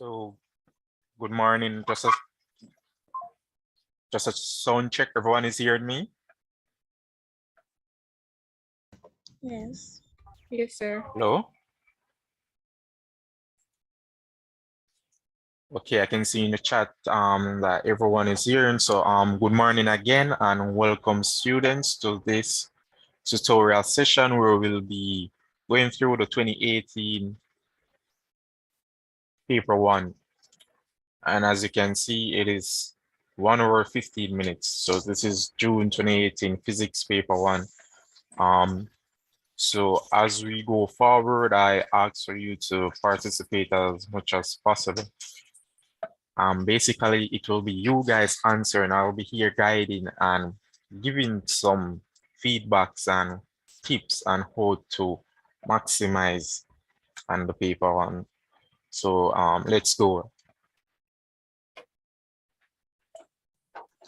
So, good morning. Just a sound check. Everyone is hearing me? Yes. Yes, sir. Hello? Okay, I can see in the chat that everyone is hearing. So good morning again and welcome students to this tutorial session where we'll be going through the 2018 paper 1. And as you can see, it is 1 hour 15 minutes. So this is June 2018 physics paper 1. So as we go forward, I ask for you to participate as much as possible. Basically, it will be you guys answering. I'll be here guiding and giving some feedbacks and tips on how to maximize on the paper one. So let's go.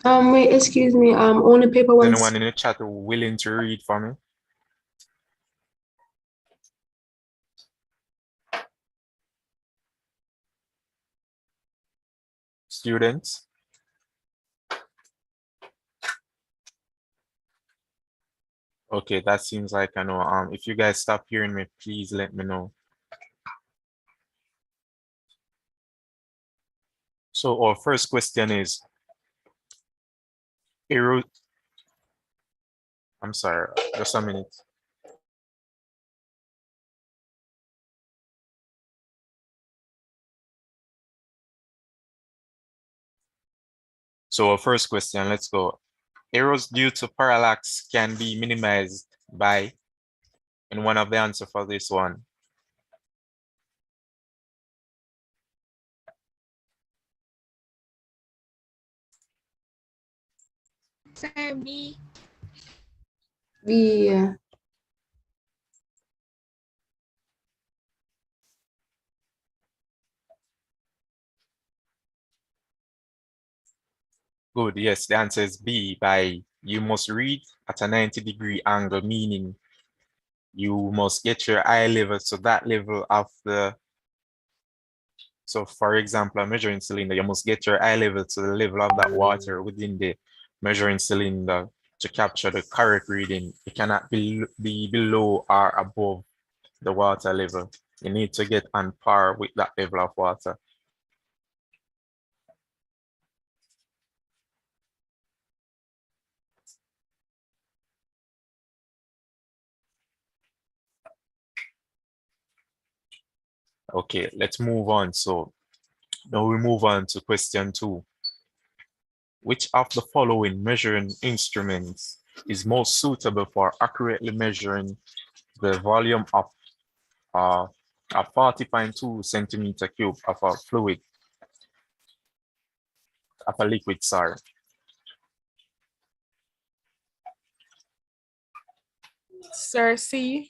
Wait, excuse me. On the paper one. Anyone in the chat willing to read for me? Students? Okay, that seems like I know. If you guys stop hearing me, please let me know. So our first question is, I'm sorry, just a minute. So our first question, let's go. Errors due to parallax can be minimized by, and one of the answer for this one. Sir, B. Yeah. Good, yes, the answer is B, by you must read at a 90-degree angle, meaning you must get your eye level to that level of the, so for example, a measuring cylinder, you must get your eye level to the level of that water within the measuring cylinder to capture the correct reading. It cannot be below or above the water level. You need to get on par with that level of water. Okay, let's move on. So now we move on to question 2. Which of the following measuring instruments is most suitable for accurately measuring the volume of a 40.2 centimeter cube of a fluid, of a liquid, sorry? Sir, C.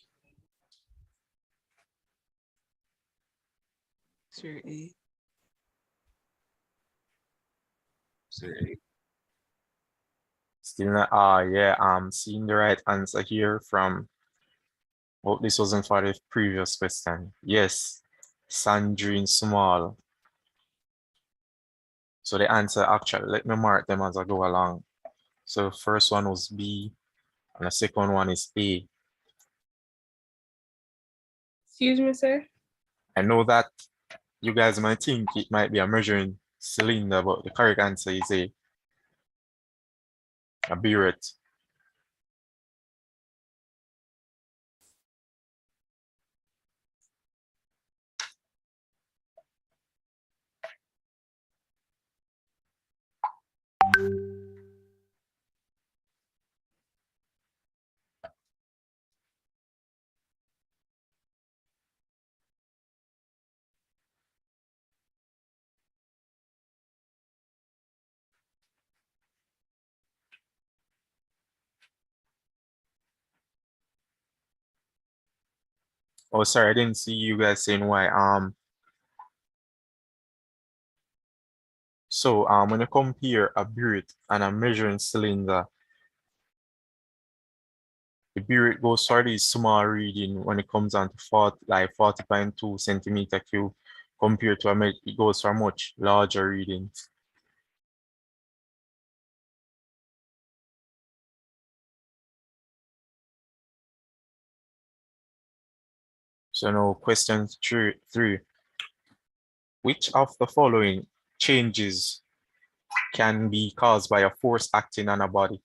Sir A. Sir A. Still not, yeah, I'm seeing the right answer here from, well, this wasn't for the previous question. Yes, Sandrine Small. So the answer, actually, let me mark them as I go along. So first one was B, and the second one is A. Excuse me, sir. I know that you guys might think it might be a measuring cylinder, but the correct answer is a burette. Oh, sorry, I didn't see you guys saying why. So when you compare a burette and a measuring cylinder, the burette goes for the small reading when it comes down to 40.2 centimeter cube, compared to it goes for much larger readings. So now question three. Which of the following changes can be caused by a force acting on a body?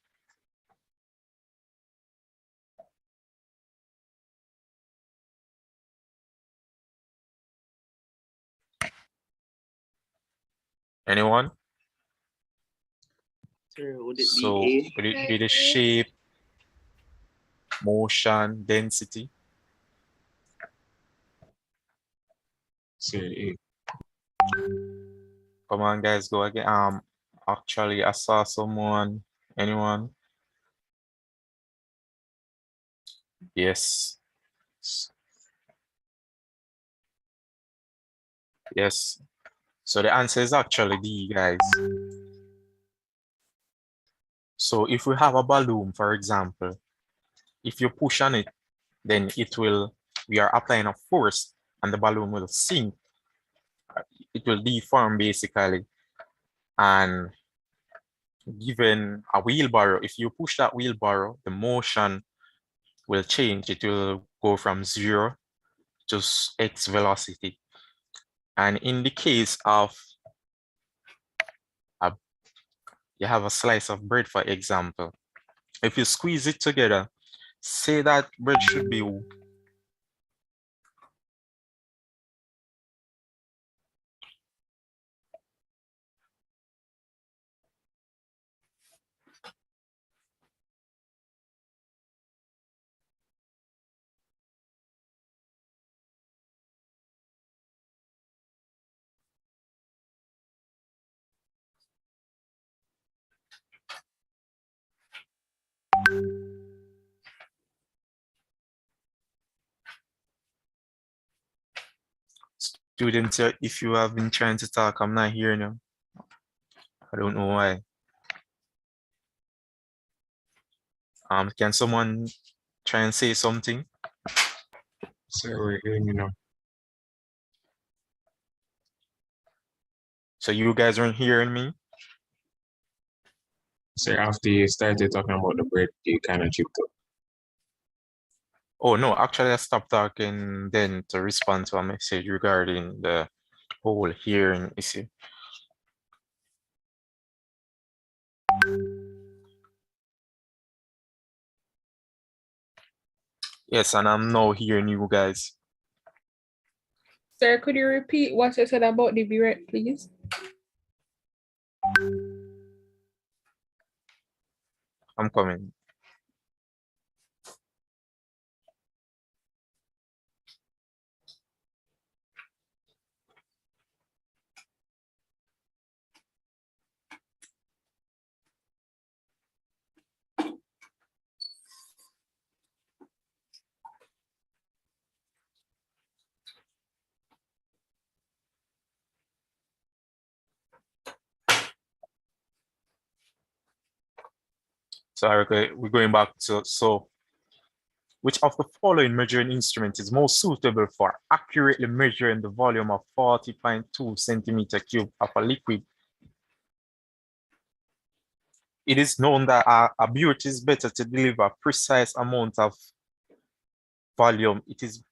Anyone? Sir, would it So be would it be the shape, motion, density? A? Sir, A. Come on, guys, go again. Actually, I saw someone. Anyone? Yes. Yes. So the answer is actually D, guys. So if we have a balloon, for example, if you push on it, then we are applying a force and the balloon will sink. It will deform basically. And given a wheelbarrow, if you push that wheelbarrow, the motion will change. It will go from 0 to x velocity. And in the case of you have a slice of bread, for example, if you squeeze it together, say that bread should be students, if you have been trying to talk, I'm not hearing you. I don't know why. Can someone try and say something? Sir, we're hearing you now. So you guys aren't hearing me? Sir, after you started talking about the bread, you kind of chipped up. Oh no, actually I stopped talking then to respond to a message regarding the whole hearing issue. Yes, and I'm now hearing you guys. Sir, could you repeat what you said about the burette, please? I'm coming. So we're going back to, so which of the following measuring instrument is most suitable for accurately measuring the volume of 40.2 centimeter cube of a liquid? It is known that a burette is better to deliver a precise amount of volume. It is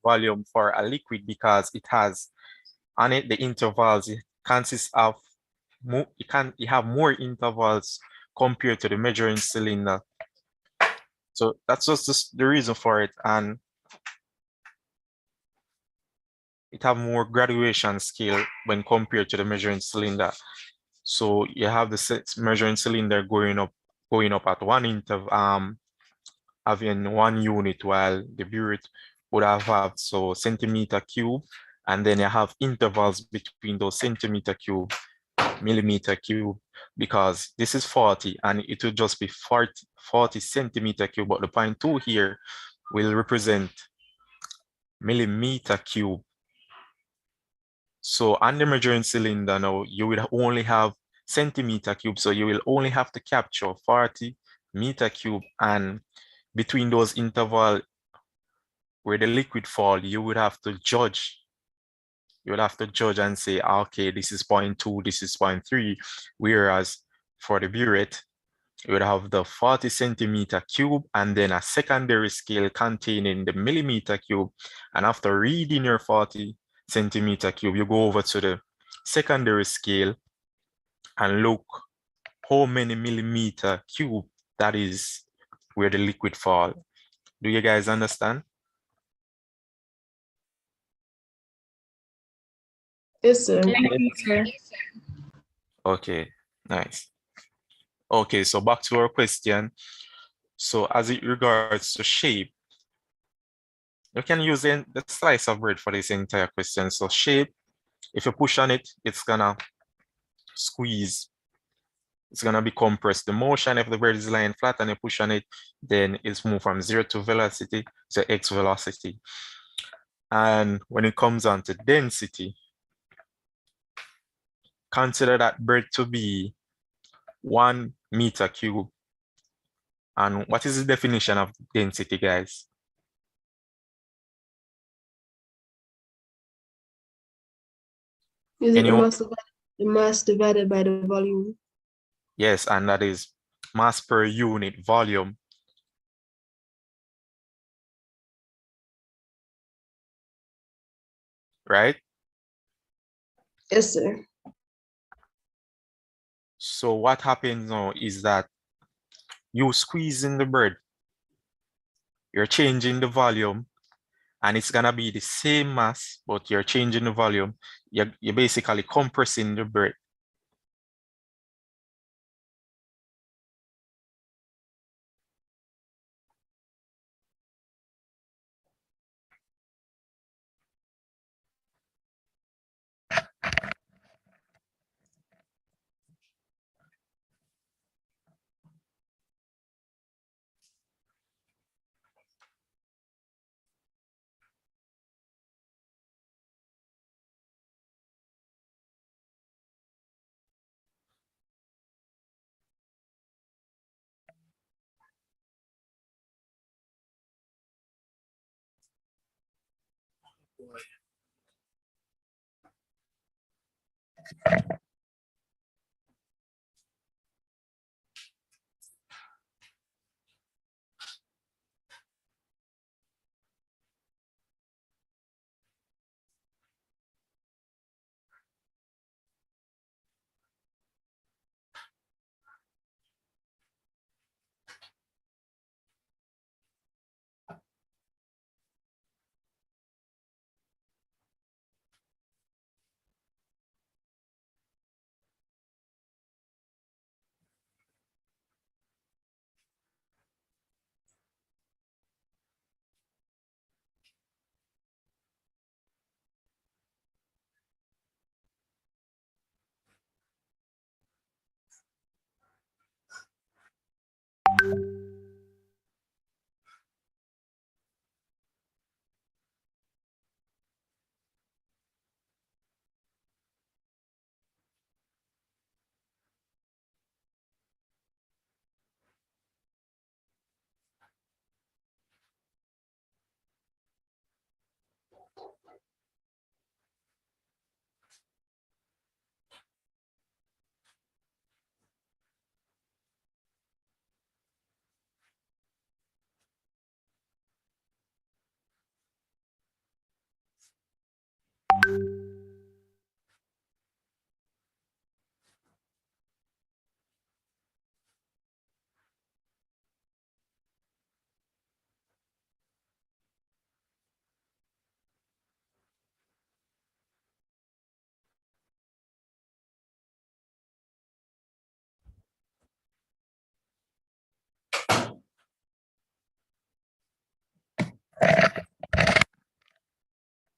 volume for a liquid because it has on it the intervals. It consists of more, it have more intervals compared to the measuring cylinder. So that's just the reason for it, and it have more graduation scale when compared to the measuring cylinder. So you have the measuring cylinder going up at one interval, having one unit, while the burette would have so centimeter cube, and then you have intervals between those centimeter cube, millimeter cube, because this is 40 and it will just be 40 centimeter cube, but the 0.2 here will represent millimeter cube. So on the measuring cylinder now, you will only have centimeter cube, so you will only have to capture 40 meter cube, and between those interval where the liquid fall, you would have to judge you would have to judge and say, okay, this is 0.2, this is 0.3. Whereas for the burette, you would have the 40 centimeter cube and then a secondary scale containing the millimeter cube. And after reading your 40 centimeter cube, you go over to the secondary scale and look how many millimeter cube that is where the liquid fall. Do you guys understand? Yes, sir. Thank you, sir. Okay, nice. Okay, so back to our question. So as it regards to shape, you can use the slice of bread for this entire question. So shape, if you push on it, it's gonna squeeze. It's gonna be compressed. The motion, if the bread is lying flat and you push on it, then it's moved from 0 to velocity to x velocity. And when it comes on to density, consider that bread to be 1 meter cube. And what is the definition of density, guys? Is it Anyone? the mass divided by the volume? Yes, and that is mass per unit volume. Right? Yes, sir. So what happens now is that you squeeze in the bread, you're changing the volume, and it's gonna be the same mass, but you're changing the volume. You're basically compressing the bread.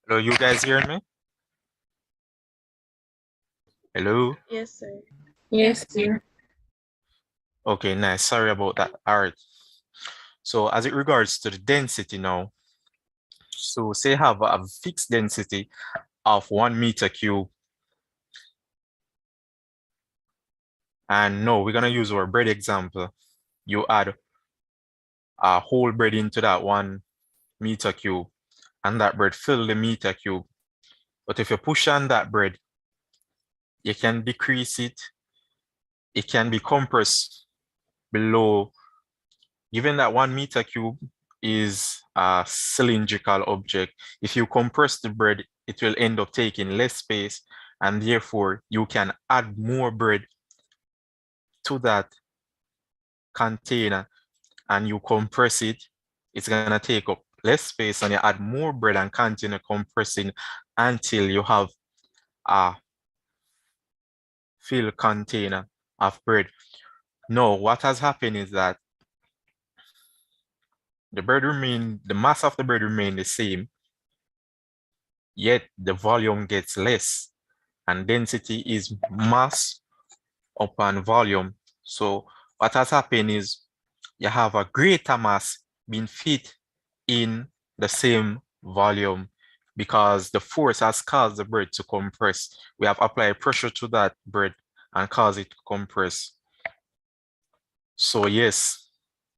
Hello, you guys hearing me? Hello? Yes, sir. Yes, sir. Okay, nice. Sorry about that. All right. So as it regards to the density now, so say have a fixed density of 1 meter cube. And no, we're gonna use our bread example. You add a whole bread into that 1 meter cube, and that bread fill the meter cube. But if you push on that bread, you can decrease it. It can be compressed below, given that 1 meter cube is a cylindrical object. If you compress the bread, it will end up taking less space, and therefore you can add more bread to that container and you compress it. It's gonna take up less space, and you add more bread and continue compressing until you have a filled container of bread. Now, what has happened is that the mass of the bread remain the same, yet the volume gets less, and density is mass upon volume. So what has happened is you have a greater mass being fit in the same volume because the force has caused the bread to compress. We have applied pressure to that bread and caused it to compress. So yes,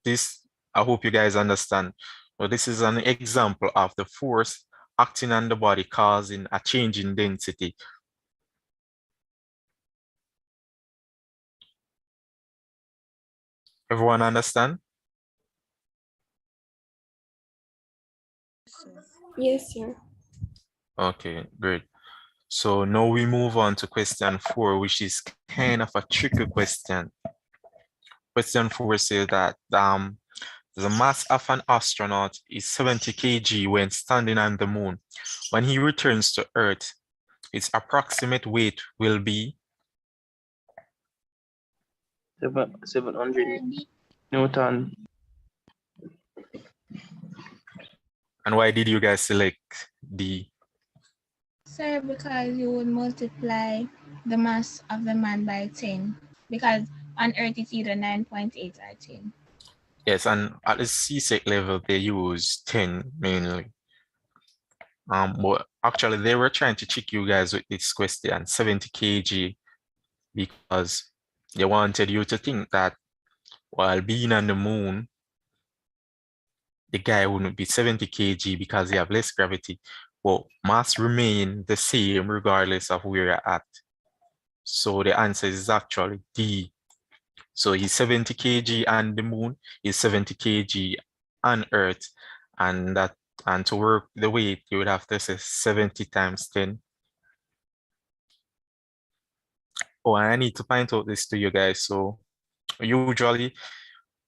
I hope you guys understand. Well, this is an example of the force acting on the body causing a change in density. Everyone understand? Yes, sir. Okay, great. So now we move on to question 4, which is kind of a tricky question. Question 4 says that the mass of an astronaut is 70 kg when standing on the moon. When he returns to Earth, its approximate weight will be 700 Newton. And why did you guys select D? Sir, because you would multiply the mass of the man by 10, because on Earth it's either 9.8 or 10. Yes, and at the CSEC level, they use 10 mainly. But actually they were trying to trick you guys with this question, 70 kg, because they wanted you to think that while being on the moon, the guy wouldn't be 70 kg because he have less gravity, but mass remain the same regardless of where you're at. So the answer is actually D. So he's 70 kg on the moon, he's 70 kg on Earth, and to work the weight, you would have to say 70 times 10. Oh, and I need to point out this to you guys. So usually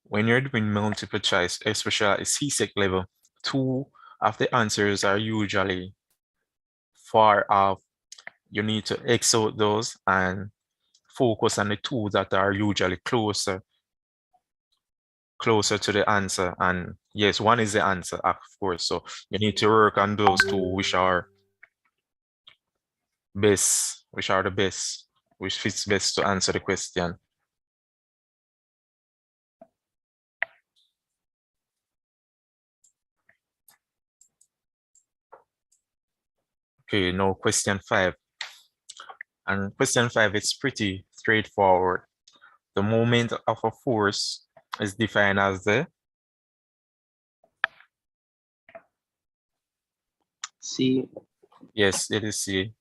when you're doing multiple choice, especially at CSEC level, 2 of the answers are usually far off. You need to X out those and focus on the 2 that are usually closer to the answer. And yes, 1 is the answer, of course. So you need to work on those 2 which are the best, which fits best to answer the question. Okay, now question 5. And question 5 is pretty straightforward. The moment of a force is defined as the C. Yes, it is C.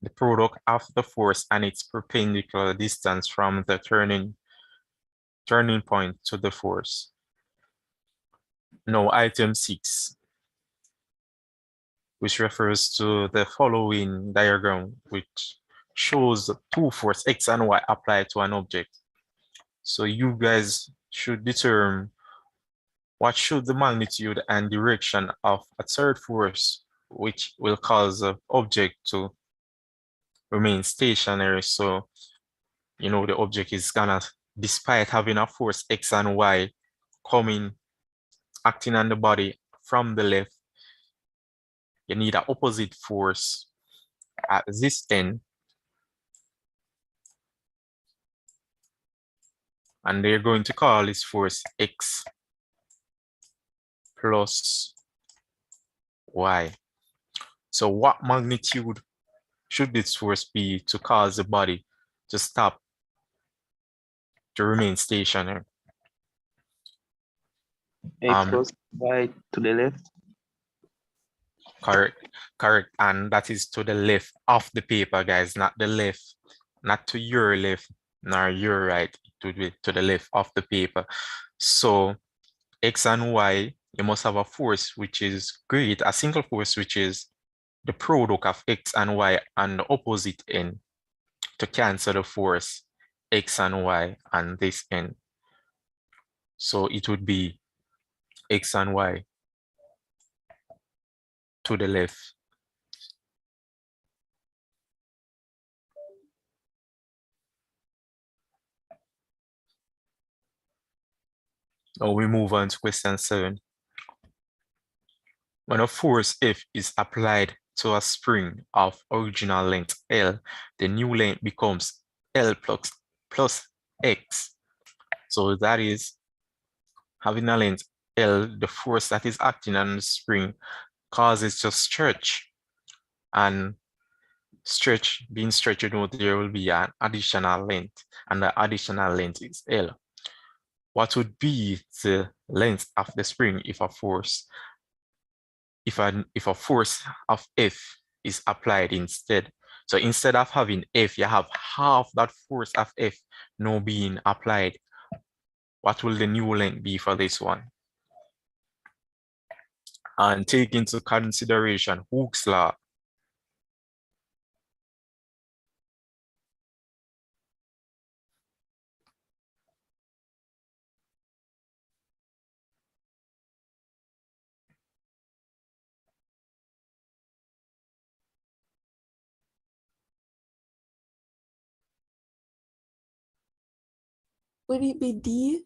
The product of the force and its perpendicular distance from the turning point to the force. Now, item 6, which refers to the following diagram, which shows 2 force X and Y applied to an object. So you guys should determine what should the magnitude and direction of a third force, which will cause the object to remain stationary. So, you know, the object is gonna, despite having a force X and Y acting on the body from the left, you need an opposite force at this end. And they're going to call this force X plus Y. So what magnitude should this force be to cause the body to stop, to remain stationary? X plus Y to the left. Correct. And that is to the left of the paper, guys, not the left, not to your left, nor your right. It would be to the left of the paper. So X and Y, you must have a force which is great, a single force which is the product of X and Y and the opposite end to cancel the force X and Y on this end. So it would be X and Y to the left. Now we move on to question 7. When a force F is applied to a spring of original length L, the new length becomes L plus X. So that is having a length L, the force that is acting on the spring causes to stretch, and being stretched, you know, there will be an additional length, and the additional length is L. What would be the length of the spring if a force of F is applied instead? So instead of having F, you have half that force of F now being applied. What will the new length be for this one? And take into consideration Hooke's law. Would it be D?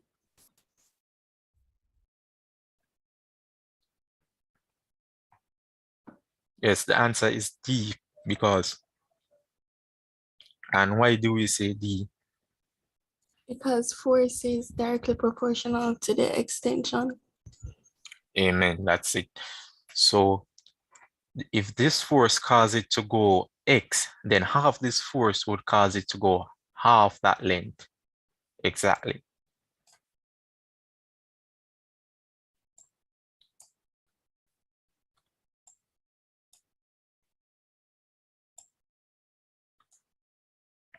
Yes, the answer is D, because, and why do we say D? Because force is directly proportional to the extension. Amen, that's it. So if this force causes it to go X, then half this force would cause it to go half that length. Exactly.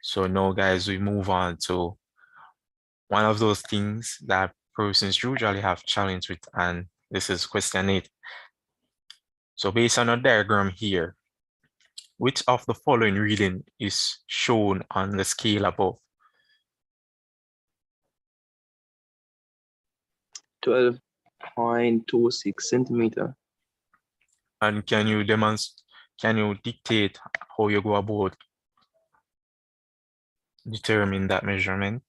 So now, guys, we move on to one of those things that persons usually have challenge with, and this is question 8. So based on a diagram here, which of the following reading is shown on the scale above? 12.26 centimeter. And can you dictate how you go about determining that measurement?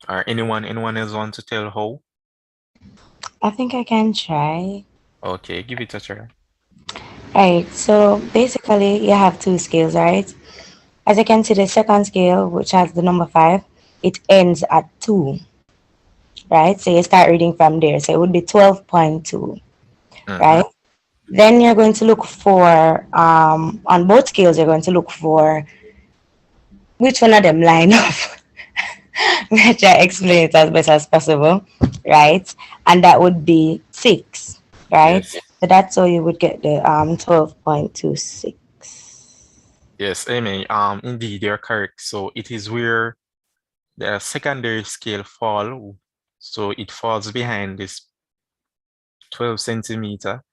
Or anyone else want to tell how? I think I can try. Okay, give it a try. Right, so basically you have two scales, right? As you can see, the second scale, which has the number 5, it ends at 2, right? So you start reading from there. So it would be 12.2, right? Then you're going to look for, on both scales, you're going to look for which one of them line up. Let's try to explain it as best as possible, right? And that would be 6, right? Yes. So that's how you would get the 12.26. Yes, Amy, indeed, you're correct. So it is where the secondary scale fall, so it falls behind this 12 centimeter,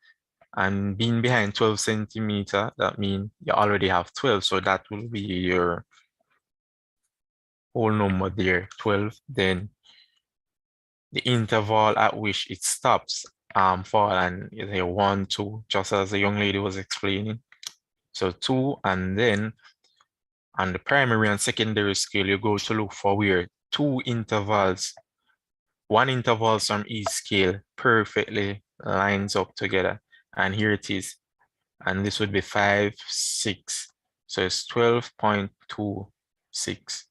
and being behind 12 centimeter, that means you already have 12, so that will be your whole number there, 12. Then the interval at which it stops fall, and you say 1, 2, just as the young lady was explaining. So 2, and then on the primary and secondary scale, you go to look for where 2 intervals, 1 interval from each scale perfectly lines up together. And here it is. And this would be 5, 6. So it's 12.26.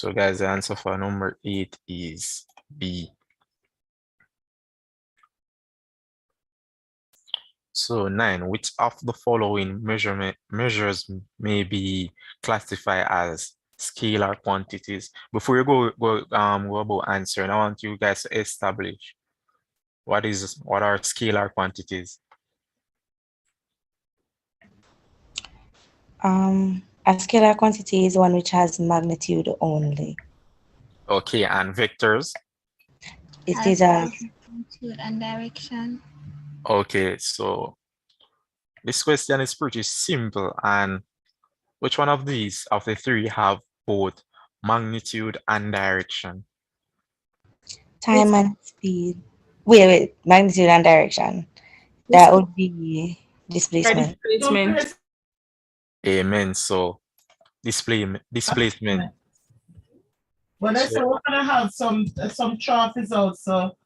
So guys, the answer for number 8 is B. So 9, which of the following measures may be classified as scalar quantities? Before you go about answering, I want you guys to establish what are scalar quantities? A scalar quantity is one which has magnitude only. Okay, and vectors? It Has is a magnitude and direction. Okay, so this question is pretty simple. And which one of these of the three have both magnitude and direction? time and speed. Wait, magnitude and direction. That would be displacement. Displacement. Amen. So displacement. Well, let's So- say we're gonna have some trophies also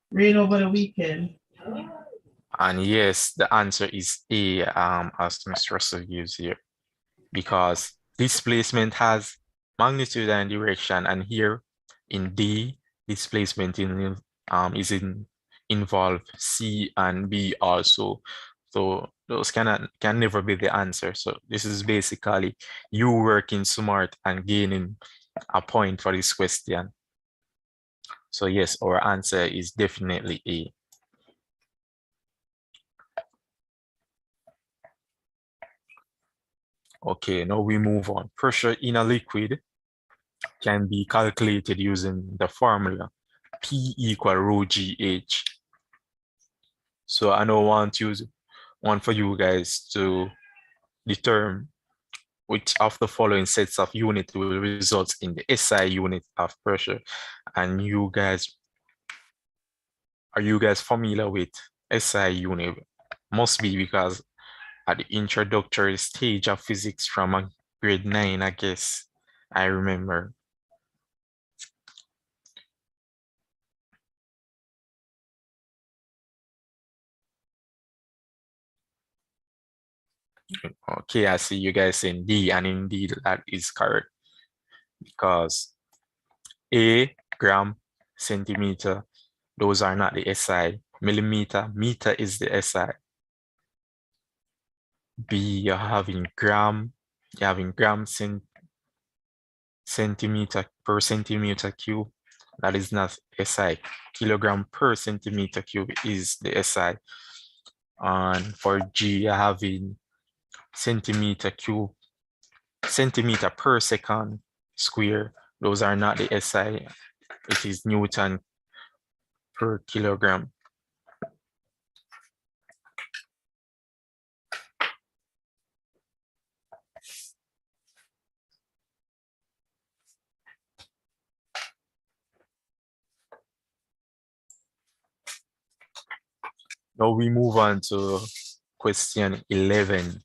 rain over the weekend. And yes, the answer is A, as Mr. Russell gives here, because displacement has magnitude and direction, and here in D, displacement involve C and B also. So those can never be the answer. So this is basically you working smart and gaining a point for this question. So yes, our answer is definitely A. Okay, now we move on. Pressure in a liquid can be calculated using the formula P equal rho GH. So I now want for you guys to determine which of the following sets of unit will result in the SI unit of pressure. And are you guys familiar with SI unit? Must be, because at the introductory stage of physics from grade 9, I guess, I remember. Okay, I see you guys saying D, and indeed that is correct, because A, gram, centimeter, those are not the SI. Millimeter, meter is the SI. B, you're having gram centimeter per centimeter cube. That is not SI. Kilogram per centimeter cube is the SI. And for G, you're having centimeter per second square. Those are not the SI. It is Newton per kilogram. Now we move on to question 11,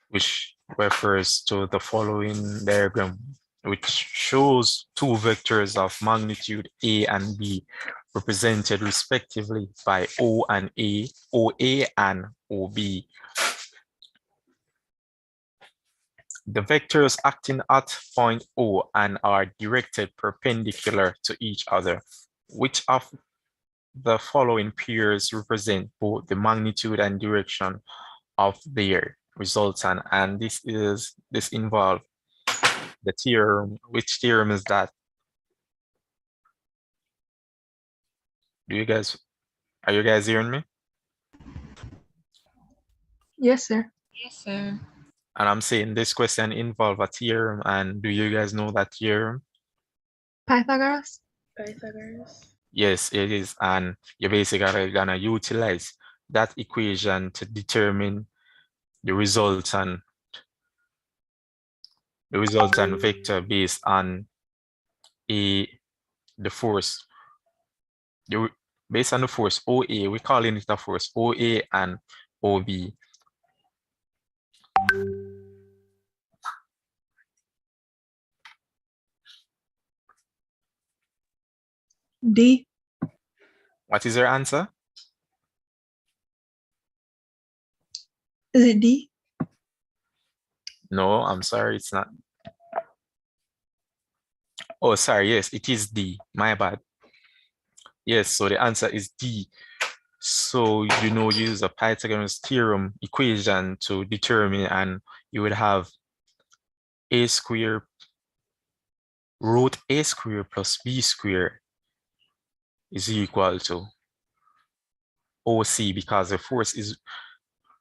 which refers to the following diagram, which shows two vectors of magnitude A and B represented respectively by O and A, OA and OB. The vectors acting at point O and are directed perpendicular to each other. Which of the following pairs represent both the magnitude and direction of their resultant? And this involves the theorem. Which theorem is that? Are you guys hearing me? Yes, sir. Yes, sir. And I'm saying this question involves a theorem, and do you guys know that theorem? Pythagoras. Pythagoras. Yes, it is. And you're basically gonna utilize that equation to determine the resultant vector based on the force. Based on the force OA, we're calling it a force OA and OB. D. What is your answer? Is it D? No, I'm sorry, it's not. Oh, sorry, yes, it is D. My bad. Yes, so the answer is D. So, use a Pythagoras theorem equation to determine, and you would have a square root a square plus b square is equal to OC, because the force is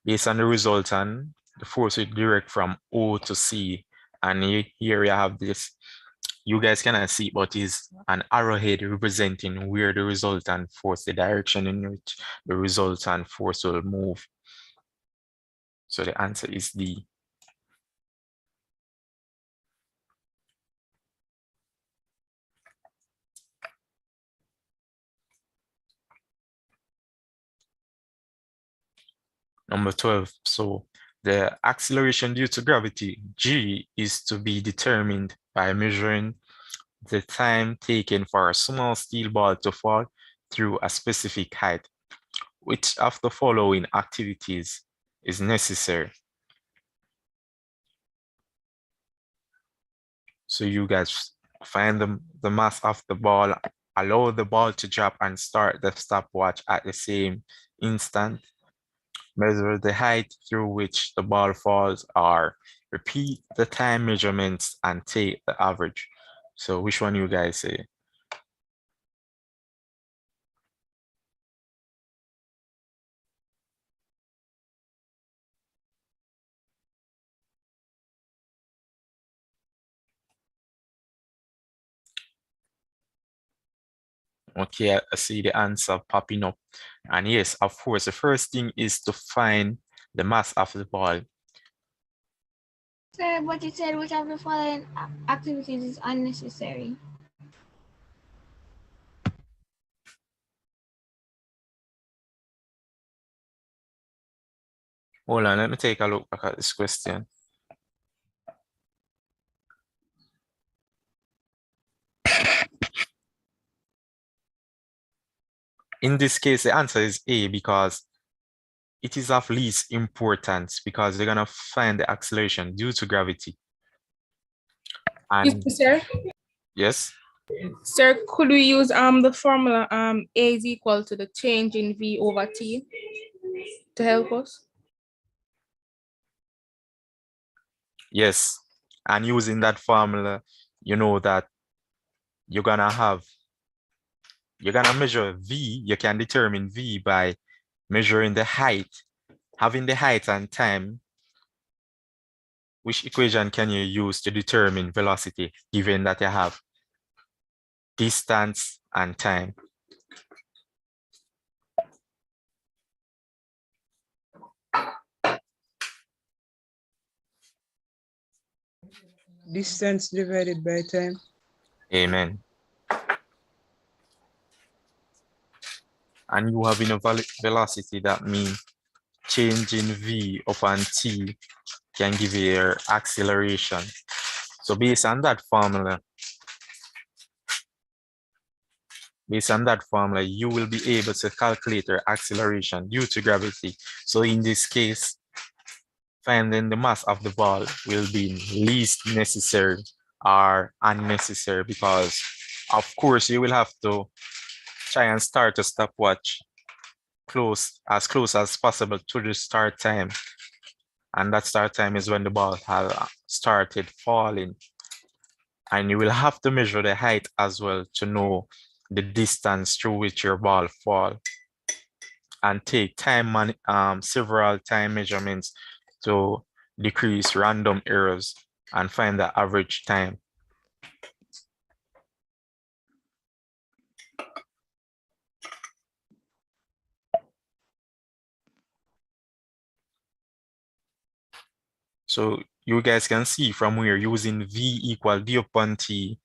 based on the resultant. The force is direct from O to C. And here we have this. You guys cannot see, but is an arrowhead representing where the resultant force, the direction in which the resultant force will move. So the answer is D. Number 12. So the acceleration due to gravity, G, is to be determined by measuring the time taken for a small steel ball to fall through a specific height. Which of the following activities is necessary? So you guys find the mass of the ball, allow the ball to drop, and start the stopwatch at the same instant. Measure the height through which the ball falls, or repeat the time measurements and take the average. So which one you guys say? Okay, I see the answer popping up. And yes, of course, the first thing is to find the mass of the ball. Sir, but you said which of the following activities is unnecessary? Hold on, let me take a look back at this question. In this case, the answer is A, because it is of least importance, because they're gonna find the acceleration due to gravity. And Sir, yes, sir, could we use the formula A is equal to the change in V over T to help us? yes. And using that formula, you know that you're gonna measure V. You can determine V by measuring the height, having the height and time. Which equation can you use to determine velocity, given that you have distance and time? Distance divided by time. Amen. And you having a velocity, that means change in V upon T can give you your acceleration. So based on that formula, you will be able to calculate your acceleration due to gravity. So in this case, finding the mass of the ball will be least necessary or unnecessary, because of course you will have to try and start a stopwatch as close as possible to the start time. And that start time is when the ball has started falling. And you will have to measure the height as well to know the distance through which your ball falls. And take several time measurements to decrease random errors and find the average time. So you guys can see from here, using V equal D upon T,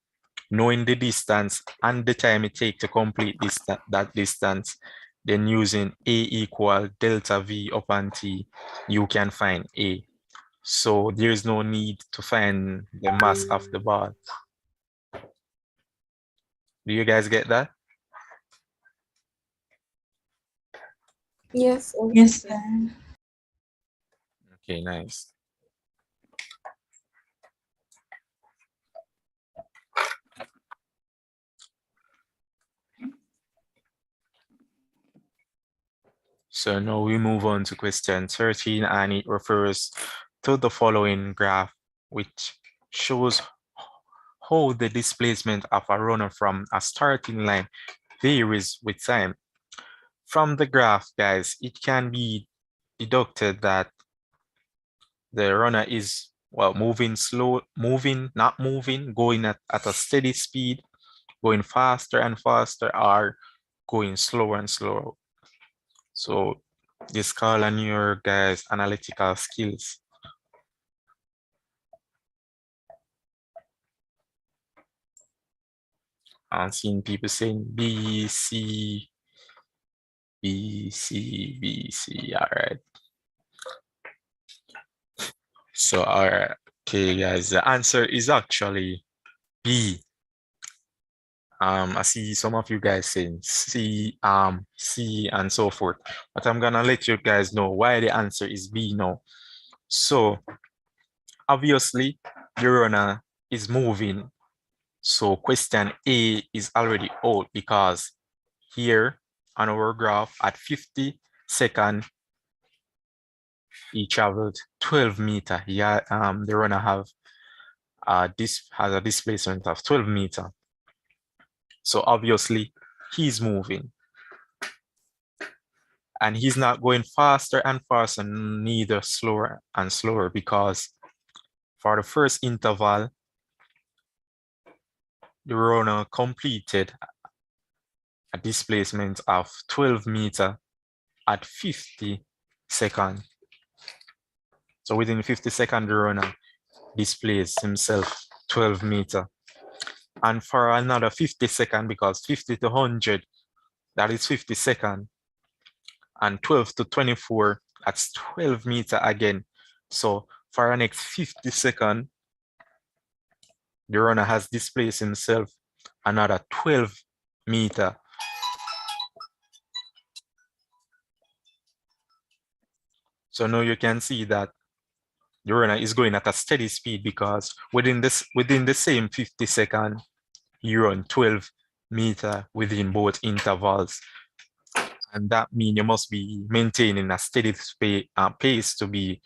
knowing the distance and the time it takes to complete that distance, then using A equal delta V upon T, you can find A. So there is no need to find the mass of the ball. Do you guys get that? Yes. Yes, sir. Okay, nice. So now we move on to question 13, and it refers to the following graph, which shows how the displacement of a runner from a starting line varies with time. From the graph, guys, it can be deducted that the runner is, well, moving slow, not moving, going at a steady speed, going faster and faster, or going slower and slower. So this call on your guys' analytical skills. I'm seeing people saying B, C, B, C, B, C. All right. So, all right. Okay, guys, the answer is actually B. I see some of you guys saying C, C, and so forth. But I'm gonna let you guys know why the answer is B now. So, obviously, the runner is moving. So question A is already out because here on our graph at 50 seconds, he traveled 12 meters. Yeah, the runner has a displacement of 12 meters. So obviously he's moving. And he's not going faster and faster, neither slower and slower, because for the first interval, the runner completed a displacement of 12 meters at 50 seconds. So within 50 seconds, the runner displays himself 12 meters. And for another 50 seconds, because 50 to 100, that is 50 seconds. And 12 to 24, that's 12 meters again. So for the next 50 seconds, the runner has displaced himself another 12 meters. So now you can see that the runner is going at a steady speed because within the same 50 seconds, you run 12 meters within both intervals. And that means you must be maintaining a steady pace to be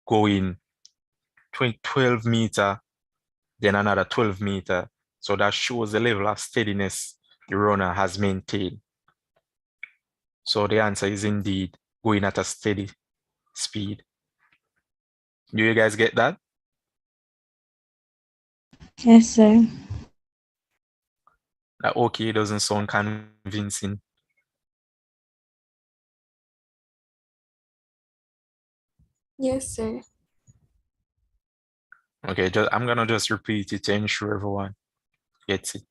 going 12 meters, then another 12 meters. So that shows the level of steadiness the runner has maintained. So the answer is indeed going at a steady speed. Do you guys get that? Yes, sir. That okay doesn't sound convincing. Yes, sir. Okay, I'm gonna just repeat it to ensure everyone gets it.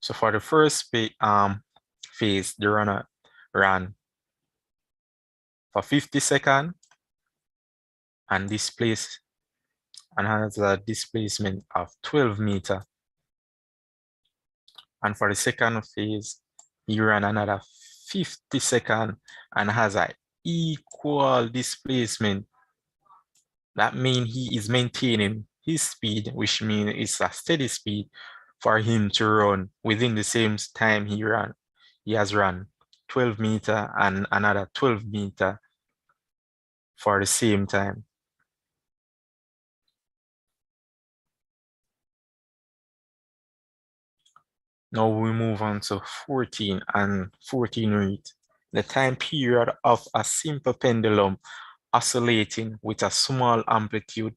So for the first phase, the runner ran for 50 seconds and displaced and has a displacement of 12 meters. And for the second phase, he ran another 50 seconds and has an equal displacement. That means he is maintaining his speed, which means it's a steady speed for him to run within the same time he ran. He has run 12 meters and another 12 meters for the same time. Now we move on to 14, and 14 reads, the time period of a simple pendulum oscillating with a small amplitude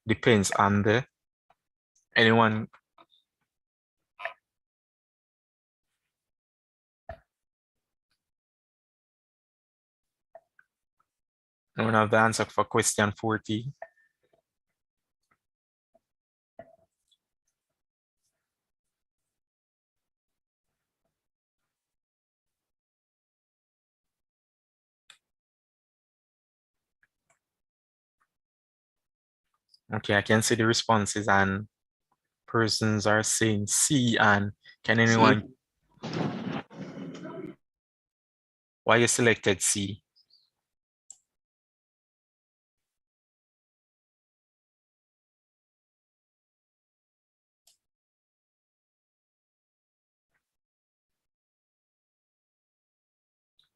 depends on the, anyone? Anyone have the answer for question 14? Okay, I can see the responses and persons are saying C, and can anyone? Why you selected C?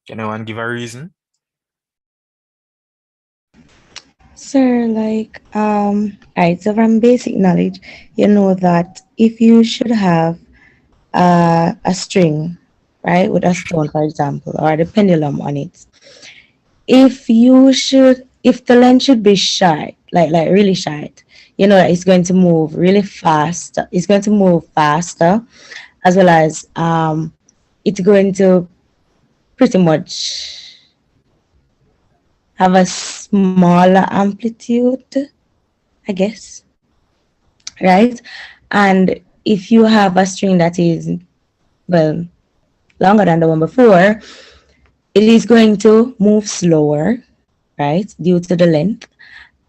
Can anyone give a reason? Sir, like, alright, so from basic knowledge, you know that if you should have a string, right, with a stone, for example, or the pendulum on it, if the length should be short, like really short, you know that it's going to move really fast. It's going to move faster, as well as it's going to pretty much have a smaller amplitude, I guess, right? And if you have a string that is, well, longer than the one before, it is going to move slower, right, due to the length,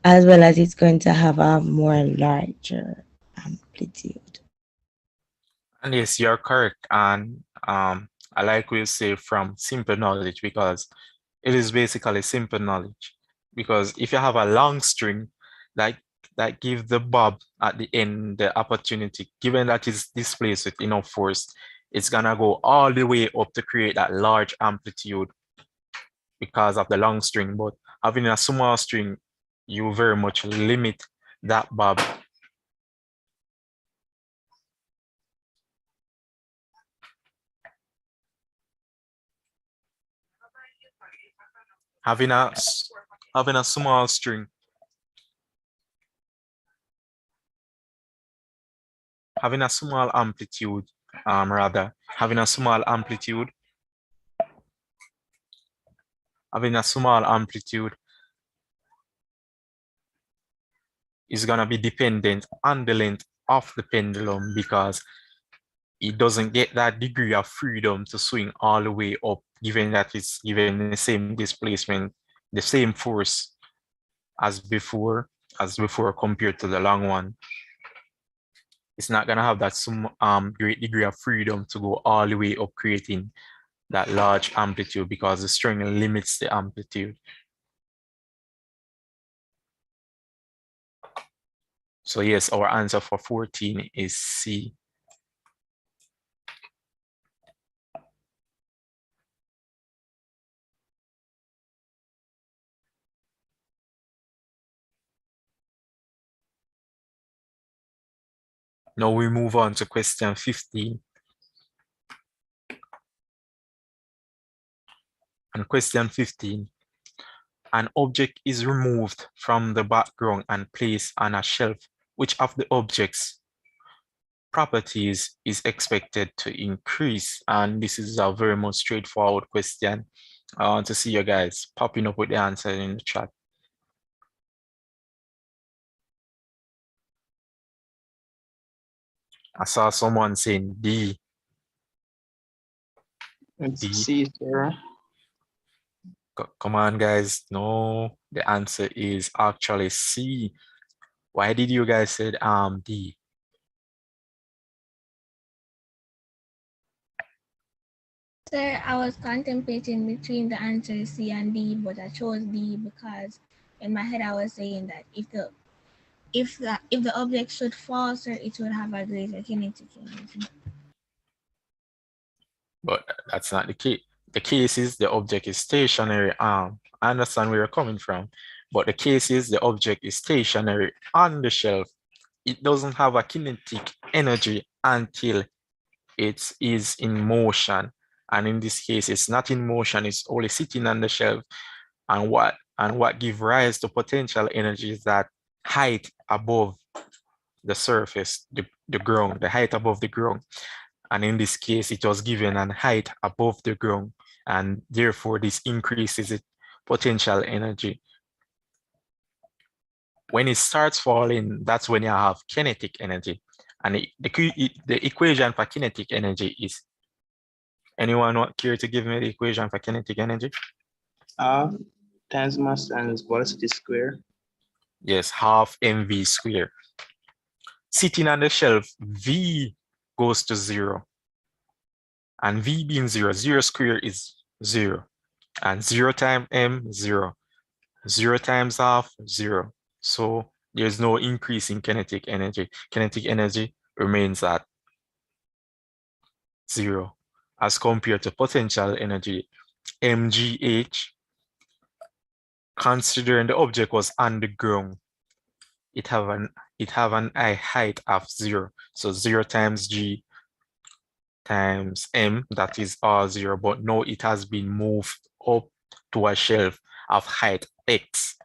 as well as it's going to have a more larger amplitude. And yes, you're correct. And I like what you say from simple knowledge, because it is basically simple knowledge. Because if you have a long string, like that give the bob at the end the opportunity, given that it's displaced with enough force, it's gonna go all the way up to create that large amplitude because of the long string. But having a small string, you very much limit that bob. Having a small string, having a small amplitude, having a small amplitude, is gonna be dependent on the length of the pendulum, because it doesn't get that degree of freedom to swing all the way up, given that it's given the same displacement, the same force as before compared to the long one. It's not gonna have that some great degree of freedom to go all the way up, creating that large amplitude, because the string limits the amplitude. So yes, our answer for 14 is C. Now we move on to question 15. And question 15, an object is removed from the background and placed on a shelf. Which of the object's properties is expected to increase? And this is a very much straightforward question. I want to see you guys popping up with the answer in the chat. I saw someone saying D. It's D. C, sir. Come on, guys. No, the answer is actually C. Why did you guys say D? Sir, I was contemplating between the answer C and D, but I chose D because in my head I was saying that if the object should fall, sir, it would have a greater kinetic energy. But that's not the case. The case is the object is stationary. I understand where you're coming from, but the case is the object is stationary on the shelf. It doesn't have a kinetic energy until it is in motion. And in this case, it's not in motion, it's only sitting on the shelf. And what gives rise to potential energy is that height above the surface, the ground, the height above the ground. And in this case, it was given an height above the ground, and therefore this increases its potential energy. When it starts falling, that's when you have kinetic energy. And the equation for kinetic energy is, anyone care to give me the equation for kinetic energy? Times mass times velocity square. Yes, half mv squared. Sitting on the shelf, v goes to 0. And v being 0, 0 squared is 0. And 0 times m, 0. 0 times half, 0. So there's no increase in kinetic energy. Kinetic energy remains at 0 as compared to potential energy, mgh, considering the object was on the ground, it have an height of 0. So 0 times g times m, that is all 0, but now it has been moved up to a shelf of height x.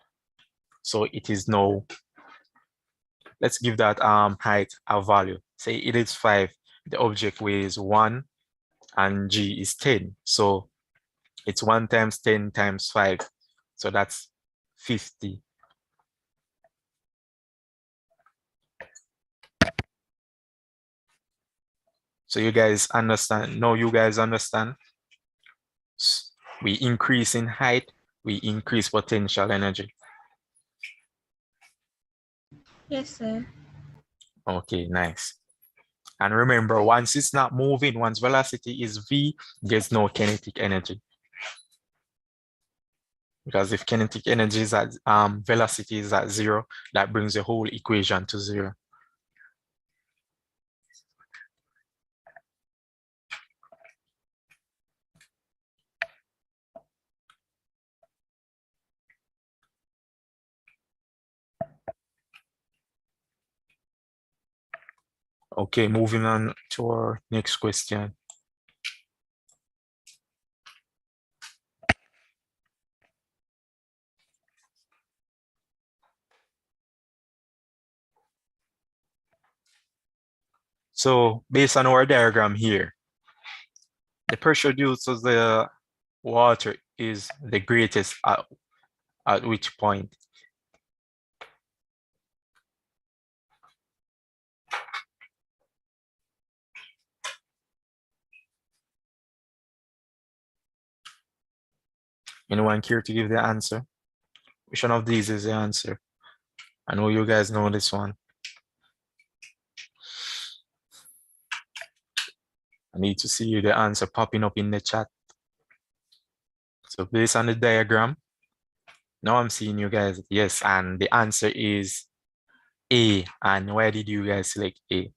So it is now, let's give that height a value. Say it is 5, the object weighs 1, and g is 10. So it's 1 times 10 times 5. So that's 50. So you guys understand? Now you guys understand? We increase in height, we increase potential energy. Yes, sir. Okay, nice. And remember, once it's not moving, once velocity is v, there's no kinetic energy. Because if kinetic energy is at velocity is at 0, that brings the whole equation to 0. Okay, moving on to our next question. So based on our diagram here, the pressure due to the water is the greatest at which point? Anyone care to give the answer? Which one of these is the answer? I know you guys know this one. I need to see the answer popping up in the chat. So based on the diagram, now I'm seeing you guys, yes, and the answer is A. And why did you guys select A?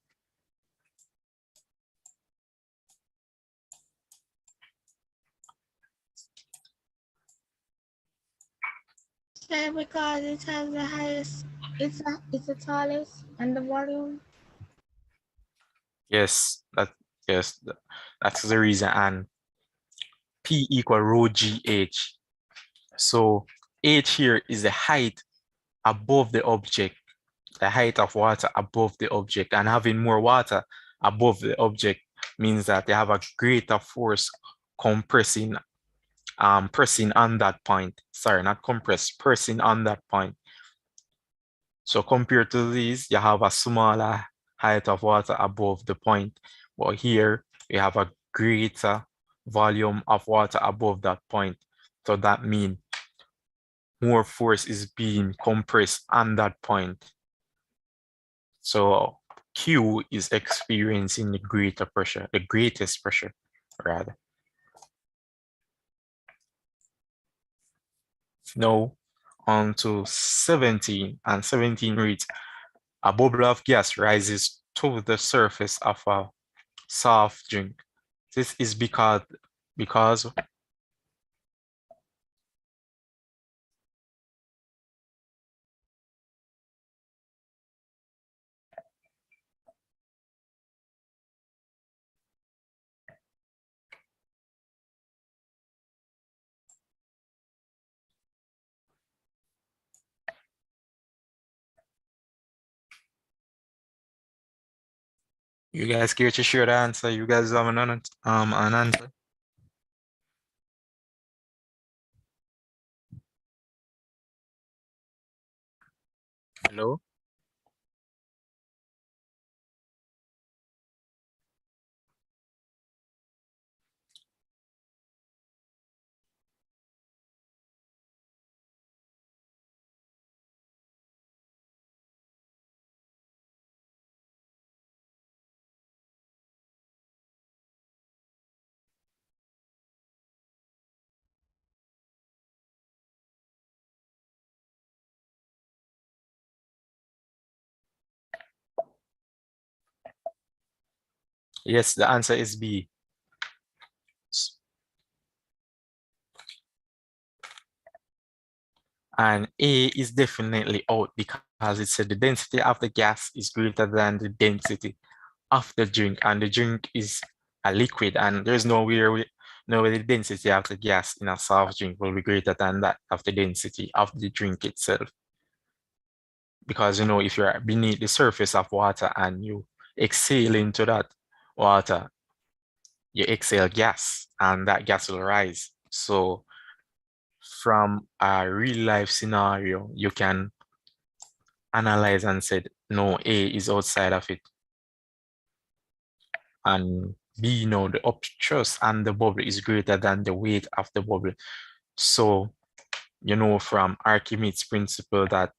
Sir, because it has the highest, it's the tallest and the volume. Yes, that's the reason. And P equal rho GH. So H here is the height above the object, the height of water above the object, and having more water above the object means that they have a greater force compressing, pressing on that point. Sorry, not compress, pressing on that point. So compared to these, you have a smaller height of water above the point, but here we have a greater volume of water above that point. So that means more force is being compressed on that point. So Q is experiencing the greater pressure, the greatest pressure, rather. Now on to 17, and 17 reads, a bubble of gas rises to the surface of a soft drink. This is because you guys care to share the answer? You guys have an answer? Hello? Yes, the answer is B. And A is definitely out because it said the density of the gas is greater than the density of the drink, and the drink is a liquid, and there's no way the density of the gas in a soft drink will be greater than that of the density of the drink itself. Because if you're beneath the surface of water and you exhale into that water, you exhale gas and that gas will rise. So from a real life scenario, you can analyze and said, no, A is outside of it. And B, no, the upthrust and the bubble is greater than the weight of the bubble. So, from Archimedes' principle that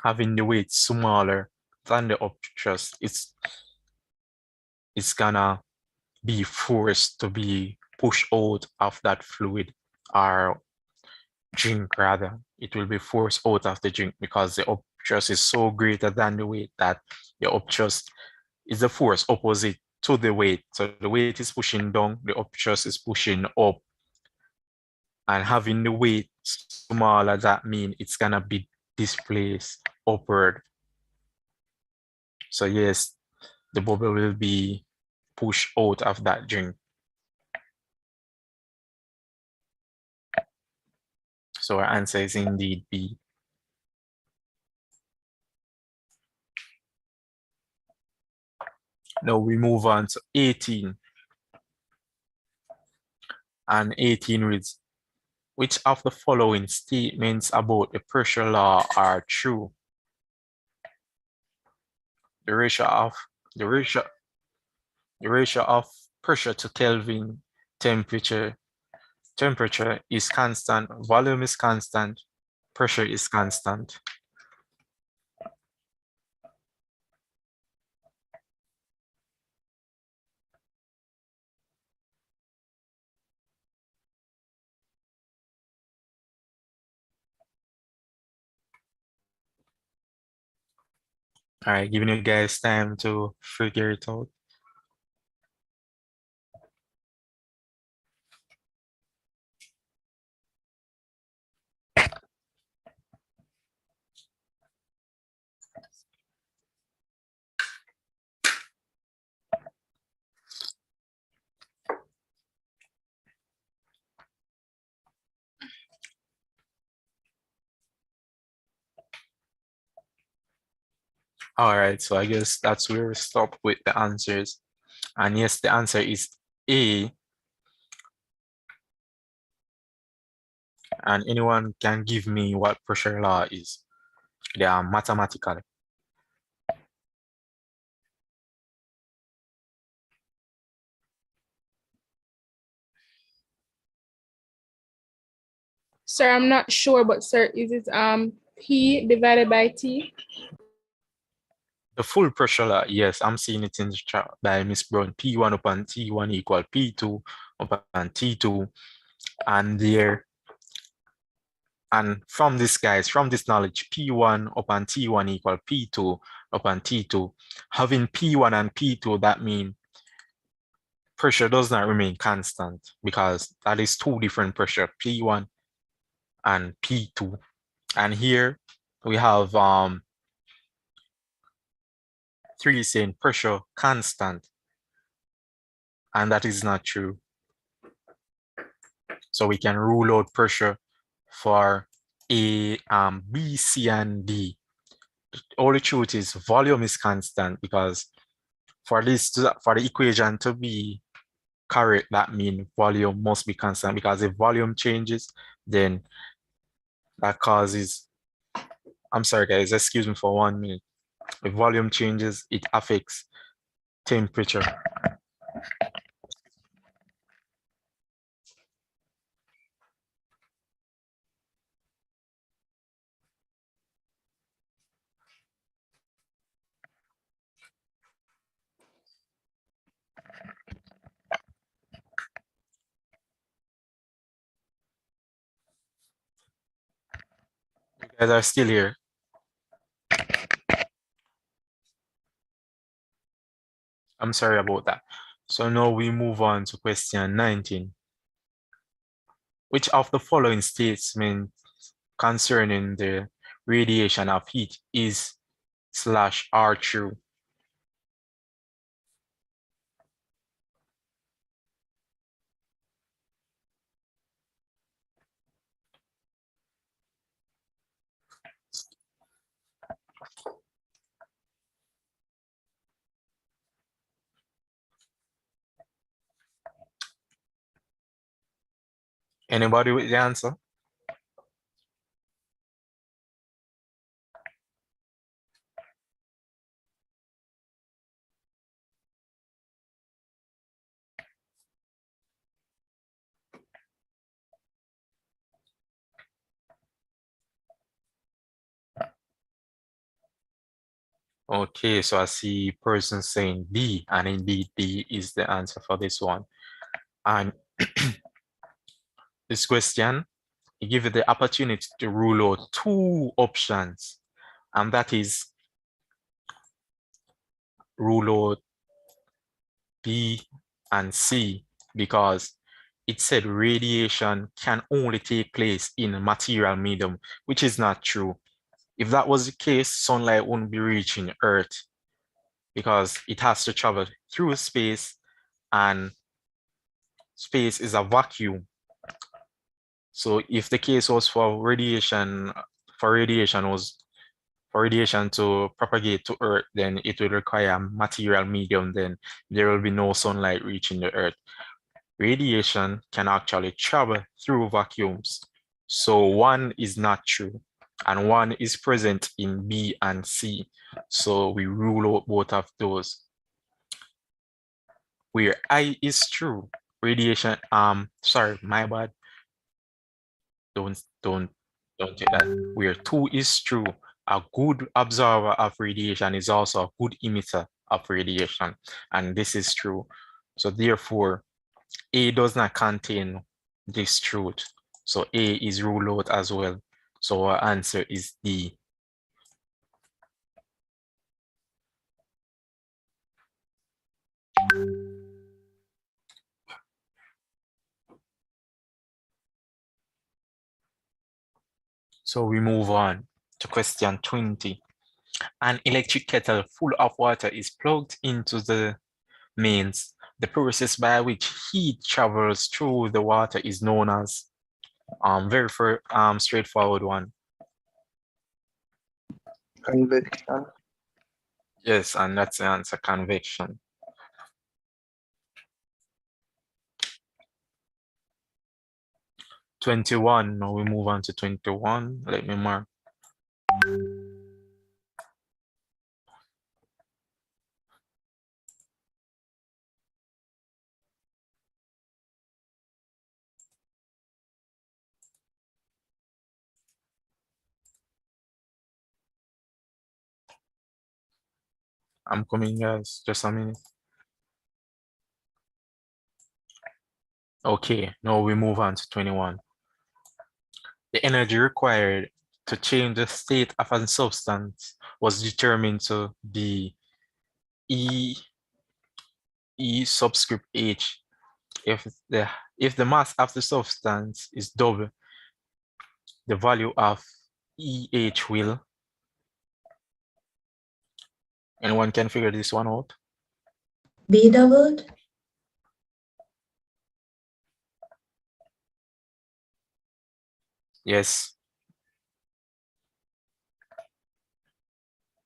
having the weight smaller than the upthrust, it's gonna be forced to be pushed out of that fluid or drink rather. It will be forced out of the drink because the upthrust is so greater than the weight that the upthrust is the force opposite to the weight. So the weight is pushing down, the upthrust is pushing up. And having the weight smaller, that means it's gonna be displaced upward. So yes, the bubble will be pushed out of that drink. So our answer is indeed B. Now we move on to 18. And 18 reads, which of the following statements about the pressure law are true? The ratio of pressure to Kelvin temperature is constant, volume is constant, pressure is constant. All right, giving you guys time to figure it out. All right, so I guess that's where we stop with the answers. And yes, the answer is A. And anyone can give me what pressure law is. They are mathematical. Sir, I'm not sure, but sir, is it P divided by T? The full pressure law, yes, I'm seeing it in the chart by Miss Brown. P1 upon T1 equal P2 upon T2. And there, and from this, guys, from this knowledge, P1 upon T1 equal P2 upon T2. Having P1 and P2, that means pressure does not remain constant because that is two different pressure, P1 and P2. And here we have 3 saying pressure constant, and that is not true. So we can rule out pressure for A, B, C, and D. All the truth is volume is constant because for the equation to be correct, that means volume must be constant, because if volume changes, then that causes, I'm sorry guys, excuse me for 1 minute. If volume changes, it affects temperature. You guys are still here. I'm sorry about that. So now we move on to question 19, Which of the following statements concerning the radiation of heat is / are true? Anybody with the answer? Okay, so I see person saying B, and indeed B is the answer for this one. And this question, it gives you the opportunity to rule out 2 options, and that is rule out B and C, because it said radiation can only take place in material medium, which is not true. If that was the case, sunlight wouldn't be reaching Earth because it has to travel through space, and space is a vacuum. So if the case was for radiation to propagate to Earth, then it would require a material medium, then there will be no sunlight reaching the Earth. Radiation can actually travel through vacuums. So 1 is not true, and 1 is present in B and C. So we rule out both of those. Where I is true, radiation, sorry, my bad. Don't take that. Where 2 is true, a good observer of radiation is also a good emitter of radiation, and this is true. So therefore, A does not contain this truth. So A is ruled out as well. So our answer is D. So we move on to question 20. An electric kettle full of water is plugged into the mains. The process by which heat travels through the water is known as very straightforward one. Convection. Yes, and that's the answer, convection. #21. Now we move on to 21. Let me mark. I'm coming, guys. Just a minute. Okay, now we move on to 21. The energy required to change the state of a substance was determined to be E subscript H. If the mass of the substance is double the value of EH will. Anyone can figure this one out? B doubled? Yes.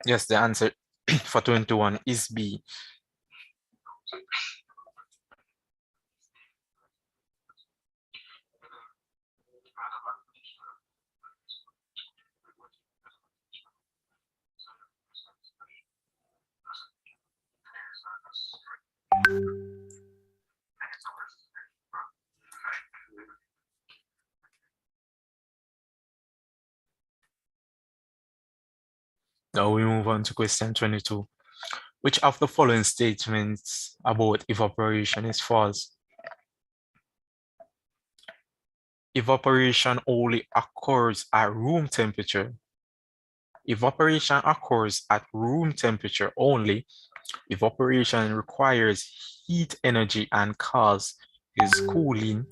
Yes, the answer for 21 is B. Now we move on to question 22. Which of the following statements about evaporation is false? Evaporation only occurs at room temperature. Evaporation occurs at room temperature only. Evaporation requires heat energy and causes cooling.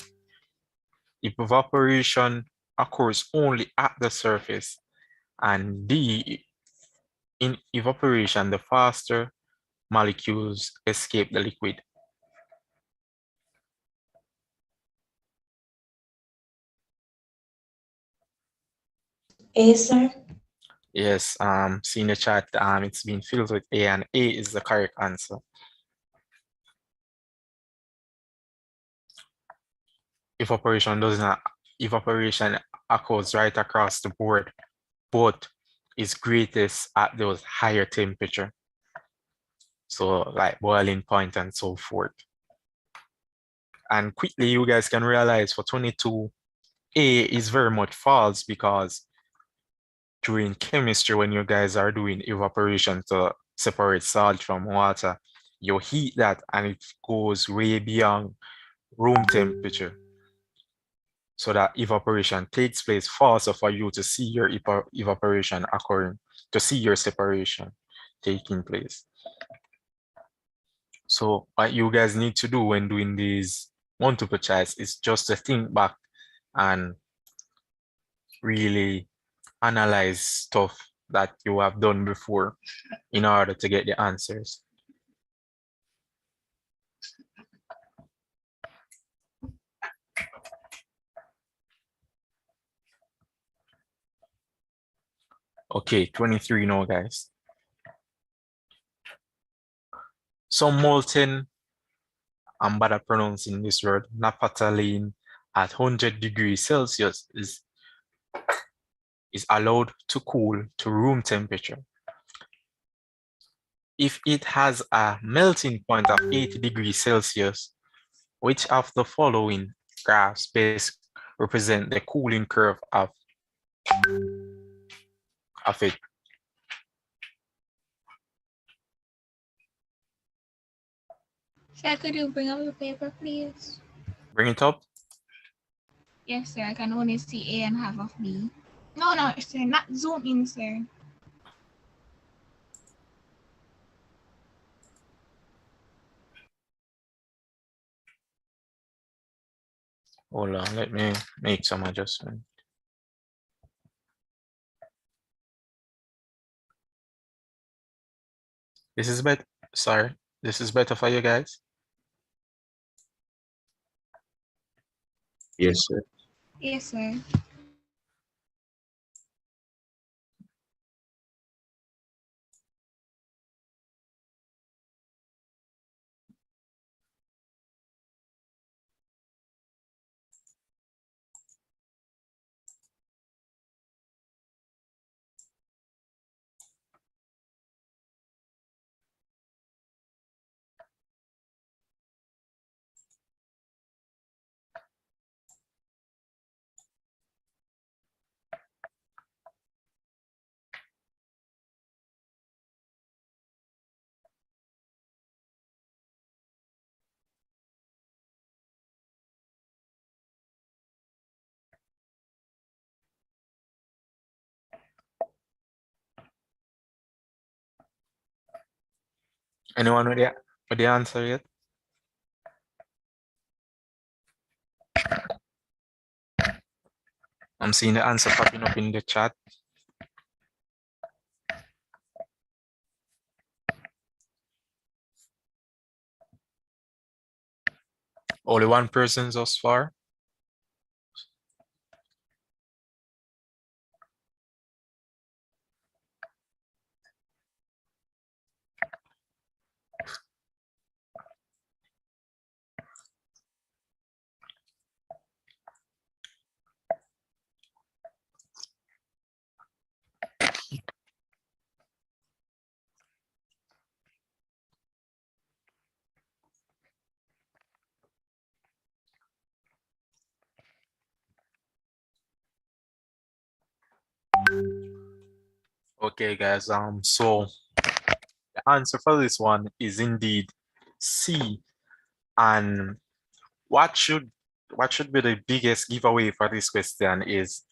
evaporation occurs only at the surface, and D, in evaporation, the faster molecules escape the liquid. A, sir. Yes, see in the chat, it's been filled with A, and A is the correct answer. Evaporation occurs right across the board, but is greatest at those higher temperature. So like boiling point and so forth. And quickly you guys can realize for 22, A is very much false, because during chemistry, when you guys are doing evaporation to separate salt from water, you heat that and it goes way beyond room temperature. So that evaporation takes place faster for you to see your evaporation occurring, to see your separation taking place. So what you guys need to do when doing these multiple choice is just to think back and really analyze stuff that you have done before in order to get the answers. Okay, 23 now, guys. Some molten, I'm bad at pronouncing this word, naphthalene at 100 degrees Celsius is allowed to cool to room temperature. If it has a melting point of 80 degrees Celsius, which of the following graphs best represent the cooling curve of it? Sir, could you bring up your paper, please? Bring it up. Yes, sir. I can only see A and half of B. No, sir. Not zoom in, sir. Hold on, let me make some adjustment. This is better. Sorry, this is better for you guys. Yes, sir. Yes, sir. Anyone with the answer yet? I'm seeing the answer popping up in the chat. Only one person thus far. Okay, guys. So the answer for this one is indeed C. And what should be the biggest giveaway for this question is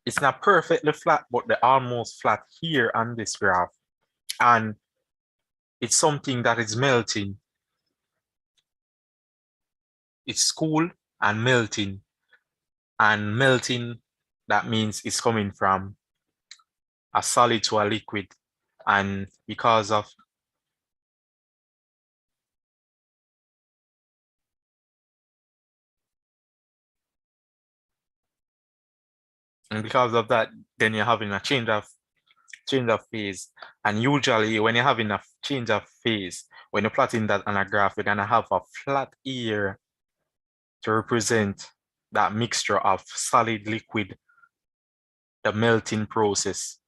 it's not perfectly flat, but they're almost flat here on this graph. And it's something that is melting. It's cool, and melting. And melting, that means it's coming from a solid to a liquid. And because of that, then you're having a change of phase. And usually when you're having a change of phase, when you're plotting that on a graph, you're gonna have a flat area to represent that mixture of solid liquid, the melting process.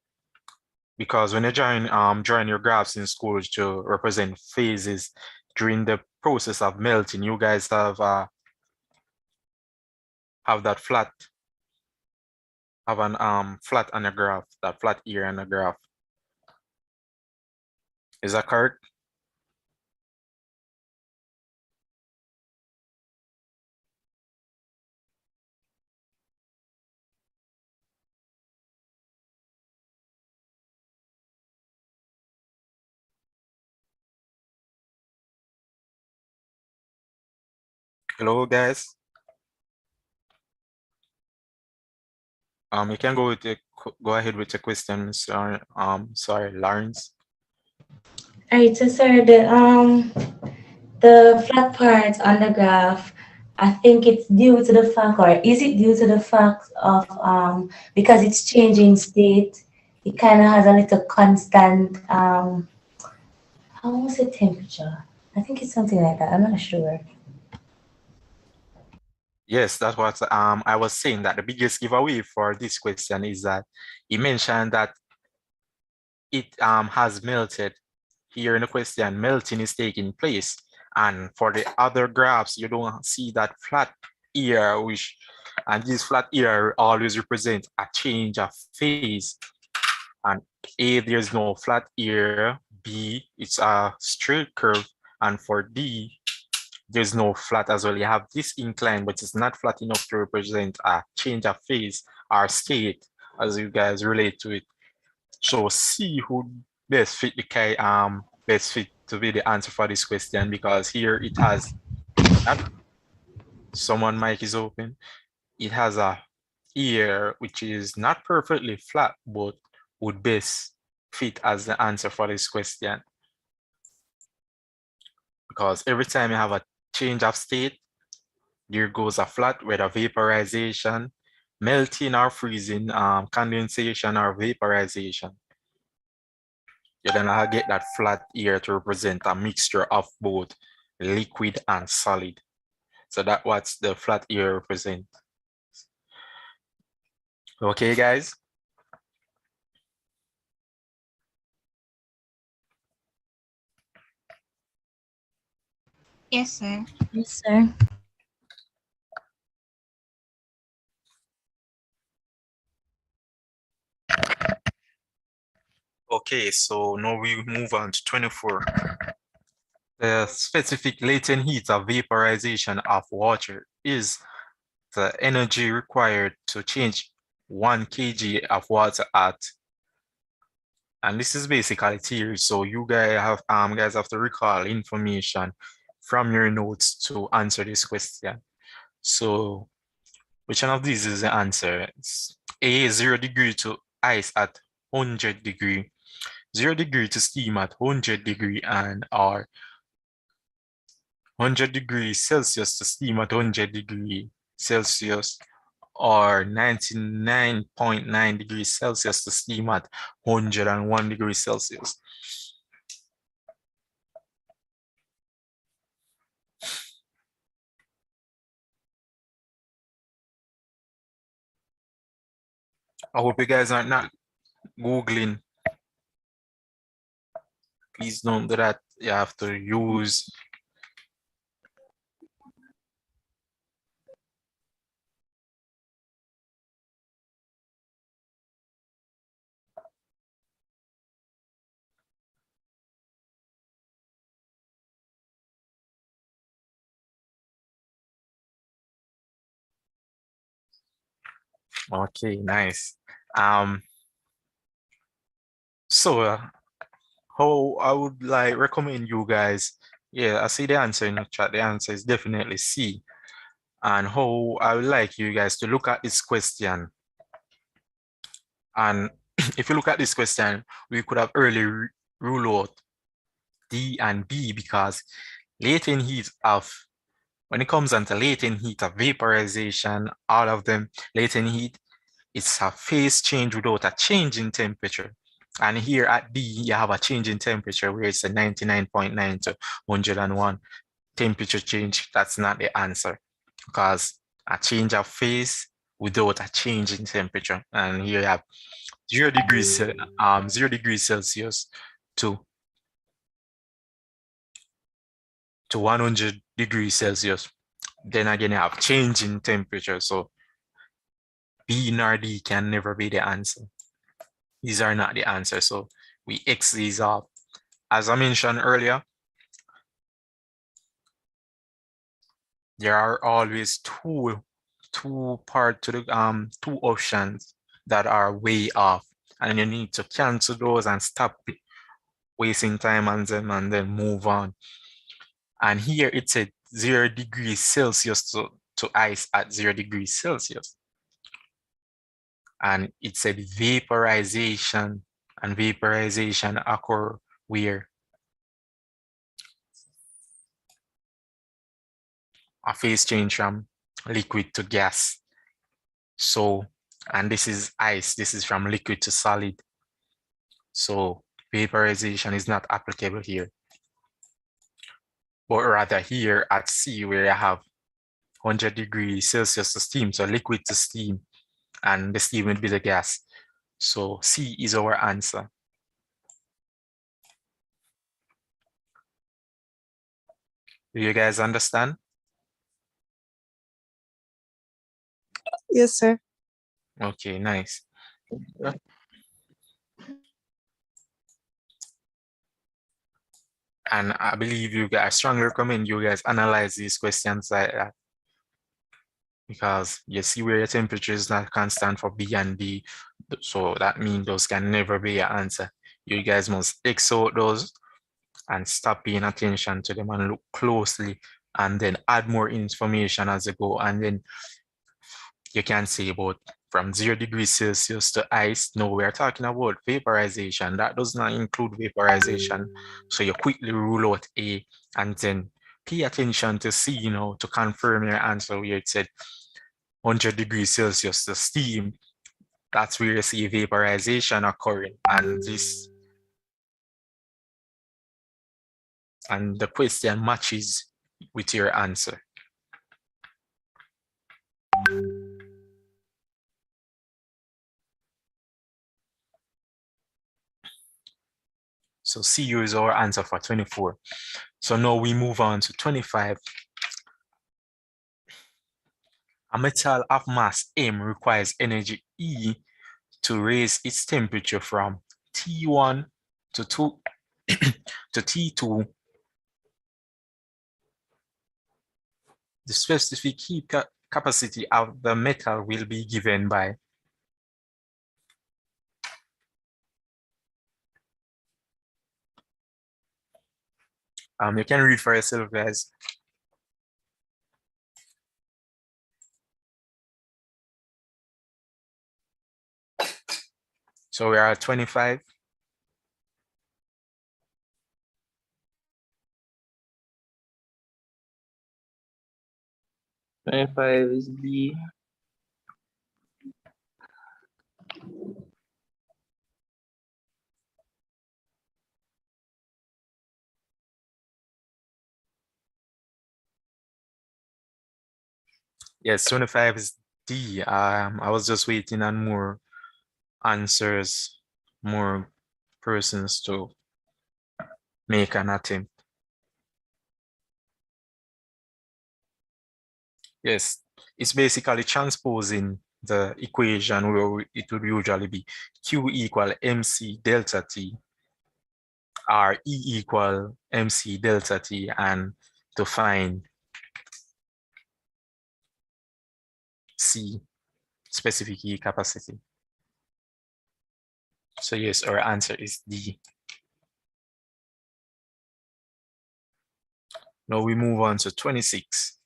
Because when you're drawing your graphs in school to represent phases during the process of melting, you guys have that flat, have an flat on a graph, that flat area on a graph. Is that correct? Hello, guys. You can go ahead with the questions. Sorry, Lawrence. Alright, so sir, the flat part on the graph, I think it's due to the fact, or is it due to the fact of because it's changing state, it kind of has a little constant how was it temperature? I think it's something like that. I'm not sure. Yes, that's what I was saying, that the biggest giveaway for this question is that he mentioned that it has melted. Here in the question, melting is taking place. And for the other graphs, you don't see that flat area, and this flat area always represent a change of phase. And A, there's no flat area. B, it's a straight curve. And for D, there's no flat as well. You have this incline, but it's not flat enough to represent a change of phase or state as you guys relate to it. So C who best fit best fit to be the answer for this question, because here it has someone mic is open. It has a ear which is not perfectly flat, but would best fit as the answer for this question. Because every time you have a change of state, there goes a flat, whether vaporization, melting or freezing, condensation or vaporization. You're gonna get that flat here to represent a mixture of both liquid and solid. So that's what the flat here represent. Okay, guys? Yes, sir. Yes, sir. Okay, so now we move on to 24. The specific latent heat of vaporization of water is the energy required to change 1 kg of water at, and this is basically theory, so you guys have to recall information from your notes to answer this question. So which one of these is the answer? It's A, 0 degree to ice at 100 degree, 0 degree to steam at 100 degree, and or 100 degrees Celsius to steam at 100 degree Celsius, or 99.9 degrees Celsius to steam at 101 degrees Celsius. I hope you guys are not Googling. Please don't do that. You have to use okay, nice. So how I would like recommend you guys, yeah, I see the answer in the chat. The answer is definitely C. And how I would like you guys to look at this question. And if you look at this question, we could have early rule out D and B, because latent heat of, when it comes onto latent heat of vaporization, all of them, latent heat, it's a phase change without a change in temperature. And here at D, you have a change in temperature where it's a 99.9 to 101 temperature change. That's not the answer, because a change of phase without a change in temperature. And here you have 0 degrees Celsius to 100 degrees Celsius. Then again, you have change in temperature. So B nor D can never be the answer. These are not the answer. So we X these off. As I mentioned earlier, there are always two options that are way off, and you need to cancel those and stop wasting time on them and then move on. And here it said 0 degrees Celsius to ice at 0 degrees Celsius. And it said vaporization, and vaporization occur where a phase change from liquid to gas. So, and this is ice, this is from liquid to solid. So vaporization is not applicable here, but rather here at C, where you have 100 degrees Celsius to steam, so liquid to steam, and the steam will be the gas. So C is our answer. Do you guys understand? Yes, sir. Okay, nice. And I believe you guys, I strongly recommend you guys analyze these questions like that, because you see where your temperature is not constant for B and D. So that means those can never be your answer. You guys must X out those and stop paying attention to them and look closely, and then add more information as you go. And then you can say about from 0 degrees Celsius to ice. No, we're talking about vaporization. That does not include vaporization. So you quickly rule out A and then pay attention to C, to confirm your answer where it said 100 degrees Celsius to steam. That's where you see vaporization occurring. And the question matches with your answer. So CU is our answer for 24. So now we move on to 25. A metal of mass M requires energy E to raise its temperature from T1 to T2. The specific heat capacity of the metal will be given by you can read for yourself, guys. So we are at 25. 25 is B. Yes, 25 is D. I was just waiting on more answers, more persons to make an attempt. Yes, it's basically transposing the equation where it would usually be Q equal MC delta T, or E equal MC delta T, and to find C, specific heat capacity. So yes, our answer is D. Now we move on to 26.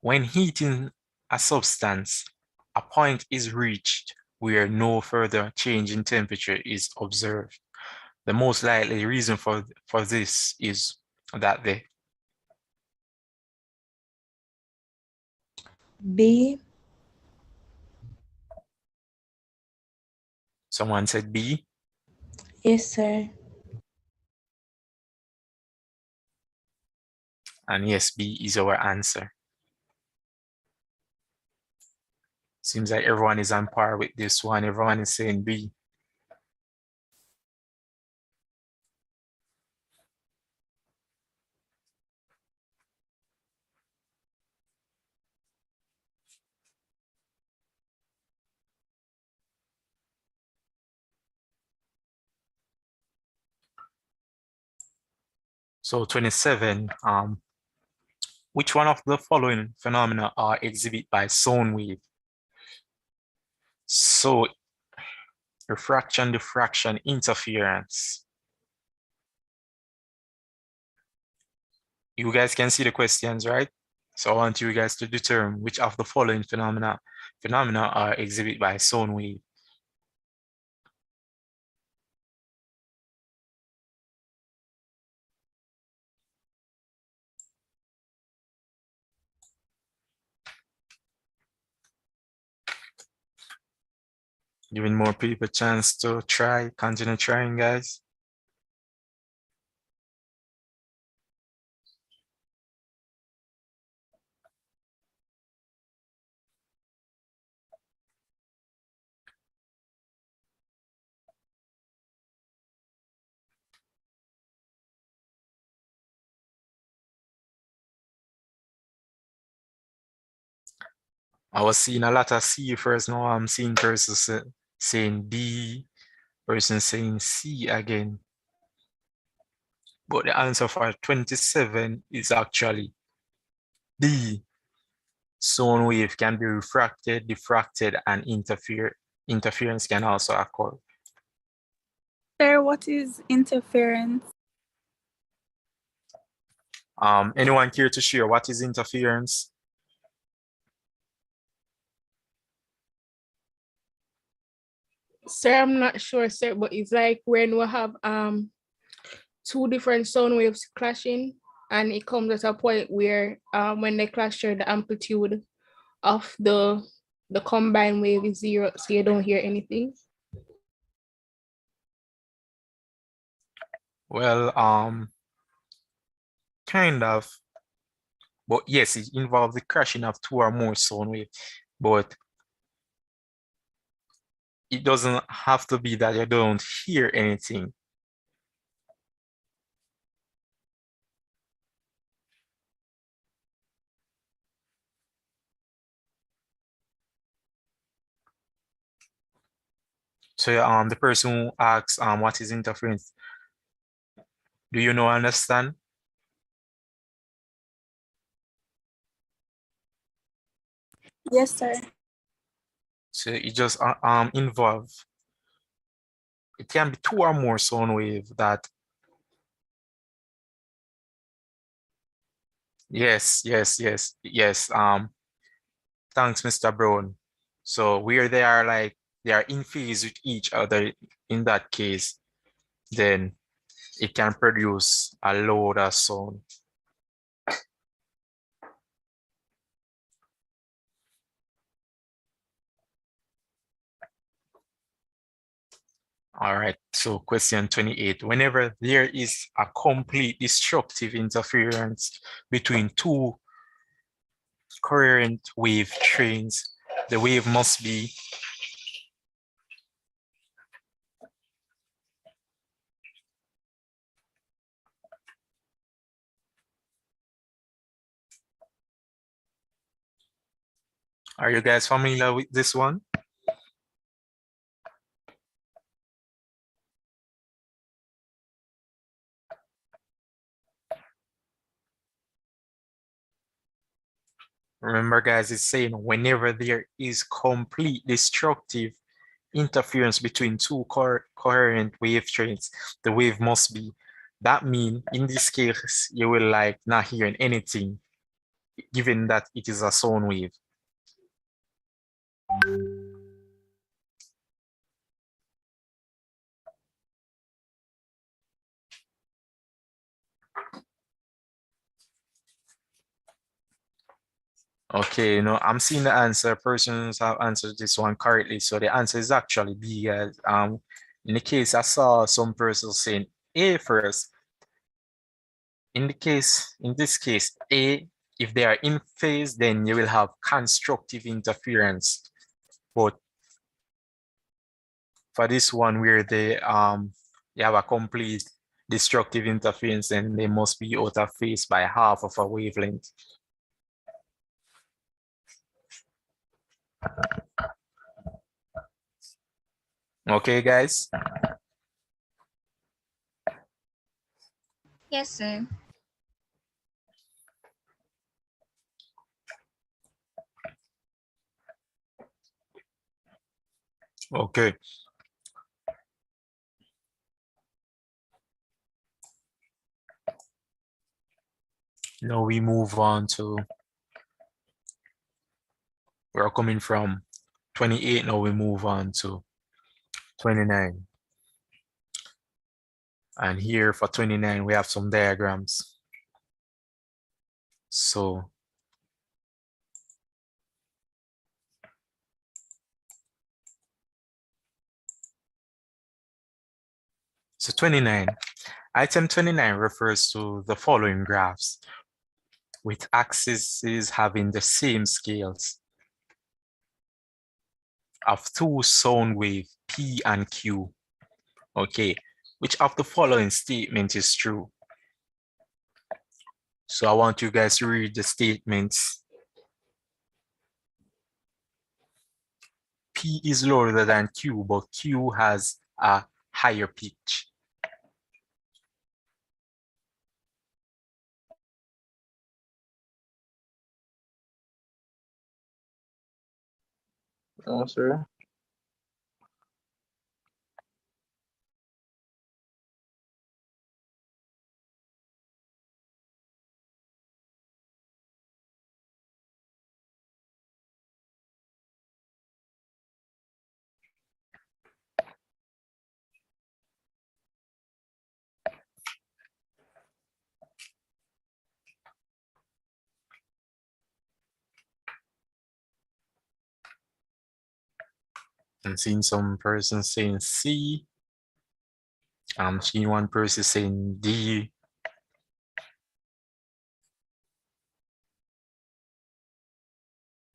When heating a substance, a point is reached where no further change in temperature is observed. The most likely reason for this is that the B. someone said B. Yes, sir. And yes, B is our answer. Seems like everyone is on par with this one. Everyone is saying B. So 27, which one of the following phenomena are exhibited by sound wave? So refraction, diffraction, interference. You guys can see the questions, right? So I want you guys to determine which of the following phenomena are exhibited by sound wave. Giving more people a chance to try, continue trying, guys. I was seeing a lot of C first, now I'm seeing persons saying D, person saying C again. But the answer for 27 is actually D. Sound wave can be refracted, diffracted, and interference can also occur. Sir, what is interference? Anyone care to share what is interference? Sir, I'm not sure, sir, but it's like when we have two different sound waves clashing, and it comes at a point where when they clash, the amplitude of the combined wave is 0, so you don't hear anything. Well, kind of, but yes, it involves the crashing of two or more sound waves, but it doesn't have to be that you don't hear anything. So the person who asks what is interference, do you know, understand? Yes, sir. So it just involve, it can be two or more sound wave that, yes. Thanks, Mr. Brown. So where they are like, they are in phase with each other, in that case, then it can produce a louder sound. All right, so question 28. Whenever there is a complete destructive interference between two coherent wave trains, the wave must be Are you guys familiar with this one? Remember, guys, it's saying whenever there is complete destructive interference between two coherent wave trains, the wave must be. That means in this case, you will like not hearing anything. given that it is a sound wave. Okay, no, I'm seeing the answer. Persons have answered this one correctly. So the answer is actually B, guys. In the case, I saw some persons saying A first. In this case, A, if they are in phase, then you will have constructive interference. But for this one where they you have a complete destructive interference, then they must be out of phase by half of a wavelength. Okay, guys. Yes, sir. Okay. Now we move on to, we're coming from 28, now we move on to 29. And here for 29, we have some diagrams. So 29, item 29 refers to the following graphs with axes having the same scales of two sound waves P and Q. Okay, which of the following statement is true? So I want you guys to read the statements. P is lower than Q, but Q has a higher pitch. No, sir. I'm seeing some person saying C. I'm seeing one person saying D.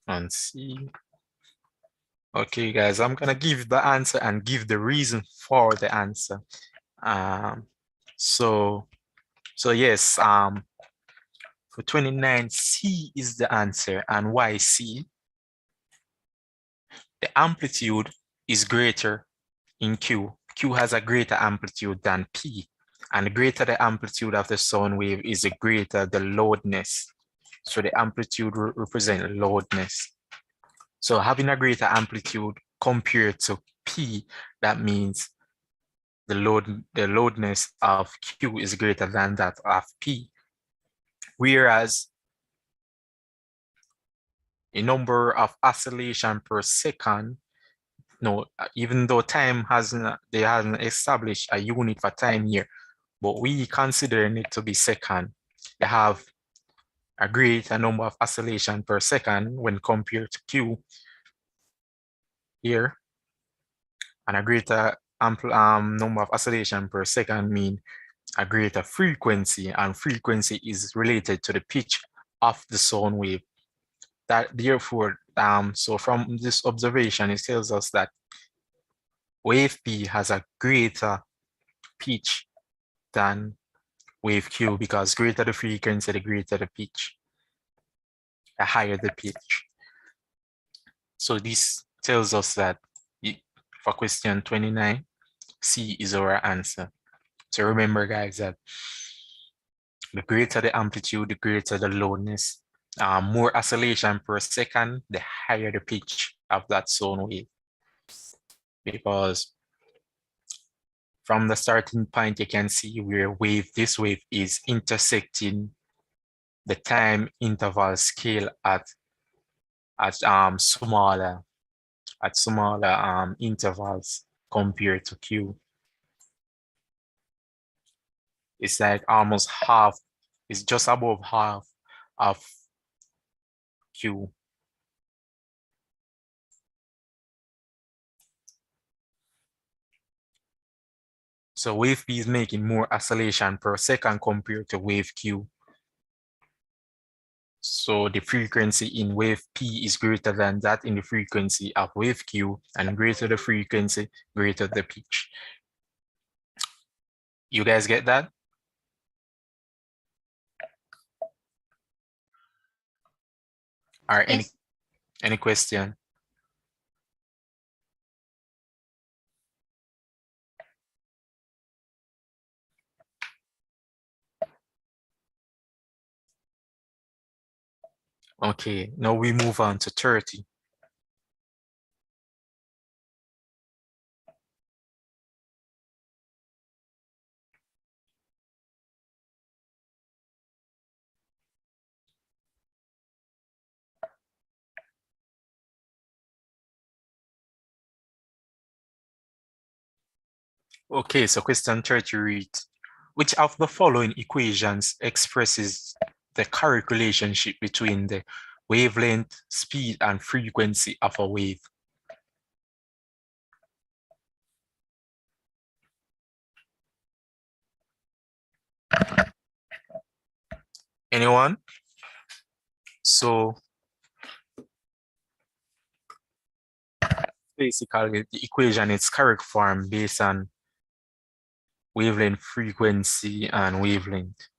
And C. Okay, guys, I'm gonna give the answer and give the reason for the answer. So yes, for 29, C is the answer. And why C? The amplitude is greater in Q. Q has a greater amplitude than P. And the greater the amplitude of the sound wave is, the greater the loudness. So the amplitude represents loudness. So having a greater amplitude compared to P, that means the loudness of Q is greater than that of P. Whereas a number of oscillation per second, no, even though time they hasn't established a unit for time here, but we considering it to be second. They have a greater number of oscillation per second when compared to Q here, and a greater number of oscillation per second mean a greater frequency, and frequency is related to the pitch of the sound wave. That therefore, so from this observation, it tells us that wave P has a greater pitch than wave Q, because greater the frequency, the greater the pitch, the higher the pitch. So this tells us that for question 29, C is our answer. So remember, guys, that the greater the amplitude, the greater the loudness. More oscillation per second, the higher the pitch of that sound wave. Because from the starting point, you can see where this wave is intersecting the time interval scale at smaller intervals compared to Q. It's like almost half, it's just above half of Q. So wave P is making more oscillation per second compared to wave Q. So the frequency in wave P is greater than that in the frequency of wave Q, and greater the frequency, greater the pitch. You guys get that? All right, Yes. any question? Okay, now we move on to 30. Okay, so question 30 reads, which of the following equations expresses the correct relationship between the wavelength, speed, and frequency of a wave? Anyone? So basically the equation is correct form based on wavelength, frequency, and wavelength.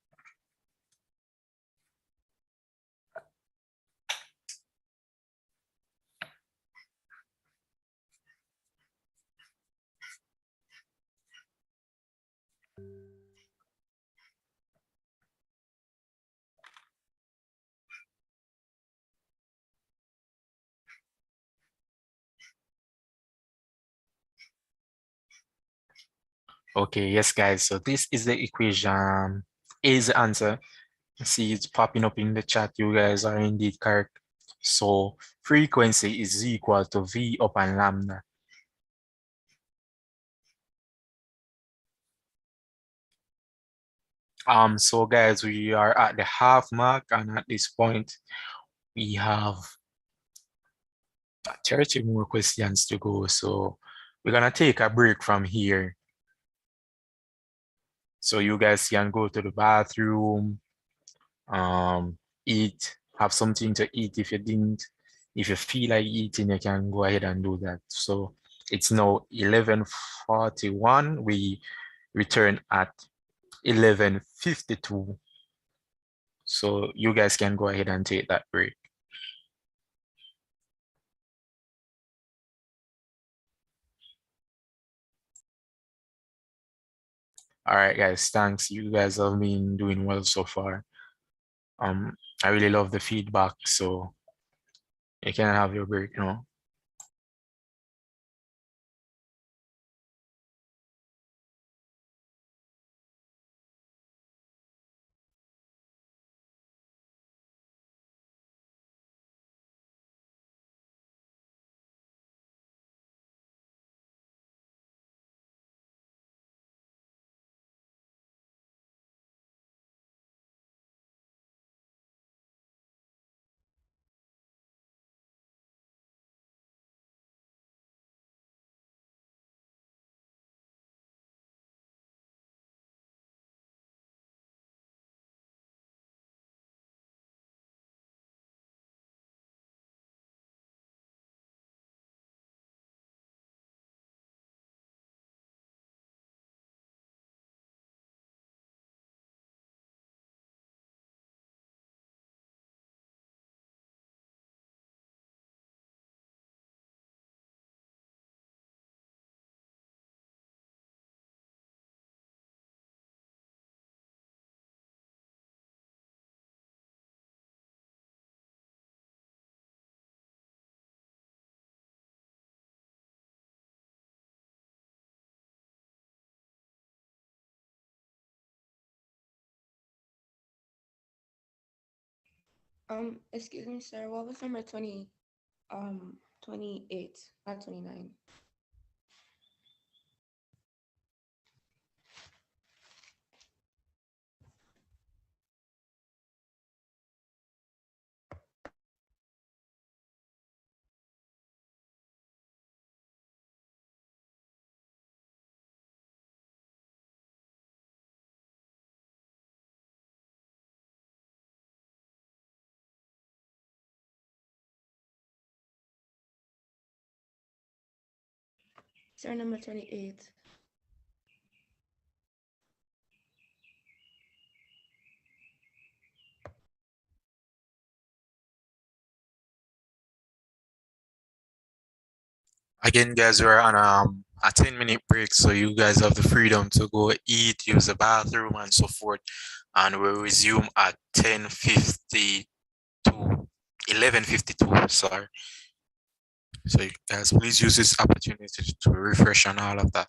Okay, yes, guys. So this is the equation. A is the answer. See, it's popping up in the chat. You guys are indeed correct. So frequency is equal to V upon lambda. So guys, we are at the half mark, and at this point, we have 30 more questions to go. So we're gonna take a break from here. So you guys can go to the bathroom, eat, have something to eat. If you feel like eating, you can go ahead and do that. So it's now 11:41. We return at 11:52. So you guys can go ahead and take that break. All right, guys, thanks. You guys have been doing well so far. I really love the feedback, so you can have your break now. Excuse me, sir, what was number 28, not 29? Sir, number 28. Again, guys, we're on a 10-minute break, so you guys have the freedom to go eat, use the bathroom, and so forth. And we'll resume at 10:52, 11:52. Sorry. So, you guys, please use this opportunity to refresh on all of that.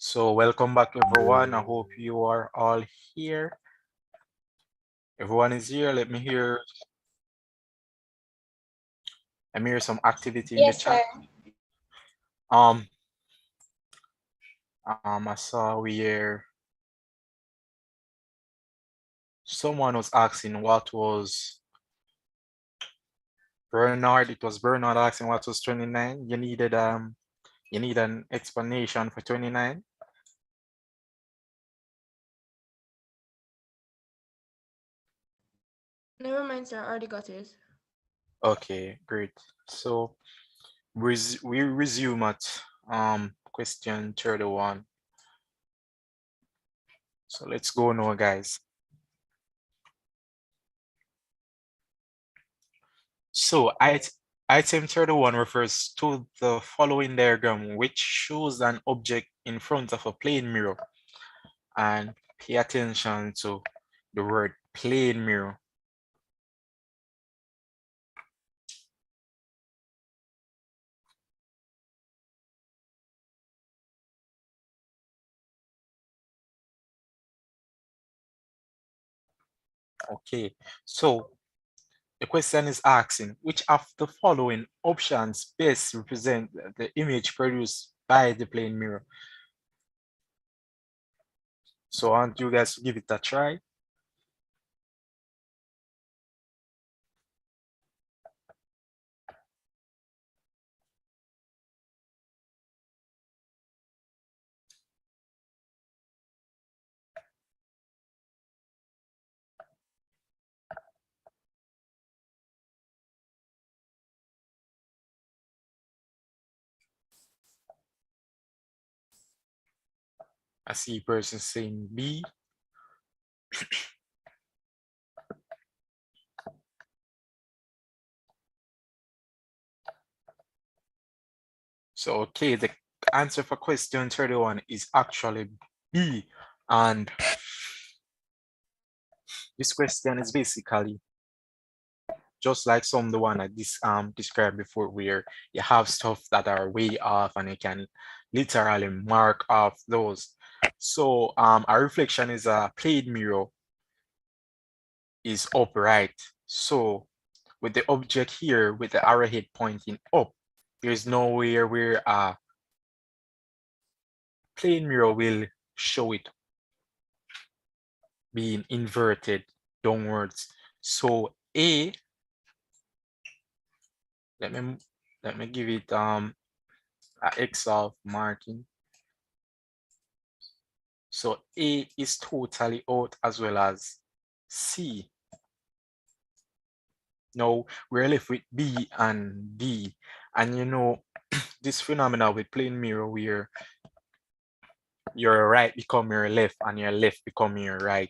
So welcome back, everyone. I hope you are all here. Everyone is here. Let me hear some activity in the Yes, chat. sir. I saw where someone was asking what was Bernard. It was Bernard asking what was 29. You need an explanation for 29. Never mind, sir. I already got it. Okay, great. So we resume at question 31. So let's go now, guys. So item 31 refers to the following diagram, which shows an object in front of a plane mirror. And pay attention to the word plane mirror. Okay, so the question is asking, which of the following options best represent the image produced by the plane mirror? So I want you guys to give it a try. I see a person saying B. So, okay, the answer for question 31 is actually B. And this question is basically just like the one I described before, where you have stuff that are way off and you can literally mark off those. So a reflection is a plane mirror is upright. So with the object here with the arrowhead pointing up, there's nowhere where a plane mirror will show it being inverted downwards. So A, let me give it a X of marking. So A is totally out as well as C. Now we're left with B and D. And you know, this phenomena with plane mirror where your right become your left and your left become your right.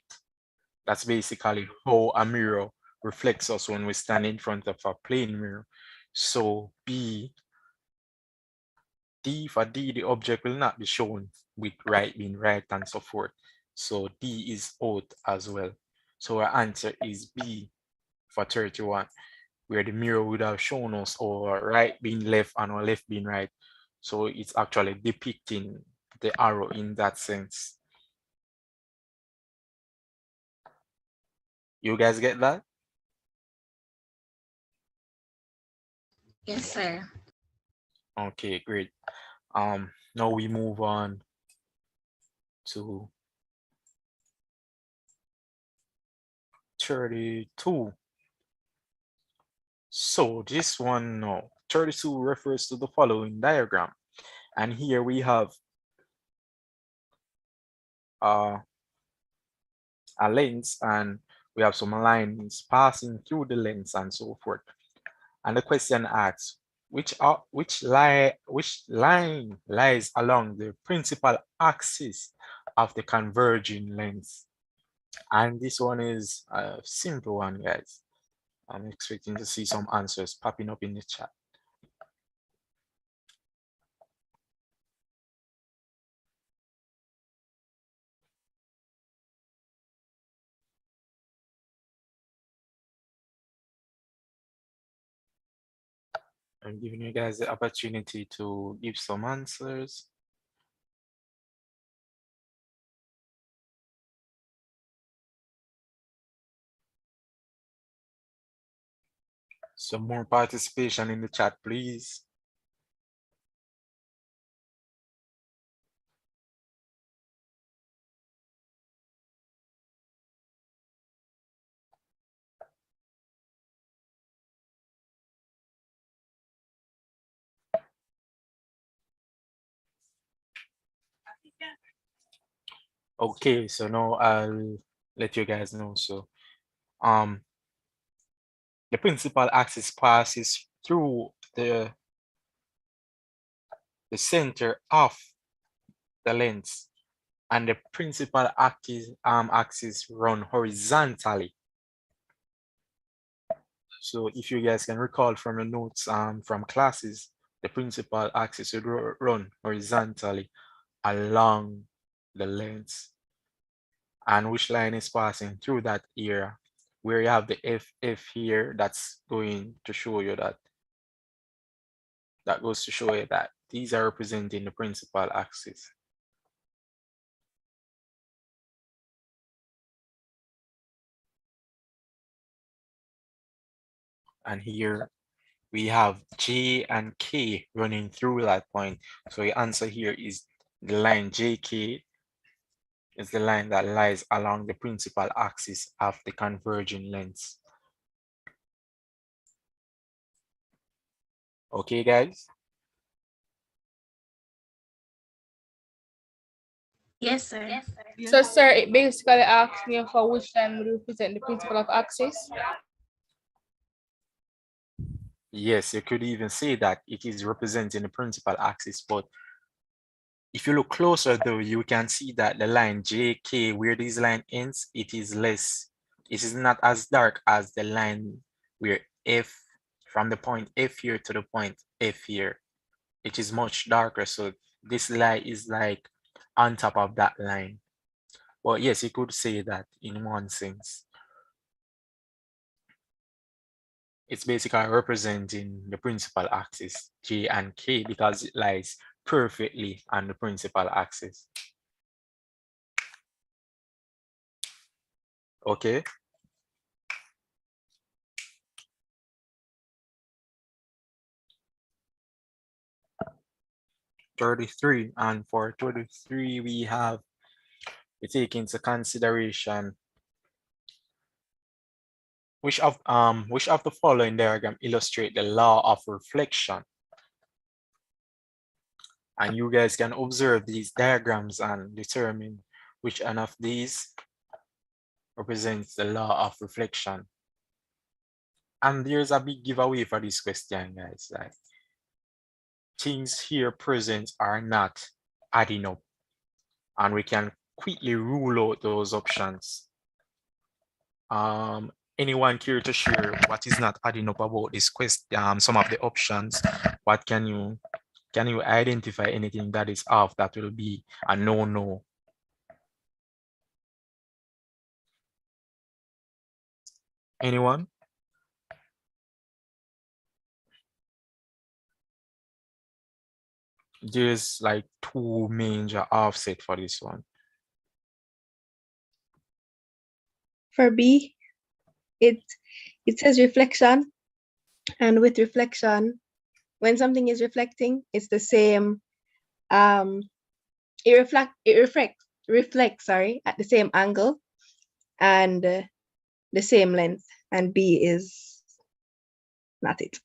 That's basically how a mirror reflects us when we stand in front of a plane mirror. So B, D for D, the object will not be shown with right being right and so forth. So D is out as well. So our answer is B for 31, where the mirror would have shown us our right being left and our left being right. So it's actually depicting the arrow in that sense. You guys get that? Yes, sir. Okay, great. Now we move on to 32. So this one, no, 32 refers to the following diagram. And here we have a lens and we have some lines passing through the lens and so forth. And the question asks, which line lies along the principal axis of the converging lens? And this one is a simple one, guys. I'm expecting to see some answers popping up in the chat. I'm giving you guys the opportunity to give some answers. Some more participation in the chat, please. Okay, so now I'll let you guys know. So the principal axis passes through the center of the lens, and the principal axis run horizontally. So if you guys can recall from your notes from classes, the principal axis would run horizontally along the lens. And which line is passing through that area? Where you have the FF here, that's going to show you that. That goes to show you that these are representing the principal axis. And here we have J and K running through that point. So the answer here is the line JK is the line that lies along the principal axis of the converging lens. Okay, guys? Yes, sir. Yes, sir. So, sir, it basically asks me for which line would represent the principal of axis. Yes, you could even say that it is representing the principal axis, but if you look closer though, you can see that the line JK, where this line ends, it is less. It is not as dark as the line where F, from the point F here to the point F here. It is much darker, so this line is like on top of that line. Well, yes, you could say that in one sense. It's basically representing the principal axis, J and K, because it lies perfectly on the principal axis. Okay. (33) and for 33 we take into consideration which of the following diagram illustrate the law of reflection. And you guys can observe these diagrams and determine which one of these represents the law of reflection. And there's a big giveaway for this question, guys. Like, things here present are not adding up, and we can quickly rule out those options. Anyone care to share what is not adding up about this question? Some of the options. What can you identify anything that is off that will be a no? Anyone? There's like two major offset for this one. For B, it says reflection, and with reflection, when something is reflecting, it's the same. It reflects at the same angle and the same length, and B is not it.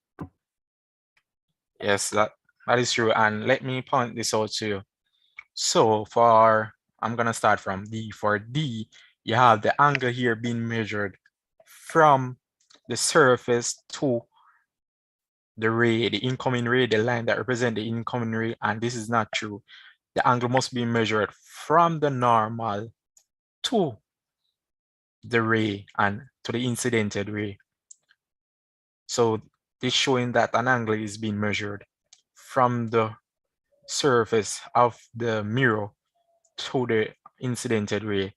Yes, that is true. And let me point this out to you. So I'm gonna start from D. For D, you have the angle here being measured from the surface to the ray, the incoming ray, the line that represents the incoming ray, and this is not true. The angle must be measured from the normal to the ray and to the incidented ray. So this showing that an angle is being measured from the surface of the mirror to the incidented ray.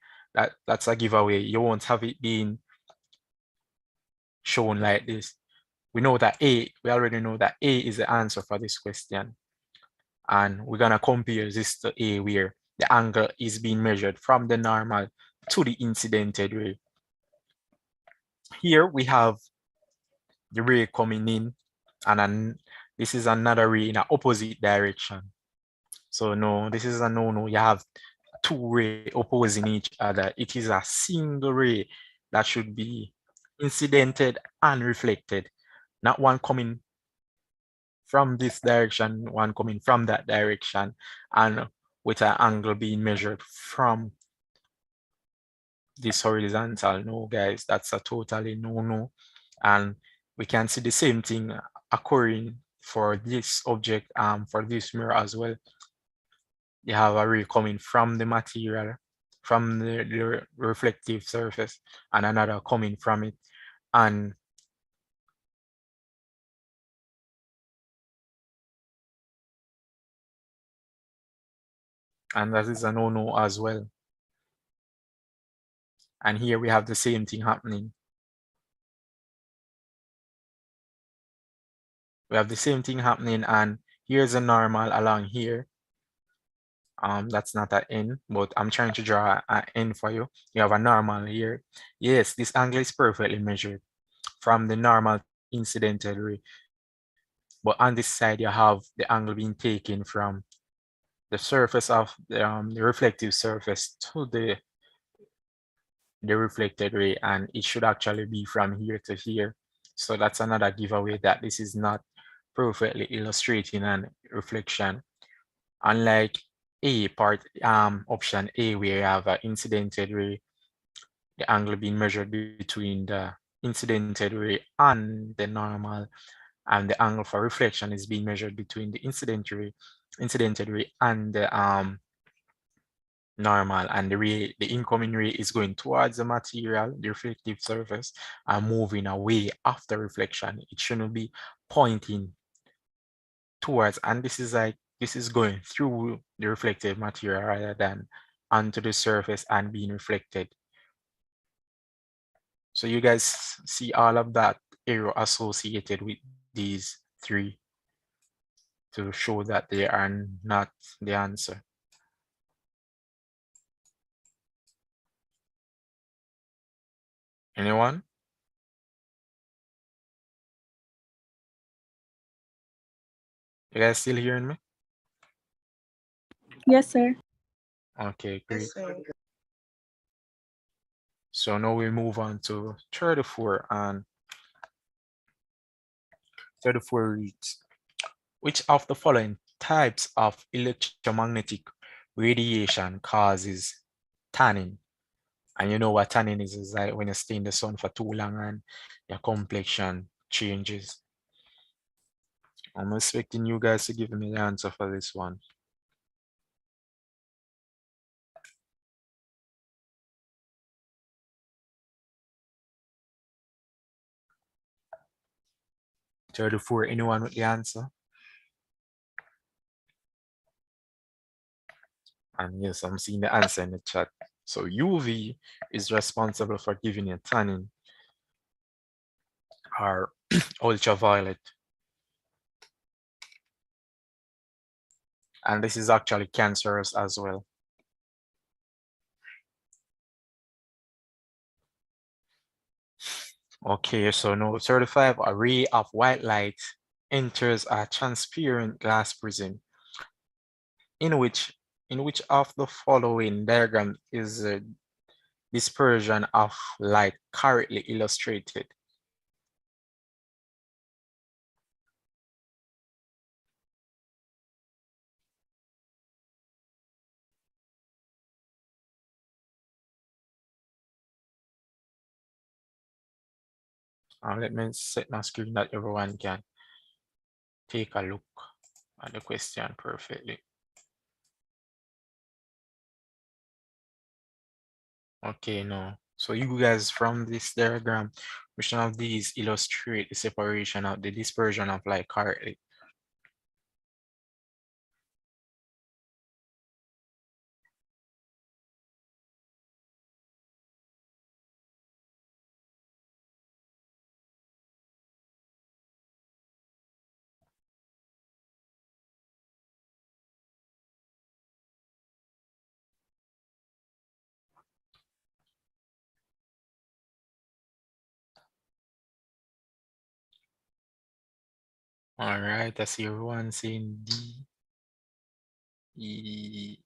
That's a giveaway. You won't have it being shown like this. We already know that A is the answer for this question. And we're gonna compare this to A, where the angle is being measured from the normal to the incidented ray. Here we have the ray coming in, and then this is another ray in an opposite direction. So no, this is a no-no. You have two rays opposing each other. It is a single ray that should be incidented and reflected, not one coming from this direction, one coming from that direction, and with an angle being measured from this horizontal. No, guys, that's a totally no-no. And we can see the same thing occurring for this object, for this mirror as well. You have a ray coming from the material, from the reflective surface, and another coming from it. And that is a no-no as well. And here we have the same thing happening. We have the same thing happening, and here's a normal along here. That's not an N, but I'm trying to draw an N for you. You have a normal here. Yes, this angle is perfectly measured from the normal to the incidental ray. But on this side, you have the angle being taken from the surface of the reflective surface to the reflected ray, and it should actually be from here to here. So that's another giveaway that this is not perfectly illustrating an reflection. Unlike option A, where you have an incidented ray, the angle being measured between the incidented ray and the normal, and the angle for reflection is being measured between the incidented ray and the normal, and the incoming ray is going towards the material, the reflective surface, and moving away after reflection. It shouldn't be pointing towards, and this is going through the reflective material rather than onto the surface and being reflected. So you guys see all of that error associated with these three to show that they are not the answer. Anyone? You guys still hearing me? Yes, sir. Okay, great. So now we move on to 34, and 34 reads, which of the following types of electromagnetic radiation causes tanning? And you know what tanning is like when you stay in the sun for too long and your complexion changes. I'm expecting you guys to give me the answer for this one. "34, anyone with the answer? And yes, I'm seeing the answer in the chat. So UV is responsible for giving you tanning, or ultraviolet. And this is actually cancerous as well. Okay, so no, 35, a ray of white light enters a transparent glass prism. In which of the following diagram is a dispersion of light correctly illustrated? Let me set my screen that everyone can take a look at the question perfectly. Okay, no. So you guys, from this diagram, which one of these illustrate the separation of the dispersion of light correctly? All right, I see everyone saying D. E.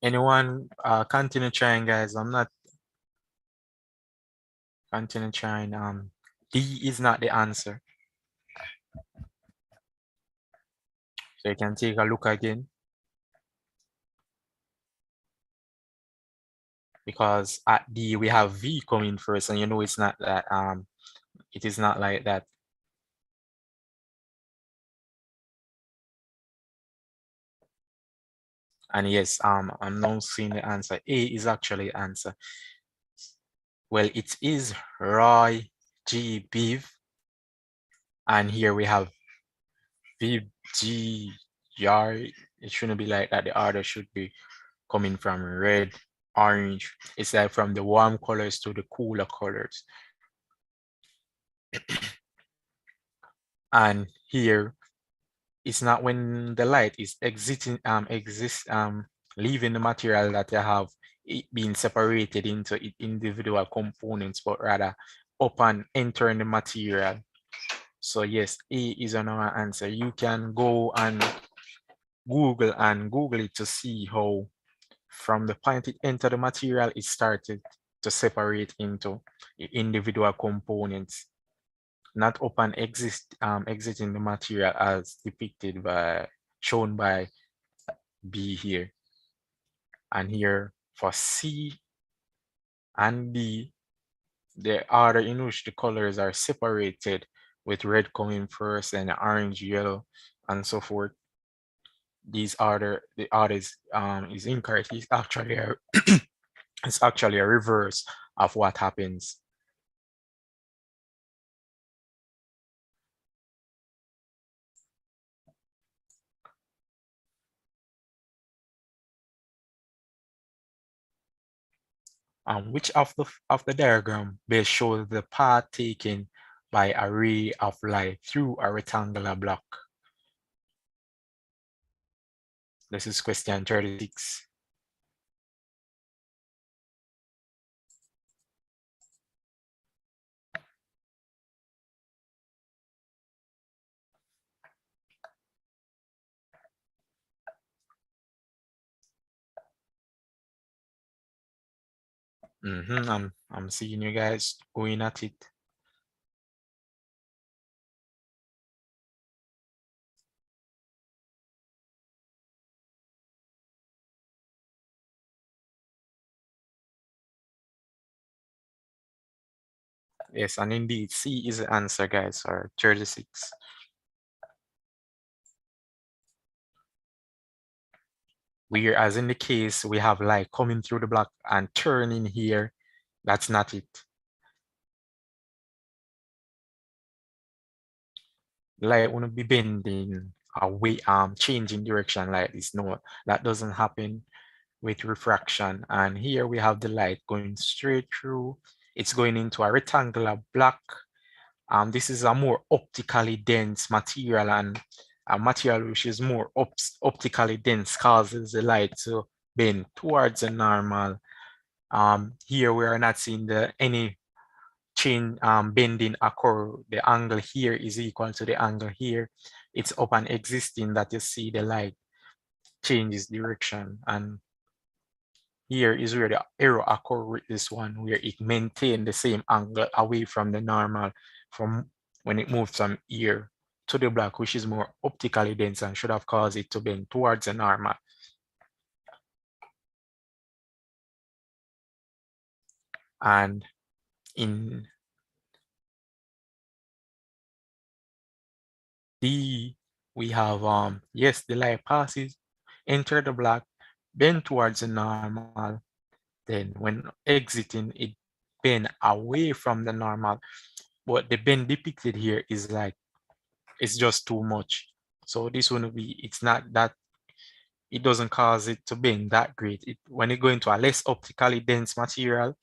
Anyone continue trying, guys? I'm not continue trying. D is not the answer. So you can take a look again. Because at D we have V coming first, and you know it's not that it is not like that. And yes, I'm now seeing the answer. A is actually the answer. Well, it is Roy G. Beef. And here we have V G R. It shouldn't be like that. The order should be coming from red, orange. It's like from the warm colors to the cooler colors. And here, it's not when the light is leaving the material that you have it being separated into individual components, but rather upon entering the material. So yes, A is another answer. You can go and Google it to see how from the point it entered the material, it started to separate into individual components, not upon exiting the material as depicted by, shown by B here. And here for C and D, the order in which the colors are separated, with red coming first and orange, yellow, and so forth. The order is incorrect. It's actually it's actually a reverse of what happens. Which of the diagram best shows the path taken by a ray of light through a rectangular block? This is question 36. I'm seeing you guys going at it. Yes, and indeed, C is the answer, guys, or 36. Whereas in the case, we have light coming through the block and turning here, that's not it. Light wouldn't be bending away, changing direction like this. No, that doesn't happen with refraction. And here we have the light going straight through. It's going into a rectangular block. This is a more optically dense material, and a material which is more optically dense causes the light to bend towards the normal. Here we are not seeing any chain bending occur. The angle here is equal to the angle here. It's upon existing that you see the light changes direction, and here is where the error occur with this one, where it maintained the same angle away from the normal from when it moved from here to the block, which is more optically dense and should have caused it to bend towards the normal. And in D, we have, yes, the light passes, enter the block, bend towards the normal. Then when exiting, it bend away from the normal. But the bend depicted here is like, it's just too much. So this one will be, it's not that, it doesn't cause it to bend that great. When you go into a less optically dense material,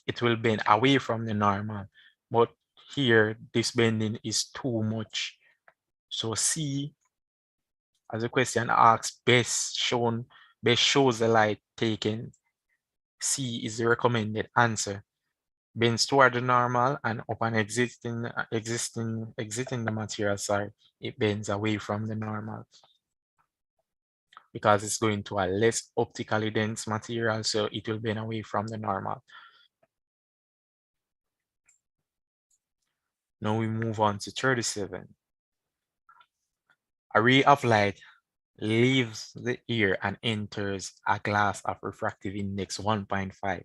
it will bend away from the normal. But here, this bending is too much. So C, as the question asks, best shows the light taken. C is the recommended answer. Bends toward the normal, and upon exiting the material, it bends away from the normal because it's going to a less optically dense material, so it will bend away from the normal. Now we move on to 37. A ray of light leaves the ear and enters a glass of refractive index 1.5.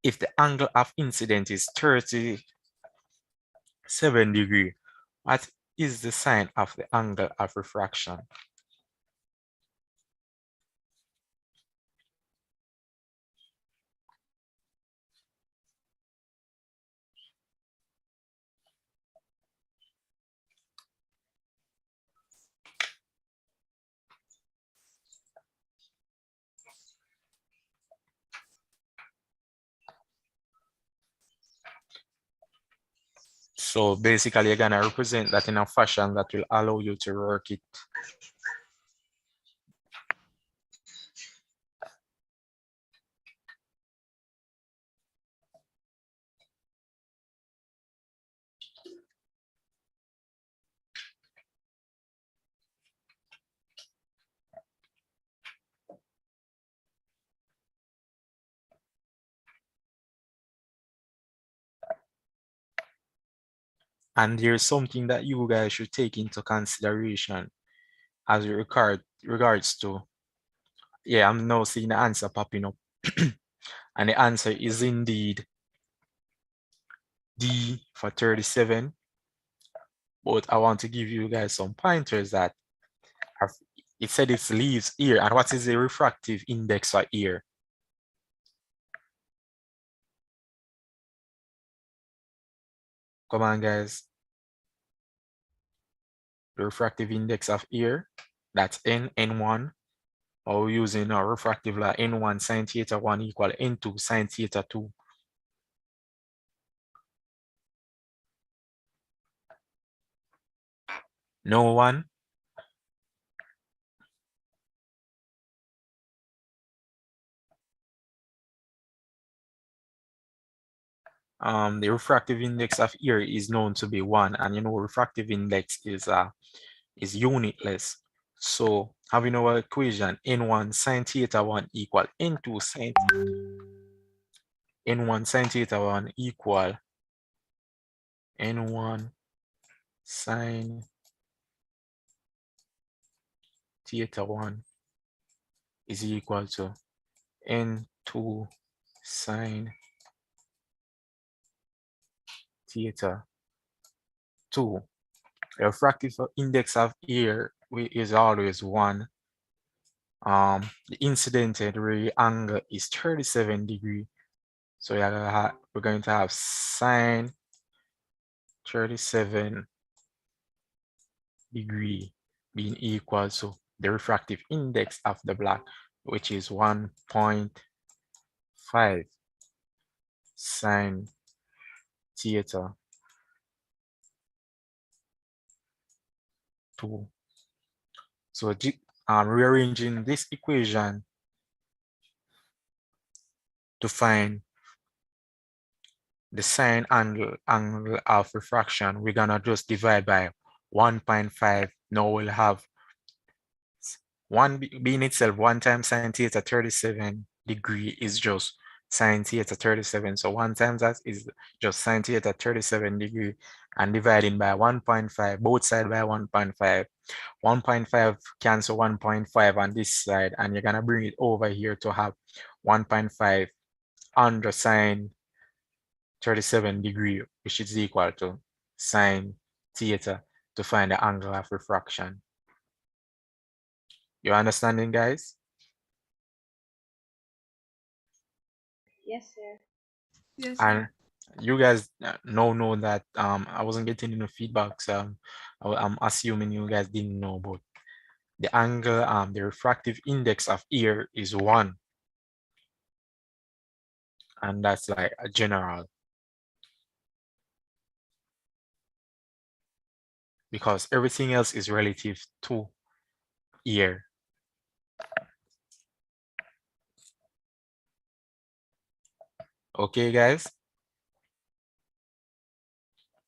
If the angle of incidence is 37 degrees, what is the sign of the angle of refraction? So basically, you're gonna represent that in a fashion that will allow you to work it. And there's something that you guys should take into consideration as regards to, yeah, I'm now seeing the answer popping up. And the answer is indeed D for 37. But I want to give you guys some pointers that it said it leaves here. And what is the refractive index for here? Come on, guys. The refractive index of here, that's N1. Or we're using our refractive law, N1 sine theta 1 equal N2 sine theta 2. No one? The refractive index of here is known to be 1, and you know refractive index is unitless. So having our equation N1 sine theta 1 equal N2 sine N1 sine theta 1 equal N1 sine theta 1 is equal to N2 sine theta 2. The refractive index of here is always 1. The incidented ray angle is 37 degrees. So we're going to have sine 37 degree being equal to the refractive index of the black, which is 1.5 sine theta 2. So rearranging this equation to find the sine angle of refraction, we're gonna just divide by 1.5. Now we'll have 1 being itself 1 times sine theta 37 degree is just sine theta 37. So 1 times that is just sine theta 37 degree, and dividing by 1.5, both sides by 1.5. 1.5 cancel 1.5 on this side, and you're gonna bring it over here to have 1.5 under sine 37 degree, which is equal to sine theta, to find the angle of refraction. You understanding, guys? Yes, sir. Yes, And you guys now know that I wasn't getting any feedback, so I'm assuming you guys didn't know, but the angle, the refractive index of here is 1. And that's like a general. Because everything else is relative to ear. Okay, guys.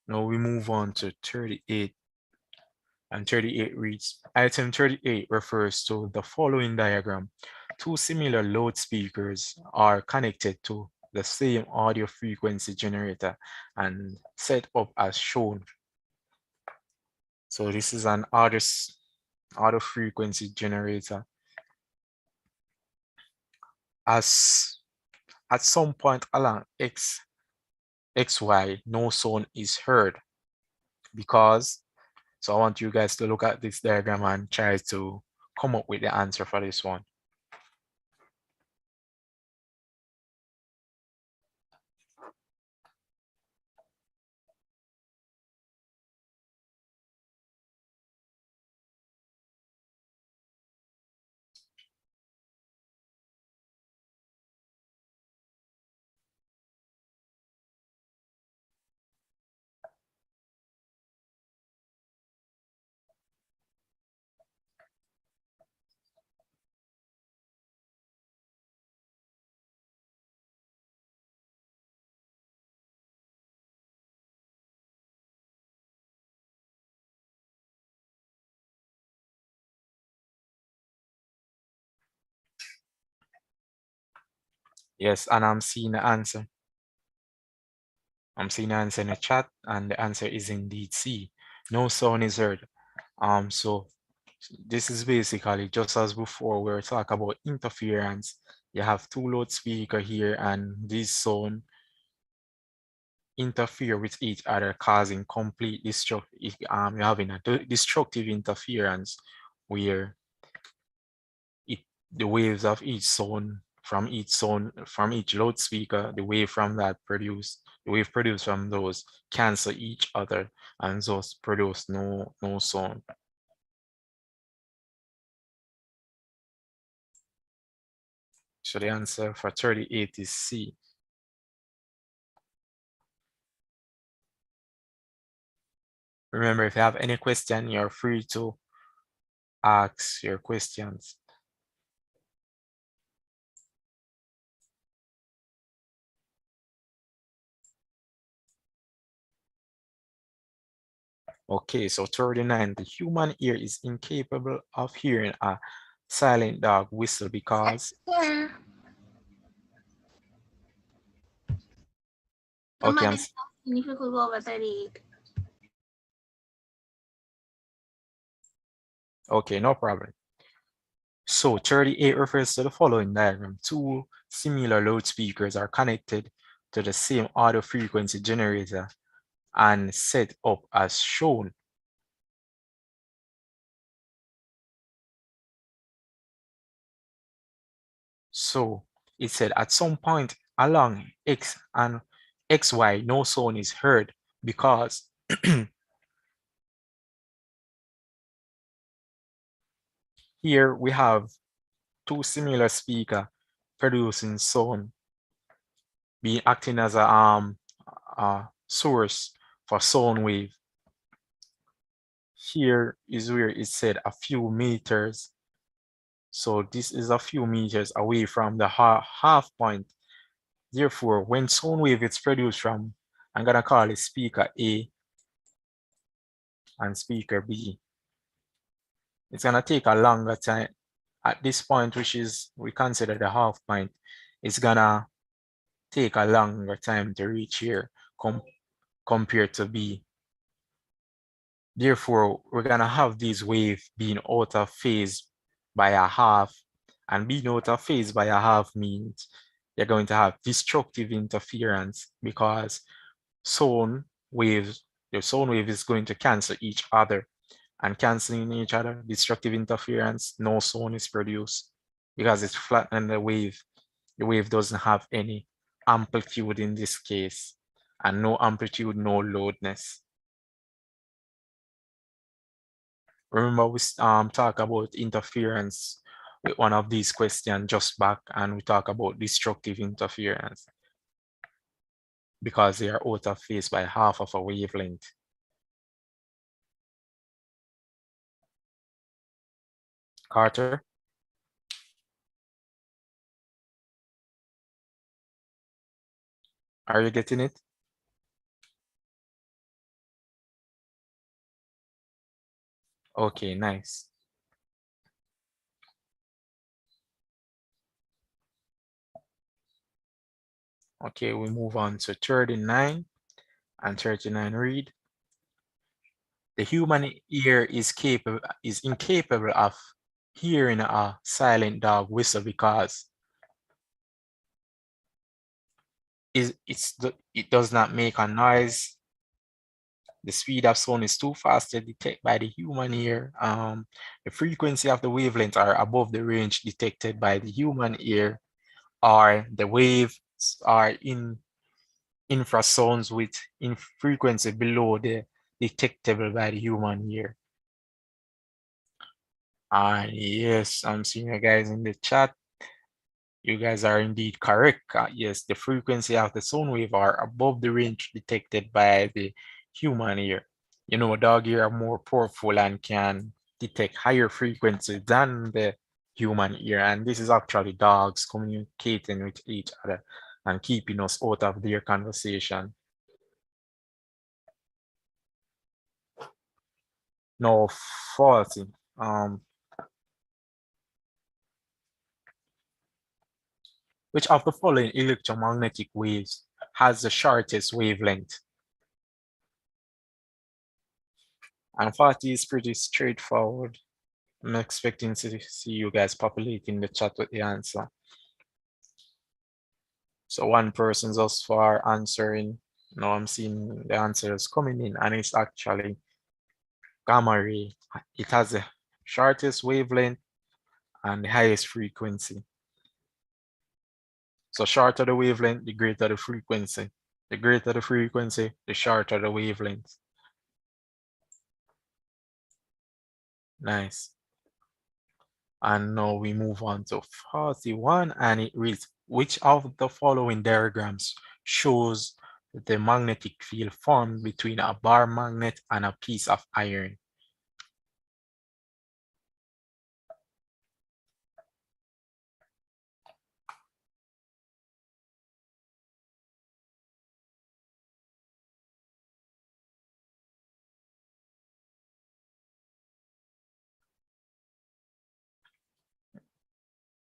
Now we move on to 38. And 38 reads, item 38 refers to the following diagram. Two similar loudspeakers are connected to the same audio frequency generator and set up as shown. So this is an audio frequency generator. As at some point along XY, no sound is heard because, so I want you guys to look at this diagram and try to come up with the answer for this one. Yes, and I'm seeing the answer. I'm seeing the answer in the chat, and the answer is indeed C. No sound is heard. So this is basically just as before we were talking about interference. You have two loudspeakers here, and this sound interfere with each other, causing complete destructive. You're having a destructive interference where the waves of each sound from each loudspeaker, the wave produced from those cancel each other and thus produce no sound. So the answer for 38 is C. Remember, if you have any question, you're free to ask your questions. Okay, so 39, the human ear is incapable of hearing a silent dog whistle because, Yeah. okay, Somebody asking if you could go over 38. okay, no problem. So 38 refers to the following diagram. Two similar loudspeakers are connected to the same audio frequency generator and set up as shown. So it said at some point along X and XY, no sound is heard because here we have two similar speakers producing sound, being acting as a source for sound wave. Here is where it said a few meters. So this is a few meters away from the half point. Therefore, when sound wave is produced from, I'm gonna call it speaker A and speaker B, it's gonna take a longer time. At this point, which is we consider the half point, it's gonna take a longer time to reach here compared to B. Therefore, we're gonna have these waves being out of phase by a half, and being out of phase by a half means you're going to have destructive interference because the sound wave is going to cancel each other, and canceling each other, destructive interference, no sound is produced because it's flattening the wave. The wave doesn't have any amplitude in this case, and no amplitude, no loudness. Remember we talk about interference with one of these questions just back, and we talk about destructive interference. because they are out of phase by half of a wavelength. Carter? Are you getting it? Okay, nice. Okay, we move on to 39 and 39 read. The human ear is incapable of hearing a silent dog whistle because it does not make a noise. The speed of sound is too fast to detect by the human ear. The frequency of the wavelengths are above the range detected by the human ear, or the waves are in infrasounds with in frequency below the detectable by the human ear. Yes, I'm seeing you guys in the chat. You guys are indeed correct. Yes, the frequency of the sound wave are above the range detected by the human ear. You know, dog ear are more powerful and can detect higher frequency than the human ear. And this is actually dogs communicating with each other and keeping us out of their conversation. No, 40. Which of the following electromagnetic waves has the shortest wavelength? And 40 is pretty straightforward. I'm expecting to see you guys populating the chat with the answer. So one person's thus far answering. Now I'm seeing the answers coming in, and it's actually gamma ray. It has the shortest wavelength and the highest frequency. So shorter the wavelength, the greater the frequency. The greater the frequency, the shorter the wavelength. Nice. And now we move on to 41, and it reads, which of the following diagrams shows the magnetic field formed between a bar magnet and a piece of iron?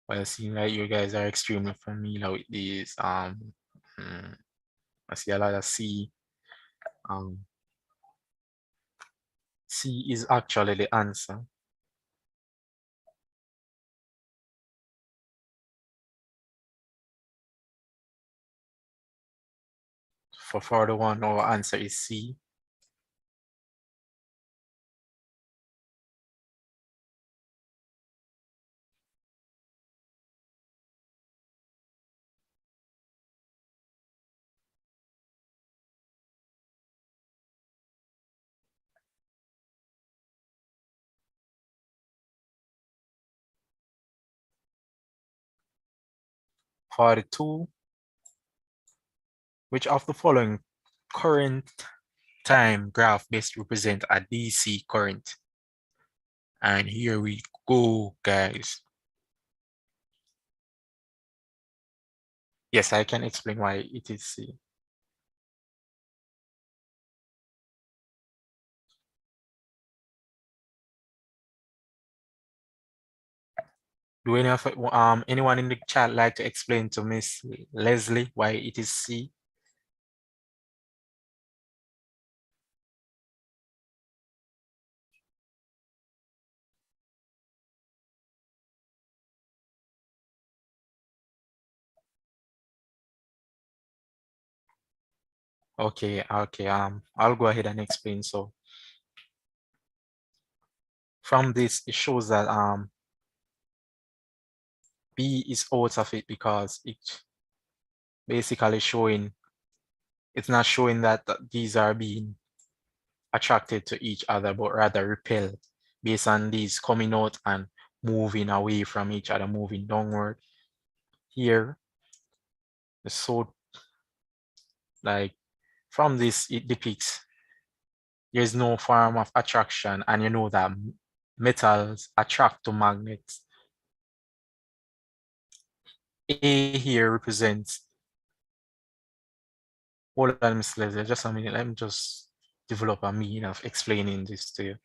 Well, it seems like you guys are extremely familiar with these. I see a lot of C. C is actually the answer. For 41, our answer is C. For the 2, which of the following current time graph best represent a DC current? And here we go, guys. Yes, I can explain why it is C. Do anyone in the chat like to explain to Miss Leslie why it is C? Okay, I'll go ahead and explain. So from this, it shows that B is out of it because it's basically showing, it's not showing that these are being attracted to each other, but rather repelled based on these coming out and moving away from each other, moving downward. Here, the like from this, it depicts there's no form of attraction, and you know that metals attract to magnets. A here represents, hold on, Miss Leslie, just a minute. Let me just develop a meaning of explaining this to you.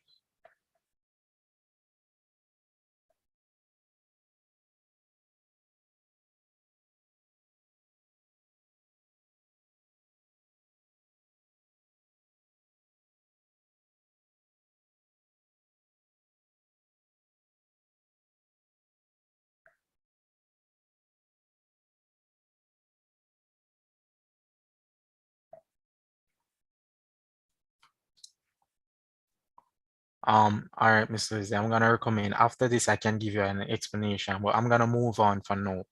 All right, Mr. Lizzie, I'm gonna recommend after this I can give you an explanation, but I'm gonna move on for now.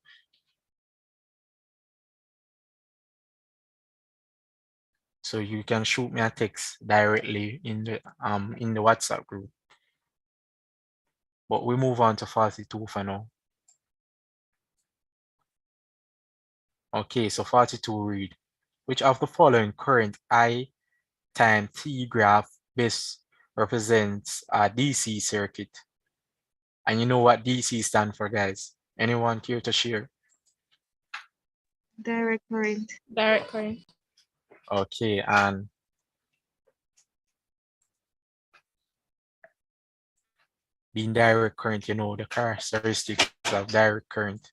So you can shoot me a text directly in the WhatsApp group. But we move on to 42 for now. Okay, so 42 read, which of the following current I time T graph best represents a DC circuit? And you know what DC stand for, guys? Anyone care to share? Direct current. Direct current. Okay, and being direct current, you know the characteristics of direct current,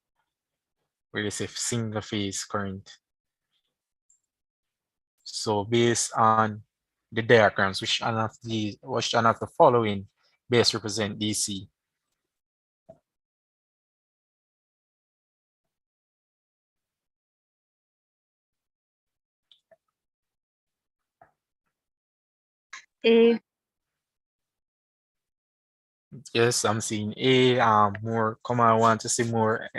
where it's a single phase current. So based on the diagrams, which one of the following best represent DC? A. Yes, I'm seeing A. More. Come on, I want to see more.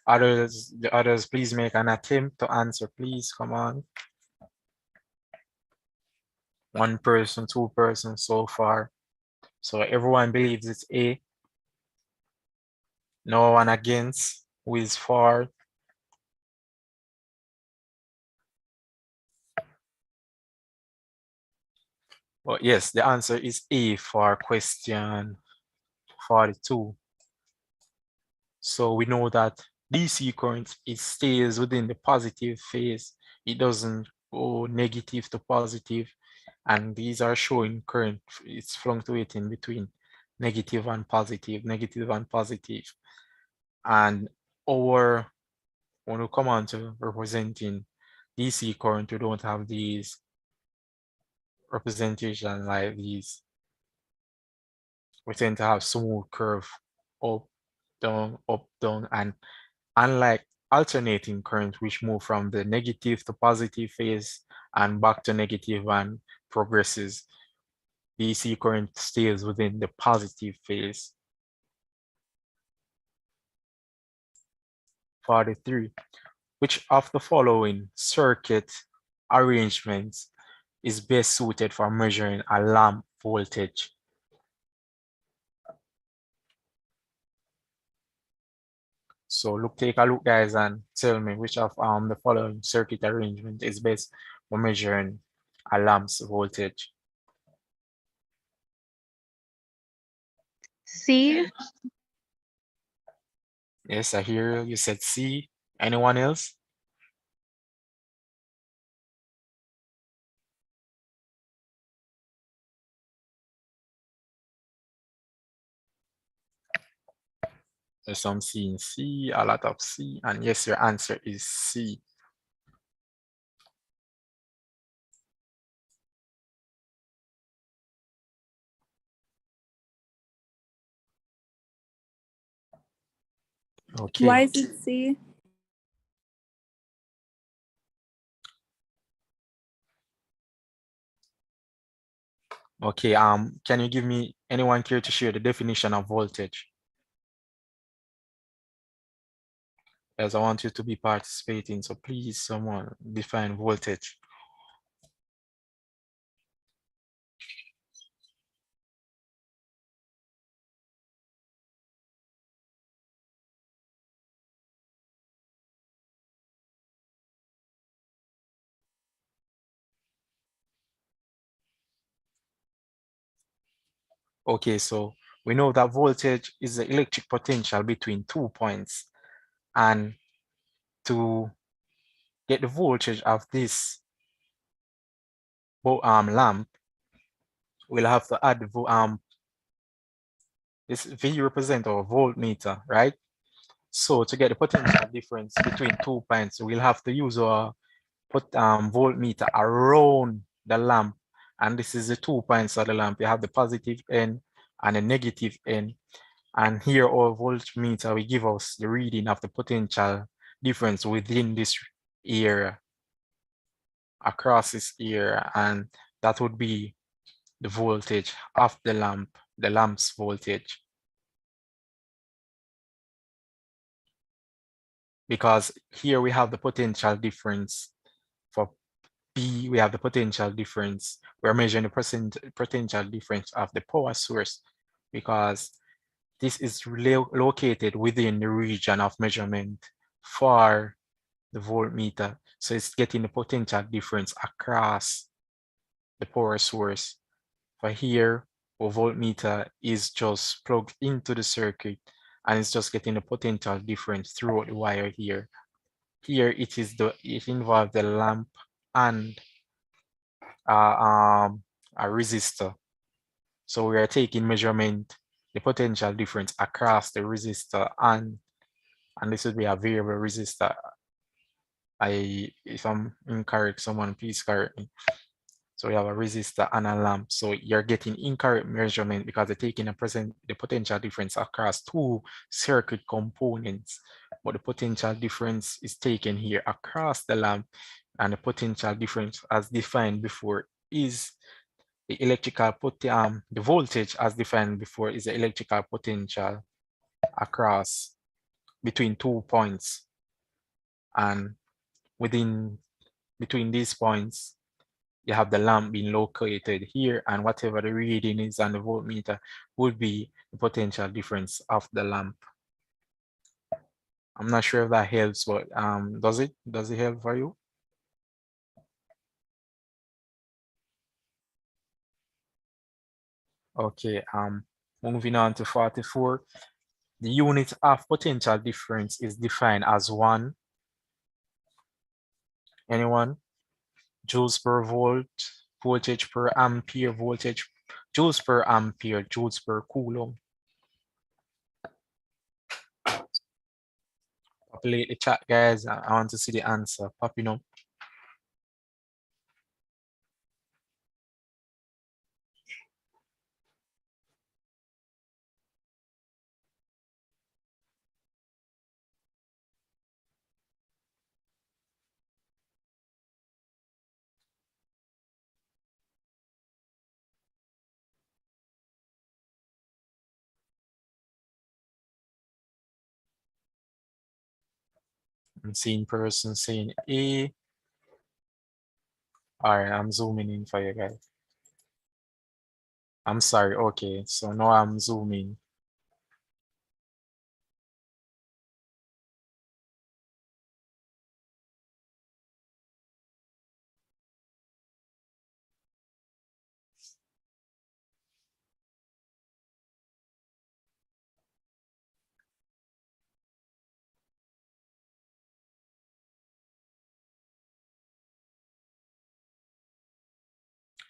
The others, please make an attempt to answer. Please, come on. One person, two persons so far. So everyone believes it's A. No one against. Who is for? Well, yes, the answer is A for question 42. So we know that DC current, it stays within the positive phase. It doesn't go negative to positive. And these are showing current, it's fluctuating between negative and positive, negative and positive. And when we come on to representing DC current, we don't have these representation like these. We tend to have smooth curve, up, down, and unlike alternating current, which move from the negative to positive phase and back to negative and progresses, DC current stays within the positive phase. 43. Which of the following circuit arrangements is best suited for measuring a lamp voltage? So take a look, guys, and tell me which of the following circuit arrangement is best for measuring a lamp's voltage. C. Yes, I hear you said C. Anyone else? There's some C in C, a lot of C, and yes, your answer is C. Okay. Why is it C? Okay, can you give me, anyone care to share the definition of voltage? As I want you to be participating, so please someone define voltage. Okay, so we know that voltage is the electric potential between 2 points, and to get the voltage of this lamp, we'll have to add this V represent our voltmeter, right? So to get the potential difference between 2 points, we'll have to use our voltmeter around the lamp, and this is the 2 points of the lamp. You have the positive end and the negative end, and here our voltmeter will give us the reading of the potential difference within this area, across this area, and that would be the voltage of the lamp's voltage. Because here we have the potential difference for B, we have the potential difference. We're measuring the potential difference of the power source, because this is located within the region of measurement for the voltmeter. So it's getting the potential difference across the power source. For here, our voltmeter is just plugged into the circuit, and it's just getting the potential difference throughout the wire here. Here it involves the lamp and a resistor. So we are taking measurement, the potential difference across the resistor, and this would be a variable resistor. If I'm incorrect, someone please correct me. So we have a resistor and a lamp. So you're getting incorrect measurement because they're taking the potential difference across two circuit components. But the potential difference is taken here across the lamp, and the potential difference as defined before is the the voltage as defined before is the electrical potential across between 2 points, and between these points you have the lamp being located here, and whatever the reading is on the voltmeter would be the potential difference of the lamp. I'm not sure if that helps, but does it help for you? Okay, moving on to 44. The unit of potential difference is defined as 1. Anyone? Joules per volt, voltage per ampere, voltage, joules per ampere, joules per coulomb. Populate the chat, guys. I want to see the answer popping up. I'm seeing person saying A. All right, I'm zooming in for you guys. I'm sorry. Okay, so now I'm zooming.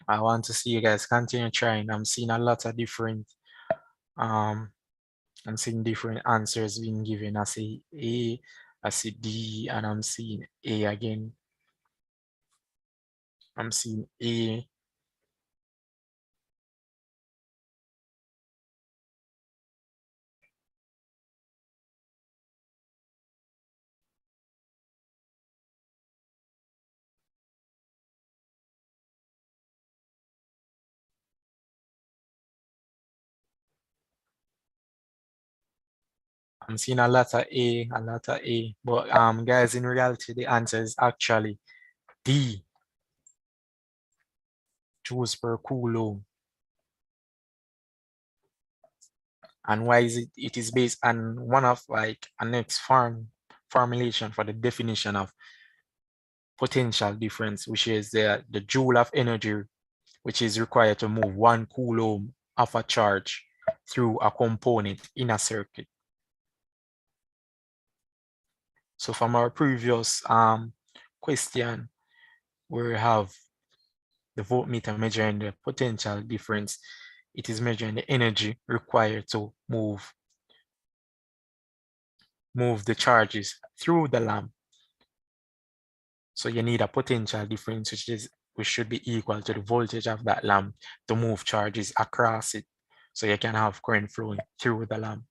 I want to see you guys continue trying. I'm seeing a lot of different, I'm seeing different answers being given. I see A, I see D, and I'm seeing A again. I'm seeing A. I'm seeing a lot of A, a lot of A. But guys, in reality, the answer is actually D, joules per coulomb. And why is it? It is based on one of like a next formulation for the definition of potential difference, which is the joule of energy which is required to move 1 coulomb of a charge through a component in a circuit. So from our previous question, where we have the voltmeter measuring the potential difference, it is measuring the energy required to move the charges through the lamp. So you need a potential difference, which should be equal to the voltage of that lamp to move charges across it, so you can have current flowing through the lamp.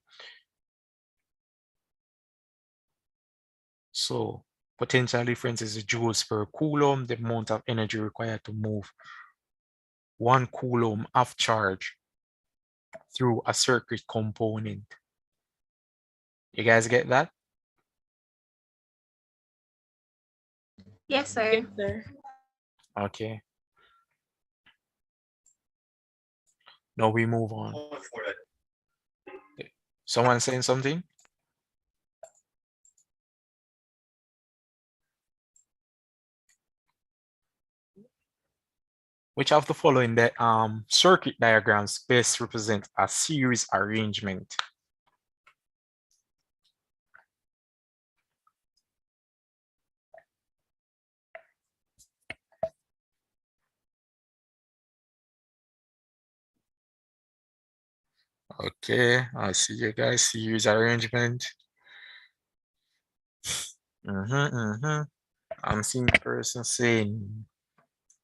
So potential difference is joules per coulomb, the amount of energy required to move 1 coulomb of charge through a circuit component. You guys get that? Yes, sir. Yes, sir. Okay. Now we move on. Someone saying something? Which of the following circuit diagrams best represent a series arrangement? Okay, I see you guys, series arrangement. I'm seeing the person saying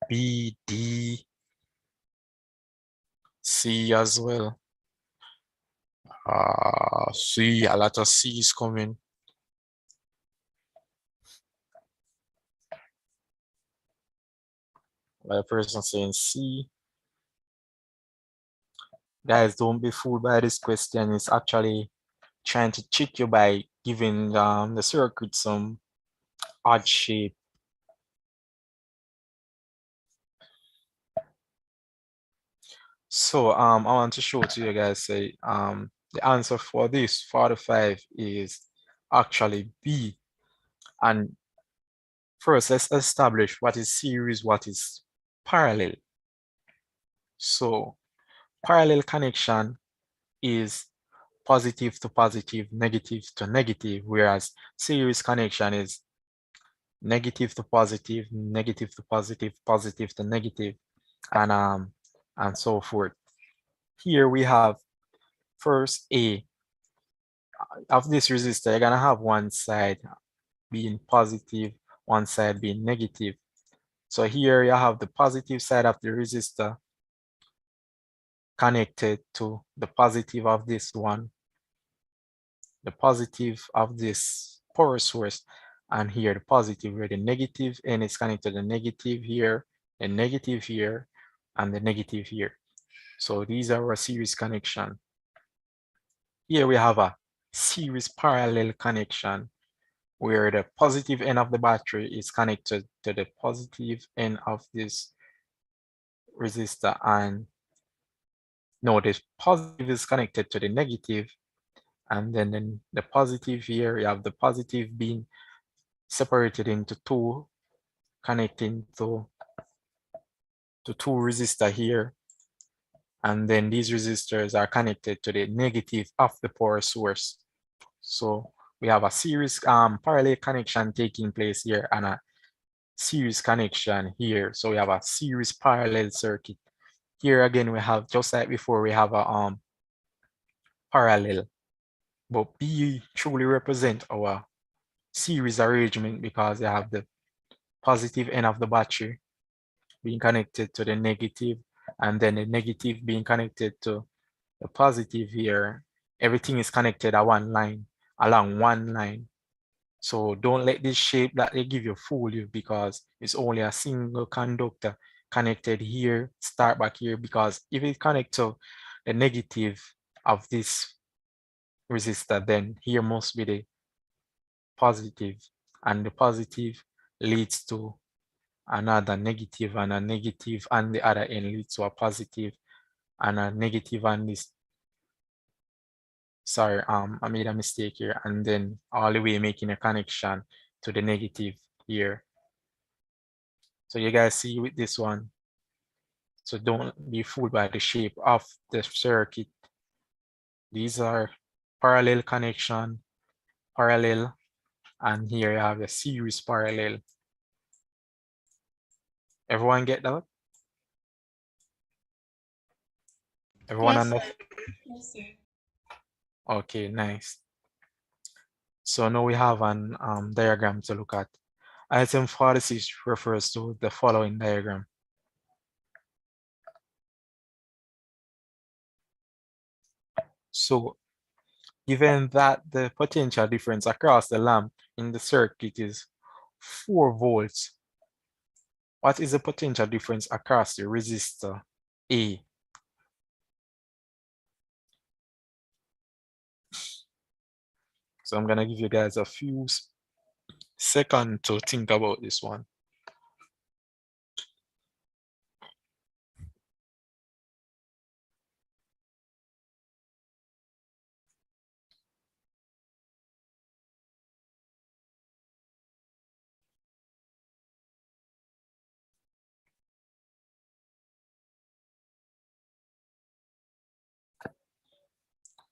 B, D, C as well. C, a lot of C's coming. Another person saying C. Guys, don't be fooled by this question. It's actually trying to trick you by giving the circuit some odd shape. So I want to show to you guys, say the answer for this 45 is actually B. And first, let's establish what is series, what is parallel. So parallel connection is positive to positive, negative to negative, whereas series connection is negative to positive, negative to positive, positive to negative, and so forth. Here we have first A. Of this resistor, you're gonna have one side being positive, one side being negative. So here you have the positive side of the resistor connected to the positive of this one, the positive of this power source, and here the positive, where the negative and it's connected to the negative here, the negative here, and the negative here. So these are our series connection. Here we have a series parallel connection where the positive end of the battery is connected to the positive end of this resistor, and no, the positive is connected to the negative, and then the positive here, you have the positive being separated into two, connecting to two resistors here, and then these resistors are connected to the negative of the power source. So we have a series parallel connection taking place here and a series connection here. So we have a series parallel circuit. Here again, we have, just like before, we have a parallel, but B truly represent our series arrangement because you have the positive end of the battery being connected to the negative, and then the negative being connected to the positive here. Everything is connected at one line, along one line. So don't let this shape that they give you fool you, because it's only a single conductor connected here, start back here, because if it connects to the negative of this resistor, then here must be the positive, and the positive leads to another negative, and a negative on the other end leads to a positive, and a negative on this. Sorry, I made a mistake here, and then all the way making a connection to the negative here. So you guys see with this one, So don't be fooled by the shape of the circuit. These are parallel connection, parallel, and here you have a series parallel. Everyone get that? Everyone Yes, understand? sir. Yes, sir. Okay, nice. So now we have an diagram to look at. Item 46 refers to the following diagram. So given that the potential difference across the lamp in the circuit is 4 volts, what is the potential difference across the resistor A? So I'm gonna give you guys a few seconds to think about this one.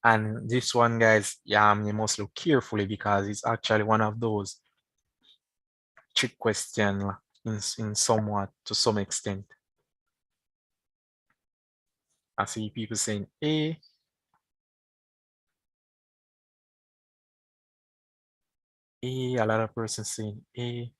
And this one, guys, you must look carefully because it's actually one of those trick questions in somewhat to some extent. I see people saying A. A lot of persons saying A.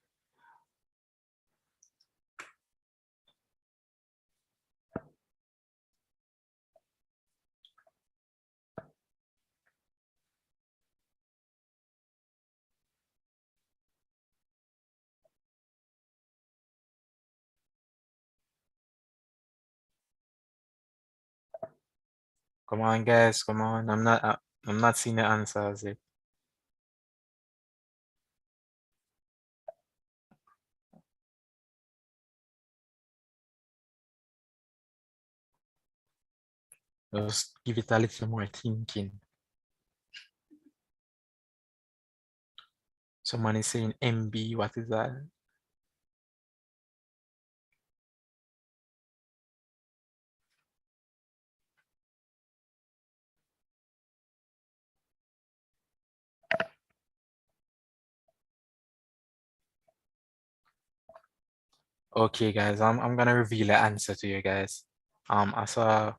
Come on, guys, come on. I'm not seeing the answers yet. Just give it a little more thinking. Someone is saying MB, what is that? Okay, guys, I'm gonna reveal the answer to you guys. I saw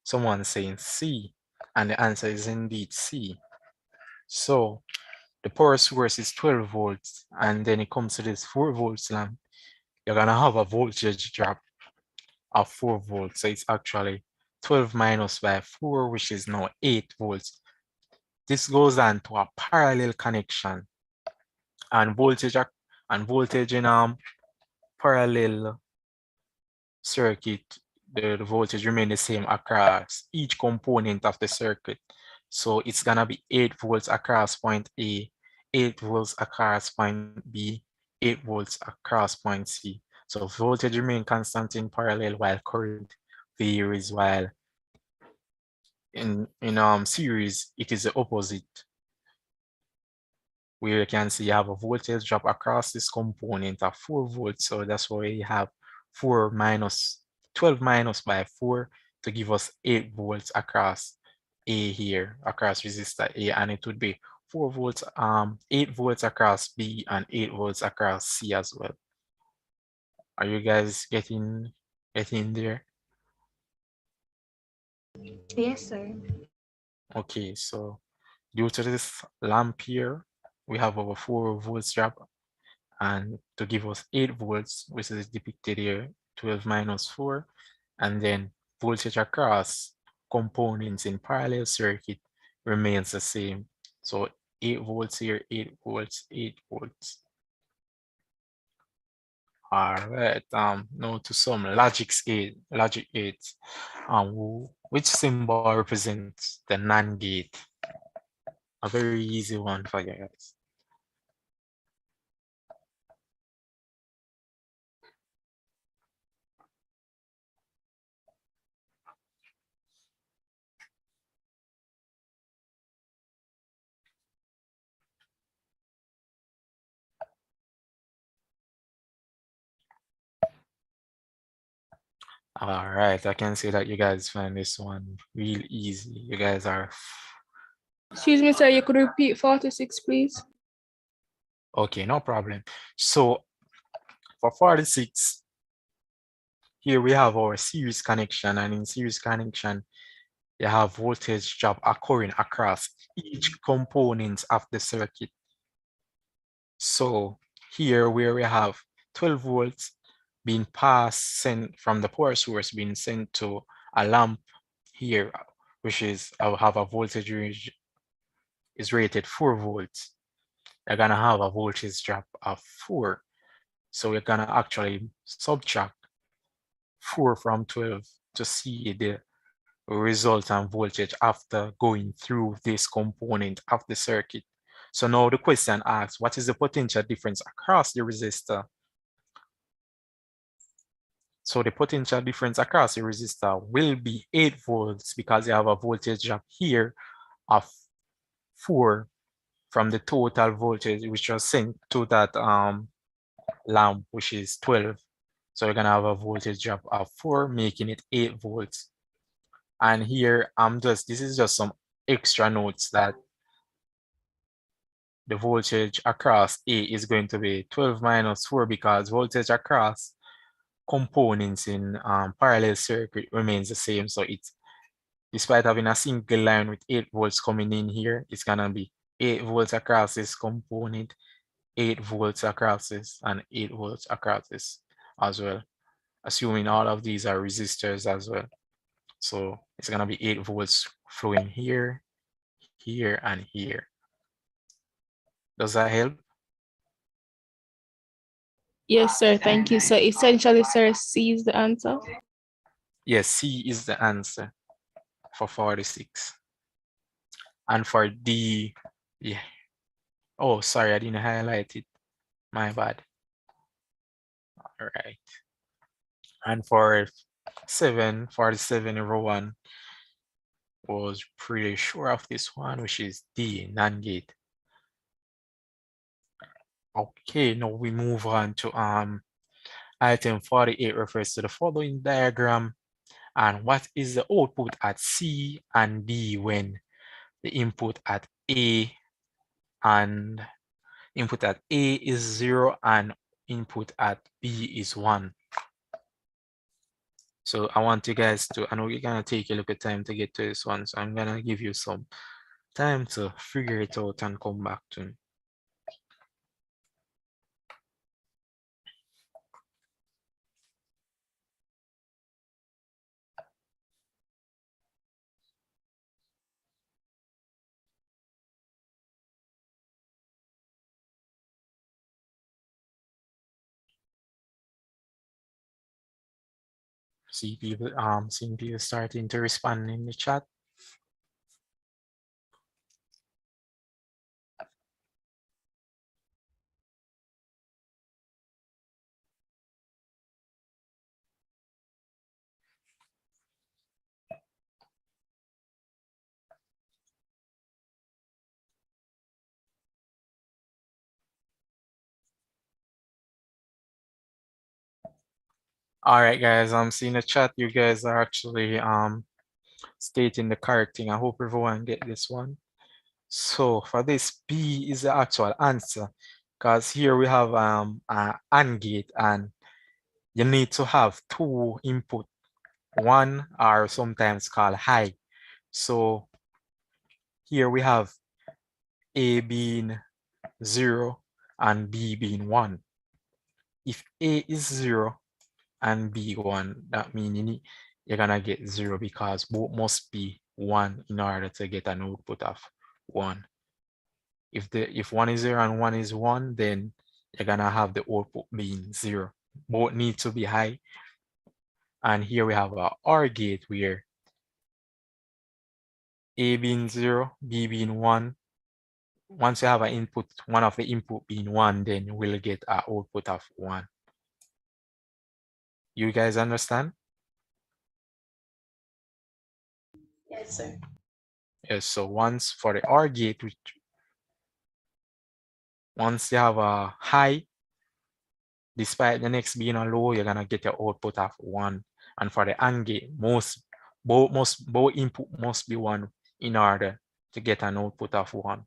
someone saying C, and the answer is indeed C. So the power source is 12 volts, and then it comes to this 4 volts lamp. You're gonna have a voltage drop of 4 volts. So it's actually 12 minus by 4, which is now 8 volts. This goes on to a parallel connection, and voltage in parallel circuit, the voltage remain the same across each component of the circuit. So it's gonna be 8 volts across point A, 8 volts across point B, 8 volts across point C. So voltage remain constant in parallel while current varies, while in series it is the opposite, where you can see you have a voltage drop across this component of 4 volts. So that's why you have 4 minus 12 minus by 4 to give us 8 volts across A here, across resistor A, and it would be 4 volts, 8 volts across B and 8 volts across C as well. Are you guys getting there? Yes, sir. Okay, so due to this lamp here, we have our 4 volts drop, and to give us 8 volts, which is depicted here, 12 minus 4, and then voltage across components in parallel circuit remains the same. So 8 volts here, 8 volts, 8 volts. All right, now to some logic 8. Which symbol represents the NAND gate? A very easy one for you guys. All right, I can see that you guys find this one real easy. You guys are Excuse me, sir, you could repeat 46, please? okay, no problem. So for 46, here we have our series connection, and in series connection, you have voltage drop occurring across each component of the circuit. So here where we have 12 volts being sent from the power source being sent to a lamp here, which is have a voltage range is rated 4 volts. You're gonna have a voltage drop of 4. So we're gonna actually subtract 4 from 12 to see the resultant voltage after going through this component of the circuit. So now the question asks, what is the potential difference across the resistor? So the potential difference across the resistor will be 8 volts because you have a voltage drop here of 4 from the total voltage which was sent to that lamp, which is 12. So you're gonna have a voltage drop of 4, making it 8 volts. And here this is just some extra notes that the voltage across A is going to be 12 minus 4 because voltage across components in parallel circuit remains the same. So it's, despite having a single line with 8 volts coming in here, it's gonna be 8 volts across this component, 8 volts across this, and 8 volts across this as well, assuming all of these are resistors as well. So it's gonna be 8 volts flowing here, here, and here. Does that help? Yes, sir. Thank you. So essentially, sir, C is the answer. Yes, C is the answer for 46. And for D, yeah. Oh, sorry, I didn't highlight it. My bad. All right. And for 47, row 1 was pretty sure of this one, which is D, NAND gate. Okay, now we move on to item 48 refers to the following diagram. And what is the output at C and D when the input at A and input at A is 0 and input at B is 1? So I want you guys to, I know you're gonna take a little time to get to this one, so I'm gonna give you some time to figure it out and come back to me. See people, seeing people starting to respond in the chat. All right, guys, I'm seeing the chat. You guys are actually stating the correct thing. I hope everyone get this one. So for this, B is the actual answer, because here we have an AND gate, and you need to have 2 input. One are sometimes called high. So here we have A being 0 and B being 1. If A is 0 and B 1, that means you're gonna get 0 because both must be 1 in order to get an output of 1. If 1 is 0 and 1 is 1, then you're gonna have the output being 0. Both need to be high. And here we have a OR gate where A being 0, B being 1. Once you have an input, one of the input being 1, then you will get an output of 1. You guys understand? Yes, sir. Yes, so once for the OR gate, once you have a high, despite the next being a low, you're gonna get your output of 1. And for the AND gate, both input must be 1 in order to get an output of 1.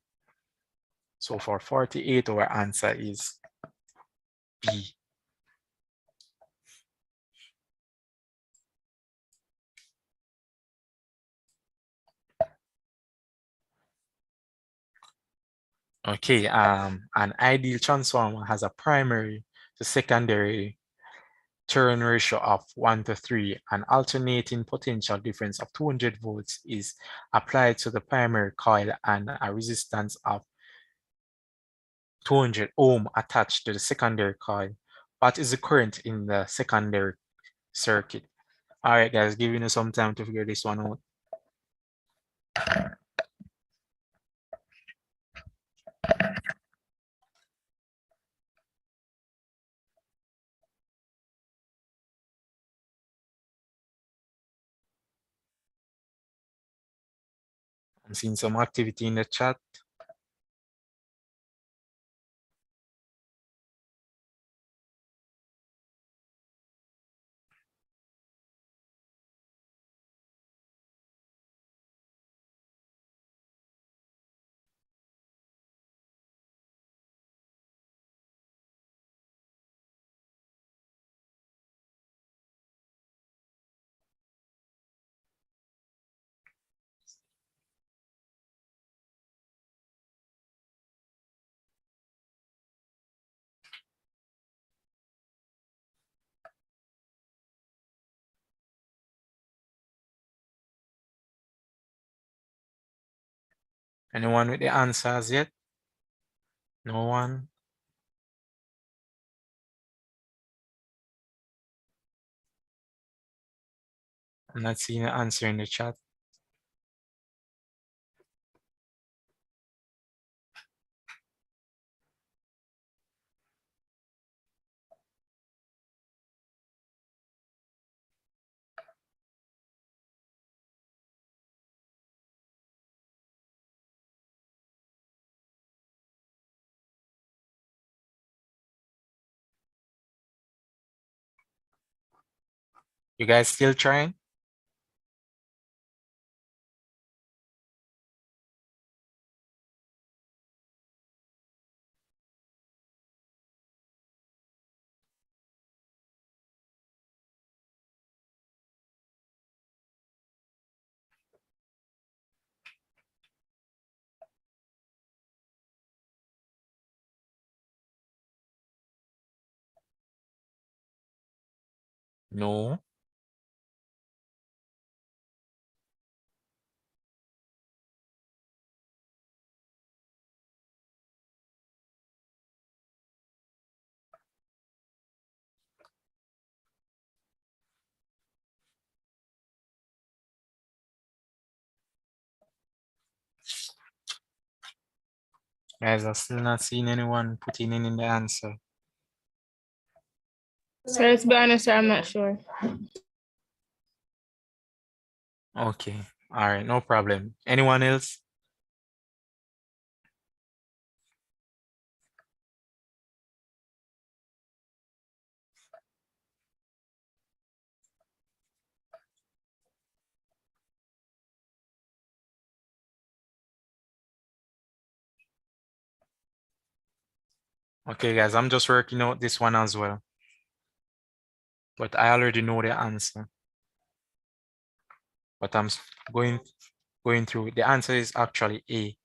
So for 48, our answer is B. Okay, an ideal transformer has a primary to secondary turn ratio of 1:3. An alternating potential difference of 200 volts is applied to the primary coil and a resistance of 200 ohm attached to the secondary coil. What is the current in the secondary circuit? All right, guys, giving you some time to figure this one out. I'm seeing some activity in the chat. Anyone with the answers yet? No one? I'm not seeing an answer in the chat. You guys still trying? No. Guys, I'm still not seeing anyone putting in the answer. So let's be honest, sir, I'm not sure. Okay, all right, no problem. Anyone else? Okay, guys, I'm just working out this one as well. But I already know the answer. But I'm going through. The answer is actually A.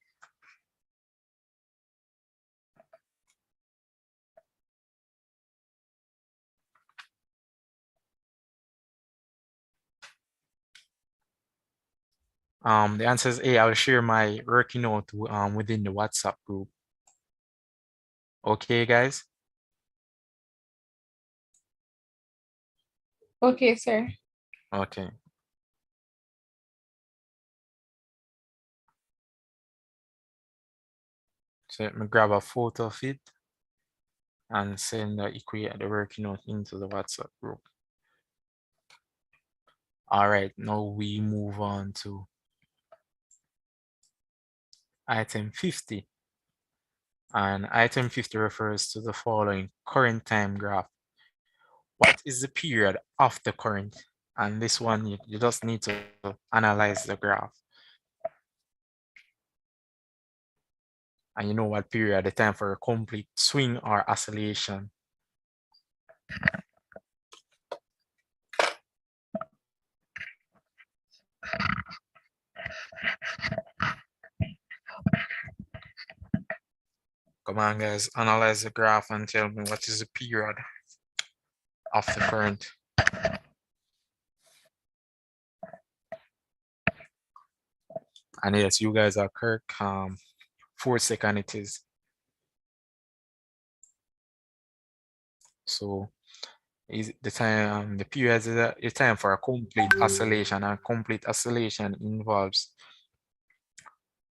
The answer is A. I'll share my working note within the WhatsApp group. Okay, guys. Okay, sir. Okay. So let me grab a photo of it and send the working note into the WhatsApp group. All right, now we move on to item 50. And item 50 refers to the following current time graph. What is the period of the current? And this one, you just need to analyze the graph. And you know what period, the time for a complete swing or oscillation. Come on, guys, analyze the graph and tell me what is the period of the current. And yes, you guys are correct. 4 seconds it is. So is the time, the period is the time for a complete oscillation, and complete oscillation involves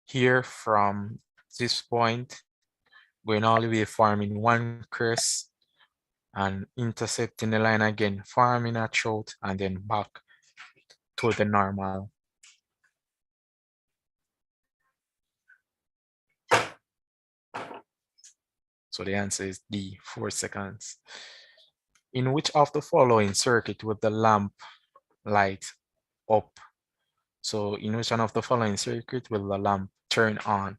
here from this point going all the way, forming one crest and intercepting the line again, forming a throat, and then back to the normal. So the answer is D, 4 seconds. In which of the following circuit would the lamp light up? So in which one of the following circuit will the lamp turn on?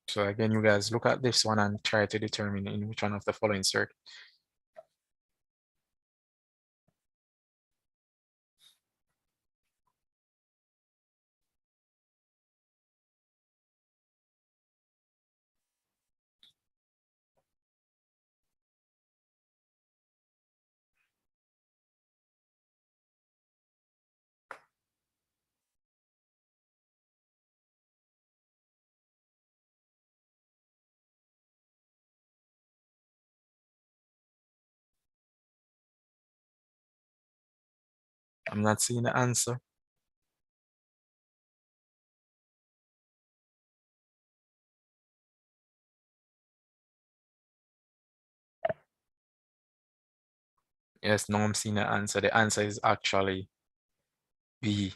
So again, you guys look at this one and try to determine in which one of the following circuit. I'm not seeing the answer. Yes, no, I'm seeing the answer. The answer is actually B.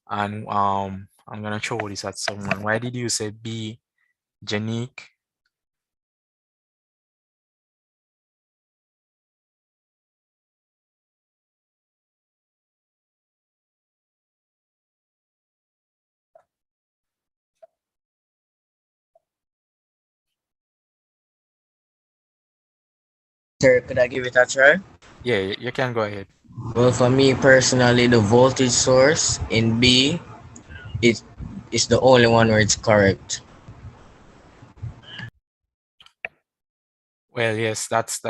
And I'm gonna show this at someone. Why did you say B, Janique? Sir, could I give it a try? Yeah, you can go ahead. Well, for me personally, the voltage source in B is the only one where it's correct. Well, yes, that's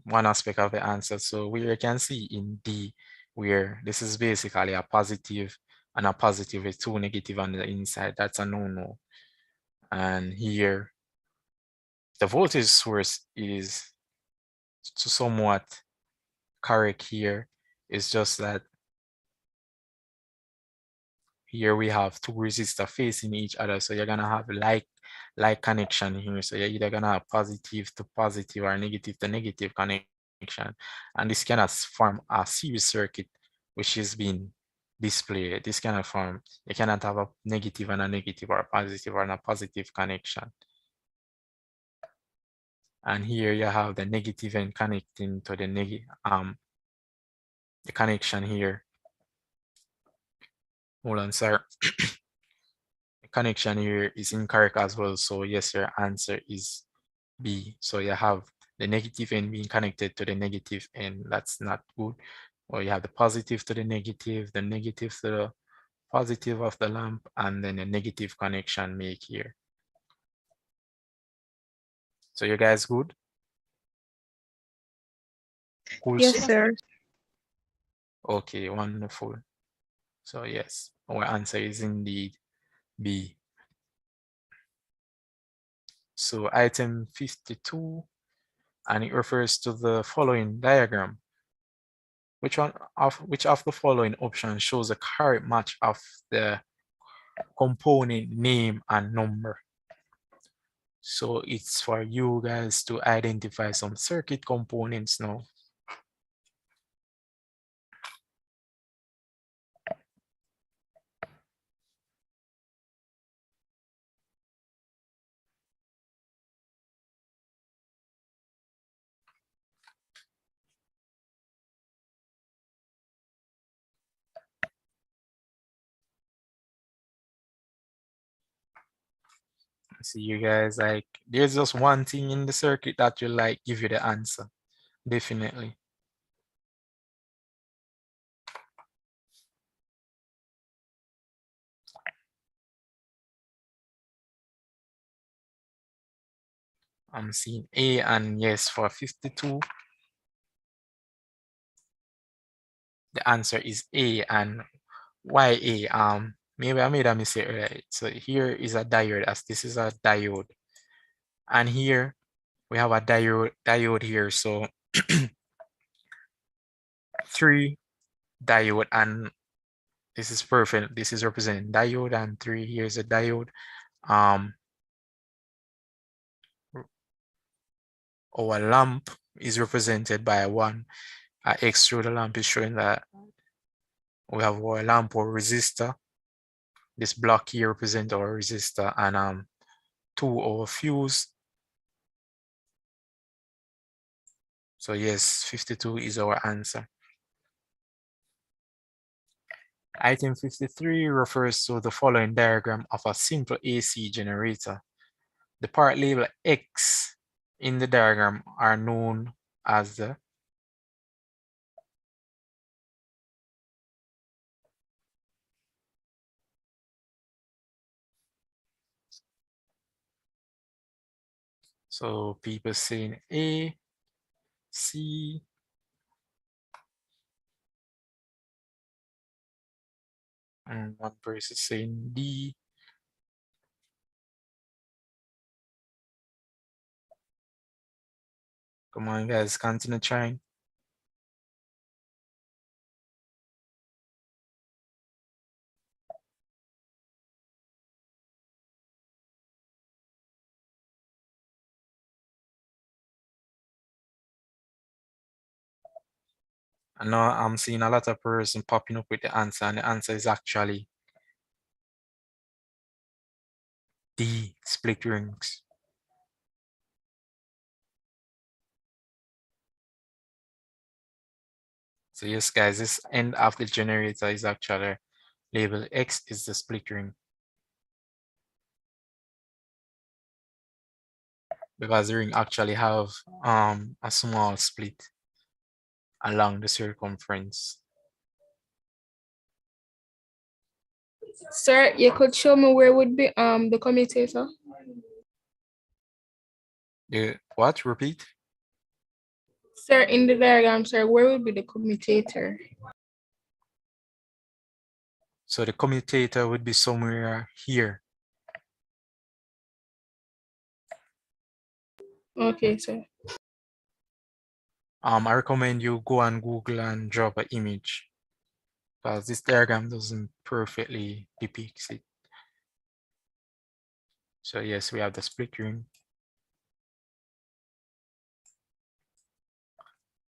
one aspect of the answer. So we can see in D where this is basically a positive and a positive with 2 negative on the inside. That's a no-no. And here the voltage source is somewhat correct here. It's just that here we have 2 resistors facing each other. So you're gonna have like connection here. So you're either gonna have positive to positive or negative to negative connection. And this cannot form a series circuit, which is being displayed. This cannot form, you cannot have a negative and a negative or a positive and a positive connection. And here you have the negative end connecting to the negative, the connection here. Hold on, sir. The connection here is incorrect as well. So yes, your answer is B. So you have the negative end being connected to the negative end. That's not good. Or you have the positive to the negative to the positive of the lamp, and then a negative connection make here. So you guys good? Cool. Yes, sir. Okay, wonderful. So yes, our answer is indeed B. So item 52, and it refers to the following diagram. Which of the following options shows a correct match of the component name and number? So it's for you guys to identify some circuit components now. See you guys, like there's just one thing in the circuit that will like give you the answer. Definitely. I'm seeing A, and yes, for 52, the answer is A. And why A? Maybe I made a mistake, right? So here is a diode, as this is a diode. And here we have a diode here. So 3 diode, and this is perfect. This is representing diode, and 3 here's a diode. Our lamp is represented by 1. X through the lamp is showing that we have our lamp or resistor. This block here represents our resistor, and 2 our fuse. So yes, 52 is our answer. Item 53 refers to the following diagram of a simple AC generator. The part labeled X in the diagram are known as the so people saying A, C, and one person saying D. Come on, guys, continue trying. I know I'm seeing a lot of person popping up with the answer, and the answer is actually D, split rings. So yes, guys, this end of the generator is actually labeled X is the split ring. Because the ring actually have a small split along the circumference. Sir, you could show me where would be the commutator? The what? Repeat? Sir, in the diagram, sir, where would be the commutator? So the commutator would be somewhere here. Okay, sir. I recommend you go on Google and drop an image, because this diagram doesn't perfectly depict it. So yes, we have the split ring.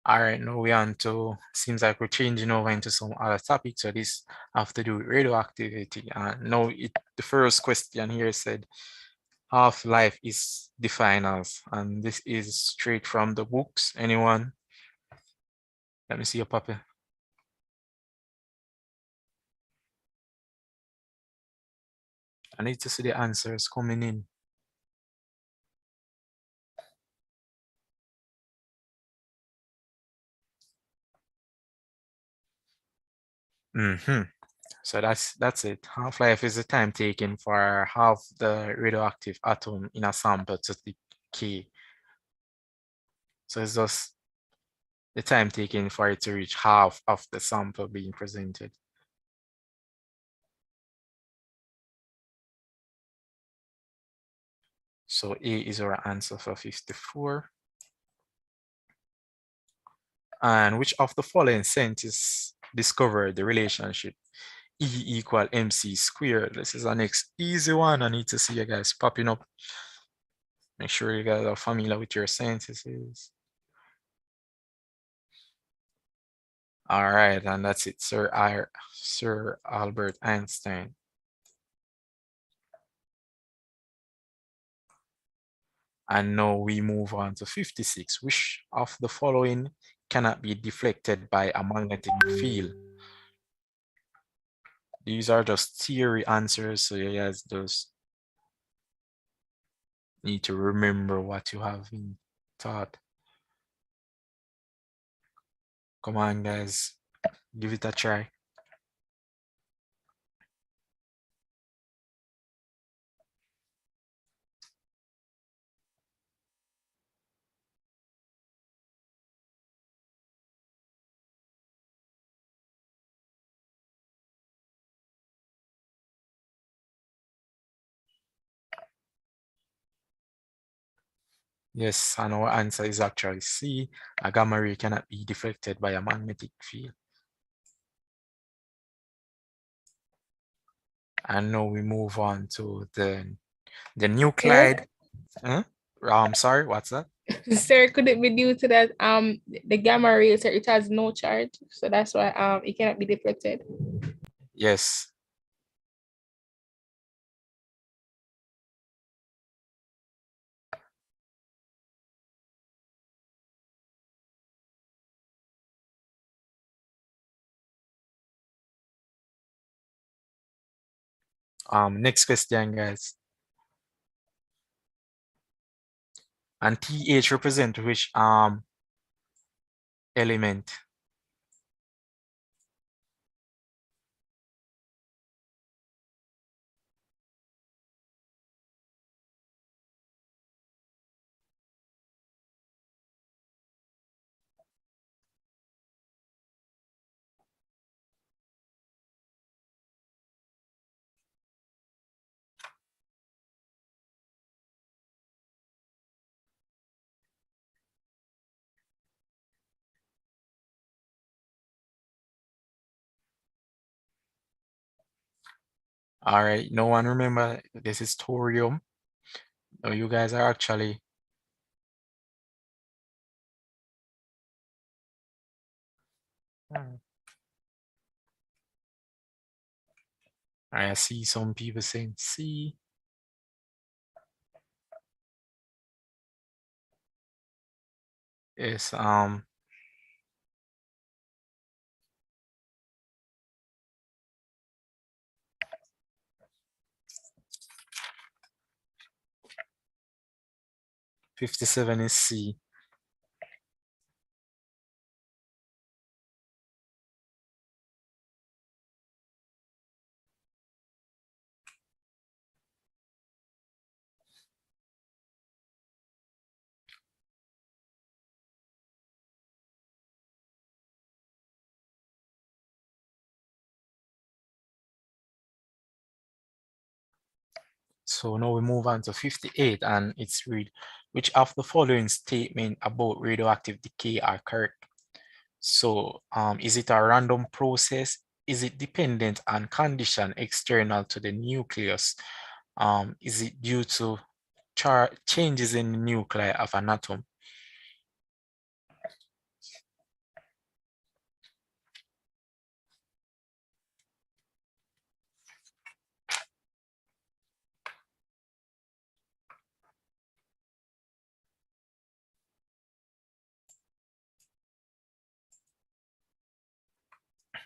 All right, now we on to, seems like we're changing over into some other topic. So this have to do with radioactivity. Now the first question here said, half-life is defined as, and this is straight from the books. Anyone? Let me see your puppy. I need to see the answers coming in. So that's it. Half-life is the time taken for half the radioactive atom in a sample to decay. So it's just the time taken for it to reach half of the sample being presented. So A is our answer for 54. And which of the following scientists discovered the relationship E equal MC squared? This is our next easy one. I need to see you guys popping up. Make sure you guys are familiar with your sentences. All right, and that's it, Sir Albert Einstein. And now we move on to 56. Which of the following cannot be deflected by a magnetic field? These are just theory answers, so you guys just need to remember what you have been taught. Come on, guys, give it a try. Yes, and our answer is actually C. A gamma ray cannot be deflected by a magnetic field. And now we move on to the nuclide. Huh? Sorry, what's that? Sir, could it be due to that the gamma rays, sir, it has no charge, so that's why it cannot be deflected? Yes. Next question, guys. And TH represent which element? All right, no one remember this is thorium. No, you guys are actually I see some people saying C. Yes, 57 is C. So now we move on to 58, and it's read, which of the following statement about radioactive decay are correct? So is it a random process? Is it dependent on condition external to the nucleus? Is it due to changes in the nuclei of an atom?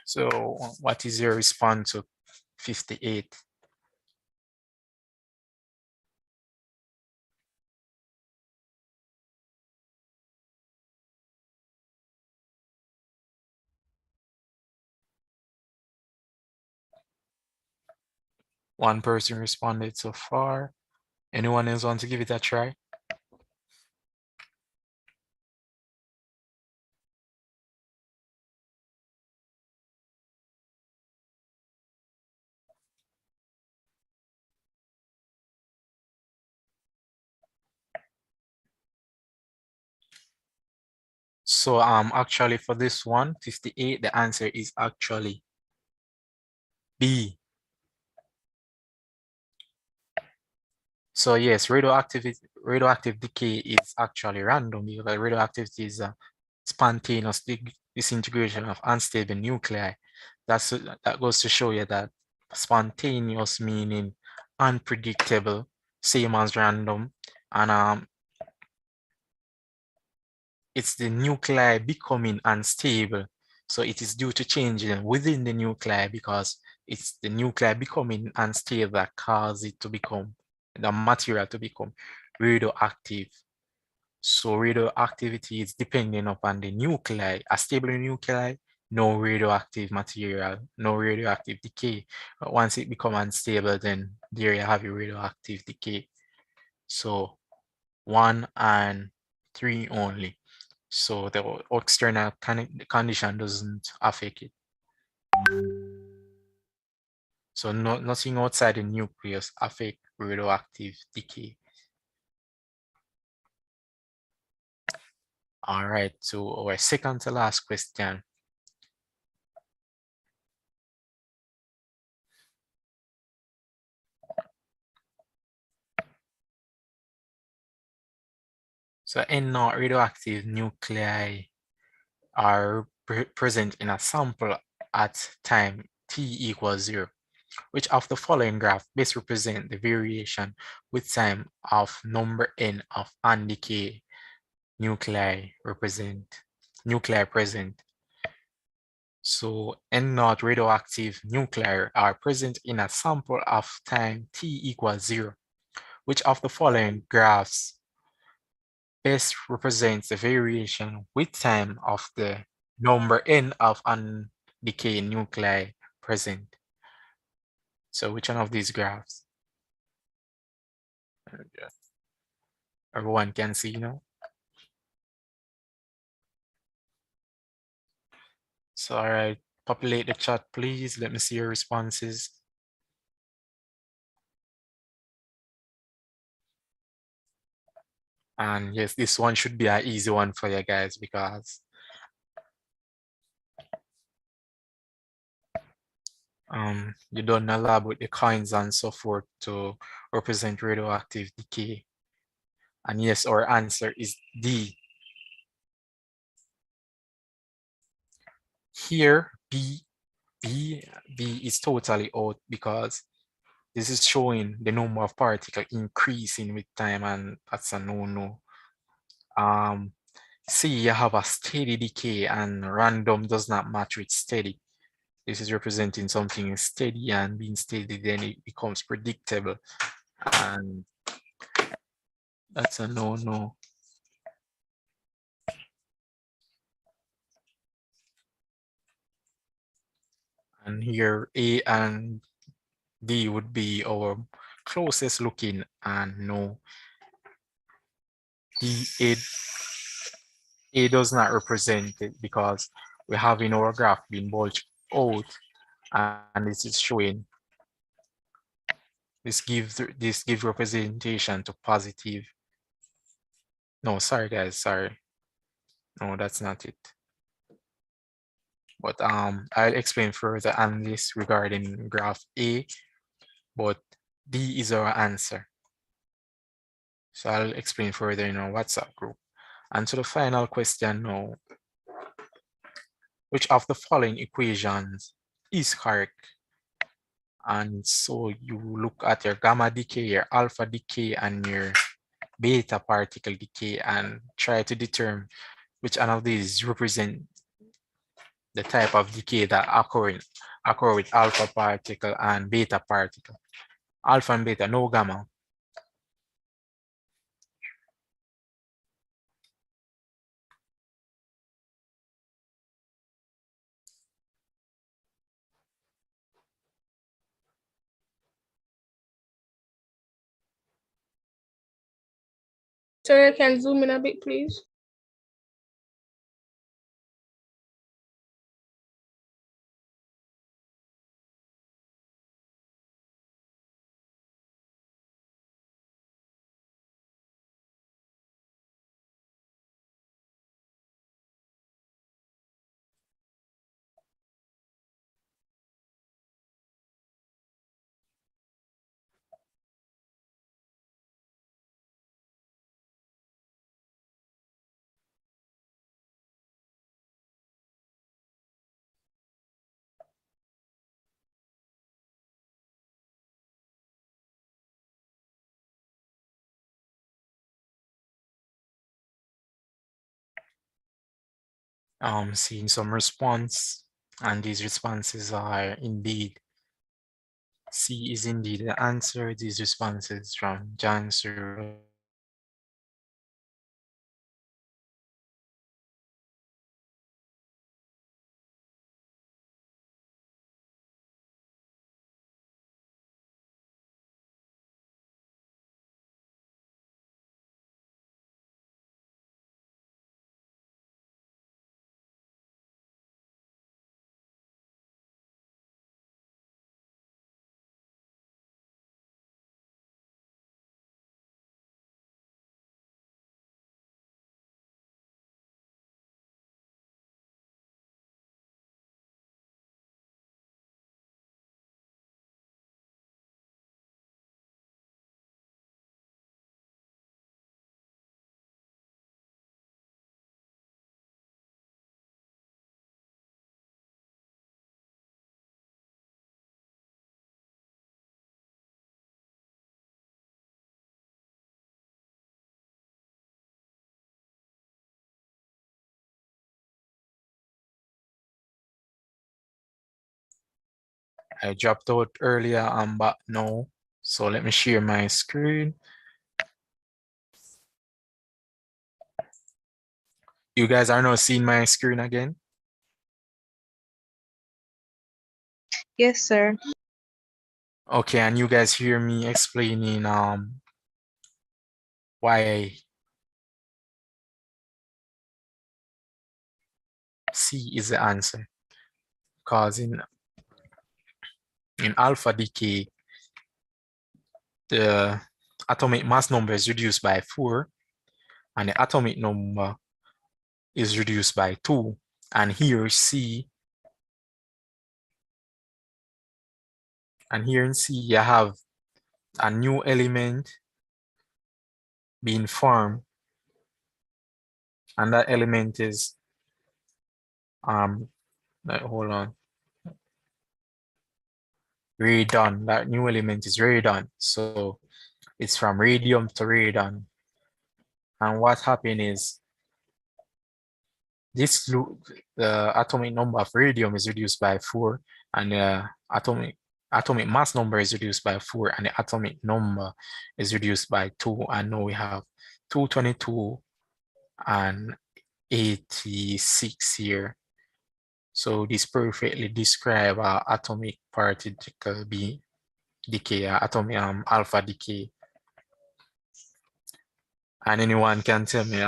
So what is your response to 58? One person responded so far. Anyone else want to give it a try? So actually for this one, 58, the answer is actually B. So yes, radioactive decay is actually random because radioactivity is a spontaneous disintegration of unstable nuclei. That goes to show you that spontaneous meaning unpredictable, same as random, and it's the nuclei becoming unstable. So it is due to changes within the nuclei because it's the nuclei becoming unstable that cause it to become, the material to become radioactive. So radioactivity is dependent upon the nuclei. A stable nuclei, no radioactive material, no radioactive decay. But once it becomes unstable, then there you have your radioactive decay. So 1 and 3 only. So the external condition doesn't affect it. So nothing outside the nucleus affect radioactive decay. All right, so our second to last question. So N0 radioactive nuclei are present in a sample at time t=0. Which of the following graph best represent the variation with time of number n of undecayed nuclei present? So N0 radioactive nuclei are present in a sample of time t=0. Which of the following graphs best represents the variation with time of the number n of undecayed nuclei present? So which one of these graphs? Everyone can see now. So all right, populate the chat, please. Let me see your responses. And yes, this one should be an easy one for you guys because you don't allow with the coins and so forth to represent radioactive decay. And yes, our answer is D. Here, B is totally out because this is showing the number of particles increasing with time, and that's a no-no. C, you have a steady decay, and random does not match with steady. This is representing something steady, and being steady, then it becomes predictable, and that's a no-no. And here A and D would be our closest looking, and no, A does not represent it because we have in our graph been bulged out, and this is showing this gives representation to positive. No, sorry guys, sorry. No, that's not it. But I'll explain further on this regarding graph A, but D is our answer. So I'll explain further in our WhatsApp group. And to the final question now, which of the following equations is correct? And so you look at your gamma decay, your alpha decay, and your beta particle decay and try to determine which one of these represent the type of decay that occur with alpha particle and beta particle. Alpha and beta, no gamma. Sorry, I can zoom in a bit, please. seeing some response, and these responses are indeed, C is indeed the answer. These responses from John Cyril. I dropped out earlier, I'm back now. So let me share my screen. You guys are now seeing my screen again? Yes, sir. Okay, and you guys hear me explaining why C is the answer. Because in alpha decay, the atomic mass number is reduced by 4, and the atomic number is reduced by 2. And here C, and here in C, you have a new element being formed, and that element is hold on, radon. That new element is radon. So it's from radium to radon. And what happened is this loop, the atomic number of radium is reduced by 4, and the atomic mass number is reduced by 4, and the atomic number is reduced by 2. And now we have 222 and 86 here. So this perfectly describe atomic particle decay, atomic alpha decay. And anyone can tell me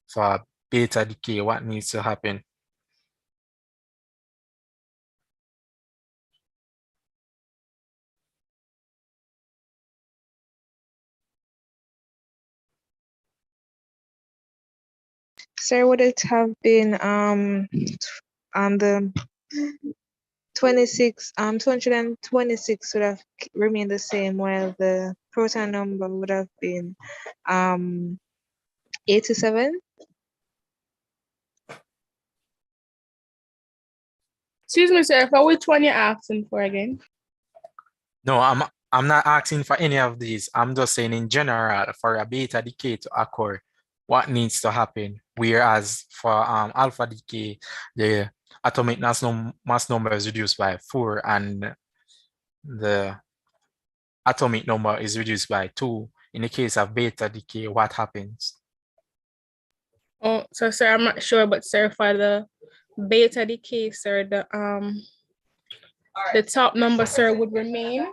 for beta decay what needs to happen? Sir, would it have been on the 226 would have remained the same, while the proton number would have been 87? Excuse me, sir, for which one you're asking for again? No, I'm not asking for any of these. I'm just saying in general, for a beta decay to occur, what needs to happen? Whereas for alpha decay, the atomic mass number is reduced by 4, and the atomic number is reduced by 2. In the case of beta decay, what happens? Oh, so sir, I'm not sure, but sir, for the beta decay, sir, the top number, sir, would remain.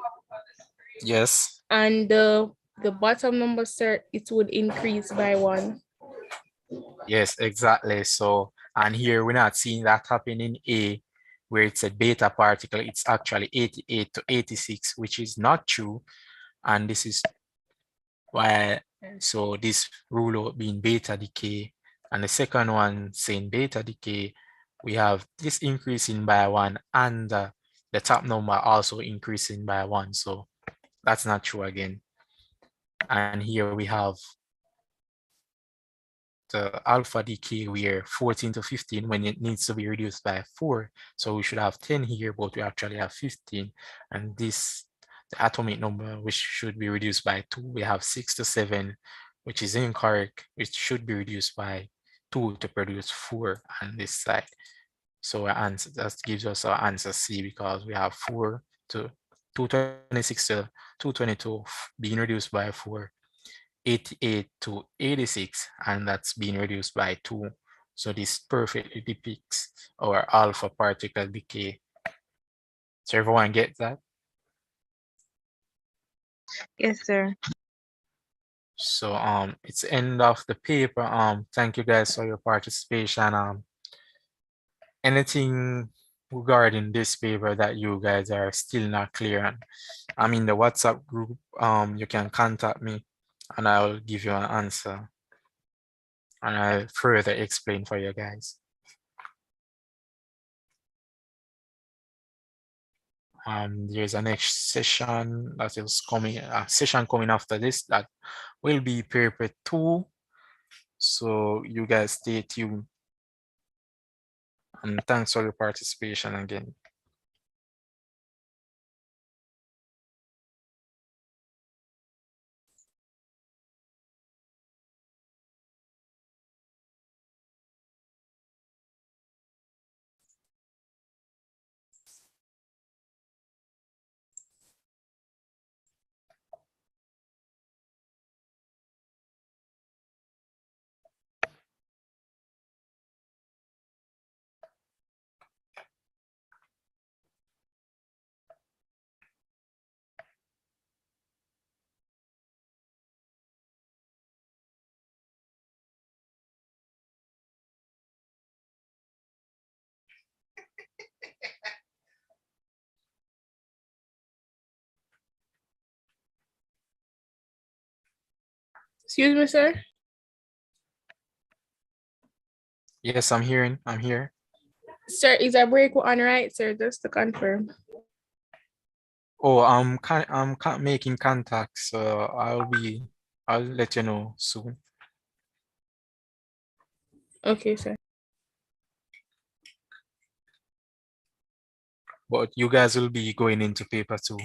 Yes. And the bottom number, sir, it would increase by 1. Yes, exactly. So, and here we're not seeing that happen in A, where it's a beta particle. It's actually 88 to 86, which is not true. And this is why, so this rule out being beta decay, and the second one saying beta decay, we have this increasing by 1, and the top number also increasing by 1. So that's not true again. And here we have the alpha decay where 14 to 15 when it needs to be reduced by 4. So we should have 10 here, but we actually have 15. And this, the atomic number, which should be reduced by 2, we have 6 to 7, which is incorrect, which should be reduced by 2 to produce 4 on this side. So our answer, that gives us our answer C, because we have 4 to 226 to 222 being reduced by 4, 88 to 86, and that's being reduced by 2. So this perfectly depicts our alpha particle decay. So everyone get that? Yes, sir. So it's end of the paper. Thank you guys for your participation. Anything regarding this paper that you guys are still not clear on, I'm in the WhatsApp group. You can contact me and I'll give you an answer and I'll further explain for you guys. There's a next session that is coming, a session coming after this that will be paper 2. So you guys stay tuned. And thanks for your participation again. Excuse me, sir. Yes, I'm here. Sir, is a break on right, sir? Just to confirm. Oh, I'm making contact, so I'll let you know soon. Okay, sir. But you guys will be going into paper 2.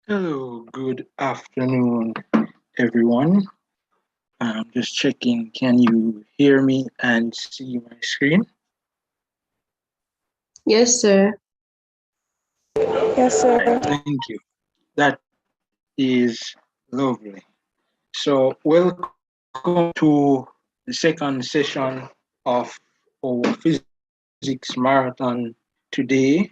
Hello, good afternoon, everyone. I'm just checking, can you hear me and see my screen? Yes, sir. Yes, sir. Thank you. That is lovely. So, welcome to the second session of our physics marathon today.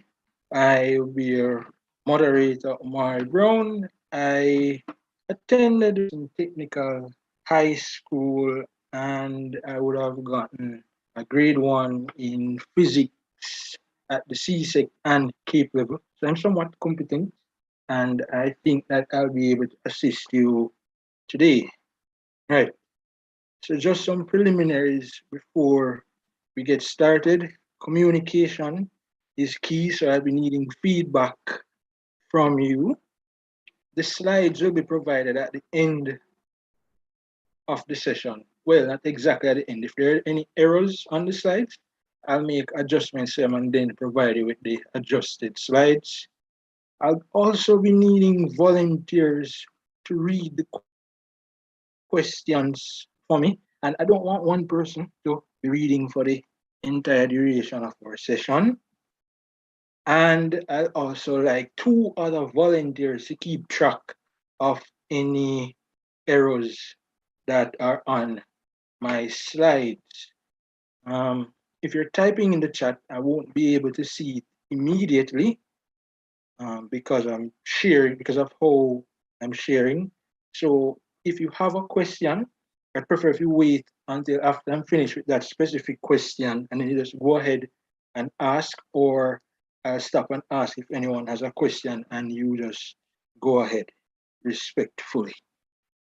I will be your moderator, Omari Brown. I attended in technical high school and I would have gotten a grade 1 in physics at the CSEC and CAPE level. So I'm somewhat competent and I think that I'll be able to assist you today. Right. So just some preliminaries before we get started. Communication is key, so I'll be needing feedback from you. The slides will be provided at the end of the session. Well, not exactly at the end. If there are any errors on the slides, I'll make adjustments and then provide you with the adjusted slides. I'll also be needing volunteers to read the questions for me. And I don't want one person to be reading for the entire duration of our session. And I'd also like 2 other volunteers to keep track of any errors that are on my slides. If you're typing in the chat, I won't be able to see it immediately because I'm sharing, because of how I'm sharing. So if you have a question, I prefer if you wait until after I'm finished with that specific question and then you just go ahead and ask, or I'll stop and ask if anyone has a question and you just go ahead respectfully.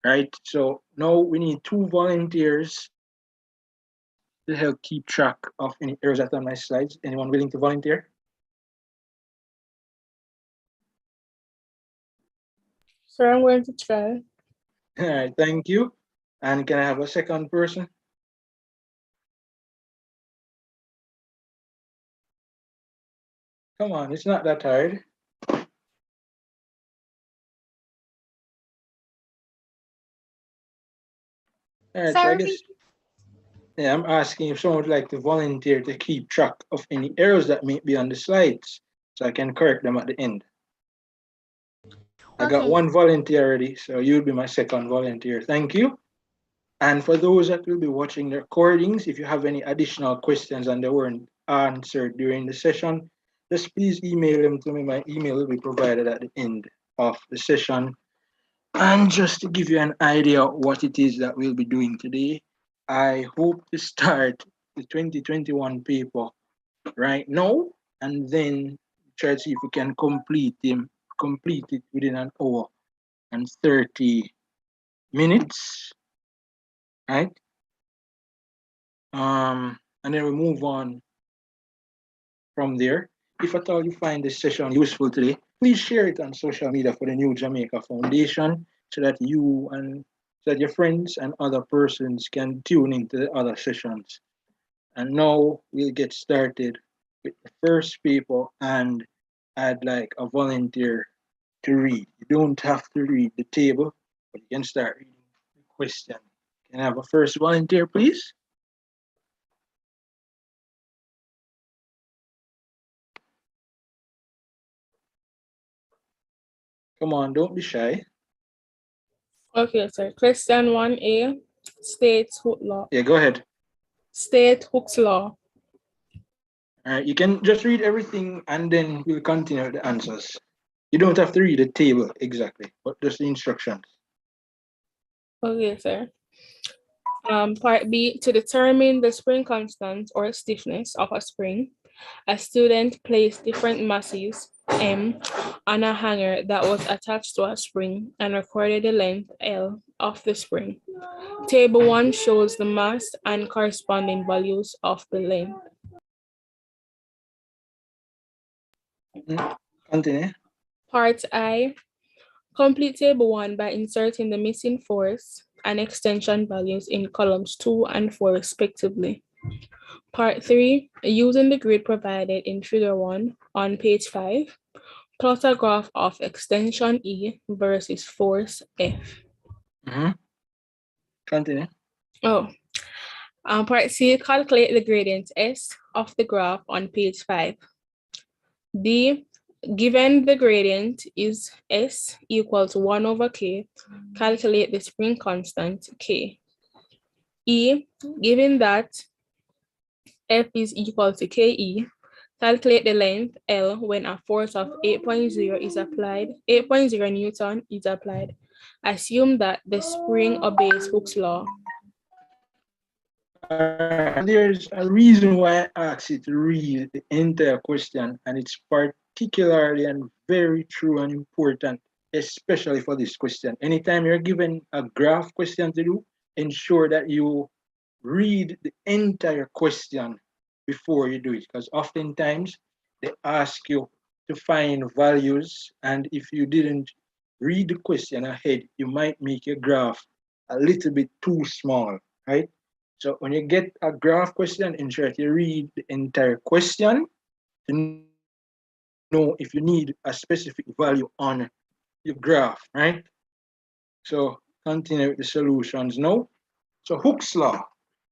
Right? So now we need 2 volunteers to help keep track of any errors that are on my slides. Anyone willing to volunteer? So I'm going to try. All right, thank you. And can I have a second person? Come on, it's not that hard. All right, so I guess, yeah, I'm asking if someone would like to volunteer to keep track of any errors that may be on the slides so I can correct them at the end. I got Okay. 1 volunteer already, so you'll be my second volunteer. Thank you. And for those that will be watching the recordings, if you have any additional questions and they weren't answered during the session, just please email them to me. My email will be provided at the end of the session. And just to give you an idea of what it is that we'll be doing today, I hope to start the 2021 paper right now and then try to see if we can complete it within an hour and 30 minutes. Right? And then we move on from there. If at all you find this session useful today, please share it on social media for the New Jamaica Foundation so that you and so that your friends and other persons can tune into the other sessions. And now we'll get started with the first paper, and I'd like a volunteer to read. You don't have to read the table, but you can start reading the question. Can I have a first volunteer, please? Come on, don't be shy. Okay, sir. Question 1A, state Hooke's law. Yeah, go ahead. State Hooke's law. All right, you can just read everything and then we'll continue the answers. You don't have to read the table exactly, but just the instructions. Okay, sir. Part B, to determine the spring constant or stiffness of a spring, a student placed different masses M on a hanger that was attached to a spring and recorded the length L of the spring. Table 1 shows the mass and corresponding values of the length. Continue. Part I, complete table 1 by inserting the missing force and extension values in columns 2 and 4 respectively. Part 3, using the grid provided in figure 1 on page 5, plot a graph of extension E versus force F. Continue. Oh, part C, calculate the gradient S of the graph on page 5. D, given the gradient is S equal to 1 over K, calculate the spring constant K. E, given that F is equal to KE, calculate the length L when a force of 8.0 is applied, 8.0 Newton is applied. Assume that the spring obeys Hooke's law. There's a reason why I asked you to read the entire question, and it's particularly and very true and important, especially for this question. Anytime you're given a graph question to do, ensure that you read the entire question before you do it, because oftentimes they ask you to find values, and if you didn't read the question ahead, you might make your graph a little bit too small, right? So when you get a graph question, ensure that you read the entire question to know if you need a specific value on your graph, right? So continue with the solutions now. So Hooke's law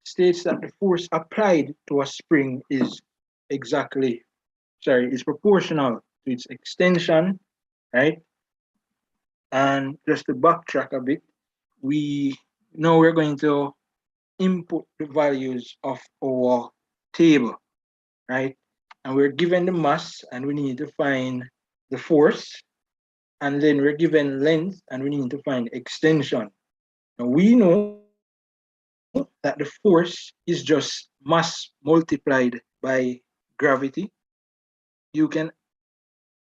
states that the force applied to a spring is proportional to its extension, right? And just to backtrack a bit, we're going to input the values of our table, right? And we're given the mass and we need to find the force, and then we're given length and we need to find extension. Now we know that the force is just mass multiplied by gravity. You can,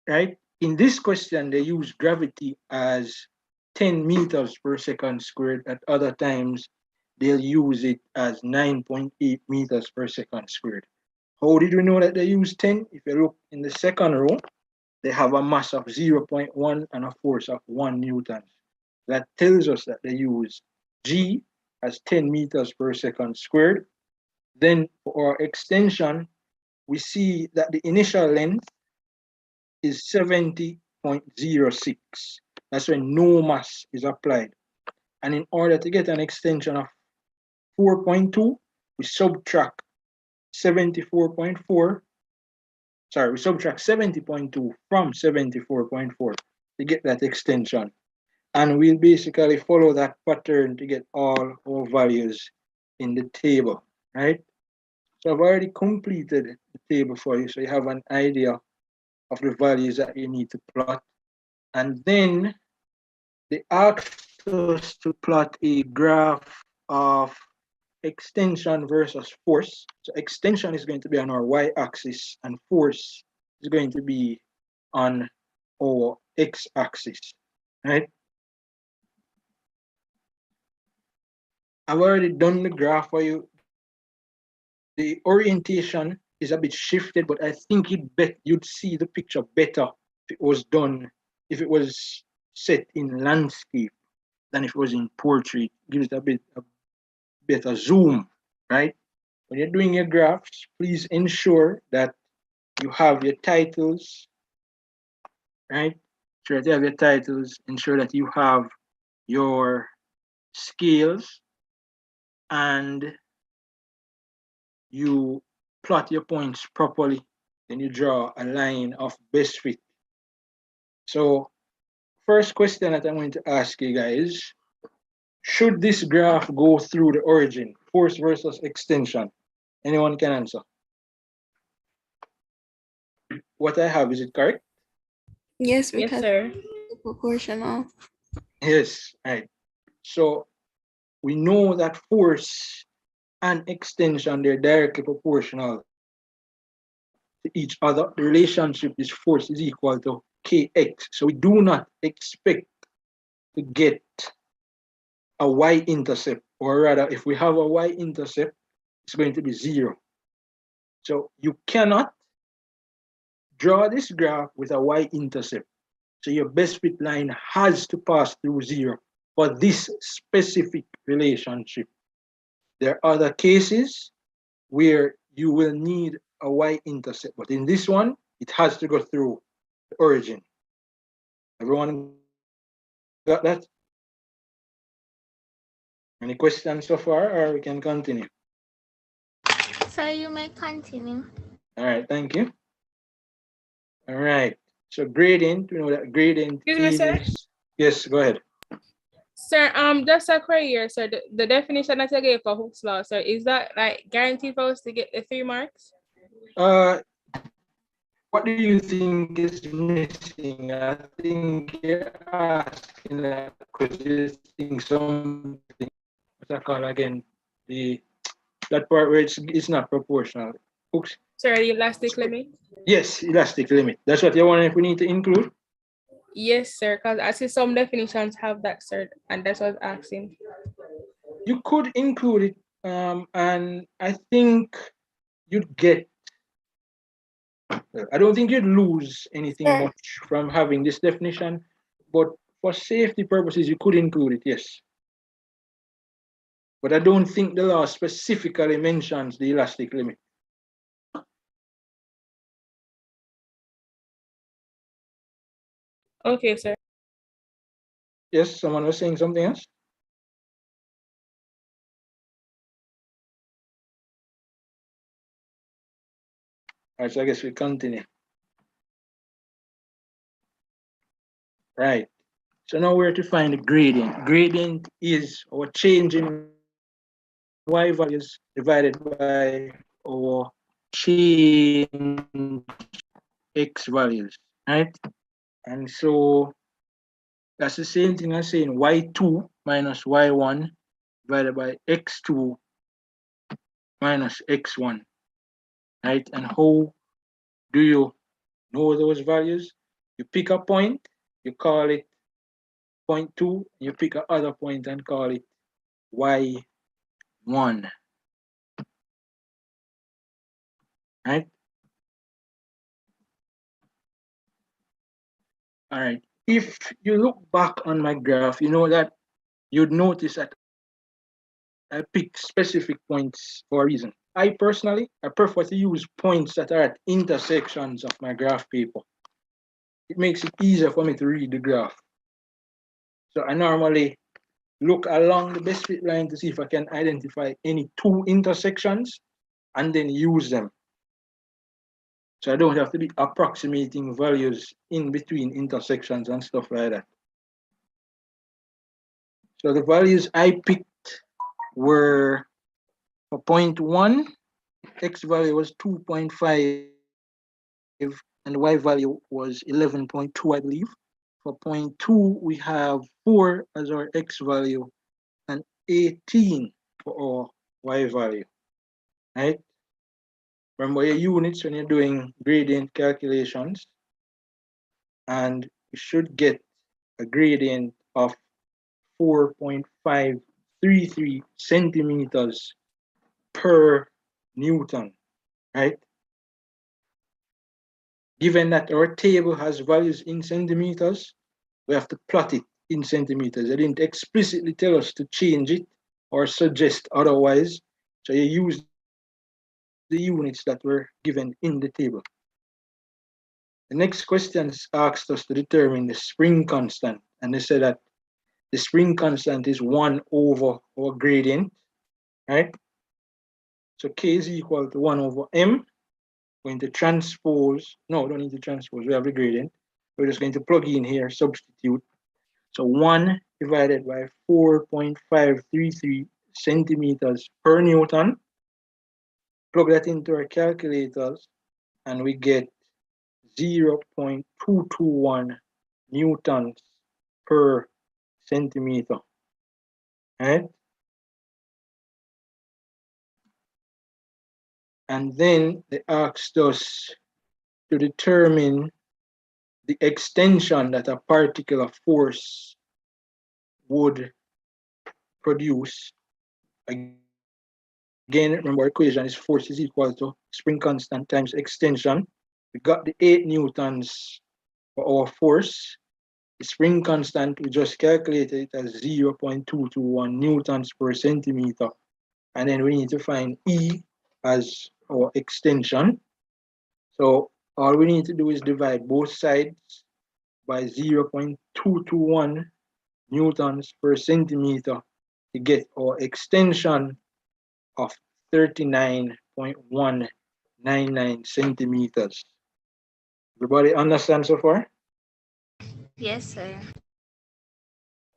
right? In this question, they use gravity as 10 meters per second squared. At other times, they'll use it as 9.8 meters per second squared. How did we know that they use 10? If you look in the second row, they have a mass of 0.1 and a force of 1 Newton. That tells us that they use G as 10 meters per second squared. Then for our extension, we see that the initial length is 70.06. That's when no mass is applied. And in order to get an extension of 4.2, we subtract 70.2 from 74.4 to get that extension. And we'll basically follow that pattern to get all our values in the table, right? So I've already completed the table for you, so you have an idea of the values that you need to plot. And then they asked us to plot a graph of extension versus force. So extension is going to be on our y-axis and force is going to be on our x-axis, right? I've already done the graph for you. The orientation is a bit shifted, but I think you'd see the picture better if it was done, if it was set in landscape than if it was in portrait. It gives it a better zoom, right? When you're doing your graphs, please ensure that you have your titles, right? Ensure that you have your titles, ensure that you have your scales, and you plot your points properly. Then you draw a line of best fit. So first question that I'm going to ask you guys, should this graph go through the origin, force versus extension? Anyone can answer. What I have, is it correct? Yes, because yes, sir. Proportional. Yes, right. So we know that force and extension, they're directly proportional to each other. The relationship is force is equal to kx. So we do not expect to get a y-intercept, or rather, if we have a y-intercept, it's going to be 0. So you cannot draw this graph with a y-intercept. So your best fit line has to pass through 0 for this specific relationship. There are other cases where you will need a y-intercept, but in this one, it has to go through origin. Everyone got that? Any questions so far, or we can continue? So you may continue. All right, thank you. All right. So gradient, we know that gradient Excuse me, sir. is, yes, go ahead. Sir, just a query here, sir. The definition that you gave for Hooke's law, sir, is that like guaranteed for us to get the 3 marks? What do you think is missing? I think you're asking that because you think something, what's that called again? That part where it's not proportional. Oops. Sir, the elastic limit? Yes, elastic limit. That's what you're wondering if we need to include? Yes, sir, because I see some definitions have that, sir, and that's what I was asking. You could include it, and I think you'd get, I don't think you'd lose anything much from having this definition, but for safety purposes, you could include it, yes. But I don't think the law specifically mentions the elastic limit. Okay, sir. Yes, someone was saying something else? All right, so I guess we continue. Right. So now we're to find the gradient. Gradient is our change in y values divided by our change x values, right? And so that's the same thing as saying y2 minus y1 divided by x2 minus x1, right? And how do you know those values? You pick a point, you call it point 2, you pick another point and call it y1, right? All right. If you look back on my graph, you know that you'd notice that I pick specific points for a reason. I personally prefer to use points that are at intersections of my graph paper. It makes it easier for me to read the graph. So I normally look along the best fit line to see if I can identify any 2 intersections and then use them. So I don't have to be approximating values in between intersections and stuff like that. So the values I picked were for point 1, x value was 2.5 and y value was 11.2, I believe. For point 2, we have 4 as our x value and 18 for our y value, right? Remember your units when you're doing gradient calculations, and you should get a gradient of 4.533 centimeters per Newton, right? Given that our table has values in centimeters, we have to plot it in centimeters. They didn't explicitly tell us to change it or suggest otherwise. So you use the units that were given in the table. The next questions asked us to determine the spring constant. And they said that the spring constant is 1 over our gradient, right? So K is equal to 1 over M. Going to transpose, no, we don't need to transpose, we have the gradient. We're just going to plug in here, substitute. So 1 divided by 4.533 centimeters per Newton. Plug that into our calculators and we get 0.221 newtons per centimeter, right? And then they asked us to determine the extension that a particular force would produce. Again, remember our equation is force is equal to spring constant times extension. We got the 8 newtons for our force. The spring constant, we just calculated it as 0.221 newtons per centimeter. And then we need to find E as our extension. So all we need to do is divide both sides by 0.221 newtons per centimeter to get our extension of 39.199 centimeters. Everybody understand so far? Yes, sir.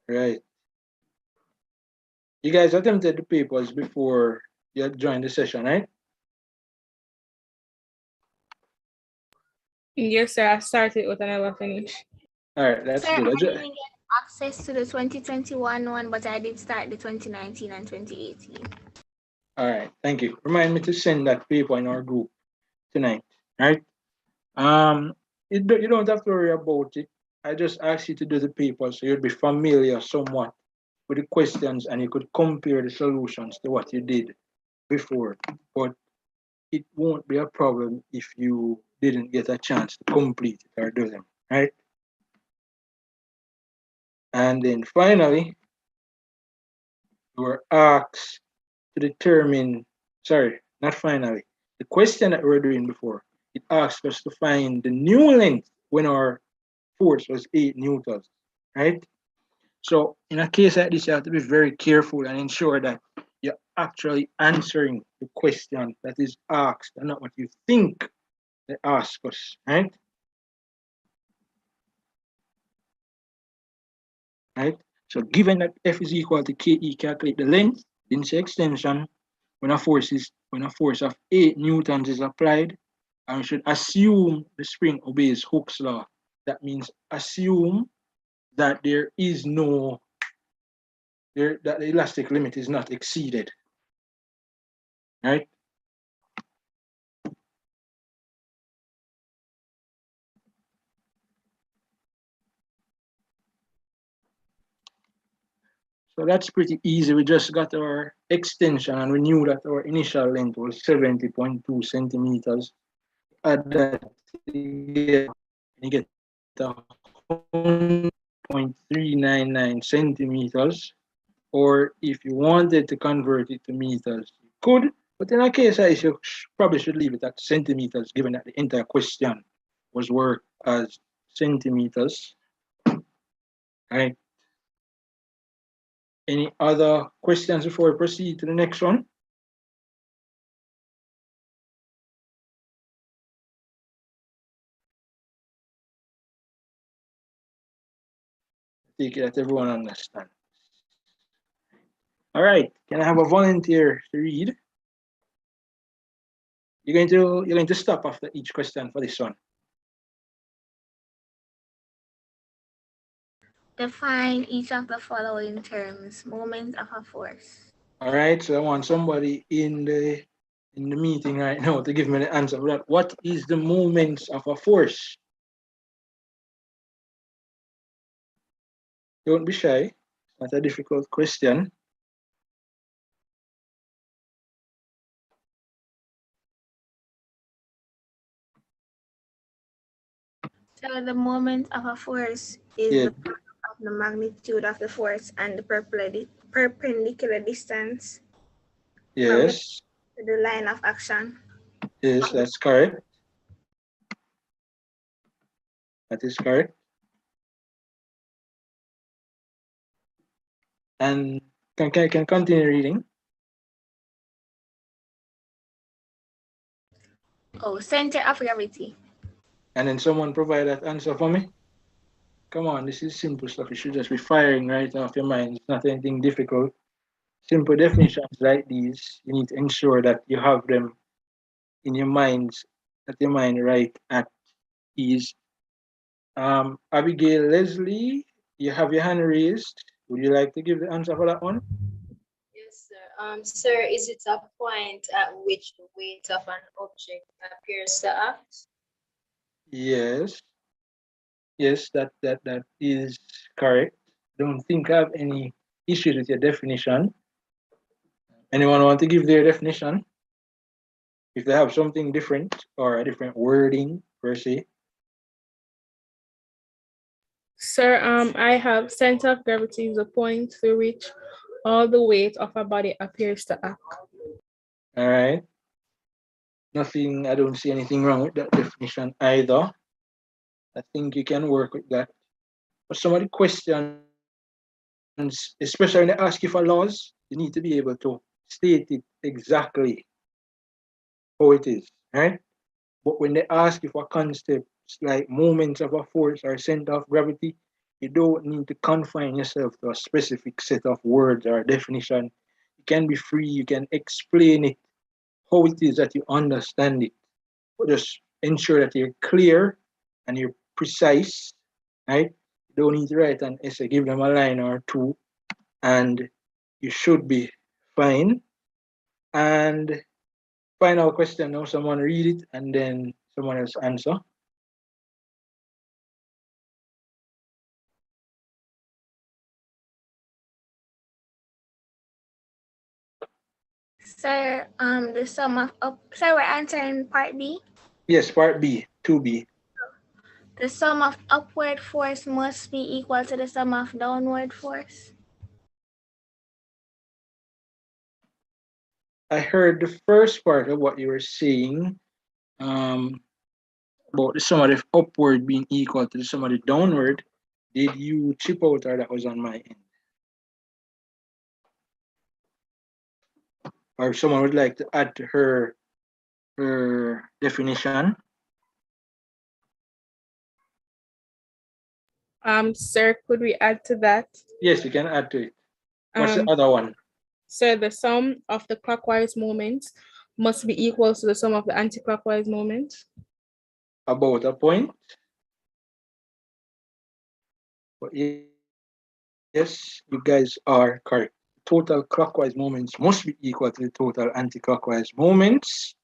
Right. You guys attempted the papers before you had joined the session, right? Yes, sir. I started with and I never finished. All right, that's Sir, good. I didn't get access to the 2021 one, but I did start the 2019 and 2018. All right, thank you. Remind me to send that paper in our group tonight, right? You don't have to worry about it. I just asked you to do the paper so you'd be familiar somewhat with the questions and you could compare the solutions to what you did before. But it won't be a problem if you didn't get a chance to complete it or do them, right? And then finally, you were asked to determine, sorry, not finally, the question that we were doing before, it asked us to find the new length when our force was 8 newtons, right? So in a case like this, you have to be very careful and ensure that you're actually answering the question that is asked and not what you think they ask us, right? Right? So given that F is equal to KE, calculate the length, didn't say extension, when a force of 8 newtons is applied, and we should assume the spring obeys Hooke's law. That means assume that there is no that the elastic limit is not exceeded. Right? So that's pretty easy. We just got our extension and we knew that our initial length was 70.2 centimeters. Add that together, you get 100.399 centimeters. Or if you wanted to convert it to meters, you could. But in a case like you probably should leave it at centimeters, given that the entire question was worked as centimeters. Right? Any other questions before we proceed to the next one? Take it that everyone understands. All right, can I have a volunteer to read? You're going to stop after each question for this one. Define each of the following terms: moment of a force. All right, so I want somebody in the meeting right now to give me the answer for that. What is the moment of a force? Don't be shy. It's not a difficult question. So the moment of a force is the product of the magnitude of the force and the perpendicular distance from the line of action. Yes, that's correct. That is correct. And can continue reading. Oh, center of gravity. And then someone provide that answer for me. Come on, this is simple stuff. You should just be firing right off your mind. It's not anything difficult. Simple definitions like these, you need to ensure that you have them in your minds, at your mind right at ease. Abigail Leslie, you have your hand raised. Would you like to give the answer for that one? Yes, sir. Sir, is it a point at which the weight of an object appears to act? Yes. Yes, that is correct. Don't think I have any issues with your definition. Anyone want to give their definition? If they have something different or a different wording per se. Sir, I have center of gravity is a point through which all the weight of a body appears to act. All right. nothing, I don't see anything wrong with that definition either. I think you can work with that. But some of the questions, especially when they ask you for laws, you need to be able to state it exactly how it is, right? But when they ask you for concepts like moments of a force or center of gravity, you don't need to confine yourself to a specific set of words or definition. You can be free, you can explain it how it is that you understand it. But just ensure that you're clear and you're precise, right? You don't need to write an essay, give them a line or two, and you should be fine. And final question now, someone read it and then someone else answer. Sir, the sum of sir, we're answering part B. Yes, part B, 2B. The sum of upward force must be equal to the sum of downward force. I heard the first part of what you were saying about the sum of the upward being equal to the sum of the downward. Did you chip out or that was on my end? Or if someone would like to add to her definition? Sir, could we add to that? Yes, you can add to it. What's the Um, other one? So the sum of the clockwise moments must be equal to the sum of the anti-clockwise moments. About a point. But yes, you guys are correct. Total clockwise moments must be equal to the total anti-clockwise moments.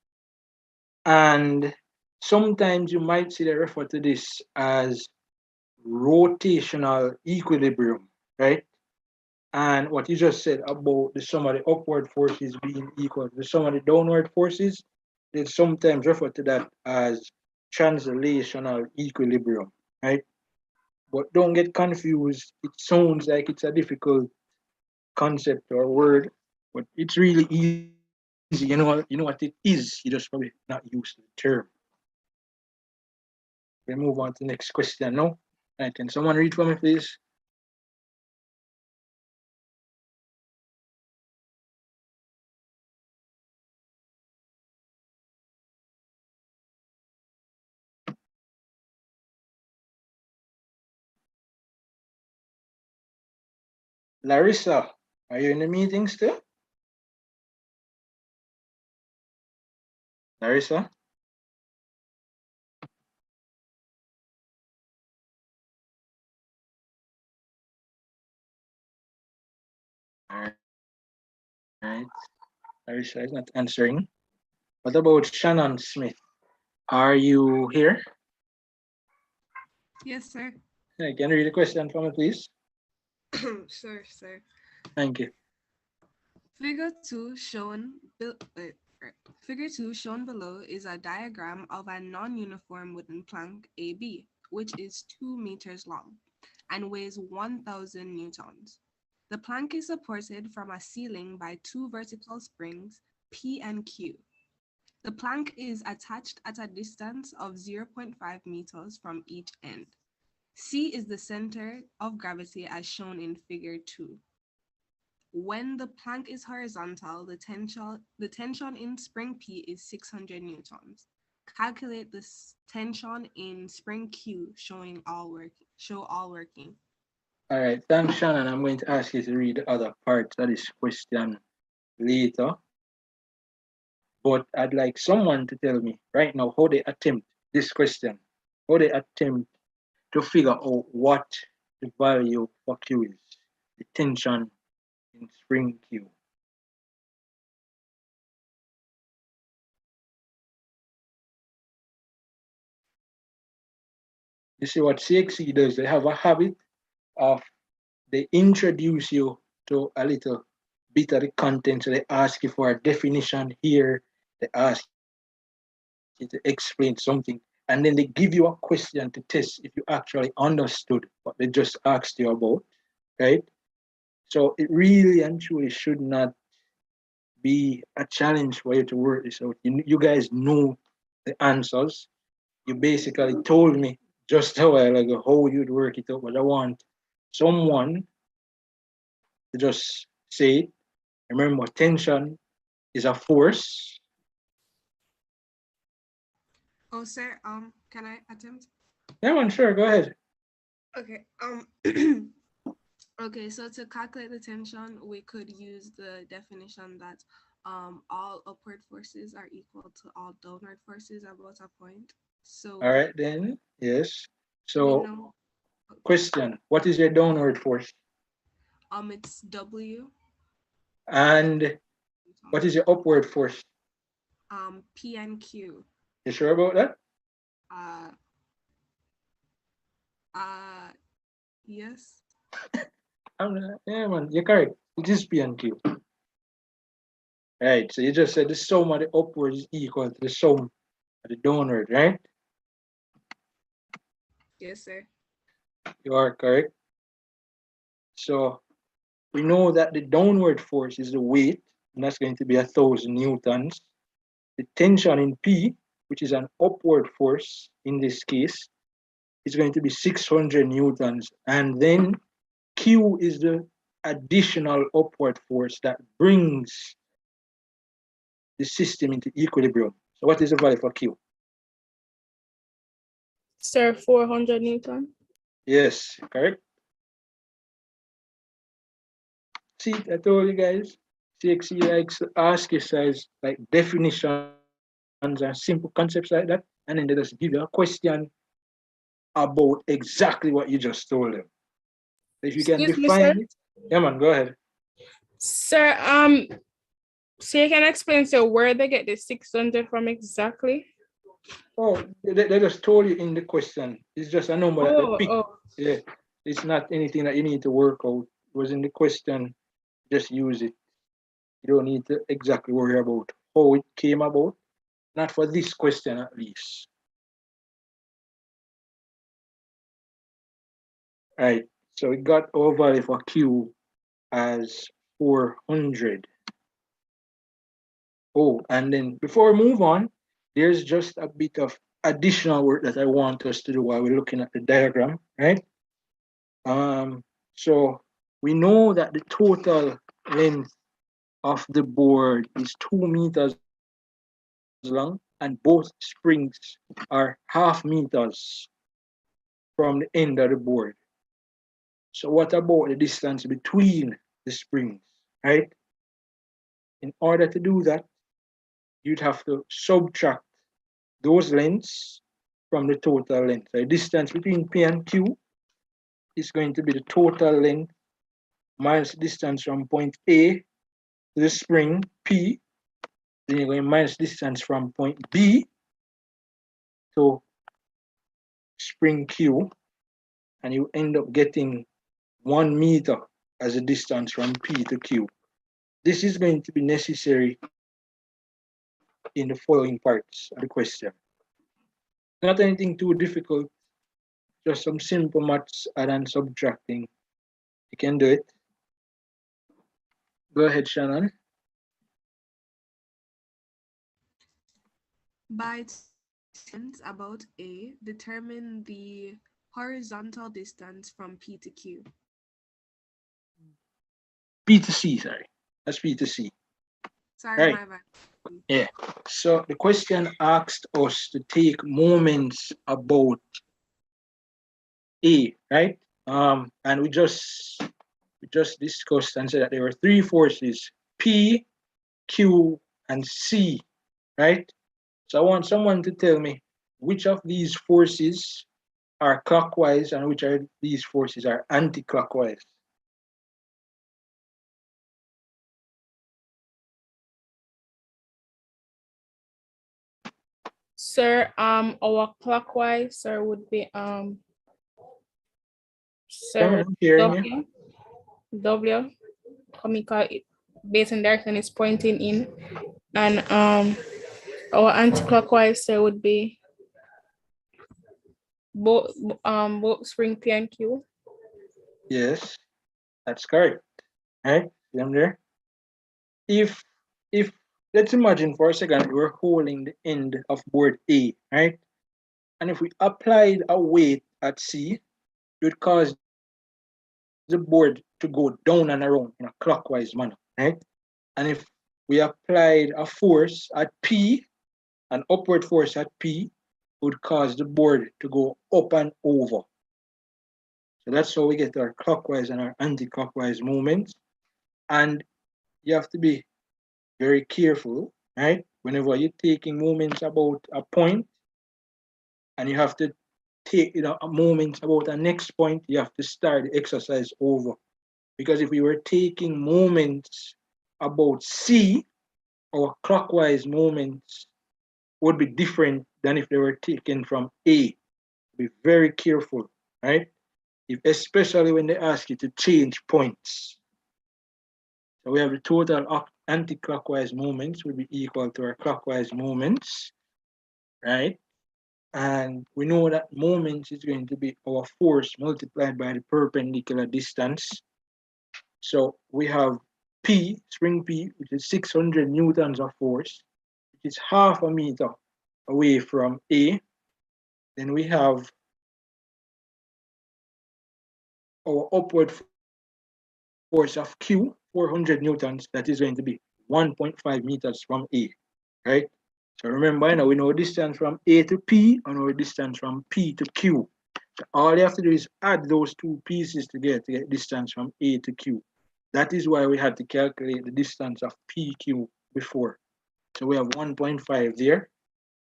And sometimes you might see they refer to this as rotational equilibrium, right? And what you just said about the sum of the upward forces being equal to the sum of the downward forces, they sometimes refer to that as translational equilibrium, right? But don't get confused. It sounds like it's a difficult concept or word, but it's really easy. You know what it is. You just probably not used to the term. We move on to the next question now. Right, can someone read for me, please? Larissa, are you in the meeting still? Larissa? All right. Larissa is not answering. What about Shannon Smith? Are you here? Yes, sir. Yeah, can you read the question for me, please? Sure, sir. Thank you. Figure 2 shown Figure 2 shown below is a diagram of a non-uniform wooden plank AB, which is 2 meters long and weighs 1,000 newtons. The plank is supported from a ceiling by 2 vertical springs, P and Q. The plank is attached at a distance of 0.5 meters from each end. C is the center of gravity as shown in figure 2. When the plank is horizontal, the tension in spring P is 600 newtons. Calculate the tension in spring Q show all working. All right, thanks, Shannon. I'm going to ask you to read the other parts of this question later. But I'd like someone to tell me right now how they attempt this question, how they attempt to figure out what the value for Q is, the tension in spring Q. You see what CXC does, they have a habit of, they introduce you to a little bit of the content. So they ask you for a definition here, they ask you to explain something, and then they give you a question to test if you actually understood what they just asked you about, right? So it really and truly should not be a challenge for you to work this out. You guys know the answers. You basically told me just a while ago how you'd work it out, but I want someone to just say it. Remember, tension is a force. Oh, sir, can I attempt? Yeah, man, sure, go ahead. Okay, okay, so to calculate the tension, we could use the definition that all upward forces are equal to all downward forces about a point. So All right, then, yes. we So, know question, what is your downward force? it's W, And what is your upward force? P and Q. You sure about that? Yes. Yeah, man, you're correct. It is P and Q. Right, so you just said the sum of the upward is equal to the sum of the downward, right? Yes, sir. You are correct. So we know that the downward force is the weight, and that's going to be 1,000 newtons. The tension in P, which is an upward force in this case, is going to be 600 newtons. And then Q is the additional upward force that brings the system into equilibrium. So what is the value for Q? Sir, 400 Newton. Yes, correct. See, I told you guys, CXE likes to ask yourselves like definitions and simple concepts like that, and then they just give you a question about exactly what you just told them. If you can Excuse me, sir. define it, yeah, man, go ahead. Sir, so you can explain so where they get the 600 from exactly? Oh, they just told you in the question. It's just a number that they pick. Oh. Yeah, it's not anything that you need to work out. It was in the question. Just use it. You don't need to exactly worry about how it came about. Not for this question, at least. Right. So we got our value for Q as 400. Oh, and then before we move on, there's just a bit of additional work that I want us to do while we're looking at the diagram, right? So we know that the total length of the board is 2 meters long, and both springs are 0.5 meters from the end of the board. So what about the distance between the springs, right? In order to do that, you'd have to subtract those lengths from the total length. The distance between P and Q is going to be the total length minus the distance from point A to the spring P. Then you're going to minus distance from point B to spring Q, and you end up getting 1 meter as a distance from P to Q. This is going to be necessary in the following parts of the question. Not anything too difficult, just some simple maths and subtracting. You can do it. Go ahead, Shannon. By distance about A, determine the horizontal distance from P to Q. P to C, sorry. That's P to C. Sorry, right. my bad. Yeah. So the question asked us to take moments about A, right? And we just discussed and said that there were 3 forces, P, Q, and C, right? So I want someone to tell me which of these forces are clockwise and which of these forces are anti-clockwise. Sir, our clockwise, sir, would be sir, I'm hearing W, because based on direction is pointing in, and our anti-clockwise, sir, would be both spring P and Q. Yes, that's correct. Right? See them there? If if, let's imagine for a second, we're holding the end of board A, right? And if we applied a weight at C, it would cause the board to go down and around in a clockwise manner, right? And if we applied a force at P, an upward force at P, would cause the board to go up and over. So that's how we get our clockwise and our anti-clockwise movements. And you have to be very careful, right? Whenever you're taking moments about a point, and you have to take a moment about a next point, you have to start the exercise over. Because if we were taking moments about C, our clockwise moments would be different than if they were taken from A. Be very careful, right? Especially when they ask you to change points. So we have the total anti-clockwise moments will be equal to our clockwise moments, right? And we know that moments is going to be our force multiplied by the perpendicular distance. So we have P, spring P, which is 600 newtons of force, which is half a meter away from A. Then we have our upward force of Q, 400 newtons, that is going to be 1.5 meters from A, right? So remember, now we know distance from A to P and our distance from P to Q. So all you have to do is add those two pieces together to get distance from A to Q. That is why we had to calculate the distance of PQ before. So we have 1.5 there.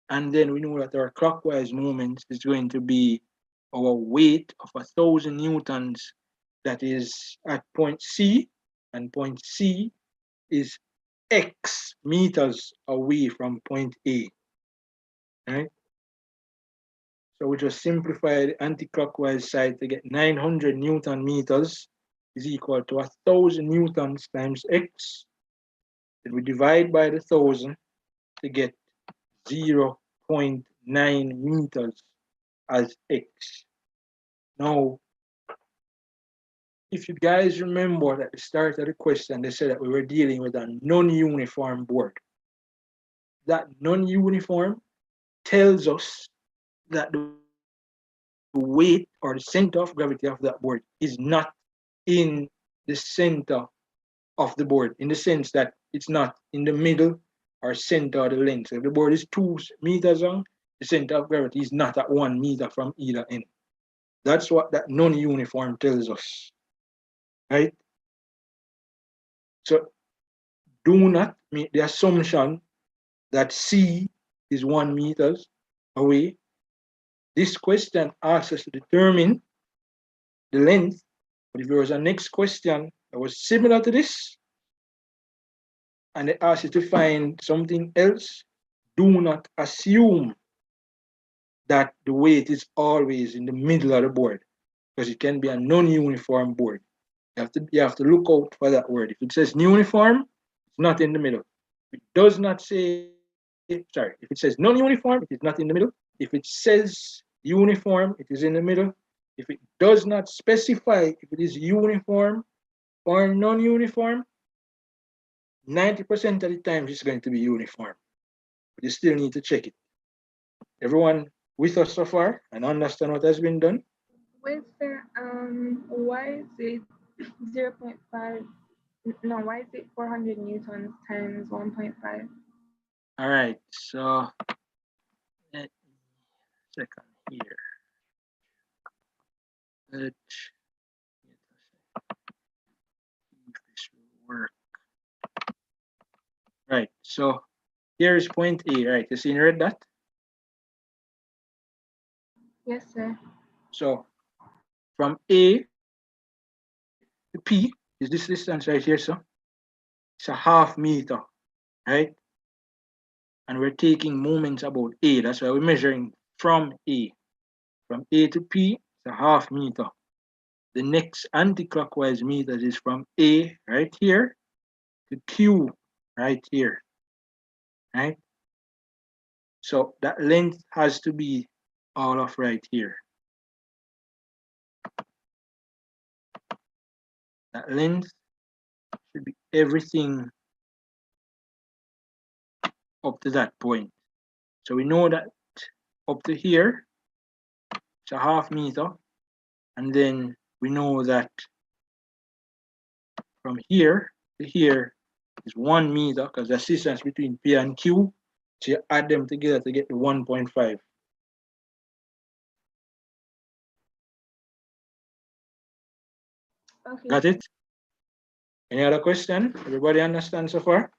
And then we know that our clockwise moment is going to be our weight of 1,000 newtons that is at point C, and point C is X meters away from point A, right? So we just simplify the anti-clockwise side to get 900 Newton meters is equal to 1,000 newtons times X. Then we divide by the 1,000 to get 0.9 meters as X. Now, if you guys remember at the start of the question, they said that we were dealing with a non-uniform board. That non-uniform tells us that the weight or the center of gravity of that board is not in the center of the board, in the sense that it's not in the middle or center of the length. So if the board is 2 meters long, the center of gravity is not at 1 meter from either end. That's what that non-uniform tells us, right? So do not make the assumption that C is 1 meters away. This question asks us to determine the length, but if there was a next question that was similar to this, and they ask you to find something else, do not assume that the weight is always in the middle of the board, because it can be a non-uniform board. You have to look out for that word. If it says uniform, it's not in the middle. If it does not say, sorry, if it says non-uniform, it is not in the middle. If it says uniform, it is in the middle. If it does not specify if it is uniform or non-uniform, 90% of the time it's going to be uniform. But you still need to check it. Everyone with us so far and understand what has been done? Wait, sir, why is it 0.5? No, why is it 400 newtons times 1.5? All right, so let me check on here. Let's see if this will work. Right, so here is point A, right? You see in red dot? Yes, sir. So from A to P is this distance right here, so it's a half meter, right? And we're taking moments about A. That's why we're measuring from A. From A to P, it's a half meter. The next anti-clockwise meters is from A right here to Q right here, right? So that length has to be all of right here. That length should be everything up to that point. So we know that up to here, it's a half meter. And then we know that from here to here is 1 meter because the distance between P and Q. So you add them together to get the 1.5. Okay. Got it? Any other question? Everybody understand so far?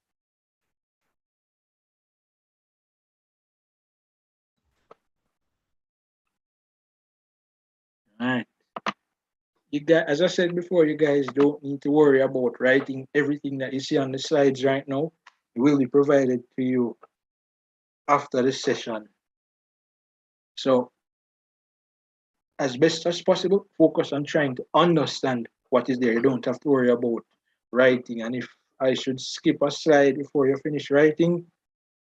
All right. You guys, as I said before, you guys don't need to worry about writing everything that you see on the slides right now. It will be provided to you after the session. So, as best as possible, focus on trying to understand what is there. You don't have to worry about writing. And if I should skip a slide before you finish writing,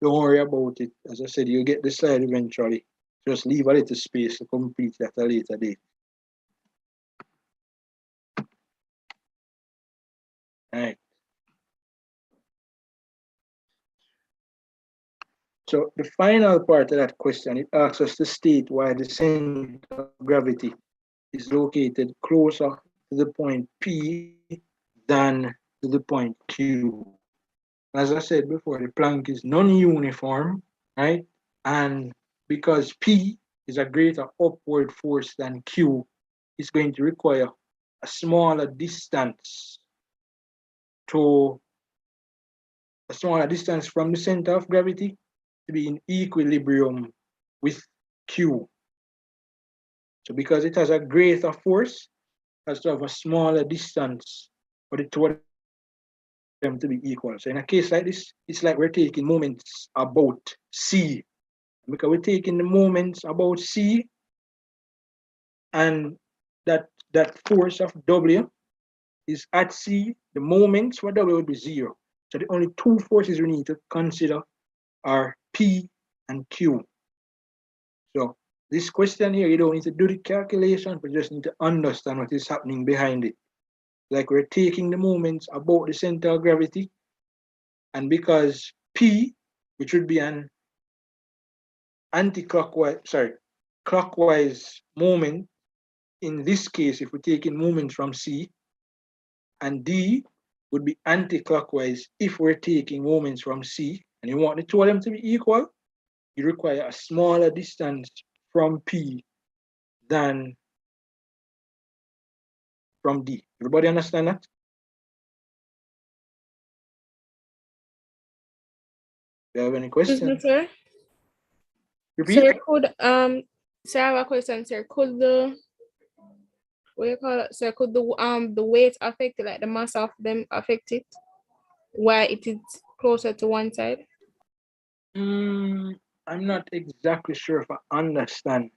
don't worry about it. As I said, you'll get the slide eventually. Just leave a little space to complete at a later date. All right. So the final part of that question, it asks us to state why the center of gravity is located closer to the point P than to the point Q. As I said before, the Planck is non-uniform, right? And because P is a greater upward force than Q, it's going to require a smaller distance from the center of gravity to be in equilibrium with Q. So because it has a greater force, it has to have a smaller distance for the two of them to be equal. So in a case like this, it's like we're taking moments about C. Because we're taking the moments about C, and that force of W is at C, the moments for W would be 0. So the only two forces we need to consider are P and Q. So this question here, you don't need to do the calculation, but you just need to understand what is happening behind it. Like we're taking the moments about the center of gravity, and because P, which would be an clockwise moment, in this case, if we're taking moments from C, and D would be anti-clockwise if we're taking moments from C, and you want the two of them to be equal, you require a smaller distance from P than from D. Everybody understand that? Do you have any Excuse me, questions? sir. Repeat. Sir, sir, I have a question, sir. Could the what you call it, sir? Could the weight affect it, like the mass of them affect it? Why it is closer to one side? I'm not exactly sure if I understand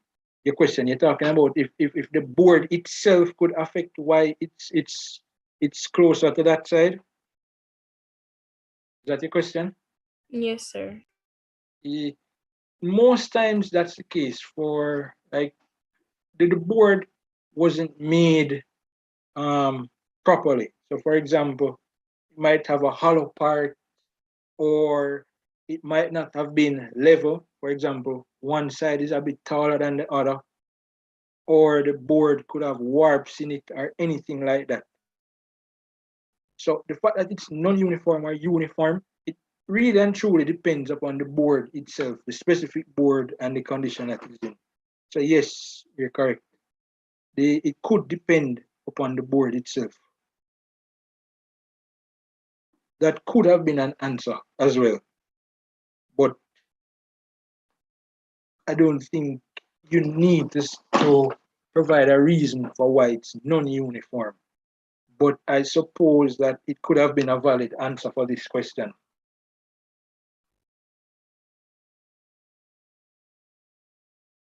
your question. You're talking about if the board itself could affect why it's closer to that side. Is that your question? Yes, sir. Most times that's the case for like the board wasn't made properly. So for example, it might have a hollow part, or it might not have been level. For example, one side is a bit taller than the other, or the board could have warps in it or anything like that. So the fact that it's non-uniform or uniform, it really and truly depends upon the board itself, the specific board and the condition that it's in. So yes, you're correct. It could depend upon the board itself. That could have been an answer as well. But I don't think you need to provide a reason for why it's non-uniform. But I suppose that it could have been a valid answer for this question.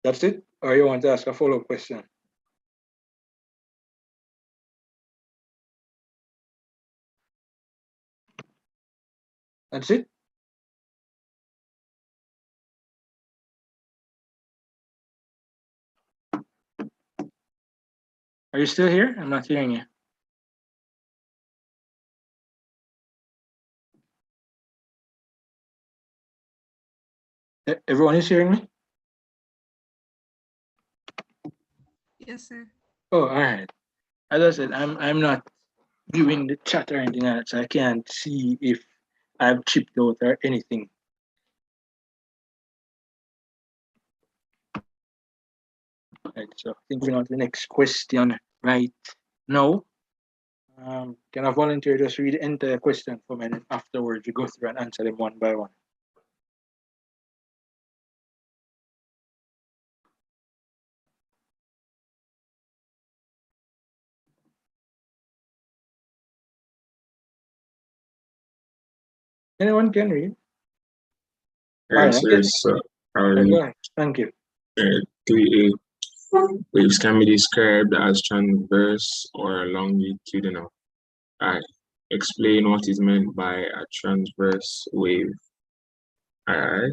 That's it? Or you want to ask a follow-up question? That's it? Are you still here? I'm not hearing you. Everyone is hearing me? Yes, sir. Oh, all right. As I said, I'm not viewing the chat or anything else. I can't see if I've chipped out or anything. Right, so I think we're on to the next question right now. Can a volunteer just read the entire question for me, and then afterwards we go through and answer them one by one? Anyone can read? All right, I Answer guess. is Go ahead. Thank you. 3A. Waves can be described as transverse or longitudinal. I. Explain what is meant by a transverse wave. I.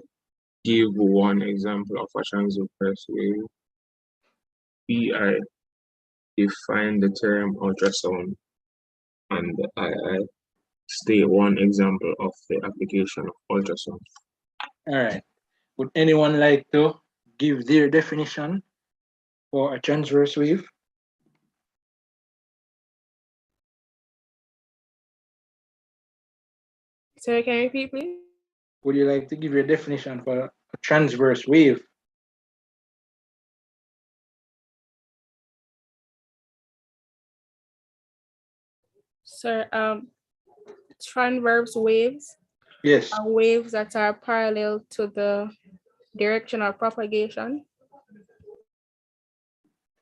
Give one example of a transverse wave. I. Define the term ultrasound. And I. State one example of the application of ultrasound. All right. Would anyone like to give their definition for a transverse wave? Sorry, can you repeat, please? Would you like to give your definition for a transverse wave? Sir, transverse waves Yes. are waves that are parallel to the direction of propagation.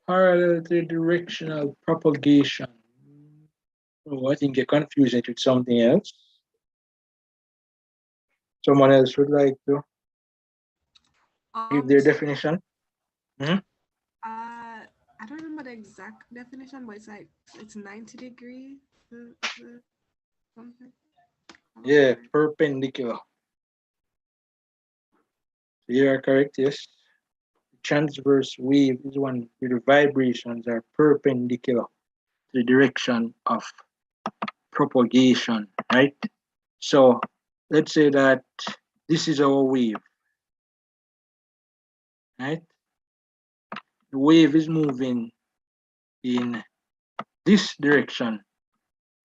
Parallel to directional propagation. Oh, I think you're confusing it with something else. Someone else would like to give their definition? I don't remember the exact definition, but it's like it's 90 degree. Something. Yeah, perpendicular. You are correct, yes. Transverse wave is one where the vibrations are perpendicular to the direction of propagation, right? So let's say that this is our wave, right? The wave is moving in this direction,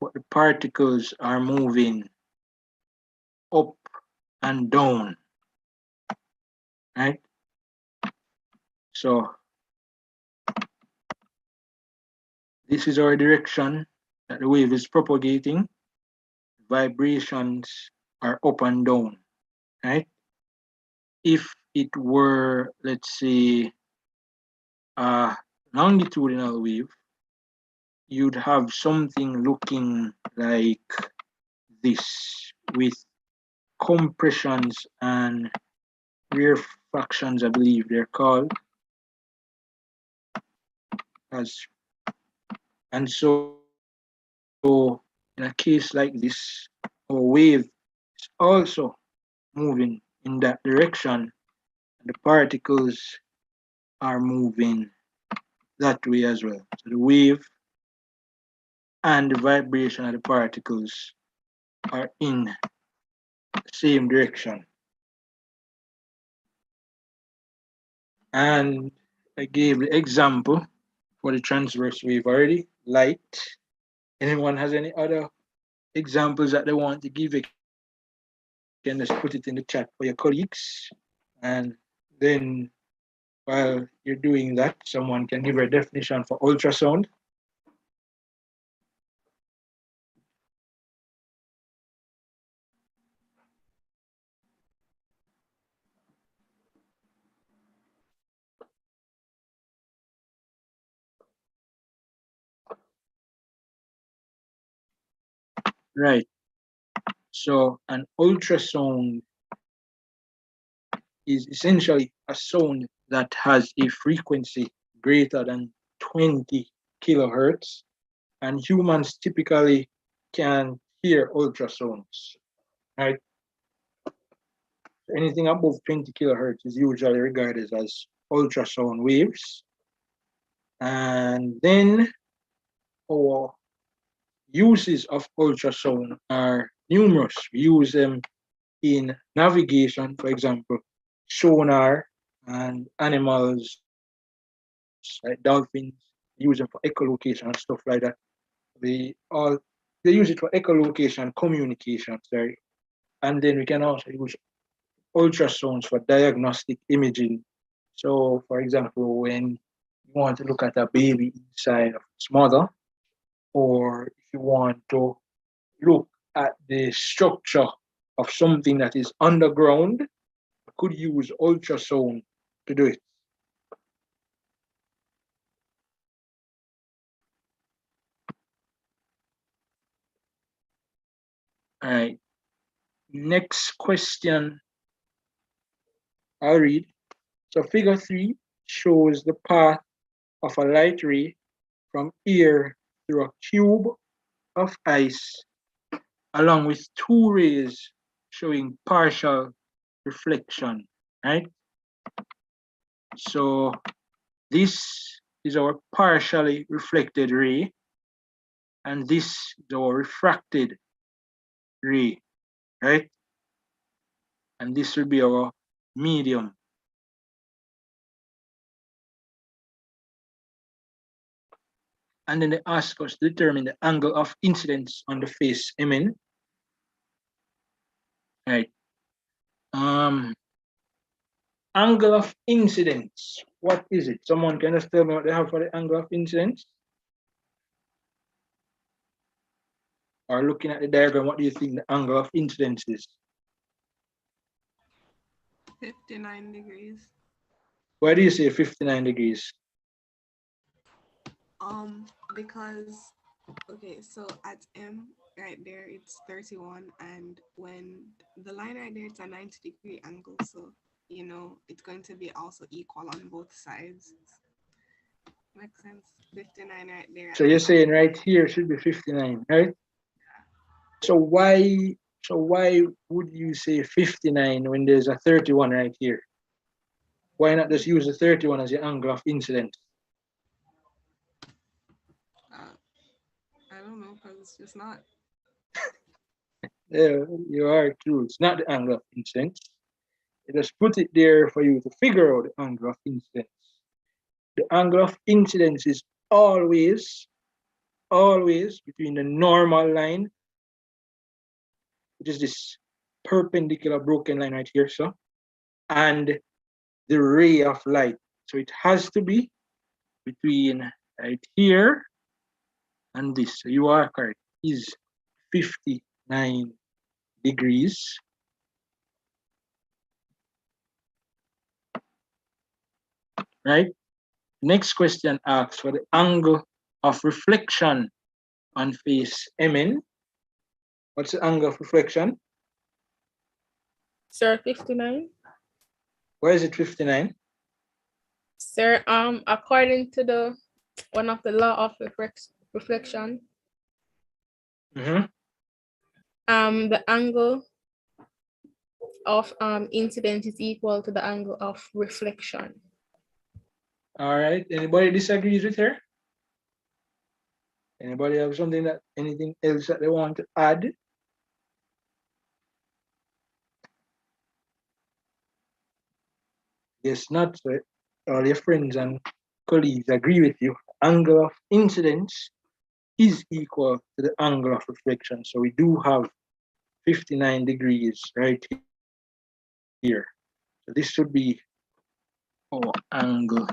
but the particles are moving up and down, right? So this is our direction that the wave is propagating. Vibrations are up and down, right? If it were, let's say, a longitudinal wave, you'd have something looking like this with compressions and rarefactions, I believe they're called. And so in a case like this, a wave is also moving in that direction, and the particles are moving that way as well. So the wave and the vibration of the particles are in the same direction. And I gave the example for the transverse wave already, light. Anyone has any other examples that they want to give, you can just put it in the chat for your colleagues. And then while you're doing that, someone can give a definition for ultrasound. Right. So an ultrasound is essentially a sound that has a frequency greater than 20 kilohertz, and humans typically can hear ultrasounds, right? Anything above 20 kilohertz is usually regarded as ultrasound waves. And then our uses of ultrasound are numerous. We use them in navigation, for example, sonar and animals like dolphins use them for echolocation and stuff like that. They use it for echolocation communication, sorry. And then we can also use ultrasounds for diagnostic imaging. So for example, when you want to look at a baby inside of its mother, or if you want to look at the structure of something that is underground, you could use ultrasound to do it. All right. Next question I'll read. So figure 3 shows the path of a light ray from air through a cube of ice, along with 2 rays showing partial reflection, right? So this is our partially reflected ray, and this is our refracted ray, right? And this will be our medium. And then they ask us to determine the angle of incidence on the face MN. Right. Angle of incidence. What is it? Someone can just tell me what they have for the angle of incidence? Or looking at the diagram, what do you think the angle of incidence is? 59 degrees. Why do you say 59 degrees? Because, okay, so at M right there, it's 31, and when the line right there, it's a 90-degree angle, so, you know, it's going to be also equal on both sides. Makes sense. 59 right there. So you're saying right here should be 59, right? So why would you say 59 when there's a 31 right here? Why not just use the 31 as the angle of incidence? I don't know, because it's just not. Yeah, you are true. It's not the angle of incidence. I just put it there for you to figure out the angle of incidence. The angle of incidence is always between the normal line, which is this perpendicular broken line right here, so, and the ray of light. So it has to be between right here and this. So you are correct. Is 59 degrees. Right? Next question asks for the angle of reflection on face MN. What's the angle of reflection? Sir, 59. Why is it 59? Sir, according to the one of the law of reflection, the angle of incidence is equal to the angle of reflection. All right. Anybody disagrees with her? Anybody have anything else that they want to add? Yes, not. So all your friends and colleagues agree with you. Angle of incidence is equal to the angle of reflection. So we do have 59 degrees right here. So this should be our angle.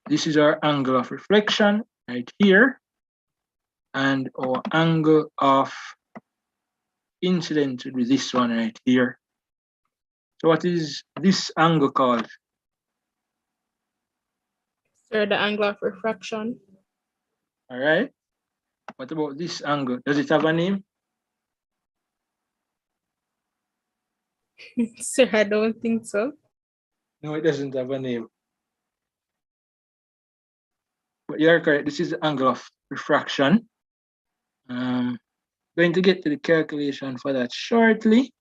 This is our angle of reflection right here. And our angle of incidence would be this one right here. So what is this angle called? Sir, the angle of refraction. All right. What about this angle? Does it have a name? Sir, I don't think so. No, it doesn't have a name. But you're correct. This is the angle of refraction. Going to get to the calculation for that shortly.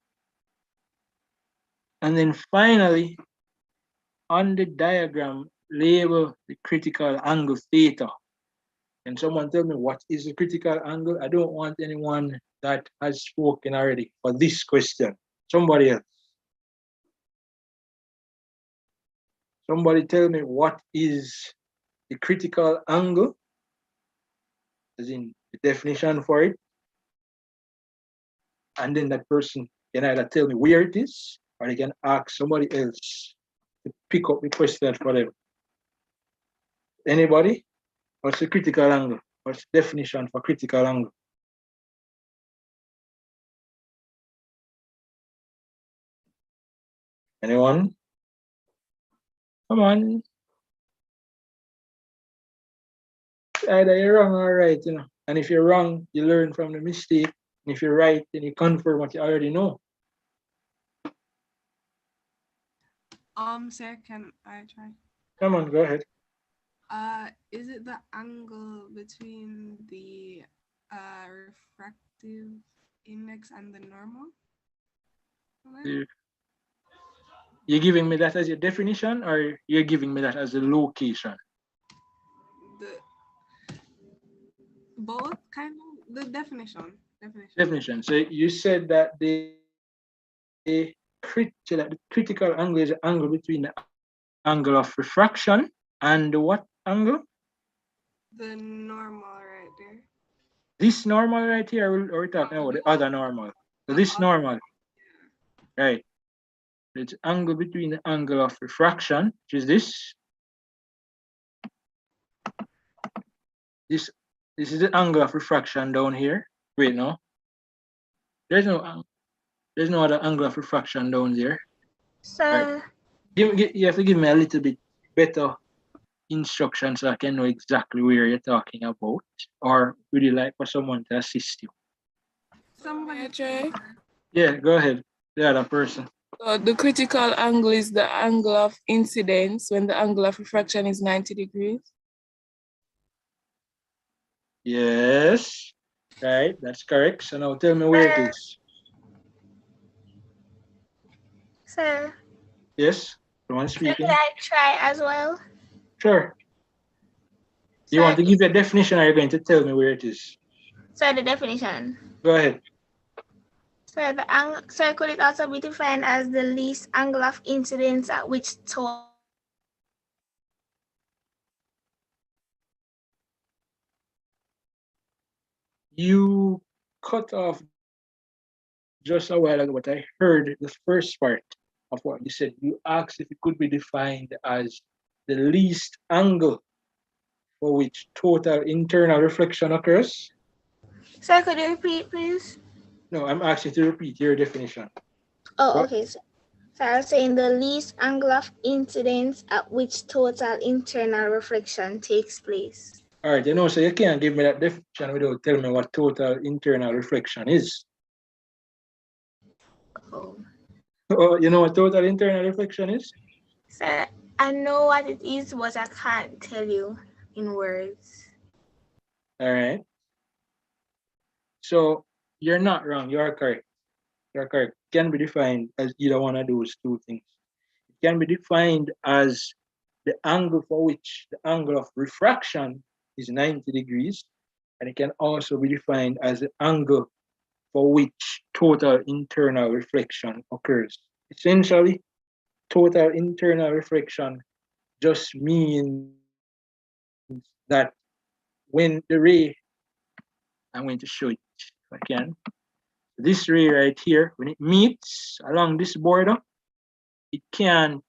And then finally, on the diagram, label the critical angle theta. Can someone tell me what is the critical angle? I don't want anyone that has spoken already for this question. Somebody else. Somebody tell me what is the critical angle, as in the definition for it. And then that person can either tell me where it is, or they can ask somebody else to pick up the question for them. Anybody? What's the critical angle? What's the definition for critical angle? Anyone? Come on. Either you're wrong or right, you know. And if you're wrong, you learn from the mistake. And if you're right, then you confirm what you already know. Sir, can I try? Come on, go ahead. Is it the angle between the refractive index and the normal? You're giving me that as your definition, or you're giving me that as a location? Both, kind of, the definition. Definition. So you said that the critical angle is the angle between the angle of refraction and the what angle? The normal right there. This normal right here, or we're talking about the other normal? So this normal, right? It's angle between the angle of refraction, which is this. This is the angle of refraction down here. Wait, no. There's no other angle of refraction down there. So right. You have to give me a little bit better instruction so I can know exactly where you're talking about, or would you like for someone to assist you? Somebody try. Yeah, go ahead. The other person. The critical angle is the angle of incidence when the angle of refraction is 90 degrees. Yes, right, that's correct. So now tell me where it is. Sir. Yes, someone speaking. Could I try as well? Sure. You want to give a definition, or you're going to tell me where it is? So the definition. Go ahead. So the angle, so could it also be defined as the least angle of incidence at which total? You cut off just a while ago, but I heard the first part of what you said. You asked if it could be defined as the least angle for which total internal reflection occurs. Sir, could you repeat, please? No, I'm asking you to repeat your definition. Oh, What? okay. So I was saying the least angle of incidence at which total internal reflection takes place. All right, so you can't give me that definition without telling me what total internal reflection is. Oh, you know what total internal reflection is? Sir, I know what it is, but I can't tell you in words. All right. So you're not wrong. You are correct. You're correct. It can be defined as either one of those two things. It can be defined as the angle for which the angle of refraction is 90 degrees. And it can also be defined as the angle for which total internal reflection occurs. Essentially, total internal reflection just means that when the ray, I'm going to show it if I can. This ray right here, when it meets along this border, it can't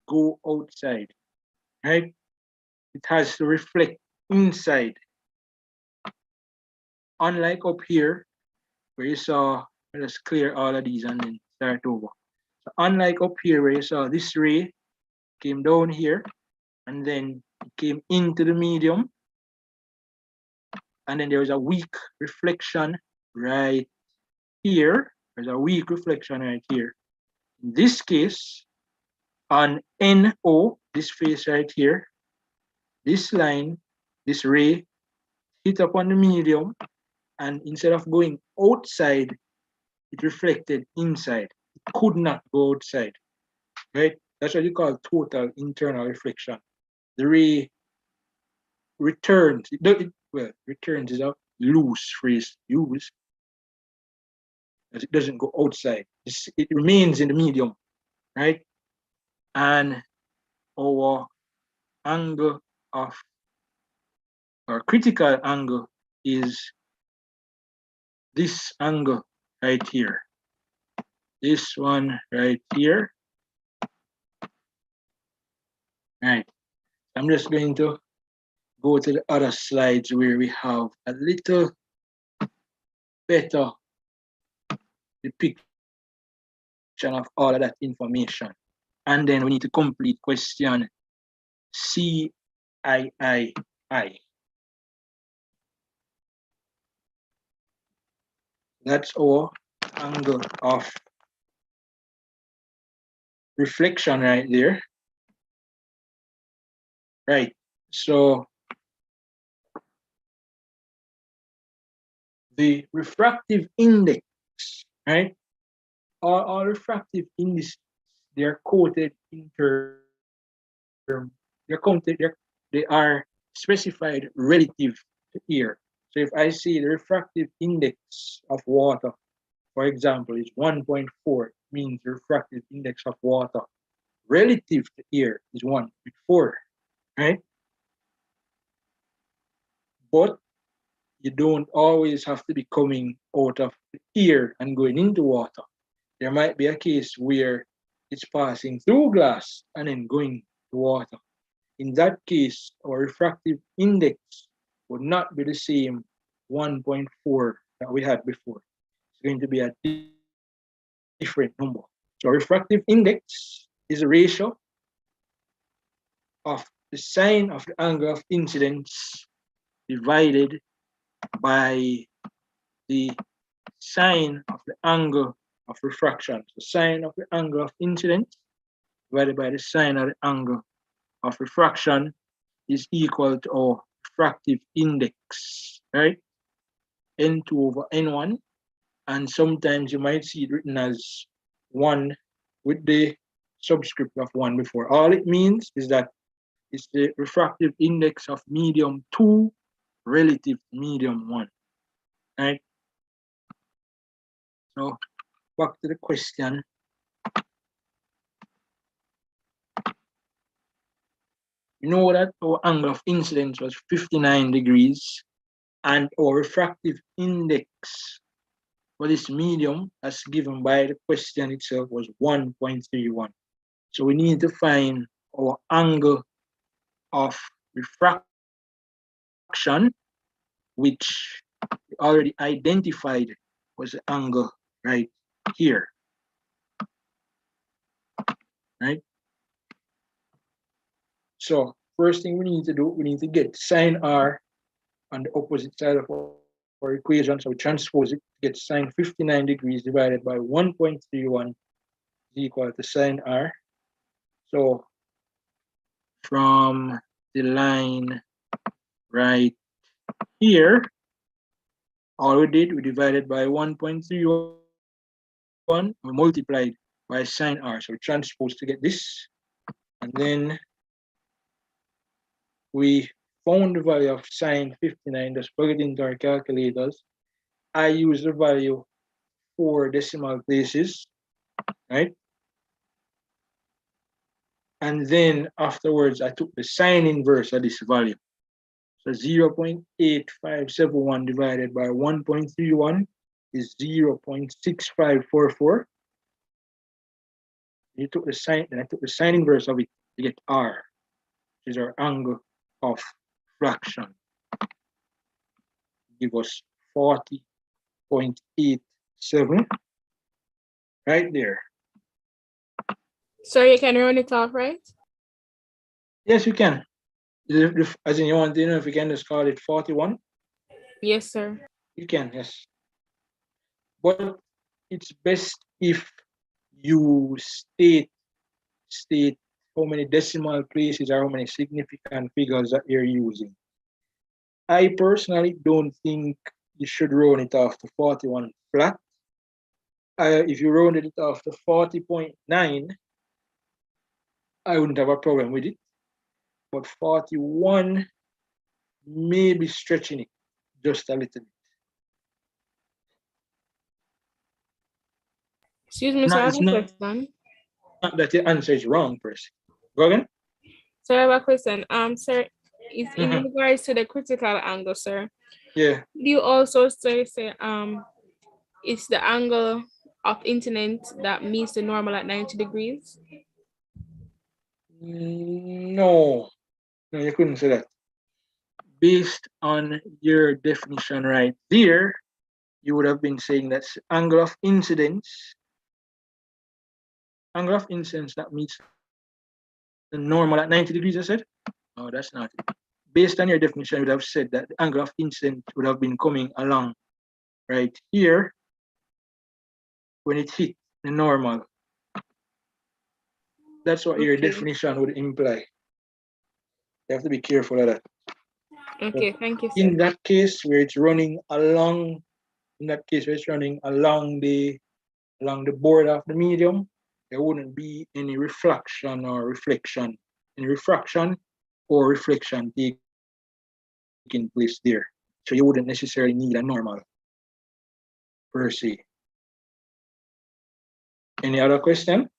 go outside, right? It has to reflect inside. Unlike up here, where you saw, let's clear all of these and then start over. So unlike up here, where you saw this ray came down here, and then it came into the medium, and then there was a weak reflection right here. There's a weak reflection right here. In this case, on NO, this face right here, this line, this ray, hit upon the medium, and instead of going outside, it reflected inside. It could not go outside, right? That's what you call total internal reflection. The ray returns. Returns is a loose phrase to use, as it doesn't go outside. It remains in the medium, right? And our angle of, or critical angle is this angle right here. This one right here. Right. I'm just going to go to the other slides where we have a little better depiction of all of that information. And then we need to complete question CIII. That's our angle of reflection right there. Right. So the refractive index, right? All refractive indices, they are quoted in terms, they are specified relative to air. So if I say the refractive index of water, for example, is 1.4, means the refractive index of water relative to air is 1.4, right? But you don't always have to be coming out of the air and going into water. There might be a case where it's passing through glass and then going to water. In that case, our refractive index would not be the same 1.4 that we had before. It's going to be a different number. So refractive index is a ratio of the sine of the angle of incidence divided by the sine of the angle of refraction. So sine of the angle of incidence divided by the sine of the angle of refraction is equal to our refractive index, right? N2 over N1. And sometimes you might see it written as 1 with the subscript of 1 before. All it means is that it's the refractive index of medium 2 relative to medium 1, right? So back to the question. You know that our angle of incidence was 59 degrees and our refractive index for this medium as given by the question itself was 1.31. So we need to find our angle of refraction, which we already identified was the angle right here, right? So first thing we need to do, we need to get sine r on the opposite side of our equation. So we transpose it to get sine 59 degrees divided by 1.31 is equal to sine r. So from the line right here, all we did, we divided by 1.31, we multiplied by sine r. So we transpose to get this. And then we found the value of sine 59, just plug it into our calculators. I use the value 4 decimal places, right? And then afterwards, I took the sine inverse of this value. So 0.8571 divided by 1.31 is 0.6544. You took the sine, and I took the sine inverse of it to get r, which is our angle of refraction. Give us 40.87 right there. So you can run it off, right? Yes, you can. As in, you want to know if you can just call it 41? Yes, sir. You can, yes. But it's best if you state how many decimal places or how many significant figures that you're using. I personally don't think you should round it off to 41 flat. If you rounded it off to 40.9, I wouldn't have a problem with it. But 41 may be stretching it just a little bit. Excuse me, sir, I have a question. Not that the answer is wrong, per se. Go again? So I have a question. Sir, it's in Mhm. regards to the critical angle, sir. Yeah. Do you also say it's the angle of incidence that meets the normal at 90 degrees? No, no, you couldn't say that. Based on your definition right there, you would have been saying that angle of incidence that meets the normal at 90 degrees, I said? No, that's not it. Based on your definition, you would have said that the angle of incidence would have been coming along right here when it hit the normal. That's what your Okay. definition would imply. You have to be careful of that. Okay, thank you, sir. In that case where it's running along, along the board of the medium, there wouldn't be any refraction or reflection. Any refraction or reflection taking place there. So you wouldn't necessarily need a normal per se. Any other question?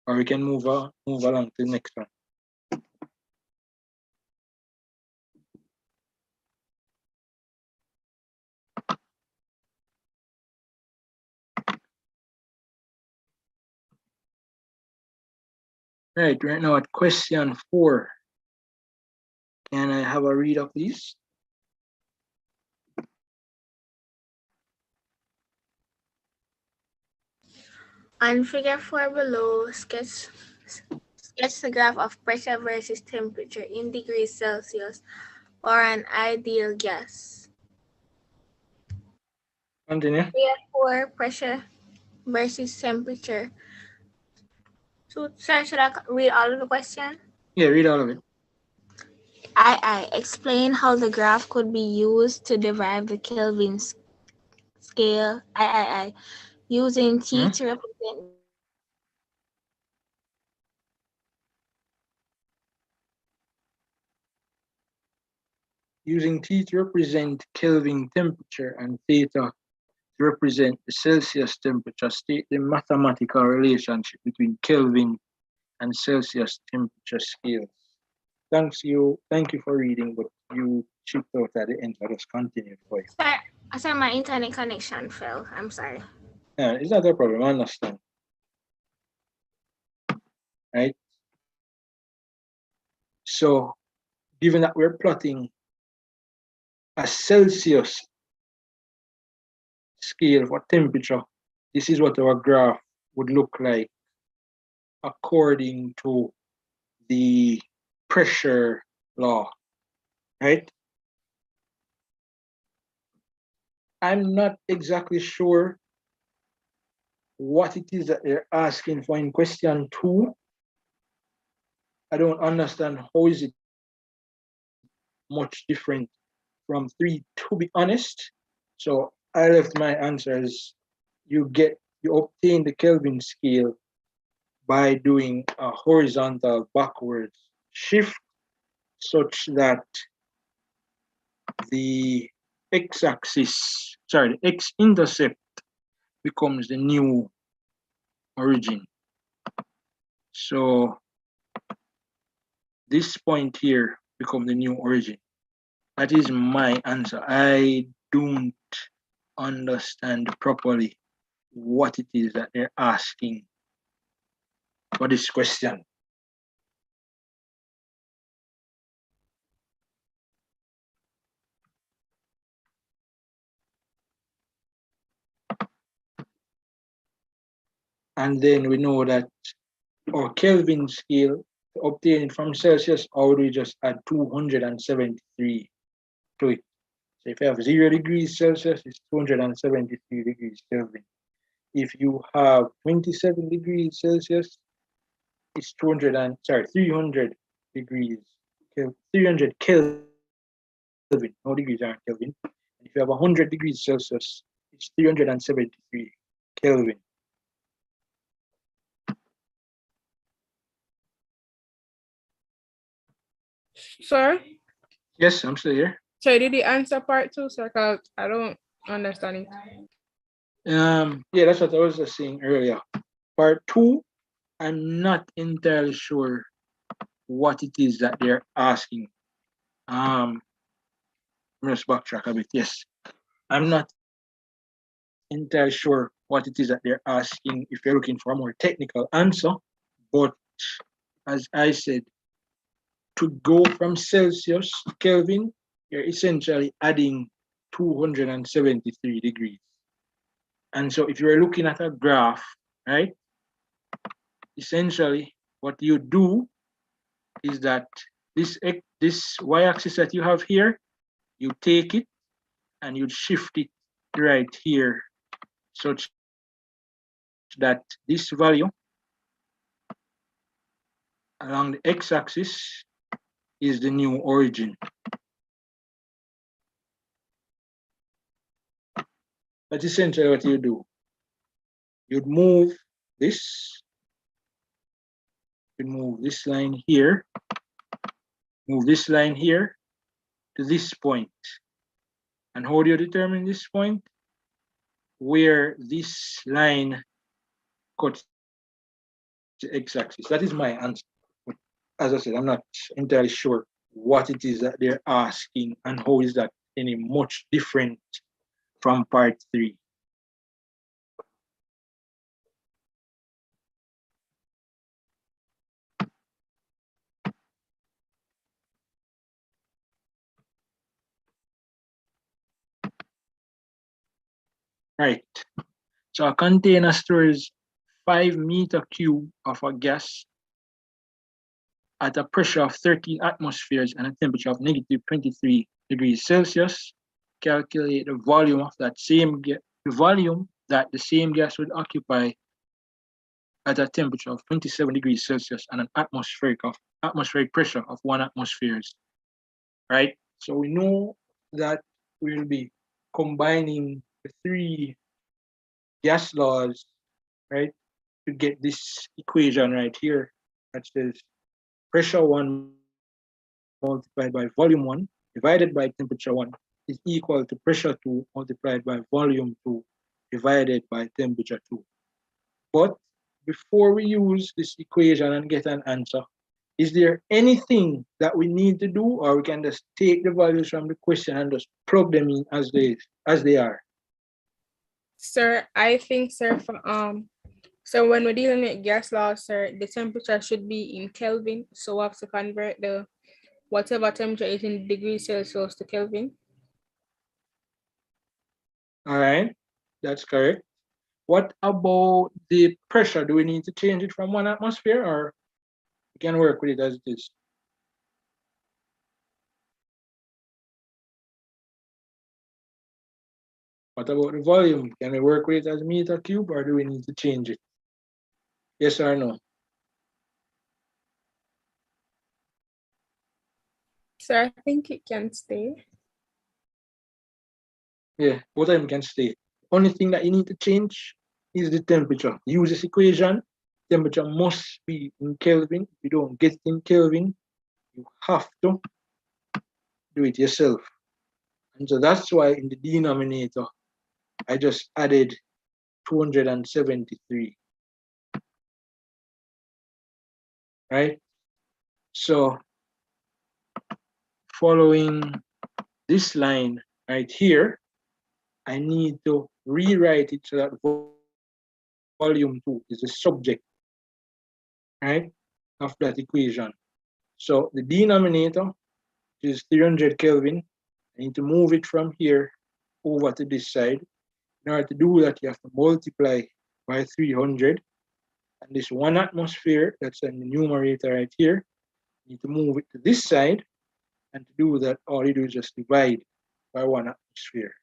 Or we can move along to the next one. Right now at question 4. Can I have a read of these? On figure 4 below, sketch the graph of pressure versus temperature in degrees Celsius for an ideal gas. Continue. Figure 4, pressure versus temperature. So, sir, should I read all of the question? Yeah, read all of it. I explain how the graph could be used to derive the Kelvin scale. Using T to represent Using T to represent Kelvin temperature and theta to represent the Celsius temperature, state the mathematical relationship between Kelvin and Celsius temperature scales. Thank you for reading, but you chipped out at the end. I just continued for you. Sir, my internet connection fell. I'm sorry. Yeah, it's not a problem. I understand. Right? So, given that we're plotting a Celsius scale for temperature, this is what our graph would look like according to the pressure law, right? I'm not exactly sure what it is that they're asking for in question 2. I don't understand how is it much different from 3, to be honest. So I left my answers. You obtain the Kelvin scale by doing a horizontal backwards shift such that the x-axis, the x-intercept becomes the new origin. So this point here becomes the new origin. That is my answer. I don't understand properly what it is that they're asking for this question. And then we know that our Kelvin scale, to obtain it from Celsius, or we just add 273 to it. So if you have 0 degrees Celsius, it's 273 degrees Kelvin. If you have 27 degrees Celsius, it's 300 degrees, 300 Kelvin. No degrees aren't Kelvin. If you have 100 degrees Celsius, it's 373 Kelvin. Sir? Yes, I'm still here. So did you answer part 2, sir? Because I don't understand it. Yeah, that's what I was just saying earlier. Part 2, I'm not entirely sure what it is that they're asking. Let's backtrack a bit. Yes, I'm not entirely sure what it is that they're asking if you're looking for a more technical answer, but as I said, to go from Celsius to Kelvin, you're essentially adding 273 degrees. And so if you're looking at a graph, right, essentially what you do is that this y-axis that you have here, you take it and you shift it right here such that this value along the x-axis is the new origin. That's essentially what you do. You'd move this, you move this line here, move this line here to this point. And how do you determine this point? Where this line cuts the x-axis. That is my answer. But as I said, I'm not entirely sure what it is that they're asking and how is that any much different from part 3. Right. So a container stores 5 meter cube of a gas at a pressure of 13 atmospheres and a temperature of negative 23 degrees Celsius. Calculate the volume of that same the same gas would occupy at a temperature of 27 degrees Celsius and an atmospheric pressure of 1 atmospheres. Right? So we know that we'll be combining the 3 gas laws, right, to get this equation right here that says pressure 1 multiplied by volume 1 divided by temperature 1 is equal to pressure 2 multiplied by volume 2 divided by temperature 2. But before we use this equation and get an answer, is there anything that we need to do, or we can just take the values from the question and just plug them in as they are? Sir, I think, sir, so when we're dealing with gas law, sir, the temperature should be in Kelvin. So we have to convert the whatever temperature is in degrees Celsius to Kelvin. All right, that's correct. What about the pressure? Do we need to change it from 1 atmosphere, or we can work with it as it is? What about the volume? Can we work with it as meter cube, or do we need to change it? Yes or no? Sir, I think it can stay. Yeah, both of them can stay. Only thing that you need to change is the temperature. Use this equation. Temperature must be in Kelvin. If you don't get it in Kelvin, you have to do it yourself. And so that's why in the denominator, I just added 273. Right? So following this line right here, I need to rewrite it so that volume 2 is the subject, right, of that equation. So the denominator is 300 Kelvin. I need to move it from here over to this side. In order to do that, you have to multiply by 300. And this 1 atmosphere that's in the numerator right here, you need to move it to this side. And to do that, all you do is just divide by 1 atmosphere.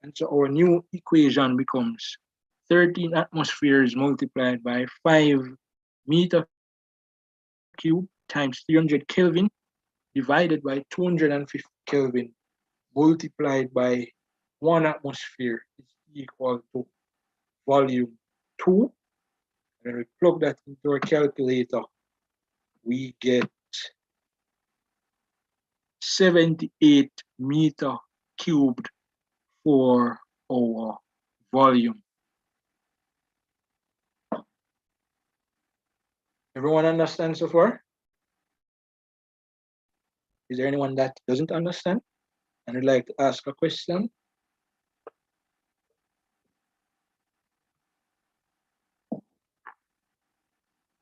And so our new equation becomes 13 atmospheres multiplied by 5 meter cube times 300 Kelvin divided by 250 Kelvin multiplied by 1 atmosphere is equal to volume 2. And we plug that into our calculator, we get 78 meter cubed for our volume. Everyone understand so far? Is there anyone that doesn't understand and would like to ask a question?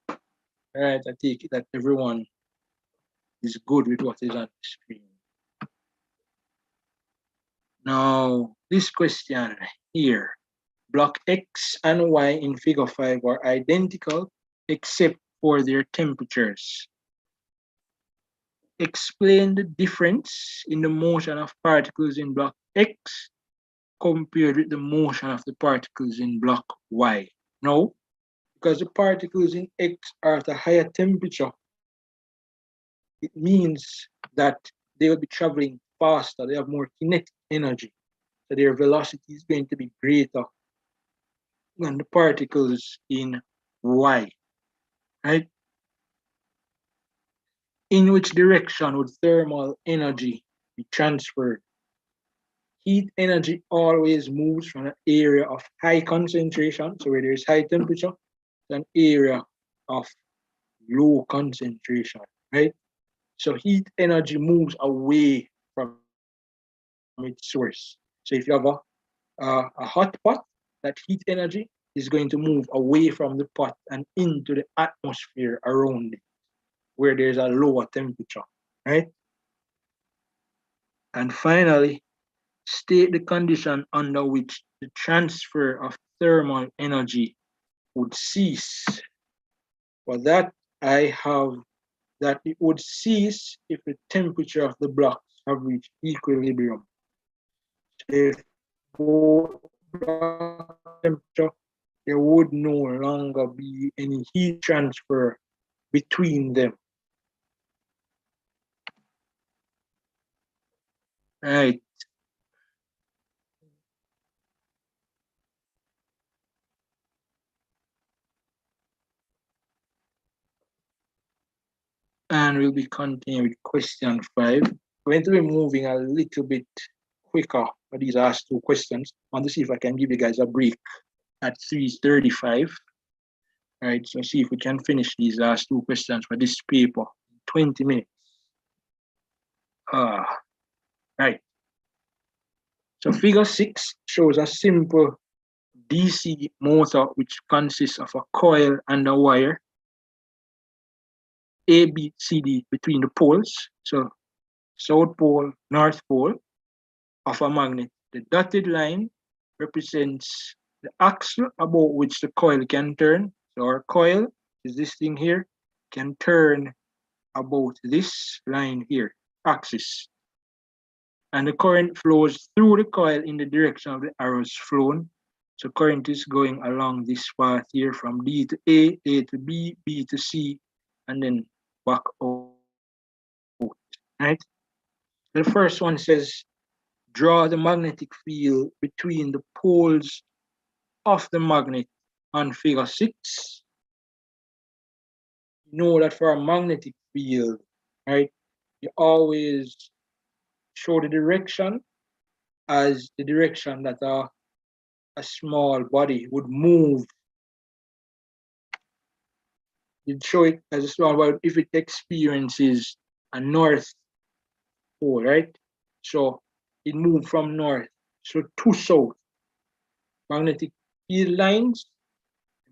All right, I take it that everyone is good with what is on the screen. Now, this question here, block X and Y in figure 5 are identical except for their temperatures. Explain the difference in the motion of particles in block X compared with the motion of the particles in block Y. No, because the particles in X are at a higher temperature, it means that they will be traveling faster, they have more kinetic energy, so their velocity is going to be greater than the particles in Y, right? In which direction would thermal energy be transferred? Heat energy always moves from an area of high concentration, so where there is high temperature, to an area of low concentration, right? So heat energy moves away from its source. So if you have a hot pot, that heat energy is going to move away from the pot and into the atmosphere around it, where there's a lower temperature, right? And finally, state the condition under which the transfer of thermal energy would cease. For that, I have that it would cease if the temperature of the blocks have reached equilibrium. If both block temperature, there would no longer be any heat transfer between them. Right. And we'll be continuing with question 5. We're going to be moving a little bit quicker for these last two questions. I want to see if I can give you guys a break at 3:35. All right, so see if we can finish these last two questions for this paper in 20 minutes. Right. So figure 6 shows a simple DC motor which consists of a coil and a wire A, B, C, D between the poles. So South pole, North pole of a magnet. The dotted line represents the axle about which the coil can turn. So our coil is this thing here, can turn about this line here, axis. And the current flows through the coil in the direction of the arrows flown. So current is going along this path here from D to A to B, B to C, and then back out, right? The first one says, draw the magnetic field between the poles of the magnet on figure 6. Know that for a magnetic field, right, you always show the direction as the direction that a small body would move. You'd show it as a small body if it experiences a north pole, right? So it moved from north to south. Magnetic field lines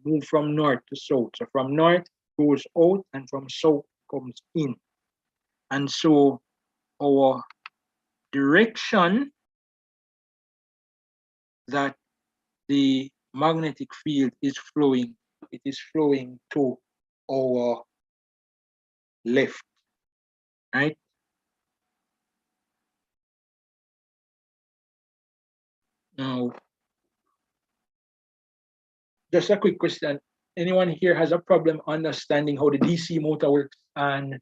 move from north to south. So from north goes out and from south comes in. And so our direction that the magnetic field is flowing, it is flowing to our left, right? Now, just a quick question. Anyone here has a problem understanding how the DC motor works and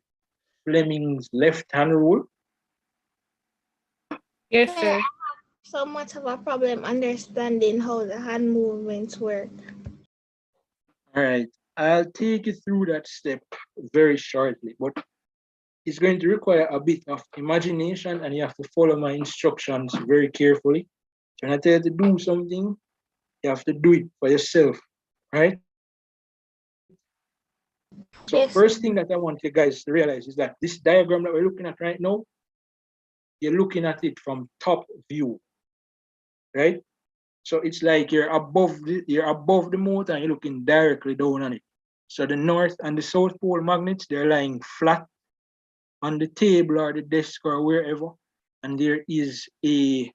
Fleming's left-hand rule? Yes, sir. So much of a problem understanding how the hand movements work. All right, I'll take you through that step very shortly, but it's going to require a bit of imagination and you have to follow my instructions very carefully. So when I tell you to do something, you have to do it for yourself, right? So Yes. first thing that I want you guys to realize is that this diagram that we're looking at right now, you're looking at it from top view, right? So it's like you're above the motor and you're looking directly down on it. So the north and the south pole magnets, they're lying flat on the table or the desk or wherever, and there is a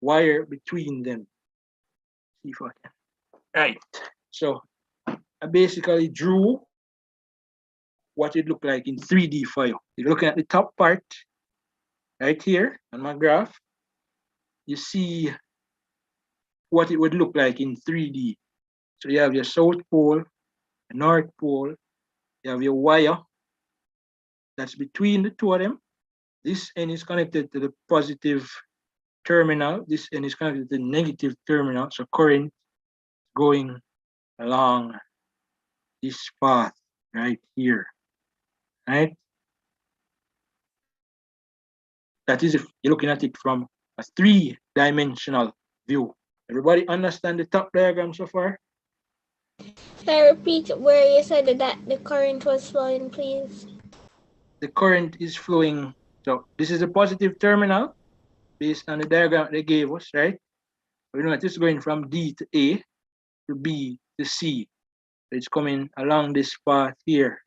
wire between them. See if I can. Right. So I basically drew what it looked like in 3D file. You're looking at the top part right here on my graph. You see what it would look like in 3D. So you have your south pole, the north pole, you have your wire that's between the two of them. This end is connected to the positive terminal. This end is connected to the negative terminal. So current going along this path right here, right? That is if you're looking at it from a 3-dimensional view. Everybody understand the top diagram so far? Can I repeat where you said that the current was flowing, please? The current is flowing. So this is a positive terminal based on the diagram they gave us, right? We know that it's going from D to A to B to C. So it's coming along this path here.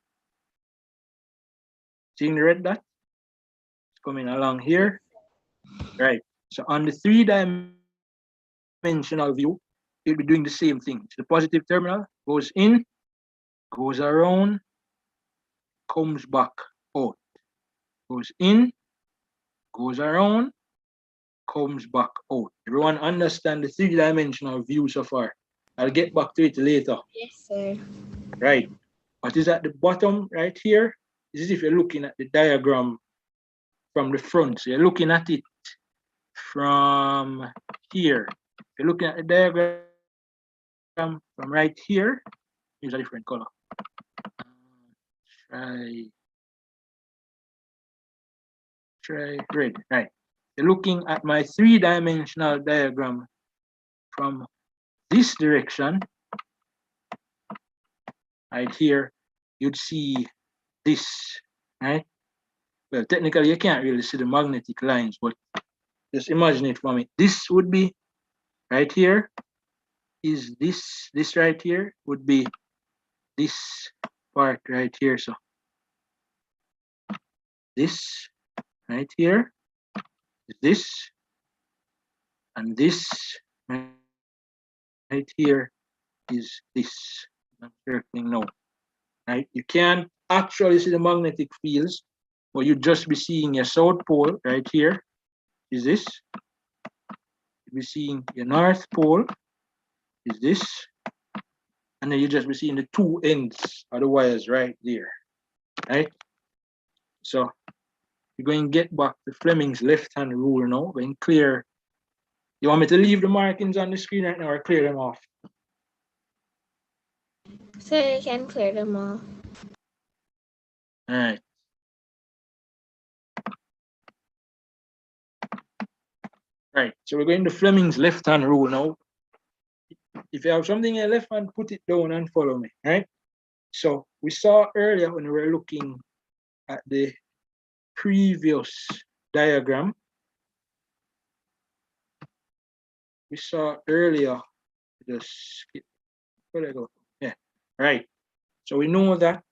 Seeing the red dot? It's coming along here, right? So on the 3-dimensional view, you'll be doing the same thing. So the positive terminal goes in, goes around, comes back out. Goes in, goes around, comes back out. Everyone understand the 3-dimensional view so far? I'll get back to it later. Yes, sir. Right. What is at the bottom right here? This is if you're looking at the diagram from the front. So you're looking at it from here. If you're looking at the diagram from right here, here's a different color. Try red, right? You're looking at my 3-dimensional diagram from this direction, right here, you'd see this, right? Well, technically you can't really see the magnetic lines, but just imagine it for me. This would be right here, is this right here would be this part right here. So this right here is this, and this right here is this. I'm circling now. Right? You can't actually see the magnetic fields, but you'd just be seeing your south pole right here. Is this? You'll be seeing your north pole. Is this? And then you just be seeing the two ends of the wires right there. Right? So you're going to get back to Fleming's left-hand rule now. Going clear. You want me to leave the markings on the screen right now or clear them off? So you can clear them all. All right. Right. So we're going to Fleming's left-hand rule now. If you have something in your left hand, put it down and follow me. Right. So we saw earlier when we were looking at the previous diagram. We saw earlier, just skip, where did I go? Yeah, right. So we know that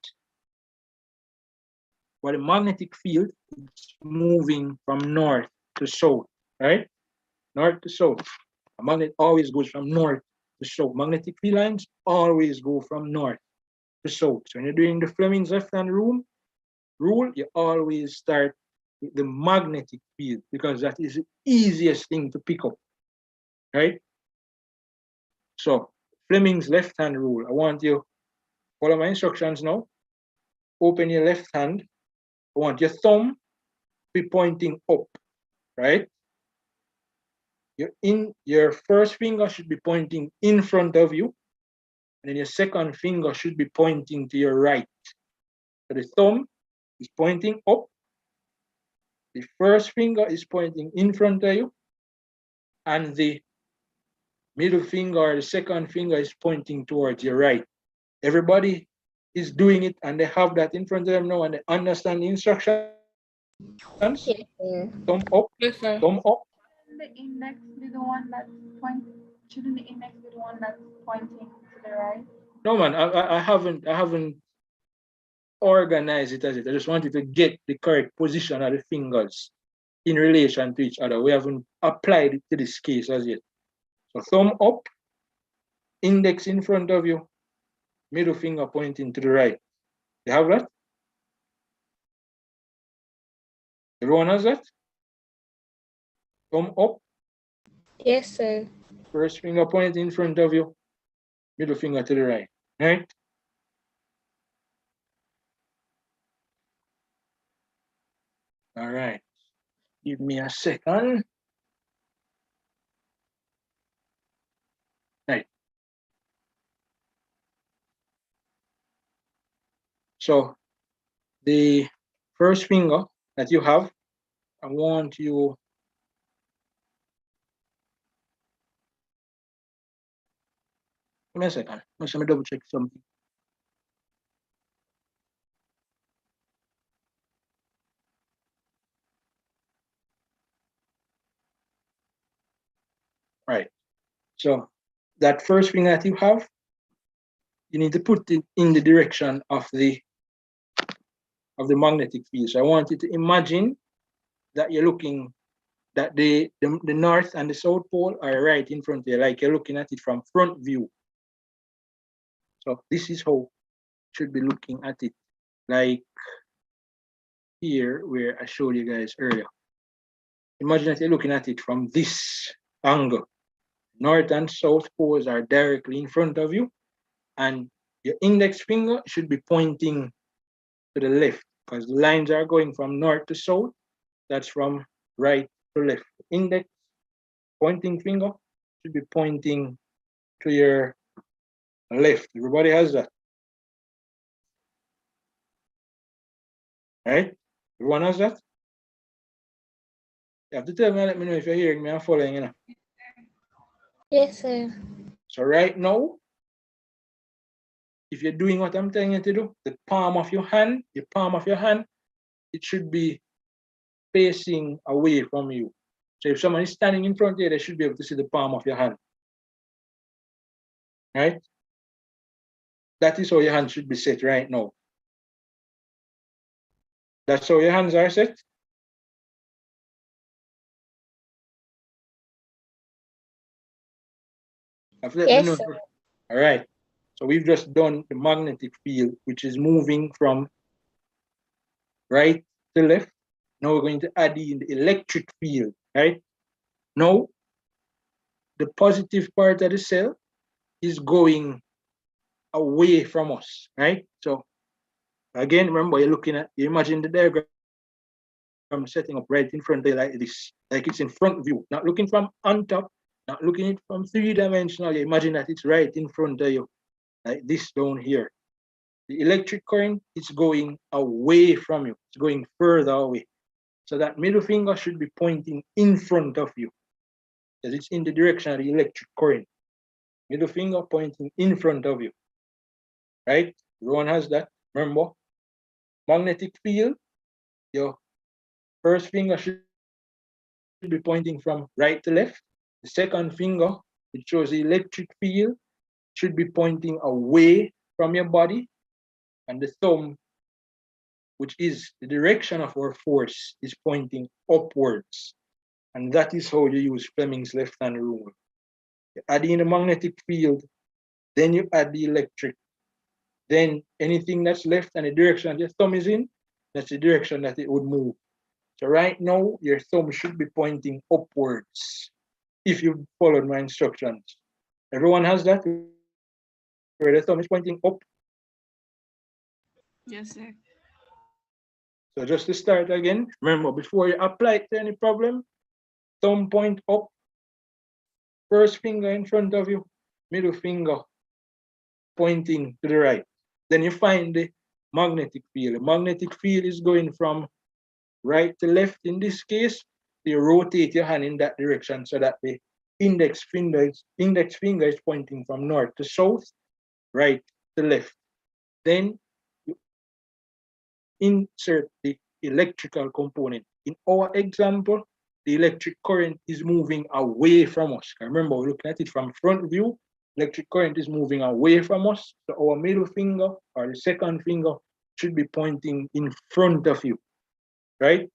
for the magnetic field, it's moving from north to south, right? North to south. A magnet always goes from north to south. Magnetic field lines always go from north to south. So when you're doing the Fleming's left-hand rule, you always start with the magnetic field because that is the easiest thing to pick up, right? So Fleming's left-hand rule, I want you to follow my instructions now. Open your left hand. I want your thumb to be pointing up, right? Your first finger should be pointing in front of you, and then your second finger should be pointing to your right. So the thumb is pointing up. The first finger is pointing in front of you, and the middle finger or the second finger is pointing towards your right. Everybody is doing it and they have that in front of them now and they understand the instructions? Thumb up, Yes, sir. thumb up. The index be the one that's pointing. Shouldn't the index be the one that's pointing to the right? No man, I haven't organized it as it. I just wanted to get the correct position of the fingers in relation to each other. We haven't applied it to this case as yet. So thumb up, index in front of you, middle finger pointing to the right. You have that? Everyone has that? Thumb up. Yes, sir. First finger pointing in front of you, middle finger to the right. Right? All right. Give me a second. Right. So the first finger that you have, I want you give me a second. Let me double check something. Right. So that first finger that you have, you need to put it in the direction of the magnetic field. So I want you to imagine that you're looking that the north and the south pole are right in front of you, like you're looking at it from front view. So this is how you should be looking at it, like here where I showed you guys earlier. Imagine that you're looking at it from this angle. North and south poles are directly in front of you, and your index finger should be pointing to the left because the lines are going from north to south. That's from right to left. Index pointing finger should be pointing to your left. Everybody has that. Right? Everyone has that? You have to tell me, let me know if you're hearing me and following, you know. Yes, sir. So right now, if you're doing what I'm telling you to do, the palm of your hand, it should be facing away from you. So if someone is standing in front of you, they should be able to see the palm of your hand. Right? That is how your hand should be set right now. That's how your hands are set. Yes, sir. All right. So we've just done the magnetic field, which is moving from right to left. Now we're going to add in the electric field, right? Now, the positive part of the cell is going away from us, right? So again, remember you're looking at, you imagine the diagram setting up right in front of you like this, like it's in front view, not looking from on top, not looking at it from three-dimensional. You imagine that it's right in front of you, like this down here. The electric current is going away from you, it's going further away. So that middle finger should be pointing in front of you, because it's in the direction of the electric current. Middle finger pointing in front of you, right? Everyone has that. Remember, magnetic field, your first finger should be pointing from right to left. The second finger, which shows the electric field, should be pointing away from your body. And the thumb, which is the direction of our force, is pointing upwards. And that is how you use Fleming's left-hand rule. You add in the magnetic field, then you add the electric. Then anything that's left and the direction your thumb is in, that's the direction that it would move. So right now, your thumb should be pointing upwards if you followed my instructions. Everyone has that? Where the thumb is pointing up? Yes, sir. So just to start again, remember, before you apply it to any problem, thumb point up, first finger in front of you, middle finger pointing to the right. Then you find the magnetic field. The magnetic field is going from right to left in this case. You rotate your hand in that direction so that the index finger is pointing from north to south, right to left. Then you insert the electrical component. In our example, the electric current is moving away from us. Remember, we're looking at it from front view. Electric current is moving away from us. So our middle finger or the second finger should be pointing in front of you, right?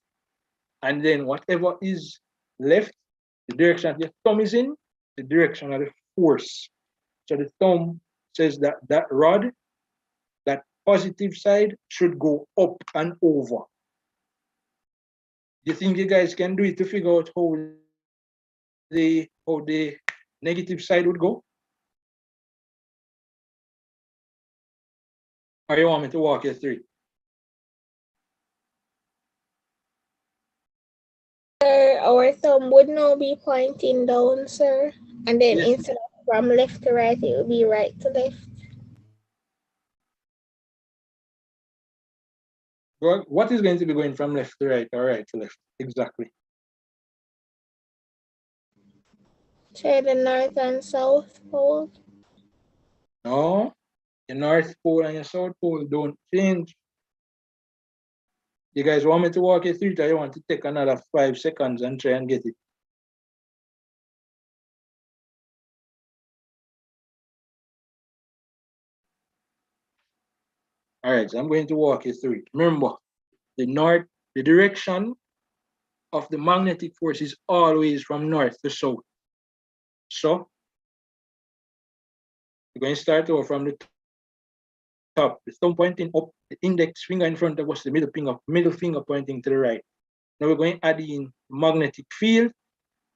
And then whatever is left, the direction your thumb is in, the direction of the force. So the thumb says that that rod, that positive side, should go up and over. You think you guys can do it to figure out how the negative side would go? Or you want me to walk you through it? Sir, our thumb would now be pointing down, sir. And then Yes. instead of from left to right, it would be right to left. What is going to be going from left to right or right to left? Exactly. Sir, the north and south pole. No, your north pole and your south pole don't change. You guys want me to walk you through it, or you want to take another 5 seconds and try and get it? All right, so I'm going to walk you through it. Remember, the direction of the magnetic force is always from north to south. So we're going to start over from the top. The thumb pointing up, the index finger in front of us, the middle finger pointing to the right. Now we're going to add in magnetic field.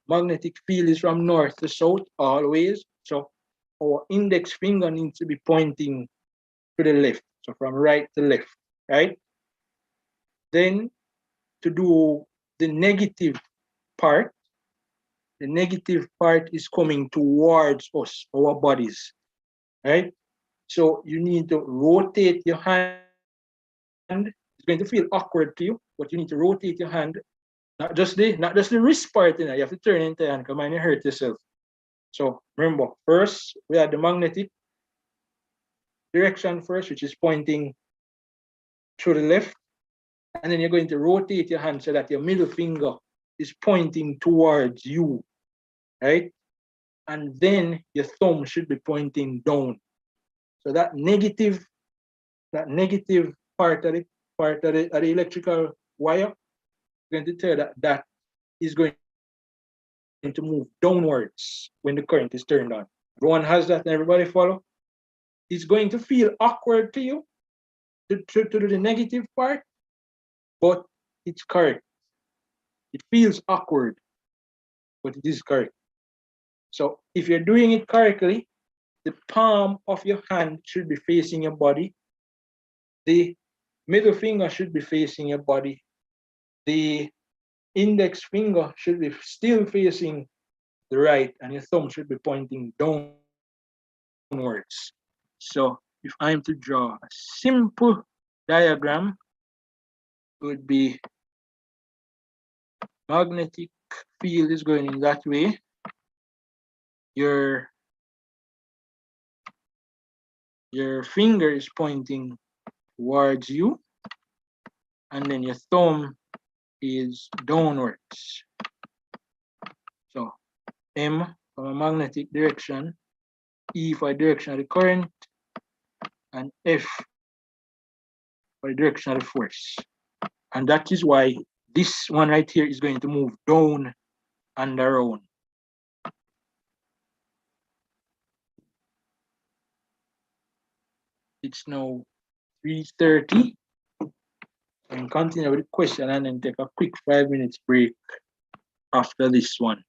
Magnetic field is from north to south always. So our index finger needs to be pointing to the left. So from right to left, right? Then to do the negative part, the negative part is coming towards us, our bodies, right? So you need to rotate your hand. It's going to feel awkward to you, but you need to rotate your hand, not just the wrist part, you know, you have to turn into your hand, come on, you hurt yourself. So remember, first we have the magnetic direction first, which is pointing to the left. And then you're going to rotate your hand so that your middle finger is pointing towards you, right? And then your thumb should be pointing down. So that negative part of the electrical wire, going to tell that is going to move downwards when the current is turned on. Everyone has that and everybody follow? It's going to feel awkward to you to do the negative part, but it's correct. It feels awkward, but it is correct. So if you're doing it correctly, the palm of your hand should be facing your body. The middle finger should be facing your body. The index finger should be still facing the right, and your thumb should be pointing downwards. So if I'm to draw a simple diagram, it would be magnetic field is going in that way. Your finger is pointing towards you, and then your thumb is downwards. So M for a magnetic direction, E for the direction of the current, and F for the direction of the force. And that is why this one right here is going to move down and around. It's now 3:30. And continue with the question and then take a quick 5 minutes break after this one.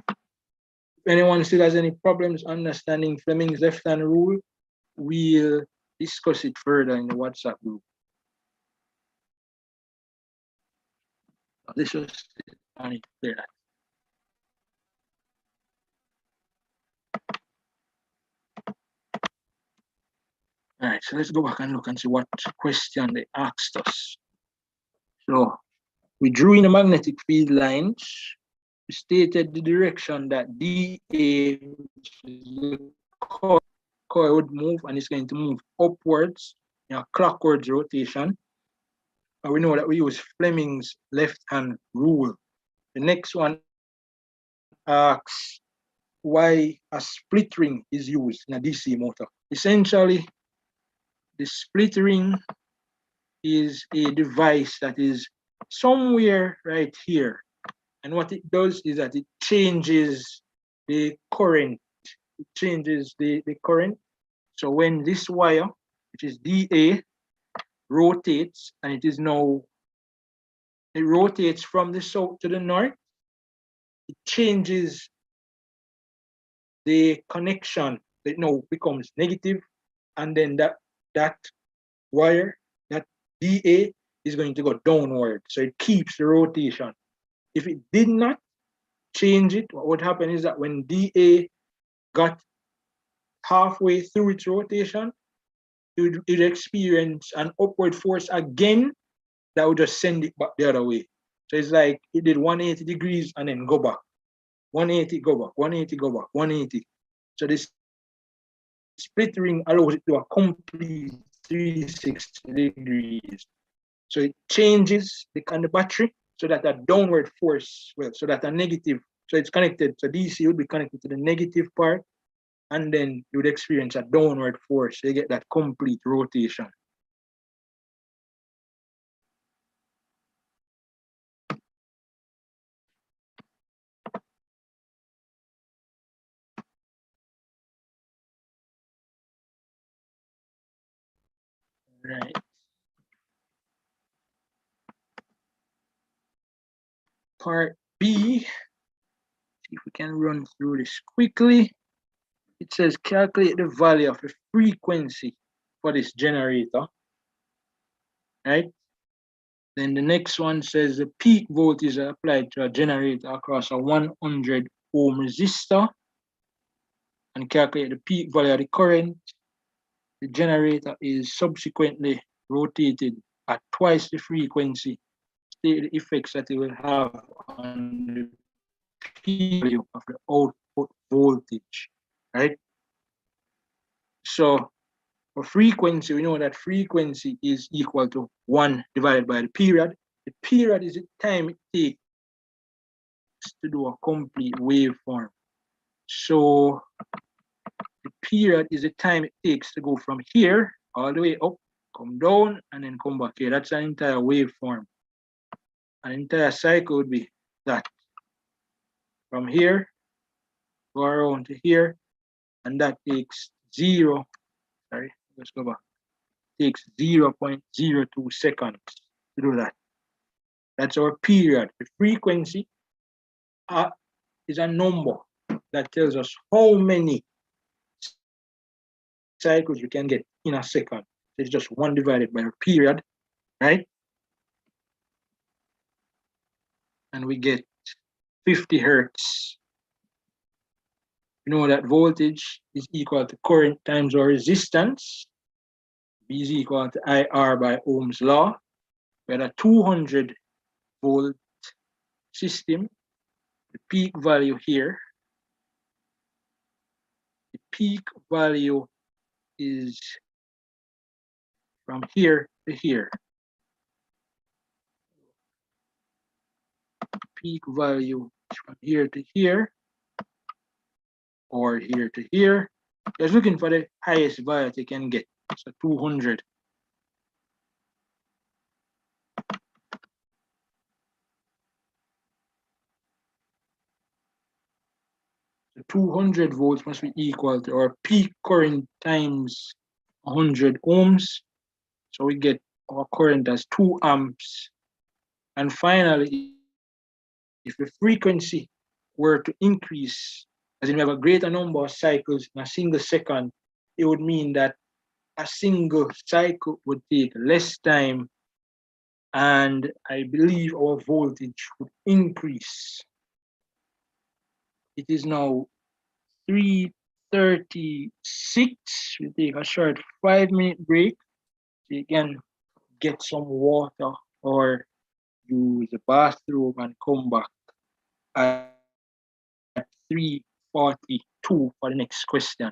If anyone still has any problems understanding Fleming's left-hand rule, we'll discuss it further in the WhatsApp group. This was on it there. All right, so let's go back and look and see what question they asked us. So we drew in the magnetic field lines. We stated the direction that dA, which is the coil would move, and it's going to move upwards in a clockwise rotation. And we know that we use Fleming's left-hand rule. The next one asks why a split ring is used in a DC motor. Essentially, the split ring is a device that is somewhere right here. And what it does is that it changes the current. It changes the current. So when this wire, which is DA, rotates, and it rotates from the south to the north, it changes the connection. It now becomes negative, and then that wire, that DA, is going to go downward. So it keeps the rotation. If it did not change it, what would happen is that when DA got halfway through its rotation, it would experience an upward force again that would just send it back the other way. So it's like it did 180 degrees and then go back. 180, go back, 180, go back, 180. So this split ring allows it to a complete 360 degrees. So it changes the battery so that a downward force, so that a negative, so it's connected, so DC would be connected to the negative part, and then you would experience a downward force. So you get that complete rotation. Right. Part B, see if we can run through this quickly. It says calculate the value of the frequency for this generator, right? Then the next one says the peak voltage is applied to a generator across a 100 ohm resistor, and calculate the peak value of the current. The generator is subsequently rotated at twice the frequency. State the effects that it will have on the peak value of the output voltage, right? So for frequency, we know that frequency is equal to 1 divided by the period. The period is the time it takes to do a complete waveform. So the period is the time it takes to go from here all the way up, come down, and then come back here. That's an entire waveform. An entire cycle would be that. From here, go around to here, and that takes let's go back. Takes 0.02 seconds to do that. That's our period. The frequency is a number that tells us how many cycles we can get in a second. It's just 1 divided by the period, right? And we get 50 hertz. You know that voltage is equal to current times our resistance. B is equal to IR by Ohm's law. We had a 200 volt system. The peak value here, the peak value is from here to here. Peak value is from here to here, or here to here. Just looking for the highest value they can get. So 200. The 200 volts must be equal to our peak current times 100 ohms. So we get our current as 2 amps. And finally, if the frequency were to increase, as in we have a greater number of cycles in a single second, it would mean that a single cycle would take less time, and I believe our voltage would increase. It is now 3:36. We'll take a short 5-minute break so you can get some water or use the bathroom and come back at 3:42 for the next question.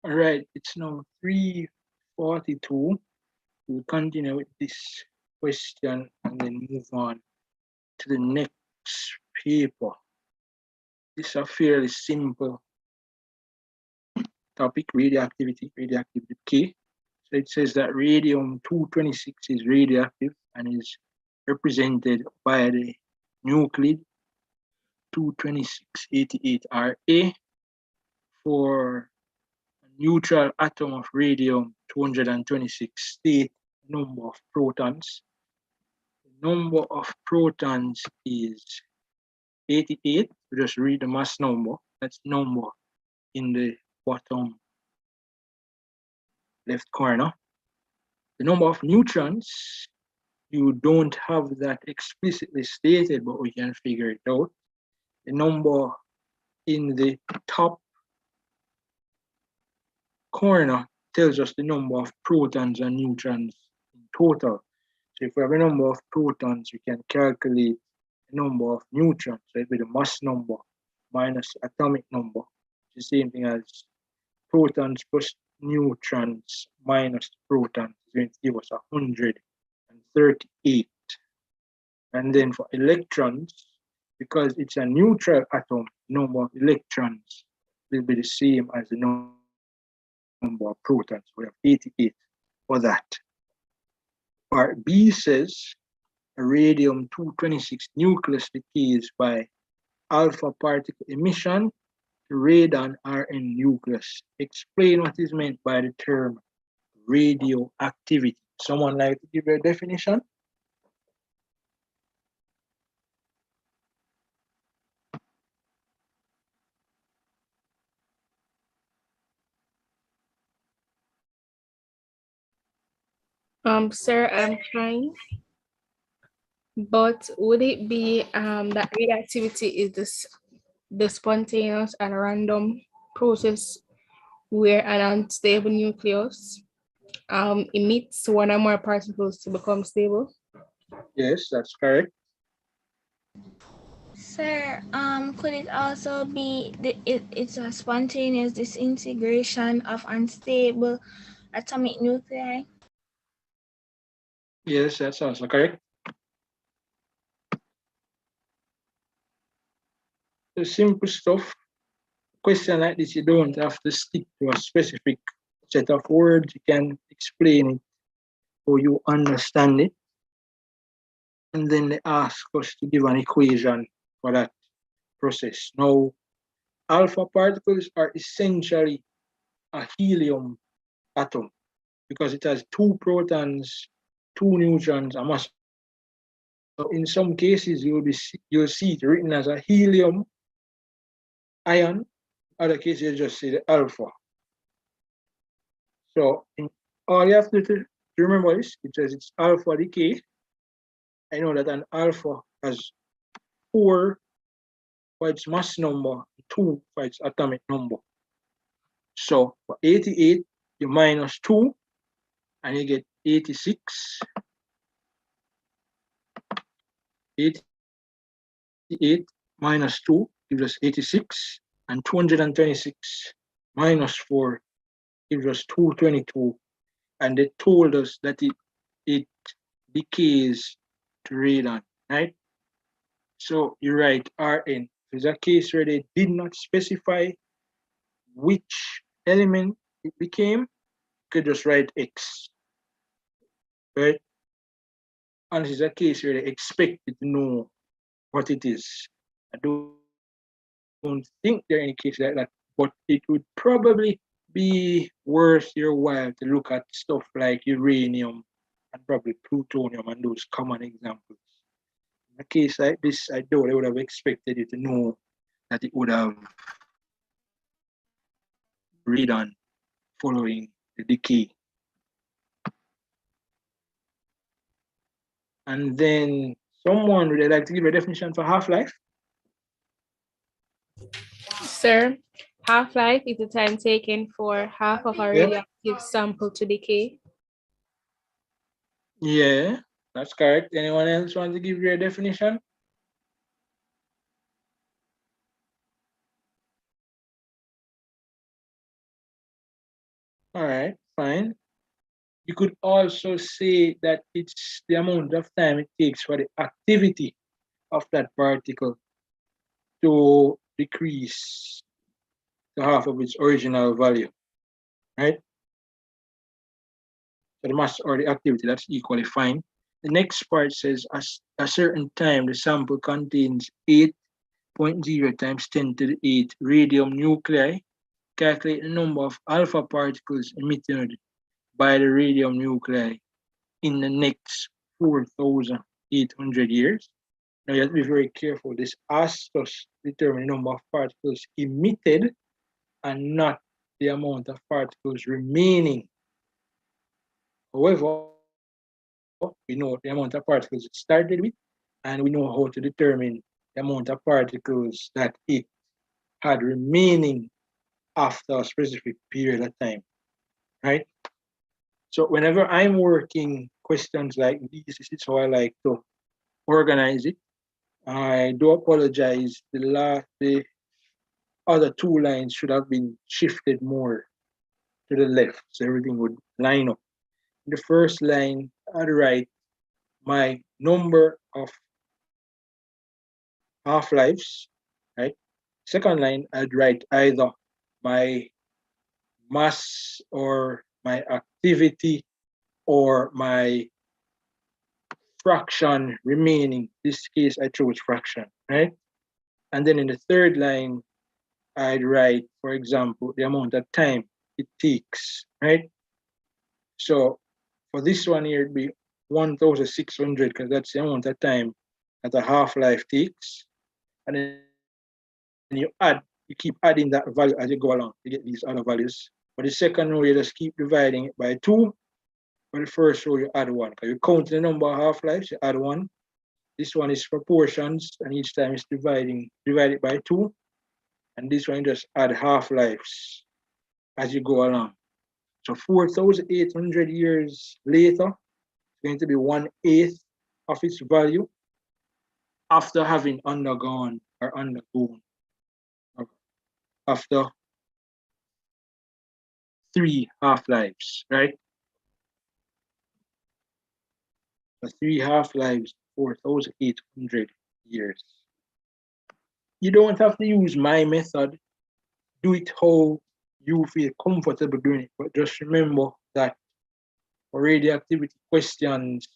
All right, it's now 3:42. We'll continue with this question and then move on to the next paper. This is a fairly simple topic, radioactivity K. So it says that radium-226 is radioactive and is represented by the nuclide 22688Ra for a neutral atom of radium-226 state number of protons. The number of protons is 88. We just read the mass number. That's number in the bottom left corner. The number of neutrons, you don't have that explicitly stated, but we can figure it out. The number in the top corner tells us the number of protons and neutrons in total. So if we have a number of protons, we can calculate the number of neutrons. So it will be the mass number minus atomic number. It's the same thing as protons plus neutrons minus protons is going to give us 138. And then for electrons, because it's a neutral atom, number of electrons will be the same as the number of protons. We have 88 for that. Part B says a radium-226 nucleus decays by alpha particle emission to radon Rn nucleus. Explain what is meant by the term radioactivity. Someone like to give a definition? Sir, I'm trying. But would it be that radioactivity is the spontaneous and random process where an unstable nucleus emits one or more particles to become stable? Yes, that's correct. Sir, could it also be it's a spontaneous disintegration of unstable atomic nuclei? Yes, that's also correct. The simple stuff, question like this, you don't have to stick to a specific set of words. You can explain it so you understand it. And then they ask us to give an equation for that process. Now, alpha particles are essentially a helium atom because it has 2 protons, 2 neutrons, a mass. So in some cases, you'll see it written as a helium ion. Other cases, you just see the alpha. So all you have to remember is it says it's alpha decay. I know that an alpha has 4 for its mass number, 2 for its atomic number. So for 88, you minus 2, and you get 86. 88 minus 2 gives us 86, and 226 minus 4 gives us 222. And they told us that it decays to radon, right? So you write Rn. There's a case where they did not specify which element it became. You could just write X, right? And this is a case where they expect you to know what it is. I don't think there are any cases like that, but it would probably be worth your while to look at stuff like uranium and probably plutonium and those common examples. In a case like this, I doubt I would have expected you to know that it would have radon following the decay. And then someone would like to give a definition for half-life? Sir, half-life is the time taken for half of a radioactive sample to decay. Yeah, that's correct. Anyone else want to give you a definition? All right, fine. You could also say that it's the amount of time it takes for the activity of that particle to decrease to half of its original value, right? So the mass or the activity, that's equally fine. The next part says at a certain time, the sample contains 8.0 times 10 to the 8 radium nuclei. Calculate the number of alpha particles emitted by the radium nuclei in the next 4,800 years. Now you have to be very careful. This asks us to determine the number of particles emitted and not the amount of particles remaining. However, we know the amount of particles it started with, and we know how to determine the amount of particles that it had remaining after a specific period of time, right? So whenever I'm working questions like these, this is how I like to organize it. I do apologize. The other two lines should have been shifted more to the left, so everything would line up. In the first line, I'd write my number of half-lives, right? Second line, I'd write either my mass or my activity or my fraction remaining. This case, I chose fraction, right? And then in the third line, I'd write, for example, the amount of time it takes, right? So for this one here, it'd be 1,600 because that's the amount of time that a half-life takes. And then you keep adding that value as you go along to get these other values. For the second row, you just keep dividing it by 2. For the first row, you add 1. Because you count the number of half-lives, you add 1. This one is proportions, and each time it's divided by 2. And this one, just add half-lives as you go along. So 4,800 years later, it's going to be 1/8 of its value after having undergone after 3 half-lives, right? The 3 half-lives, 4,800 years. You don't have to use my method. Do it how you feel comfortable doing it. But just remember that for radioactivity questions,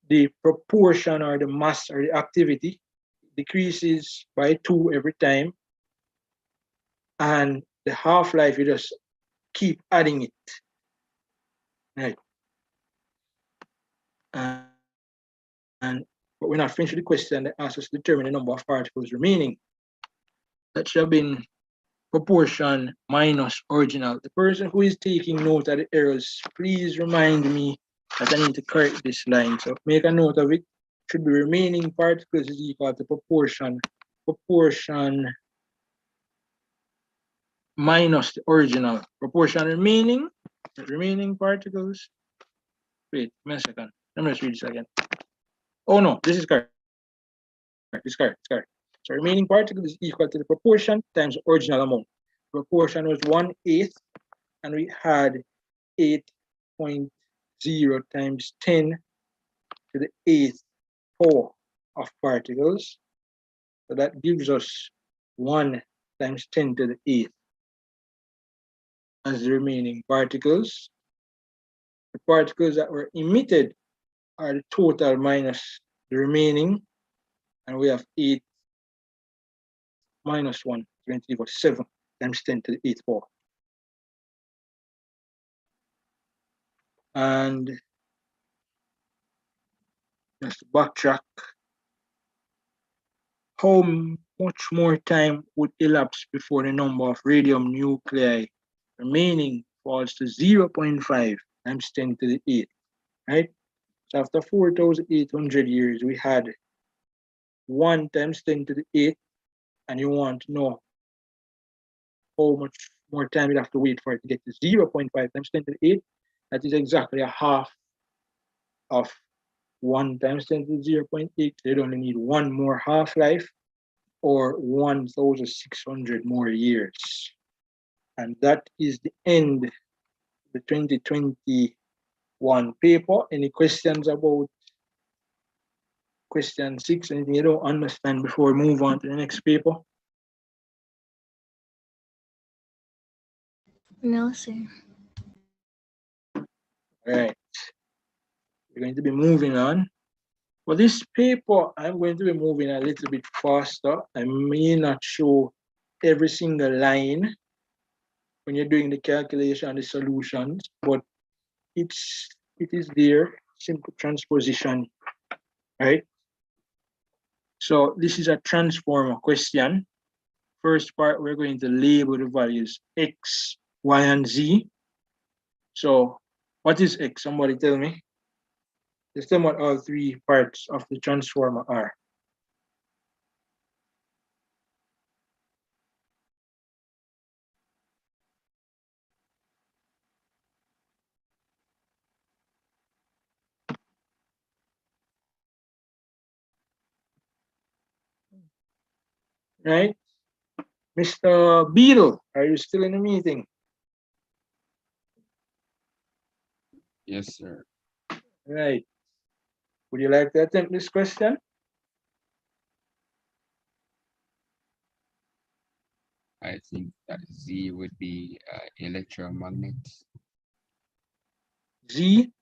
the proportion or the mass or the activity decreases by 2 every time. And the half-life, you just keep adding it, right? But we're not finished with the question that asks us to determine the number of particles remaining. That should have been proportion minus original. The person who is taking note of the errors, please remind me that I need to correct this line. So make a note of it. Should be remaining particles is equal to proportion minus the original. Proportion remaining particles. Wait a second. Let me just read this again. Oh no, this is correct. It's correct. So remaining particle is equal to the proportion times the original amount. Proportion was 1/8, and we had 8.0 times 10 to the 8th power of particles. So that gives us 1 times 10 to the 8th as the remaining particles. The particles that were emitted are the total minus the remaining, and we have 8 minus 1, 7 times 10 to the 8th power. And just backtrack. How much more time would elapse before the number of radium nuclei remaining falls to 0.5 times 10 to the 8th, right? So after 4,800 years, we had 1 times 10 to the 8th, and you want to know how much more time you have to wait for it to get to 0.5 times 10 to the 8th. That is exactly a half of 1 times 10 to the 0.8. You'd only need 1 more half-life or 1,600 more years. And that is the end the 2021 paper. Any questions about question 6? Anything you don't understand before we move on to the next paper? No, sir. Right. We're going to be moving on. For this paper, I'm going to be moving a little bit faster. I may not show every single line when you're doing the calculation and the solutions, but it is there, simple transposition, right? So this is a transformer question. First part, we're going to label the values x, y, and z. So what is x? Somebody tell me. Just tell me what all three parts of the transformer are. Right? Mr. Beadle, are you still in the meeting? Yes, sir. Right. Would you like to attempt this question? I think that Z would be electromagnet. Z?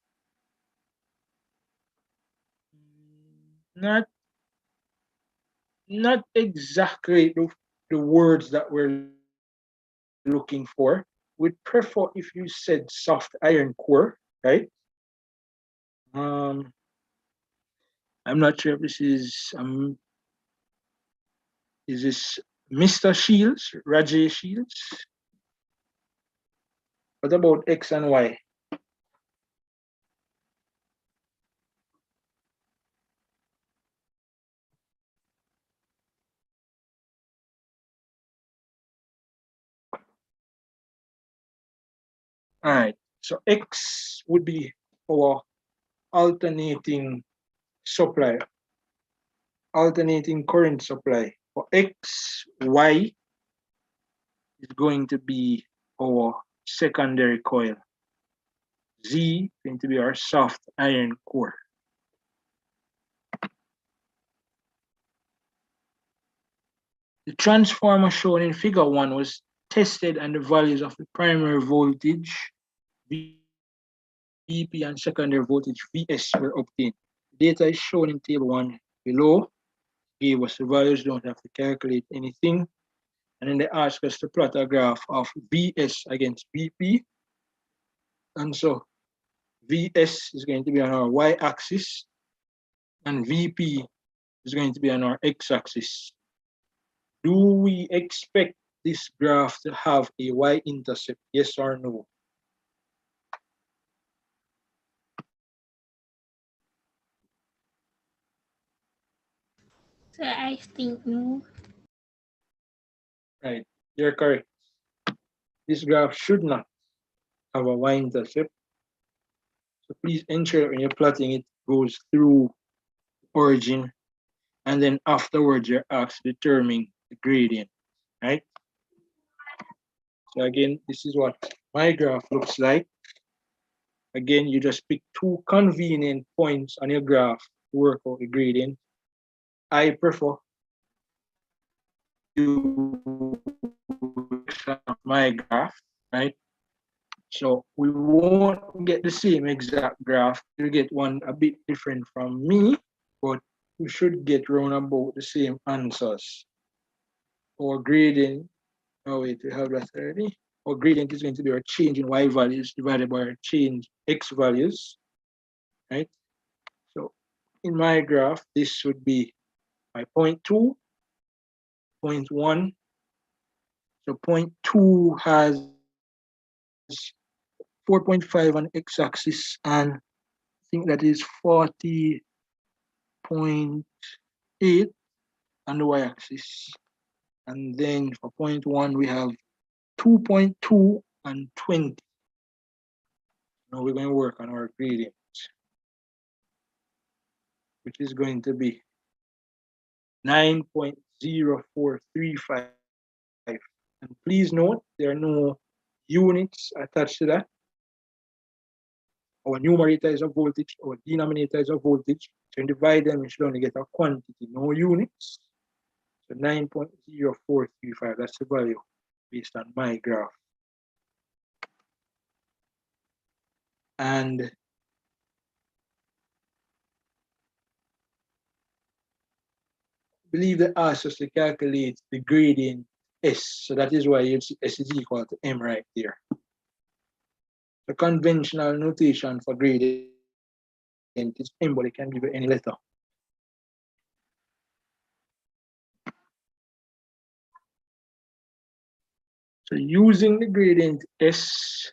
Not exactly the words that we're looking for. We'd prefer if you said soft iron core, right? I'm not sure if this is this Mr. Shields, Rajay Shields? What about X and Y? All right, so X would be our alternating supply, alternating current supply. For X, Y is going to be our secondary coil. Z is going to be our soft iron core. The transformer shown in figure 1 was tested and the values of the primary voltage VP and secondary voltage VS were obtained. Data is shown in table 1 below. Gave us the values, don't have to calculate anything. And then they ask us to plot a graph of VS against VP. And so VS is going to be on our y-axis and VP is going to be on our x-axis. Do we expect this graph to have a y-intercept, yes or no? So I think no. Right, you're correct. This graph should not have a y-intercept. So please ensure when you're plotting it goes through origin, and then afterwards you're asked to determine the gradient, right? So again, this is what my graph looks like. Again, you just pick two convenient points on your graph to work out the gradient. I prefer you my graph, right? So we won't get the same exact graph. You'll get one a bit different from me, but we should get round about the same answers. Or gradient, oh wait, we have that already. Or gradient is going to be our change in y values divided by our change x values, right? So in my graph, this should be my 0.2, 0.1. So 0.2 has 4.5 on x-axis, and I think that is 40.8 on the y-axis. And then for 0.1, we have 2.2 and 20. Now we're going to work on our gradient, which is going to be 9.0435. And please note, there are no units attached to that. our numerator is a voltage, our denominator is a voltage. So in divide them, we should only get a quantity, no units. So 9.0435, that's the value based on my graph. And I believe they asked us to calculate the gradient S. So that is why S is equal to M right there. The conventional notation for gradient is M, but it can give you any letter. So using the gradient S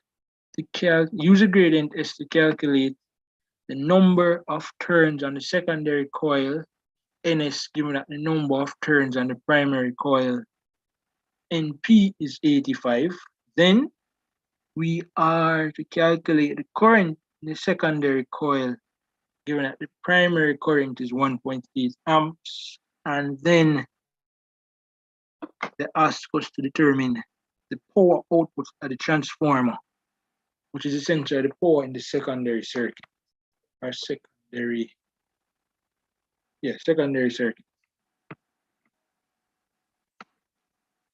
to calculate the number of turns on the secondary coil, Ns, given that the number of turns on the primary coil, Np is 85. Then we are to calculate the current in the secondary coil, given that the primary current is 1.8 amps, and then they ask us to determine the power output of the transformer, which is essentially the power in the secondary circuit, or secondary circuit.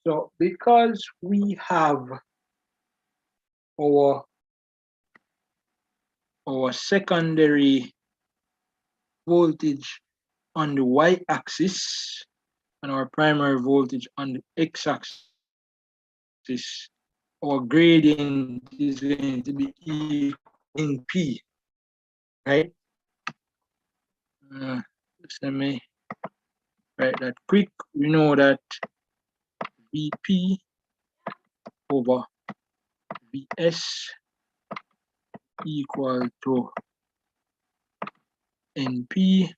So because we have our secondary voltage on the y-axis and our primary voltage on the x-axis, our gradient is going to be equal in P, right? Just let me write that quick. We know that Vp over Vs equal to Np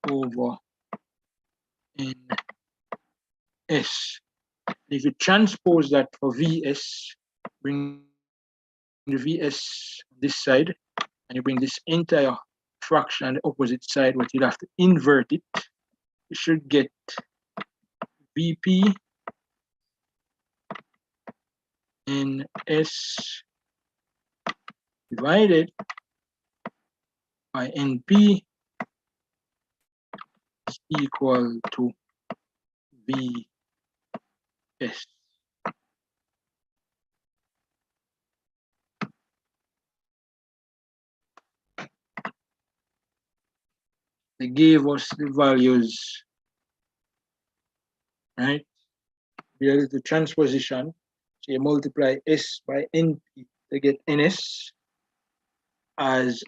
over Ns. If you transpose that for Vs, bring the Vs this side, and you bring this entire fraction on the opposite side, but you'll have to invert it. You should get Vp in S divided by Np is equal to Vs. They gave us the values, right? Here is the transposition. So you multiply S by Np to get Ns as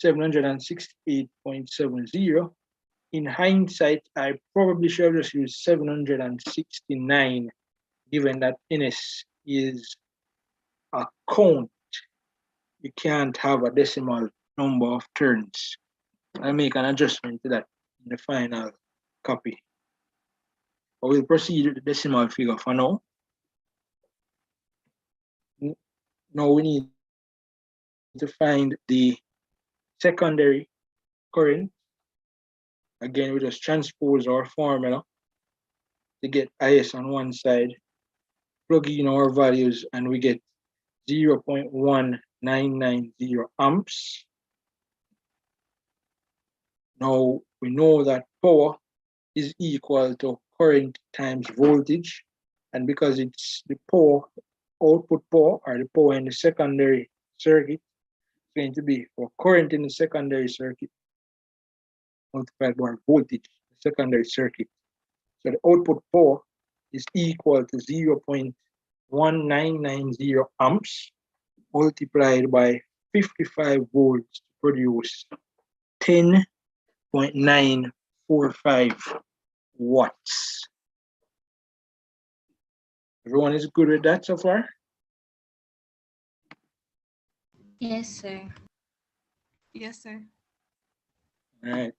768.70. In hindsight, I probably should have just used 769, given that Ns is a count. You can't have a decimal number of turns. I'll make an adjustment to that in the final copy. But we'll proceed with the decimal figure for now. Now we need to find the secondary current. Again, we just transpose our formula to get Is on one side, plug in our values, and we get 0.1990 amps. Now we know that power is equal to current times voltage, and because it's the power, output power, or the power in the secondary circuit, it's going to be for current in the secondary circuit multiplied by voltage in the secondary circuit. So the output power is equal to 0.1990 amps multiplied by 55 volts to produce 10.945 watts. Everyone is good with that so far? Yes, sir. Yes, sir. All right.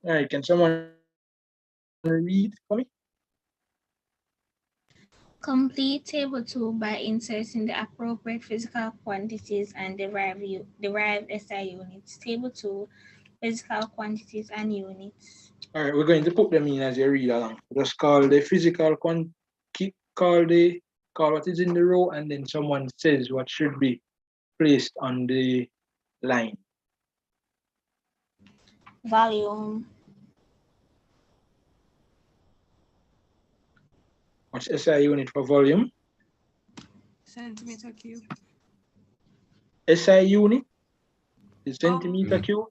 All right, can someone read for me? Complete table 2 by inserting the appropriate physical quantities and derive SI units. Table 2 physical quantities and units. All right, we're going to put them in as you read along. Just call the physical call what is in the row, and then someone says what should be placed on the line. Volume. What's SI unit for volume? Centimeter cube. SI unit is centimeter cube.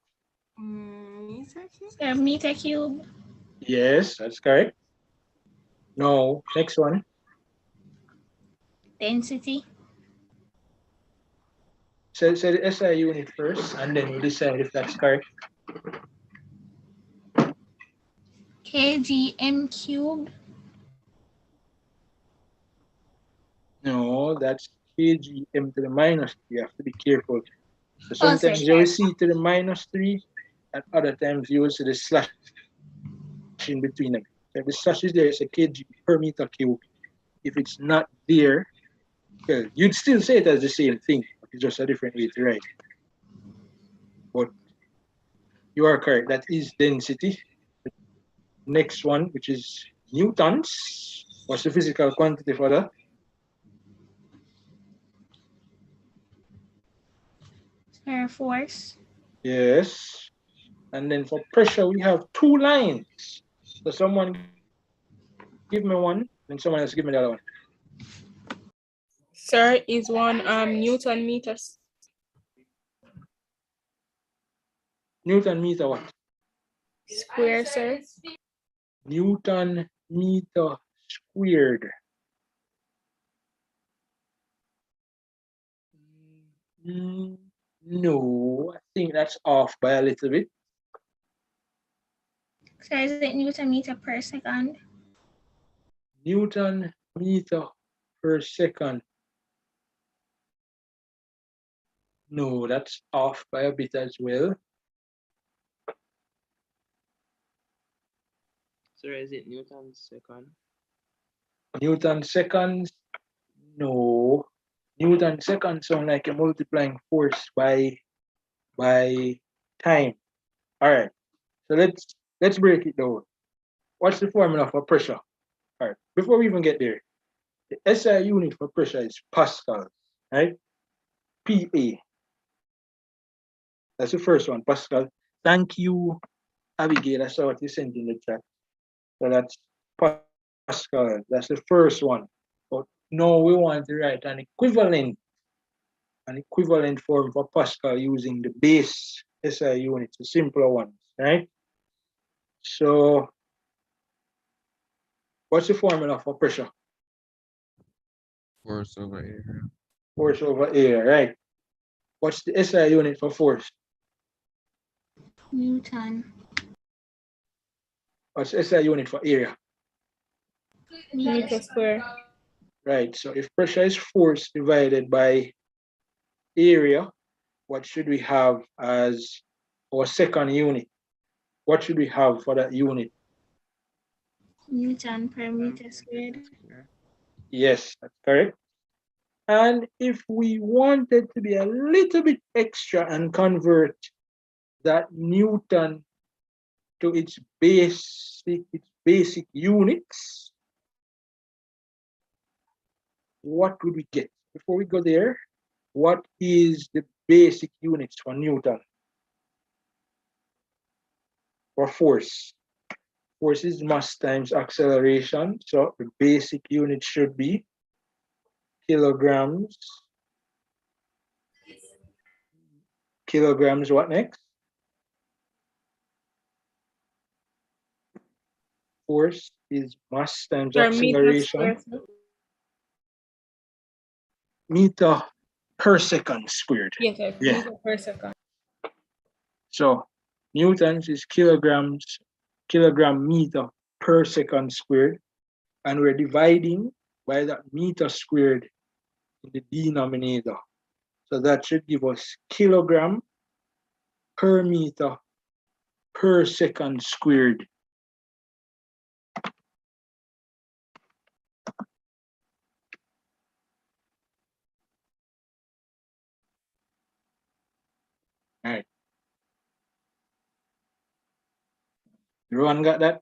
Meter cube? Meter cube. Yes, that's correct. No, next one. Density. Say the SI unit first, and then we'll decide if that's correct. kgm cubed. No, that's kgm to the minus 3. You have to be careful. So Oh, sometimes you will see to the minus 3, and other times you will see the slash in between them. So if the slash is there, it's a kg per meter cube. If it's not there, well, you'd still say it as the same thing. It's just a different way to write it. But you are correct. That is density. Next one, which is newtons. What's the physical quantity for that? Force. Yes. And then for pressure, we have 2 lines. So someone give me one, and someone else give me the other one. Sir, is one Newton meters. Newton meter what? Square, sir. Newton meter squared. No, I think that's off by a little bit. So is it Newton meter per second? Newton meter per second. No, that's off by a bit as well. Sir, is it Newton second? Newton seconds. No. Newton seconds sound like a multiplying force by time. All right. So let's break it down. What's the formula for pressure? All right. Before we even get there, the SI unit for pressure is Pascal, right? PA. That's the first one, Pascal. Thank you, Abigail. I saw what you sent in the chat. So that's Pascal. That's the first one. But now we want to write an equivalent form for Pascal using the base SI units, the simpler ones, right? So what's the formula for pressure? Force over area. Force over area, right? What's the SI unit for force? Newton. What's the SI unit for area? Meter square. Right, so if pressure is force divided by area, what should we have as our second unit? What should we have for that unit? Newton per meter squared. Yes, that's correct. And if we wanted to be a little bit extra and convert that Newton to its basic units, what would we get? Before we go there, what is the basic units for Newton? For force? Force is mass times acceleration. So the basic unit should be kilograms. Kilograms, what next? Force is mass times acceleration. Meter per second squared. Yes, sir. Yeah. Meter per second. So newtons is kilogram meter per second squared. And we're dividing by that meter squared in the denominator. So that should give us kilogram per meter per second squared. All right. Everyone got that?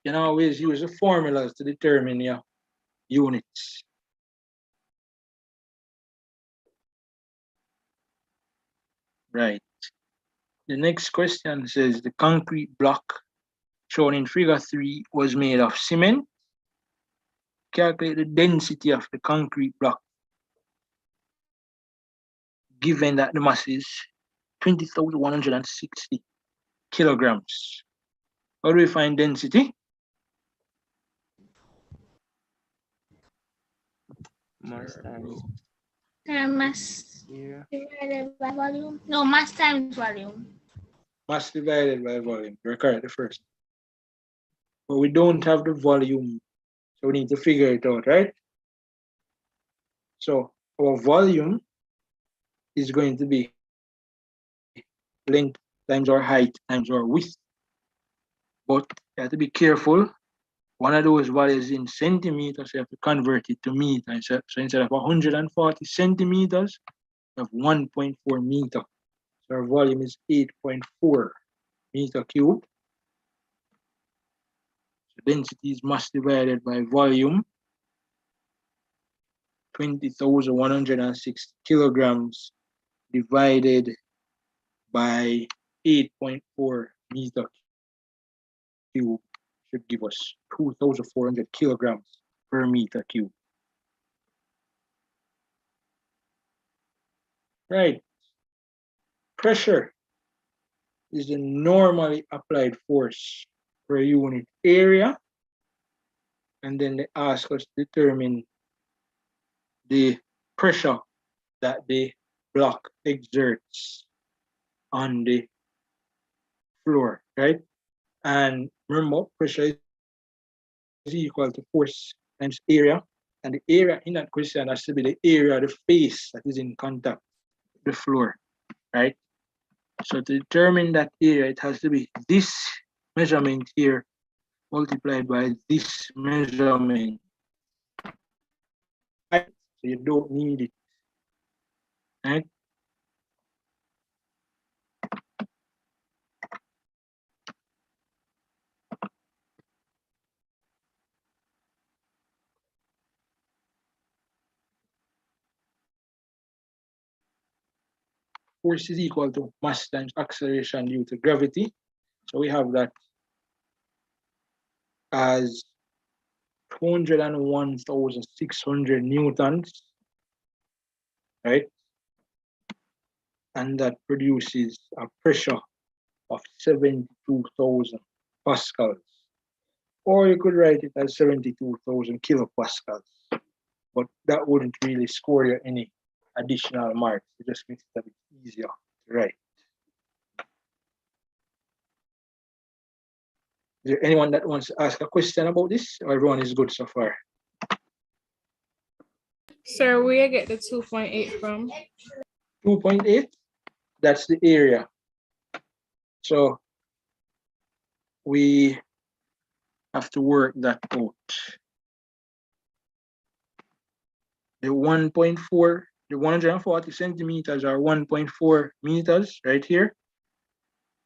You can always use the formulas to determine your units. Right. The next question says the concrete block shown in figure 3 was made of cement. Calculate the density of the concrete block given that the mass is 20,160 kilograms. How do we find density? Mass times. Mass Yeah. divided by volume. No, mass times volume. Mass divided by volume. You're correct, the first. But we don't have the volume, so we need to figure it out, right? So our volume is going to be length times our height times our width. But you have to be careful. One of those values in centimeters, you have to convert it to meters. So instead of 140 centimeters, you have 1.4 meter. So our volume is 8.4 meter cubed. So density is mass divided by volume. 20,160 kilograms divided by 8.4 meter cube should give us 2,400 kilograms per meter cube. Right. Pressure is the normally applied force per unit area. And then they ask us to determine the pressure that the block exerts on the floor, right? And remember, pressure is equal to force times area. And the area in that question has to be the area of the face that is in contact with the floor, right? So to determine that area, it has to be this measurement here multiplied by this measurement. Right? So you don't need it, right? Force is equal to mass times acceleration due to gravity. So we have that as 201,600 newtons, right? And that produces a pressure of 72,000 pascals. Or you could write it as 72,000 kilopascals. But that wouldn't really score you any additional marks. It just makes it a bit easier to write. Is there anyone that wants to ask a question about this, or everyone is good so far? Sir, where you get the 2.8 from? 2.8, that's the area. So we have to work that out. The 1.4, the 140 centimeters are 1.4 meters right here,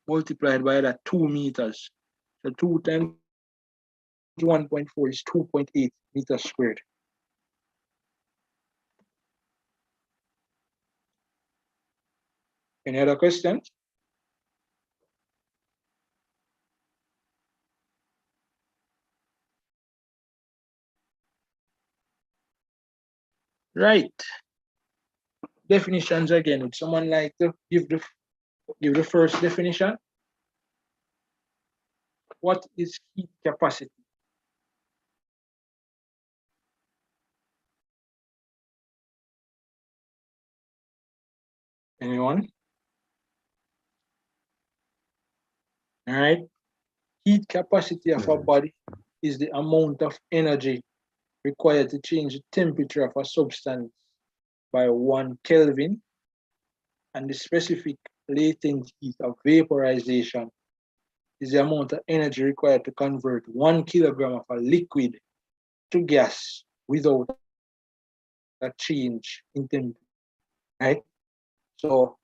multiplied by that 2 meters. So 2 times 1.4 is 2.8 meters squared. Any other questions? Right. Definitions again. Would someone like to give the first definition? What is heat capacity? Anyone? All right. Heat capacity of a body is the amount of energy required to change the temperature of a substance by 1 Kelvin, and the specific latent heat of vaporization is the amount of energy required to convert 1 kilogram of a liquid to gas without a change in temperature, right? So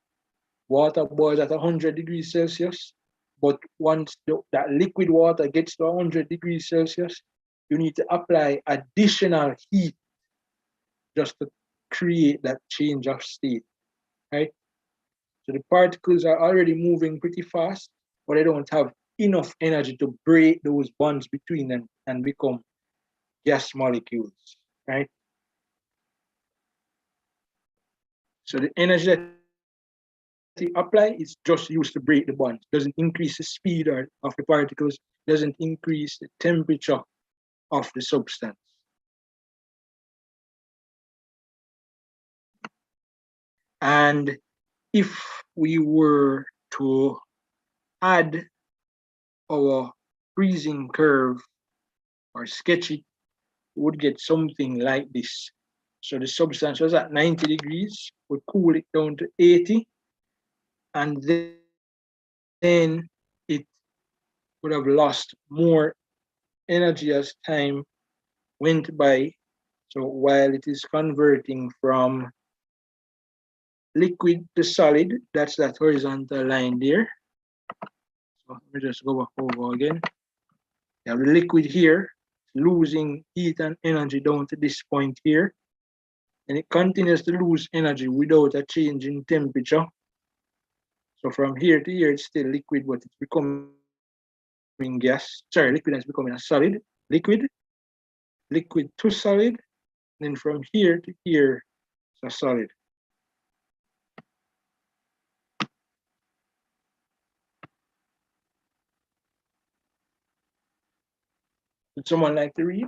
water boils at 100 degrees Celsius, But once that liquid water gets to 100 degrees Celsius, you need to apply additional heat just to create that change of state, right? So the particles are already moving pretty fast, but they don't have enough energy to break those bonds between them and become gas molecules, right? So the energy that you apply is just used to break the bond. Doesn't increase the speed of the particles, doesn't increase the temperature of the substance. And if we were to add our freezing curve or sketch it, we would get something like this. So the substance was at 90 degrees, we cool it down to 80, and then it would have lost more energy as time went by. So while it is converting from liquid to solid, that's that horizontal line there. So let me just go back over again. You have the liquid here, losing heat and energy down to this point here. And it continues to lose energy without a change in temperature. So from here to here, it's still liquid, but it's becoming gas. Sorry, liquid is becoming a solid. Liquid, liquid to solid. Then from here to here, it's a solid. Would someone like to read?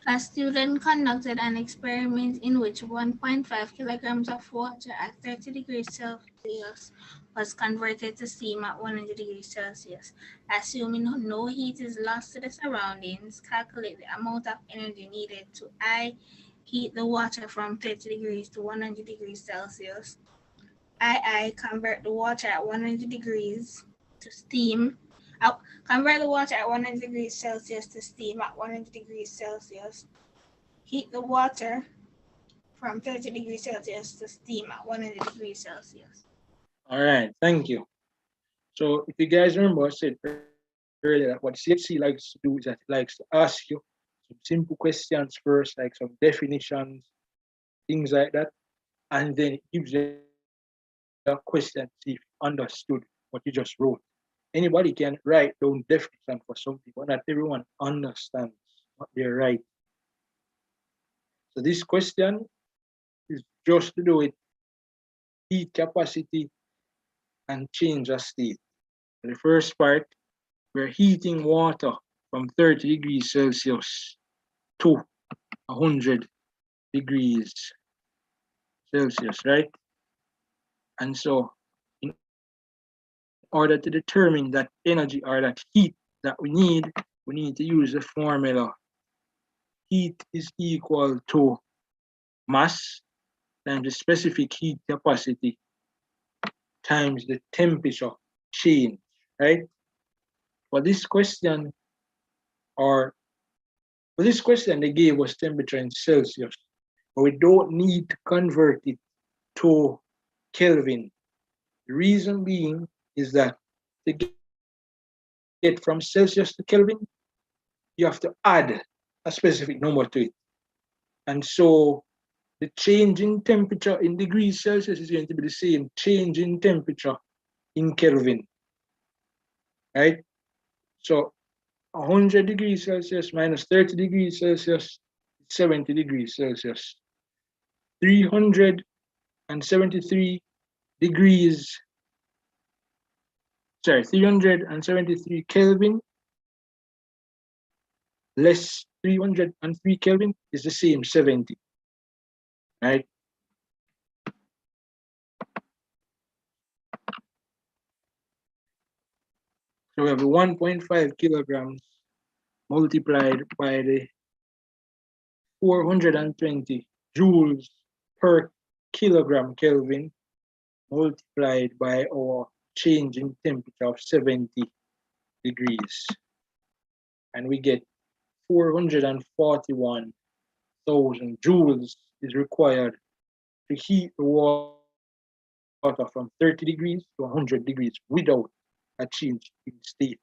A student conducted an experiment in which 1.5 kilograms of water at 30 degrees Celsius was converted to steam at 100 degrees Celsius. Assuming no heat is lost to the surroundings, calculate the amount of energy needed to I, heat the water from 30 degrees to 100 degrees Celsius. I, convert the water at 100 degrees to steam. Convert the water at 100 degrees Celsius to steam at 100 degrees Celsius. Heat the water from 30 degrees Celsius to steam at 100 degrees Celsius. All right, thank you. So if you guys remember, I said earlier that what CSC likes to do is that it likes to ask you some simple questions first, like some definitions, things like that, and then it gives you a question to see if you understood what you just wrote. Anybody can write down definition for something, but not everyone understands what they're writing. So this question is just to do with heat capacity and change of state. The first part, we're heating water from 30 degrees Celsius to 100 degrees Celsius, right? And so in order to determine that energy or that heat that we need to use the formula. Heat is equal to mass times the specific heat capacity times the temperature change, right? For this question, they gave us temperature in Celsius, but we don't need to convert it to Kelvin. The reason being is that to get from Celsius to Kelvin, you have to add a specific number to it. And so the change in temperature in degrees Celsius is going to be the same change in temperature in Kelvin, right? So 100 degrees Celsius minus 30 degrees Celsius, 70 degrees Celsius. 373 degrees, 373 Kelvin less 303 Kelvin is the same 70, right? So we have 1.5 kilograms multiplied by the 420 joules per kilogram Kelvin multiplied by our change in temperature of 70 degrees. And we get 441,000 joules is required to heat the water water from 30 degrees to 100 degrees without a change in state.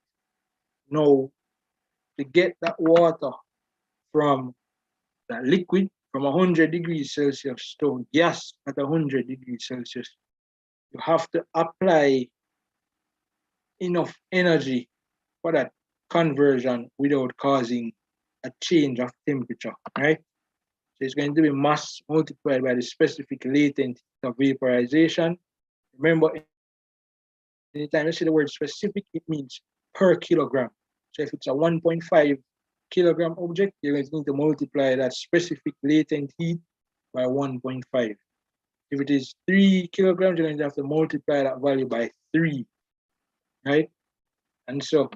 Now, to get that water from that liquid from 100 degrees Celsius to gas at 100 degrees Celsius, you have to apply enough energy for that conversion without causing a change of temperature, right? So it's going to be mass multiplied by the specific latent of vaporization. Remember, anytime you see the word specific, it means per kilogram. So if it's a 1.5 kilogram object, you're going to need to multiply that specific latent heat by 1.5. If it is 3 kilograms, you're going to have to multiply that value by 3, right? And so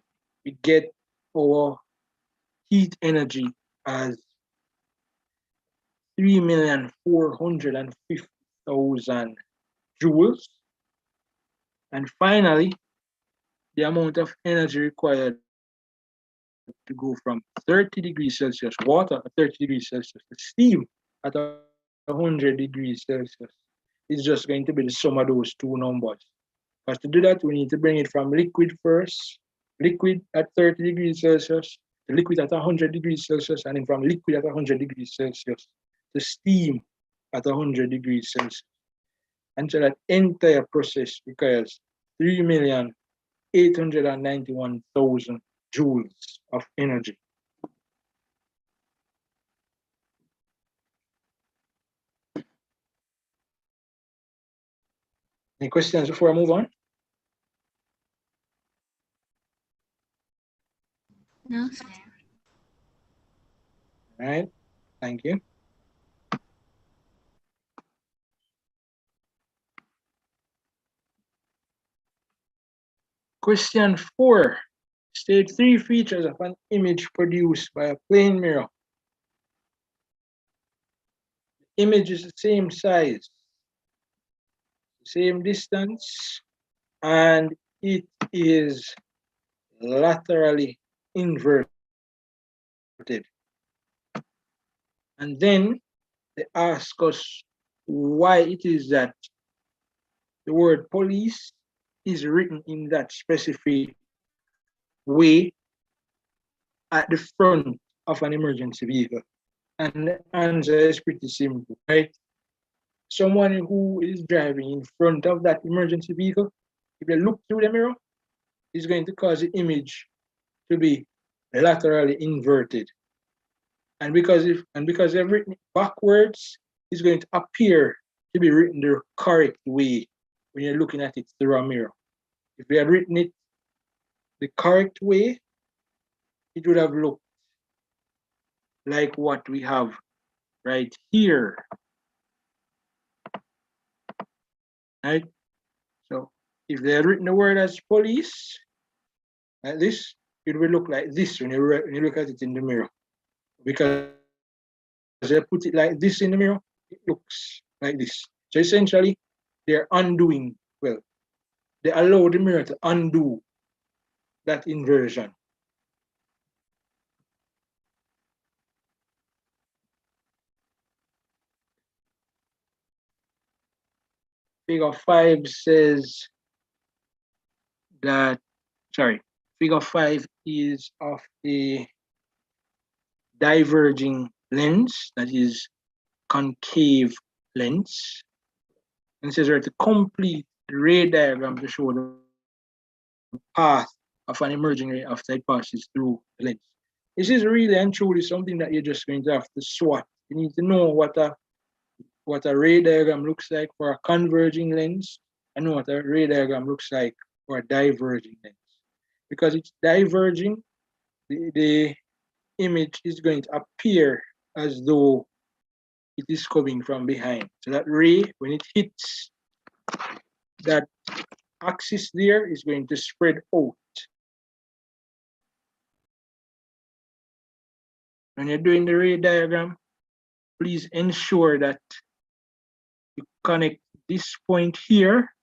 we get our heat energy as 3,450,000 joules. And finally, the amount of energy required to go from 30 degrees Celsius water at 30 degrees Celsius to steam at 100 degrees Celsius is just going to be the sum of those two numbers. But to do that, we need to bring it from liquid first, liquid at 30 degrees Celsius, to liquid at 100 degrees Celsius, and then from liquid at 100 degrees Celsius to steam at 100 degrees Celsius. And so that entire process requires 3,891,000 joules of energy. Any questions before I move on? No, sir. All right, thank you. Question 4. State 3 features of an image produced by a plane mirror. The image is the same size, same distance, and it is laterally inverted. And then they ask us why it is that the word police is written in that specific way at the front of an emergency vehicle. And the answer is pretty simple, right? Someone who is driving in front of that emergency vehicle, if they look through the mirror, is going to cause the image to be laterally inverted. And because they've written it backwards, it's going to appear to be written the correct way when you're looking at it through a mirror. If they had written it the correct way, it would have looked like what we have right here. Right? So if they had written the word as police, like this, it will look like this when you look at it in the mirror. Because they put it like this in the mirror, it looks like this. So essentially, they're undoing, well, they allow the mirror to undo that inversion. Figure 5 says that, figure 5 is of a diverging lens, that is concave lens. And it says right, to complete the ray diagram to show the path of an emerging ray after it passes through the lens. This is really and truly something that you're just going to have to swat. You need to know what a ray diagram looks like for a converging lens, and know what a ray diagram looks like for a diverging lens. Because it's diverging, the image is going to appear as though it is coming from behind. So that ray, when it hits that axis there, is going to spread out. When you're doing the ray diagram, please ensure that you connect this point here,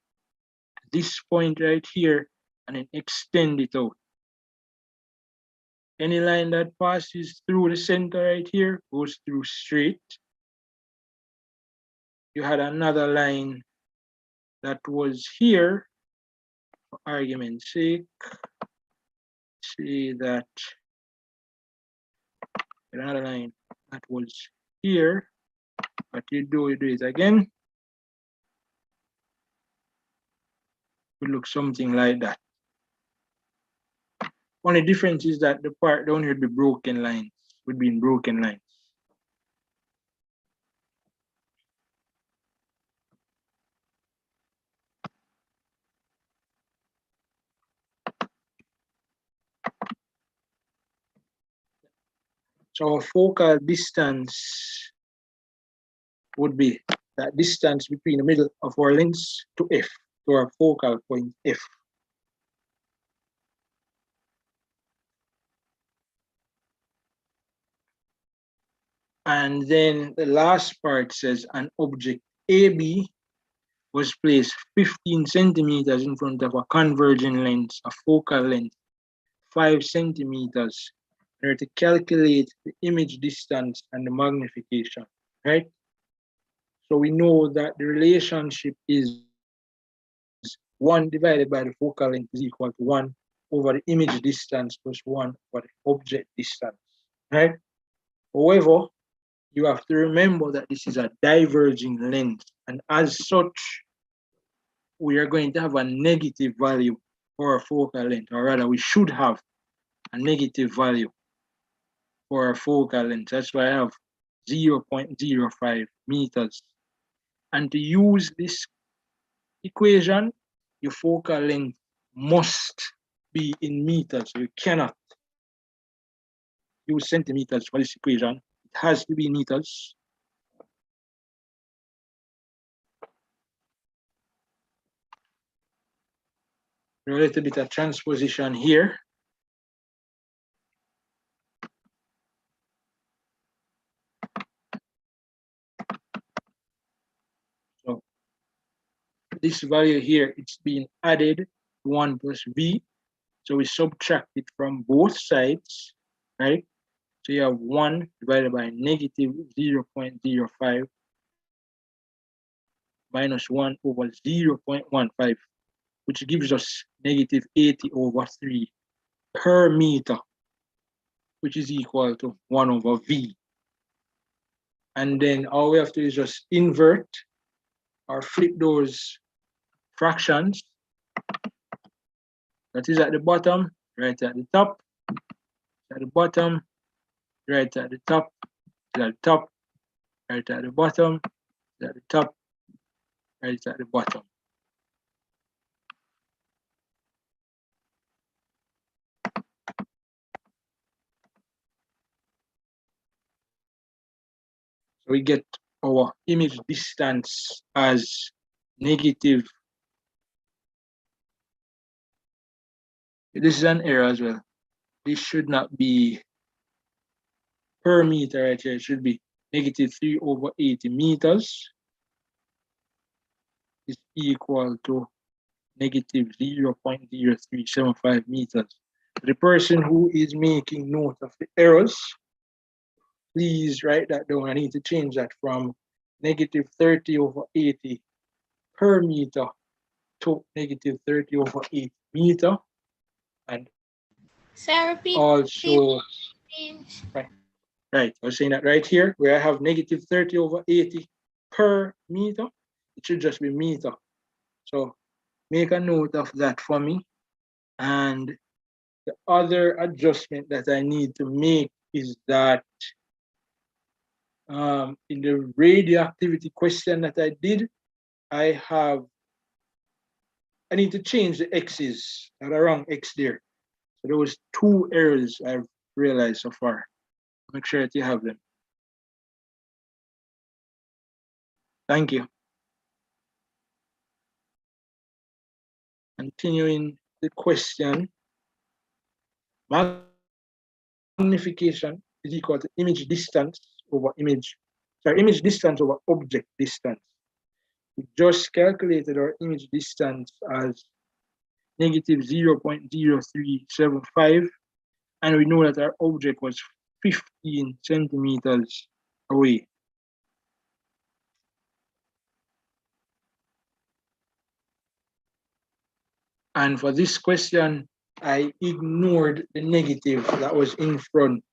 this point right here, and then extend it out. Any line that passes through the center right here goes through straight. You had another line that was here, for argument's sake, say that another line that was here, but you do it again, it looks something like that. Only difference is that the part down here would be broken lines, would be in broken lines. So our focal distance would be that distance between the middle of our lens to F, to our focal point F. And then the last part says an object AB was placed 15 centimeters in front of a converging lens, a focal length 5 centimeters, in order to calculate the image distance and the magnification, right? So we know that the relationship is 1 divided by the focal length is equal to 1 over the image distance plus 1 over the object distance, right? However, you have to remember that this is a diverging lens, and as such, we are going to have a negative value for our focal length, or rather, we should have a negative value for our focal length. That's why I have 0.05 meters. And to use this equation, your focal length must be in meters. You cannot use centimeters for this equation. It has to be in meters. A little bit of transposition here. So this value here, it's being added to 1 plus v. So we subtract it from both sides, right? So you have 1 divided by negative 0.05 minus 1 over 0.15, which gives us negative 80 over 3 per meter, which is equal to 1 over v. And then all we have to do is just invert or flip those fractions. That is at the bottom, right at the top, at the bottom, right at the top, at the top, right at the bottom, at the top, right at the bottom. So we get our image distance as negative. This is an error as well. This should not be per meter right here. It should be negative 3 over 80 meters is equal to negative 0.0375 meters. The person who is making note of the errors, please write that down. I need to change that from negative 30 over 80 per meter to negative 30 over 8 meter. And Sir, repeat. also, Change. right, I was saying that right here, where I have negative 30 over 80 per meter, it should just be meter. So make a note of that for me. And the other adjustment that I need to make is that in the radioactivity question that I did, I need to change the x's that are wrong x there. So there was 2 errors I've realized so far. Make sure that you have them. Thank you. Continuing the question, magnification is equal to image distance over image distance over object distance. We just calculated our image distance as negative 0.0375, and we know that our object was 15 centimeters away. And for this question, I ignored the negative that was in front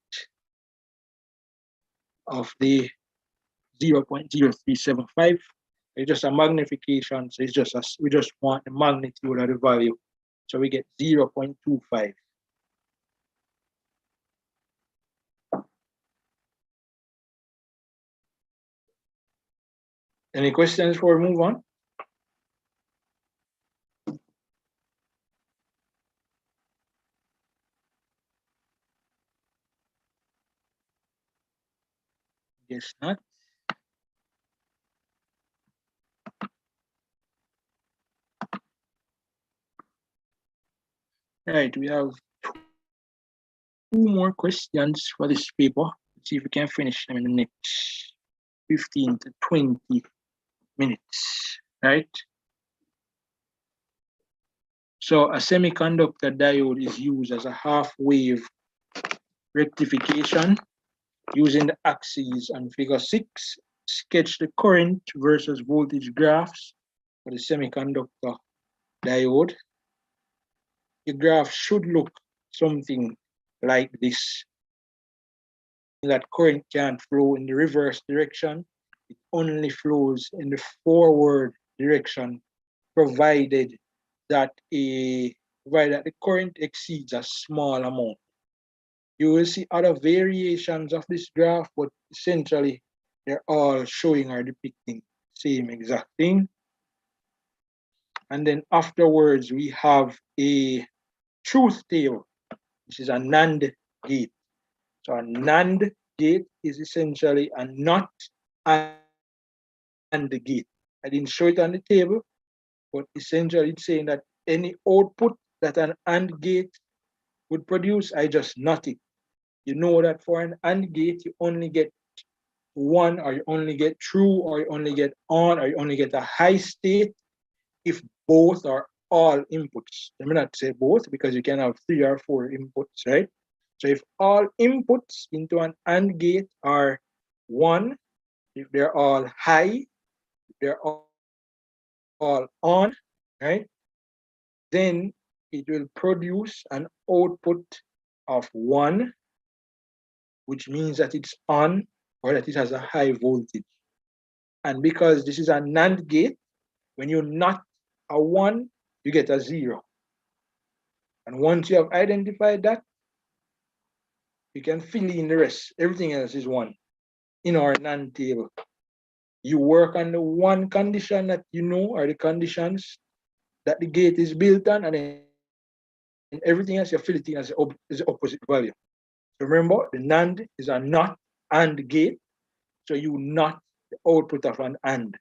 of the 0.0375. It's just a magnification, so it's just we just want the magnitude of the value. So we get 0.25. Any questions before we move on? Guess not. Right, we have two more questions for this paper. Let's see if we can finish them in the next 15 to 20 minutes, right? So a semiconductor diode is used as a half-wave rectification using the axes on figure 6. Sketch the current versus voltage graphs for the semiconductor diode. The graph should look something like this. That current can't flow in the reverse direction. It only flows in the forward direction, provided that the current exceeds a small amount. You will see other variations of this graph, but essentially they're all showing or depicting same exact thing. And then afterwards, we have a truth table, which is a NAND gate. So a NAND gate is essentially a NOT AND gate. I didn't show it on the table, but essentially it's saying that any output that an AND gate would produce, I just NOT it. You know that for an AND gate, you only get one, or you only get true, or you only get on, or you only get a high state if both are all inputs. Let me not say both, because you can have 3 or 4 inputs, right? So if all inputs into an AND gate are 1, if they're all high, if they're all on, right, then it will produce an output of 1, which means that it's on or that it has a high voltage. And because this is a NAND gate, when you NOT a 1, you get a 0. And once you have identified that, you can fill in the rest. Everything else is 1 in our NAND table. You work on the one condition that you know, or the conditions that the gate is built on, and then everything else you fill it in as the opposite value. So remember, the NAND is a NOT AND gate, so you NOT the output of an AND.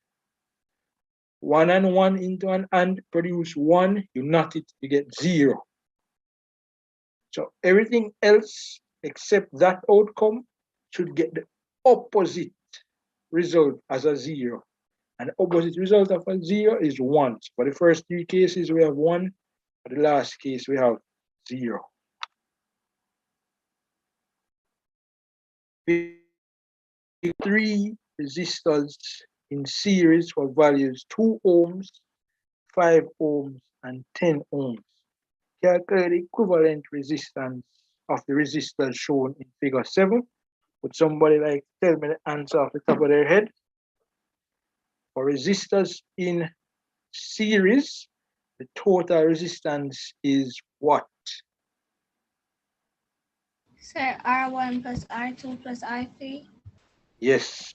1 and 1 into an AND produce 1, you NOT it, you get 0. So everything else except that outcome should get the opposite result as a 0. And the opposite result of a 0 is 1. So for the first 3 cases, we have 1. For the last case, we have 0. 3 resistors in series for values 2 ohms, 5 ohms, and 10 ohms. Calculate the equivalent resistance of the resistors shown in figure 7. Would somebody like to tell me the answer off the top of their head? For resistors in series, the total resistance is what? Sir, R1 plus R2 plus R3. Yes.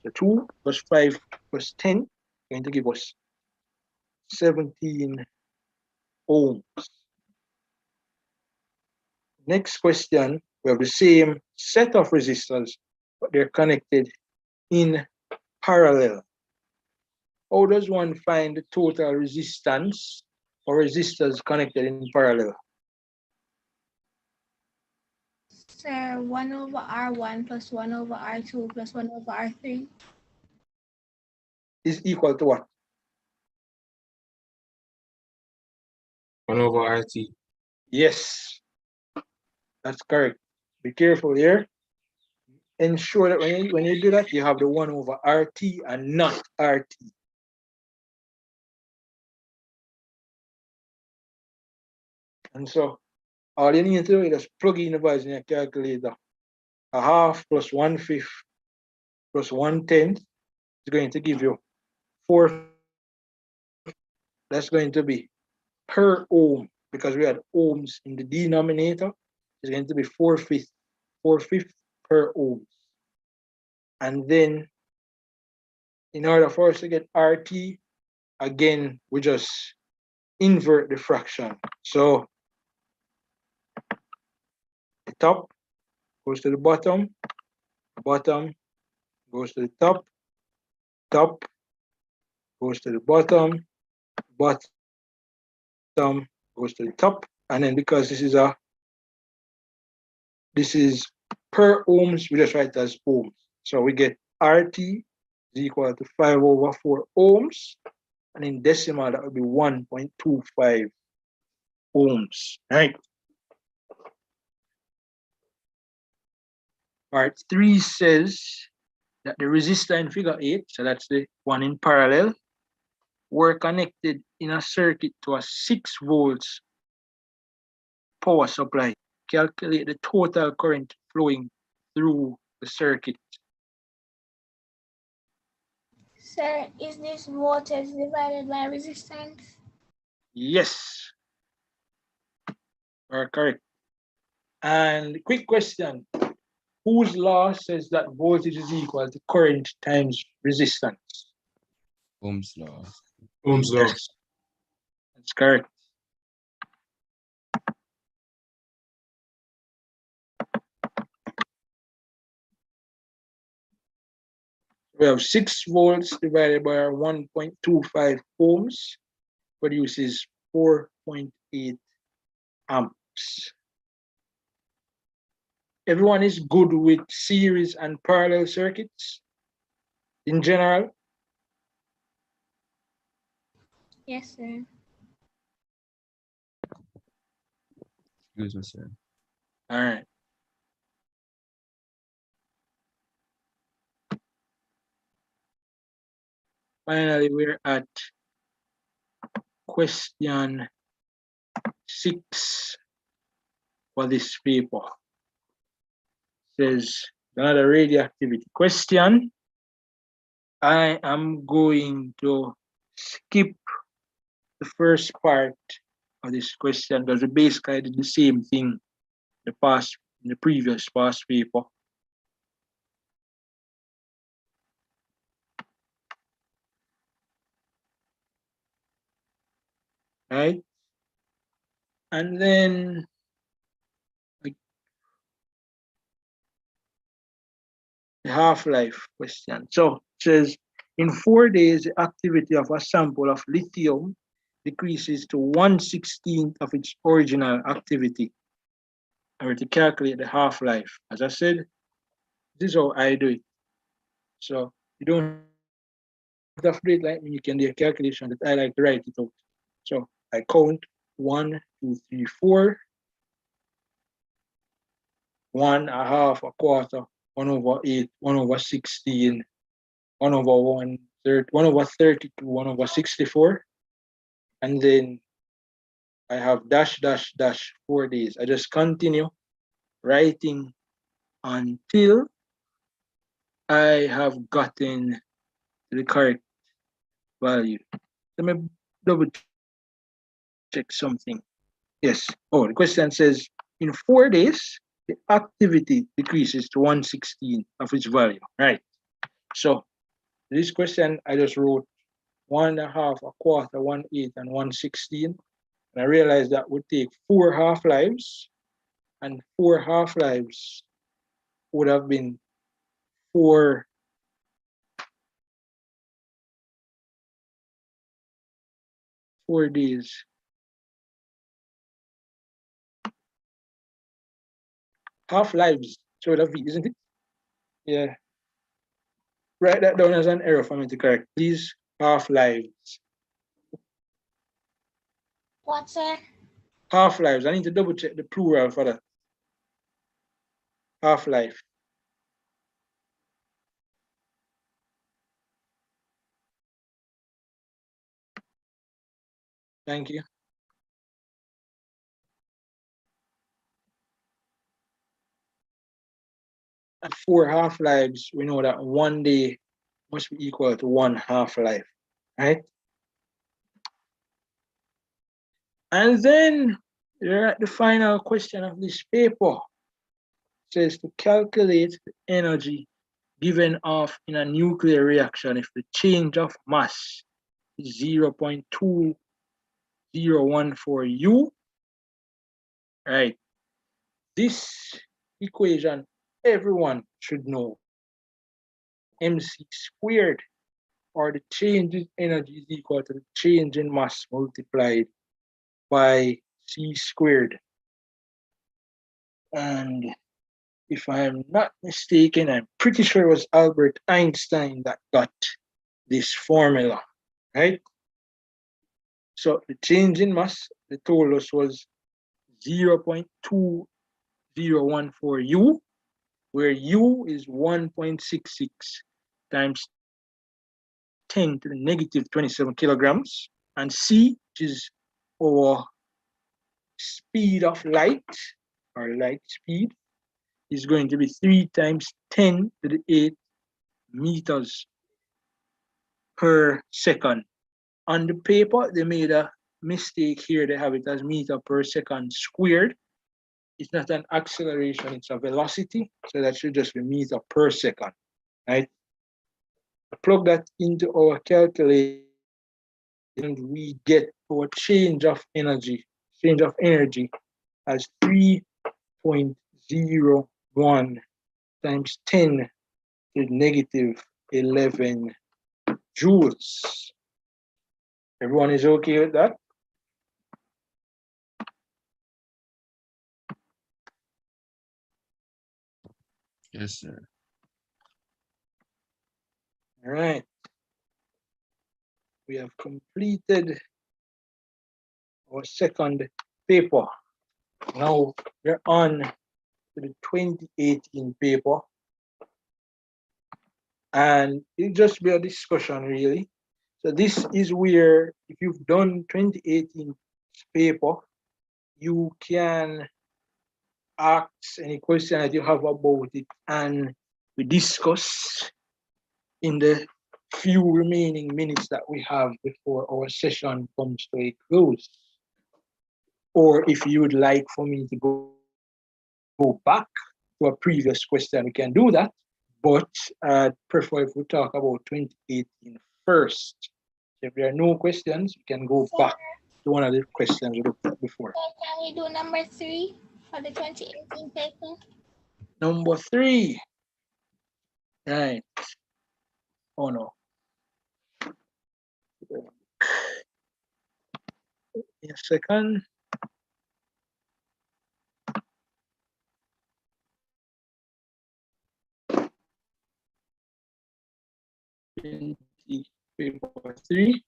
So 2 plus 5 plus 10 going to give us 17 ohms. Next question, we have the same set of resistors, but they're connected in parallel. How does one find the total resistance for resistors connected in parallel? Sir, 1 over R1 plus 1 over R2 plus 1 over R3. Is equal to what? 1 over RT. Yes, that's correct. Be careful here. Ensure that when you do that, you have the 1 over RT and not RT. And so all you need to do is just plug in the values in your calculator. A half plus 1/5 plus 1/10 is going to give you 4. That's going to be per ohm, because we had ohms in the denominator. It's going to be 4/5 per ohm. And then in order for us to get RT, again, we just invert the fraction. So the top goes to the bottom goes to the top goes to the bottom goes to the top. And then because this is per ohms, we just write it as ohms. So we get RT is equal to 5/4 ohms. And in decimal, that would be 1.25 ohms, right? Part 3 says that the resistor in figure 8, so that's the one in parallel, were connected in a circuit to a 6 volts power supply. Calculate the total current flowing through the circuit. Sir, is this voltage divided by resistance? Yes, are correct. And quick question, whose law says that voltage is equal to current times resistance? Ohm's law. Ohm's law. Yes, that's correct. We have 6 volts divided by our 1.25 ohms produces 4.8 amps. Everyone is good with series and parallel circuits in general? Yes, sir. Excuse me, sir. All right. Finally, we're at question 6 for this paper. It says another radioactivity question. I am going to skip the first part of this question because we basically did the same thing in the previous past paper. Right? And then the half-life question. So it says in 4 days, the activity of a sample of lithium decreases to 1/16 of its original activity. I were to calculate the half-life. As I said, this is how I do it. So you don't have to do it like me, you can do a calculation that I like to write it out. So I count 1, 2, 3, 4, 1, a half, a quarter, 1/8, 1/16, 1/1/3, 1/32, 1/64. And then I have dash, dash, dash 4 days. I just continue writing until I have gotten to the correct value. Let me double check something. Yes. Oh, the question says in 4 days, the activity decreases to 1/16 of its value. Right. So this question I just wrote 1.5, a quarter, 1/8, and 1/16. And I realized that would take 4 half-lives, and 4 half-lives would have been 4 days. Half-lives, so it would have been, isn't it? Yeah. Write that down as an error for me to correct. Please, half-lives. What, sir? Half-lives. I need to double check the plural for that. Half-life. Thank you. 4 half-lives, we know that 1 day must be equal to 1 half-life, right? And then you're at the final question of this paper. It says to calculate the energy given off in a nuclear reaction if the change of mass is 0.2014 U. Right. This equation everyone should know. MC squared, or the change in energy, is equal to the change in mass multiplied by C squared. And if I'm not mistaken, I'm pretty sure it was Albert Einstein that got this formula, right? So the change in mass, they told us, was 0.2014 U, where U is 1.66 times 10 to the negative 27 kilograms, and C, which is our speed of light, or light speed, is going to be 3 times 10 to the 8 meters per second. On the paper, they made a mistake here. They have it as meter per second squared. It's not an acceleration, it's a velocity. So that should just be meter per second, right? Plug that into our calculator and we get our change of energy as 3.01 times 10 to the negative 11 joules. Everyone is okay with that? Yes, sir. All right. We have completed our second paper. Now we're on to the 2018 paper. And it'll just be a discussion, really. So this is where, if you've done 2018 paper, you can ask any question that you have about it, and we discuss in the few remaining minutes that we have before our session comes to a close. Or if you would like for me to go back to a previous question, we can do that. But prefer if we talk about 2018 first. If there are no questions, we can go back to one of the questions we looked at before. So can we do number 3 for the 2018 paper? Number 3. Right. Oh no. In a second. Paper 3.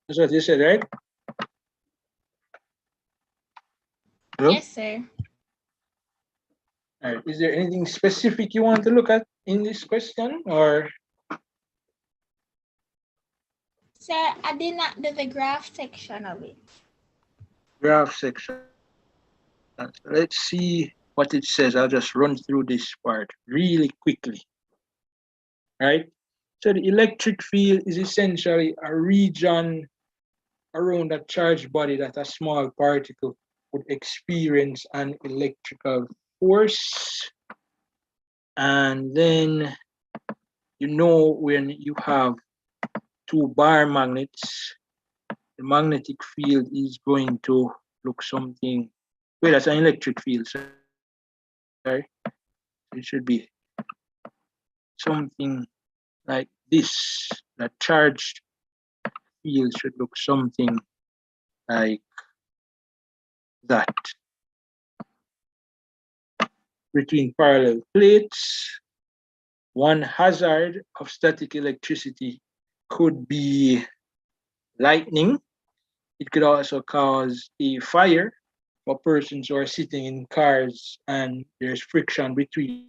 That's what you said, right? Hello? Yes, sir. All right. Is there anything specific you want to look at in this question, or? Sir, I did not do the graph section of it. Graph section. Let's see what it says. I'll just run through this part really quickly. Right? So the electric field is essentially a region around a charged body that a small particle would experience an electrical force. And then, you know, when you have 2 bar magnets, the magnetic field is going to look something. Wait, that's an electric field. Sorry. It should be something like this. The charged field should look something like that. Between parallel plates, one hazard of static electricity could be lightning. It could also cause a fire for persons who are sitting in cars and there's friction between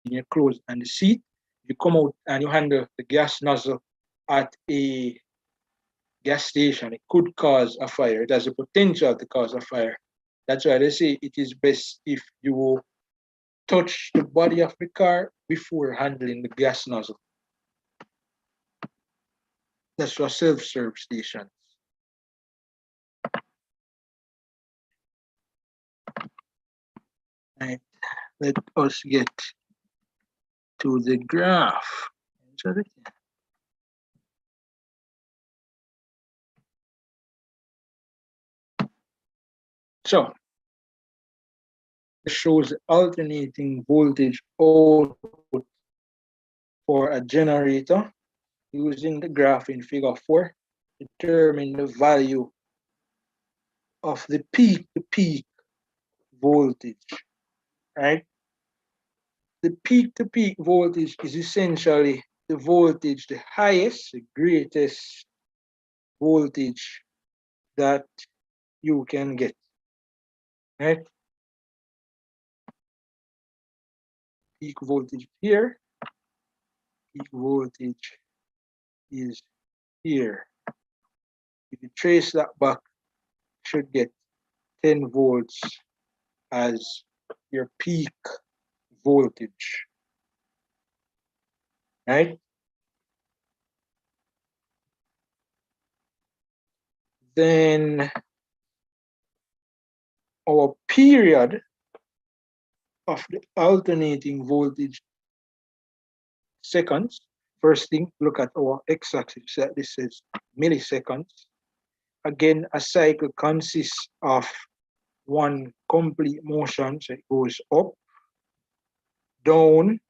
your clothes and the seat. You come out and you handle the gas nozzle at a gas station, it could cause a fire. It has the potential to cause a fire. That's why they say it is best if you touch the body of the car before handling the gas nozzle. That's for self-serve stations. Right. Let us get to the graph. So it shows the alternating voltage output for a generator using the graph in figure 4. Determine the value of the peak-to-peak voltage, right? The peak-to-peak voltage is essentially the voltage, the highest, the greatest voltage that you can get, right? Peak voltage here, peak voltage is here. If you trace that back, you should get 10 volts as your peak voltage, right? Then our period of the alternating voltage seconds. First thing, look at our x-axis that this is milliseconds. Again, a cycle consists of one complete motion, so it goes up, down,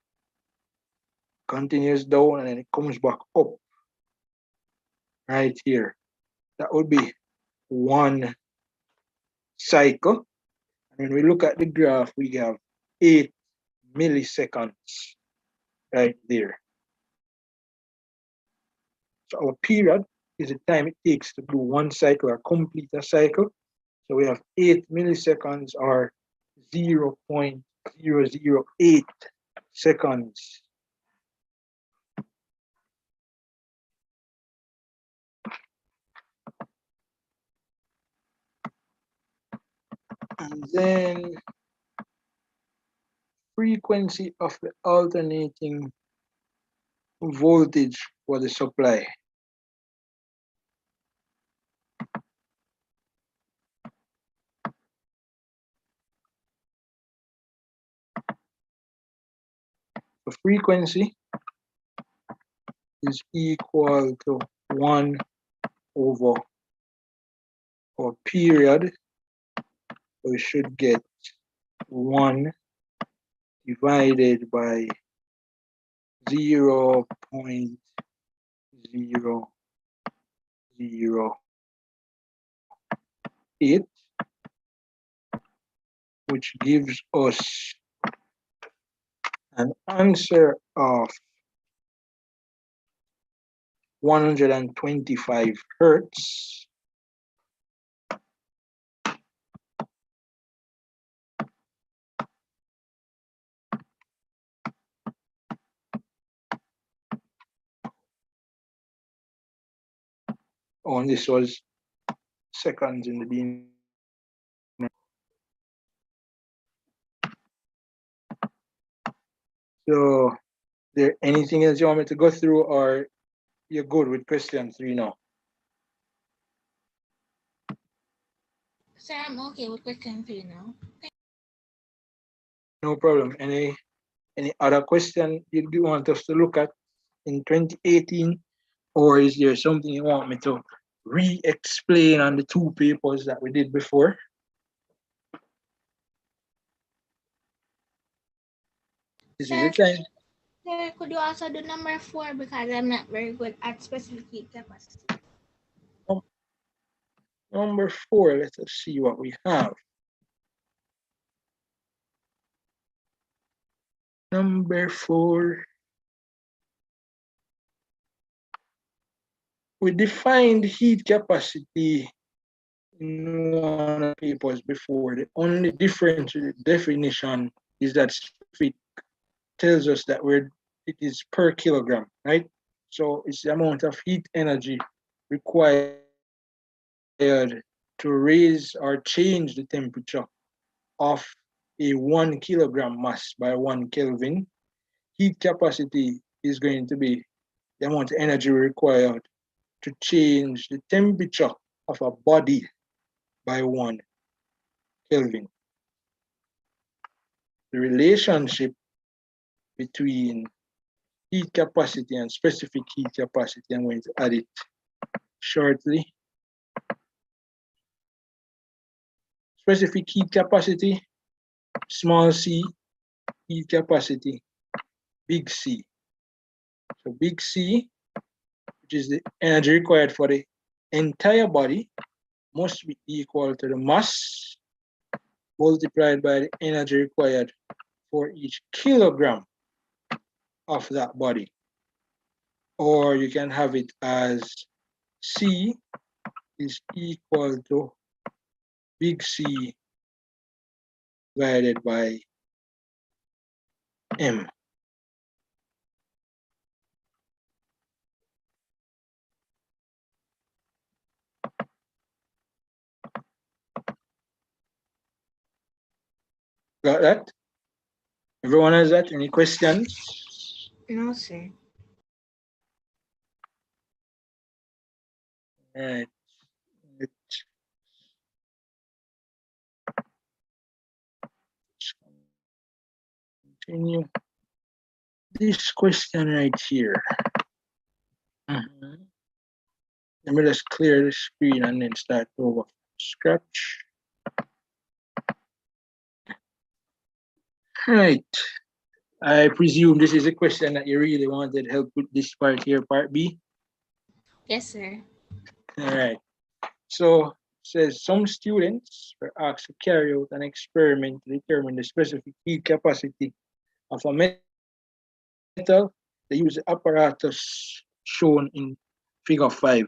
continues down, and then it comes back up right here. That would be one cycle. And when we look at the graph, we have 8 milliseconds right there. So our period is the time it takes to do one cycle or complete a cycle. So we have 8 milliseconds or 0.008 seconds. And then frequency of the alternating voltage for the supply. The frequency is equal to 1 over our period. We should get 1 divided by 0.008, which gives us an answer of 125 hertz. Oh, and this was seconds in the beginning. So, is there anything else you want me to go through, or you're good with question 3 now? Sir, I'm okay with question 3 now. No problem. Any other question you want us to look at in 2018, or is there something you want me to re-explain on the 2 papers that we did before? This is the time. Sir, could you also do number 4 because I'm not very good at specific heat capacity. Number 4, let us see what we have. Number 4. We defined heat capacity in one of the papers before. The only difference with the definition is that it tells us that it is per kilogram, right? So it's the amount of heat energy required to raise or change the temperature of a 1 kilogram mass by 1 Kelvin, heat capacity is going to be the amount of energy required to change the temperature of a body by 1 Kelvin. The relationship between heat capacity and specific heat capacity, I'm going to add it shortly. Specific heat capacity, small c, heat capacity, big C. So big C, which is the energy required for the entire body, must be equal to the mass multiplied by the energy required for each kilogram of that body. Or you can have it as C is equal to big C divided by M. Got that? Everyone has that? Any questions? No, sir. All right. Let's continue. This question right here. Let me just clear the screen and then start over from scratch. Right. I presume this is a question that you really wanted help with this part here, part B. Yes, sir. All right. So it says some students were asked to carry out an experiment to determine the specific heat capacity of a metal. They use the apparatus shown in figure 5.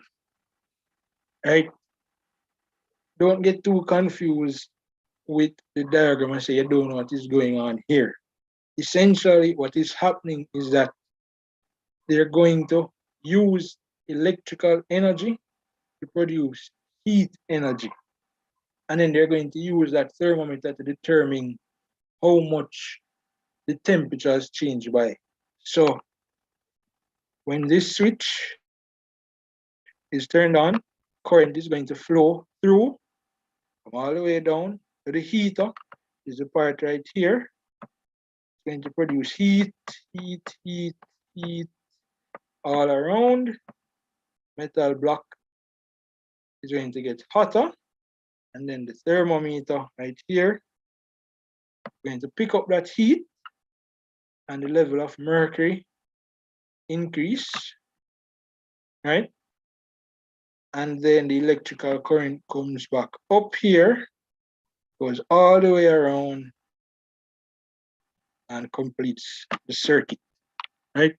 Right? Don't get too confused with the diagram and say you don't know what is going on here. Essentially, what is happening is that they're going to use electrical energy to produce heat energy. And then they're going to use that thermometer to determine how much the temperature has changed by. So when this switch is turned on, current is going to flow through, come all the way down to the heater, is the part right here. It's going to produce heat, heat, heat, heat all around. Metal block is going to get hotter. And then the thermometer right here is going to pick up that heat and the level of mercury increase, right? And then the electrical current comes back up here, goes all the way around and completes the circuit, right?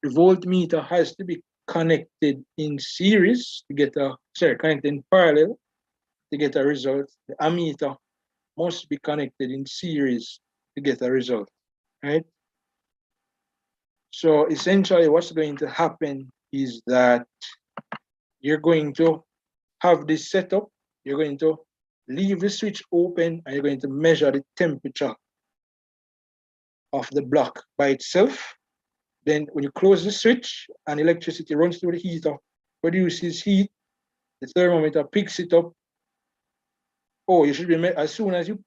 The voltmeter has to be connected in series to get connected in parallel to get a result. The ammeter must be connected in series to get a result, right? So essentially what's going to happen is that you're going to have this setup, you're going to leave the switch open and you're going to measure the temperature of the block by itself. Then when you close the switch and electricity runs through the heater, produces heat, the thermometer picks it up. Oh, you should be, as soon as you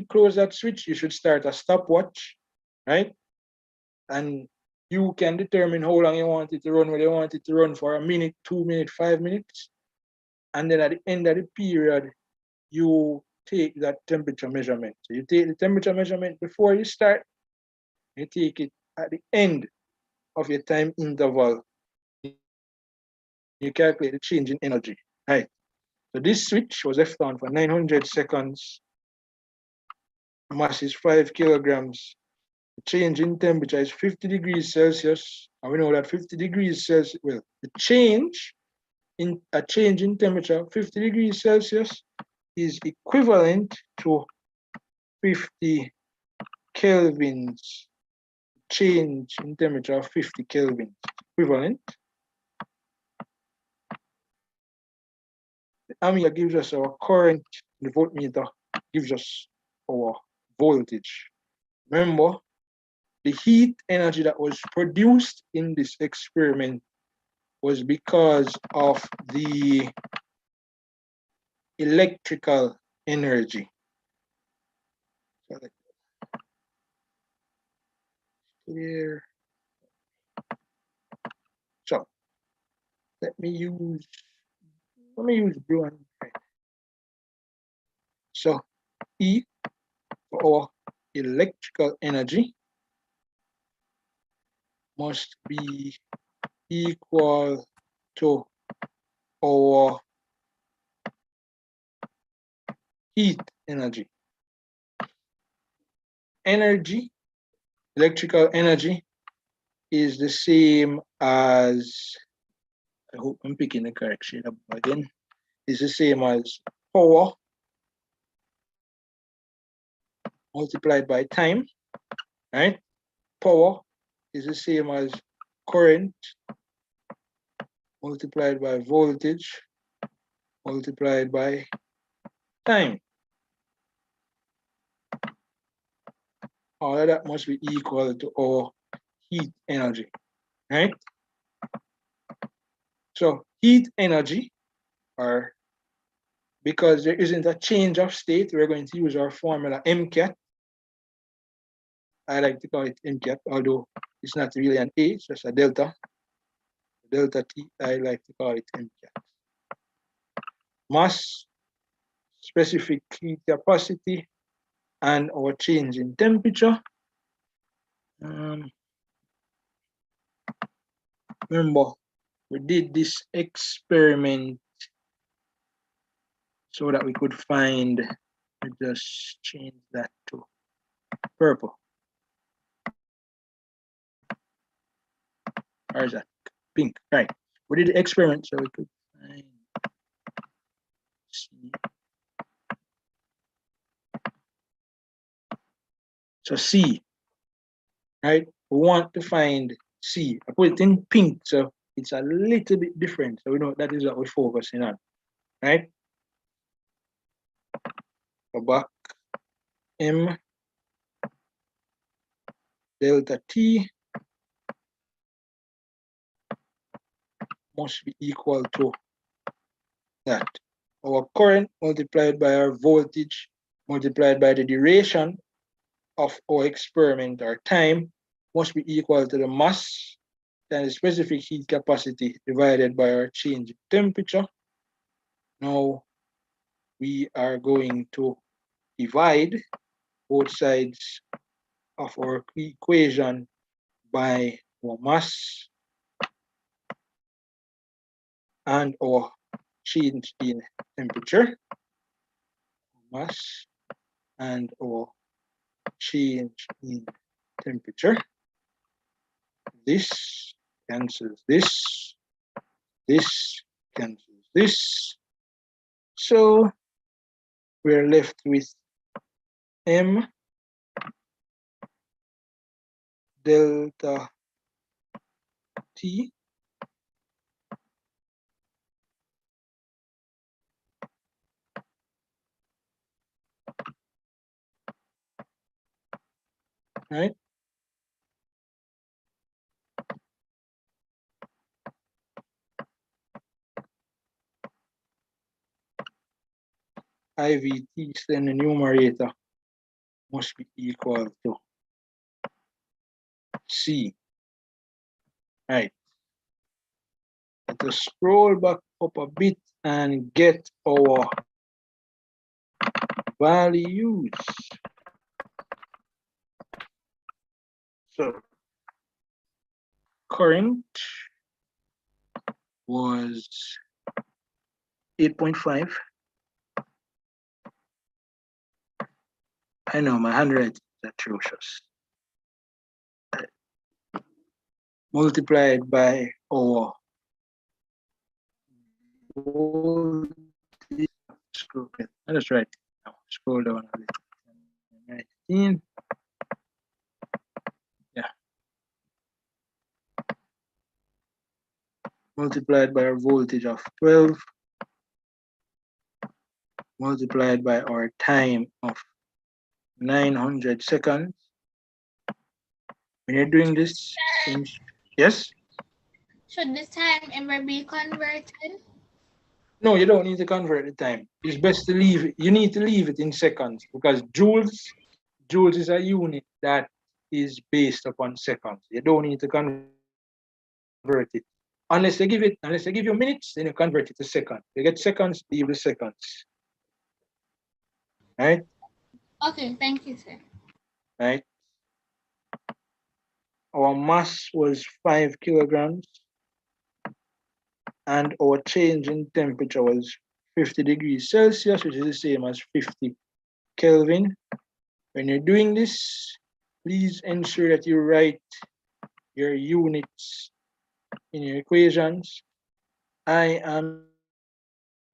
close that switch, you should start a stopwatch, right? And you can determine how long you want it to run, whether you want it to run for a minute, 2 minutes, 5 minutes. And then at the end of the period, you take that temperature measurement. So you take the temperature measurement before you start, you take it at the end of your time interval. You calculate the change in energy, right? So this switch was left on for 900 seconds. Mass is 5 kilograms. The change in temperature is 50 degrees Celsius. And we know that 50 degrees Celsius, well, the change in temperature, 50 degrees Celsius, is equivalent to 50 kelvins. Change in temperature of 50 kelvins, equivalent ammeter gives us our current, the voltmeter gives us our voltage. Remember, the heat energy that was produced in this experiment was because of the electrical energy. Here. So let me use blue and red. So E for our electrical energy must be equal to our heat energy. Energy, electrical energy is the same as, I hope I'm picking the correct shade up again, is the same as power multiplied by time, right? Power is the same as current multiplied by voltage multiplied by time. All of that must be equal to our heat energy, right? So heat energy, or because there isn't a change of state, we're going to use our formula MCAT. I like to call it MCAT, although it's not really an A, it's just a delta. Delta T, I like to call it MCAT. Mass, specific heat capacity, and our change in temperature. Remember, we did this experiment so that we could find, we just change that to purple. Or is that pink? Right. We did the experiment so we could find C. So C, right? We want to find C. I put it in pink, so it's a little bit different. So we know that is what we're focusing on, right? Go back. M delta T must be equal to that. Our current multiplied by our voltage multiplied by the duration of our experiment or time must be equal to the mass and the specific heat capacity divided by our change in temperature. Now we are going to divide both sides of our equation by our mass and our change in temperature. Mass and our change in temperature. This cancels this. This cancels this. So we're left with M delta T right? IVT, then the numerator must be equal to C. Right. Let us scroll back up a bit and get our values. So current was 8.5. I know my handwriting is atrocious. Multiplied by our voltage. That's right. Now scroll down a little. 19. Yeah. Multiplied by our voltage of 12 multiplied by our time of 900 seconds. When you're doing this, yes? Should this time ever be converted? No, you don't need to convert the time. It's best to leave it. You need to leave it in seconds because joules is a unit that is based upon seconds. You don't need to convert it. Unless they give you minutes, then you convert it to seconds. You get seconds, leave the seconds. Right? Okay, thank you, sir. Right? Our mass was 5 kilograms and our change in temperature was 50 degrees Celsius, which is the same as 50 Kelvin. When you're doing this, please ensure that you write your units in your equations. I am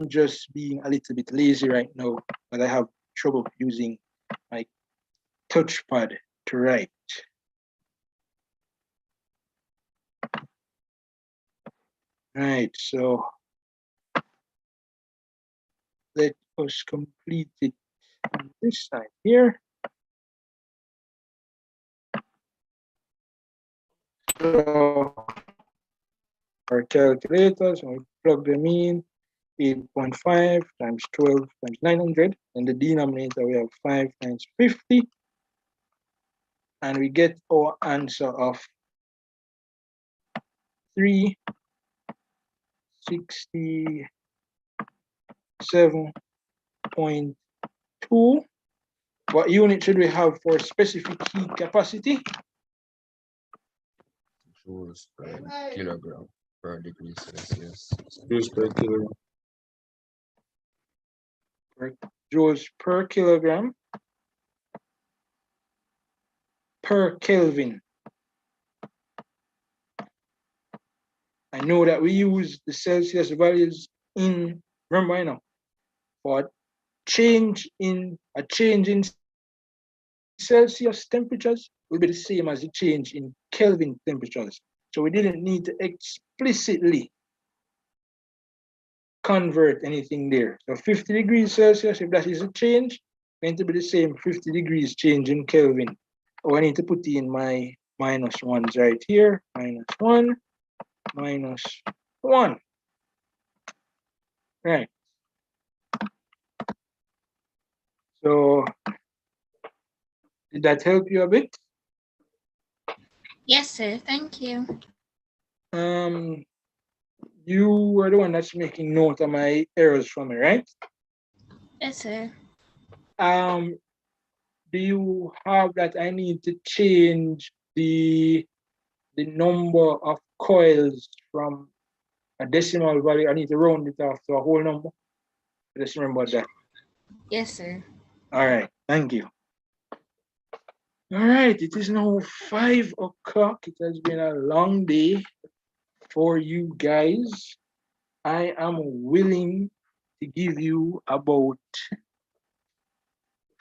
just being a little bit lazy right now, but I have trouble using my touchpad to write. Right, so let us complete it on this side here. So our calculators, we plug them in, 8.5 times 12 times 900. In the denominator, we have 5 times 50. And we get our answer of 367.2. What unit should we have for specific heat capacity? Joules per kilogram per degree Celsius. Joules per kilogram. Joules per kilogram per Kelvin. I know that we use the Celsius values in, remember I know, but a change in Celsius temperatures will be the same as the change in Kelvin temperatures. So we didn't need to explicitly convert anything there. So 50 degrees Celsius, if that is a change, going to be the same 50 degrees change in Kelvin. Oh, I need to put in my minus ones right here. Minus 1, minus 1. Right. So did that help you a bit? Yes, sir. Thank you. You were the one that's making note of my errors for me, right? Yes, sir. Do you have that I need to change the number of coils from a decimal value? I need to round it off to a whole number. Just remember that. Yes, sir. All right, thank you. All right, it is now 5 o'clock. It has been a long day for you guys. I am willing to give you about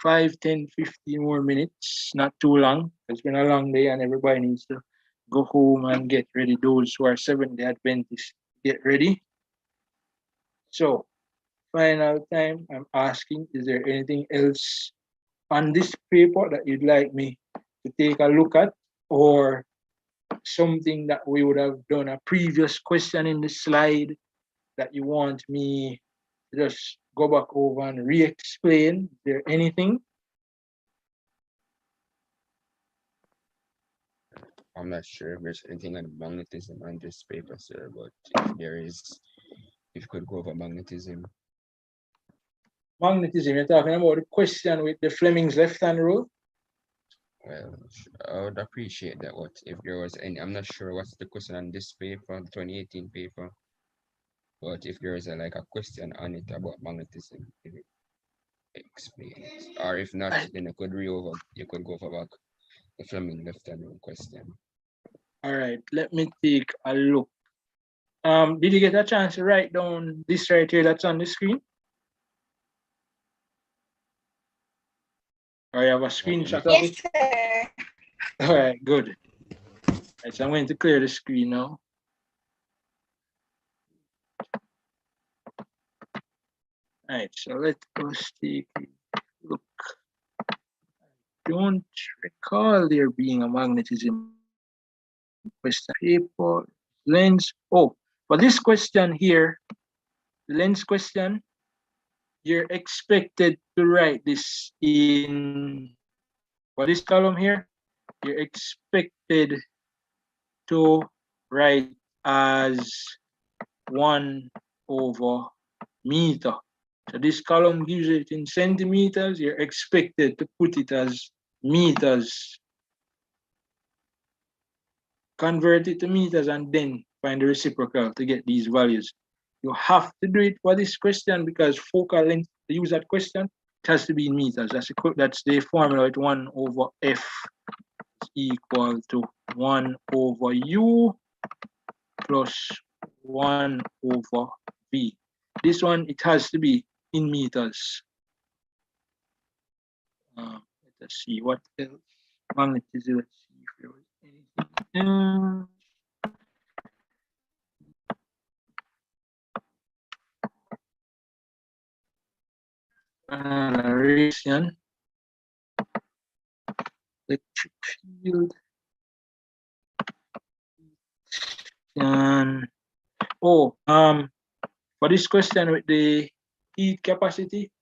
5, 10, 15 more minutes, not too long. It's been a long day and everybody needs to go home and get ready. Those who are Seventh-day Adventists, get ready. So, final time, I'm asking, is there anything else on this paper that you'd like me to take a look at, or something that we would have done a previous question in the slide that you want me to just go back over and re-explain? Is there anything? I'm not sure if there's anything on magnetism on this paper, sir, but if there is, if you could go over magnetism. Magnetism, you're talking about the question with the Fleming's left-hand rule? Well, I would appreciate that. What if there was any? I'm not sure what's the question on this paper, 2018 paper, but if there is like a question on it about magnetism, if it explains, or if not, then you could go over back the Fleming left-hand rule question. All right, let me take a look. Did you get a chance to write down this right here that's on the screen? Or you have a screenshot of it? Yes, sir. All right, good. Right, so I'm going to clear the screen now. Right, so let us take a look. I don't recall there being a magnetism question paper lens. Oh, for this question here, the lens question, you're expected to write this in, for this column here, you're expected to write as 1/meter. So this column gives it in centimeters, you're expected to put it as meters. Convert it to meters and then find the reciprocal to get these values. You have to do it for this question because focal length, to use that question, it has to be in meters. That's the formula at 1/f is equal to 1/u plus 1/v. This one, it has to be in meters. Let us see what else. Magnetism, let's see if there was anything else. Radiation, electric field, and for this question with the heat capacity,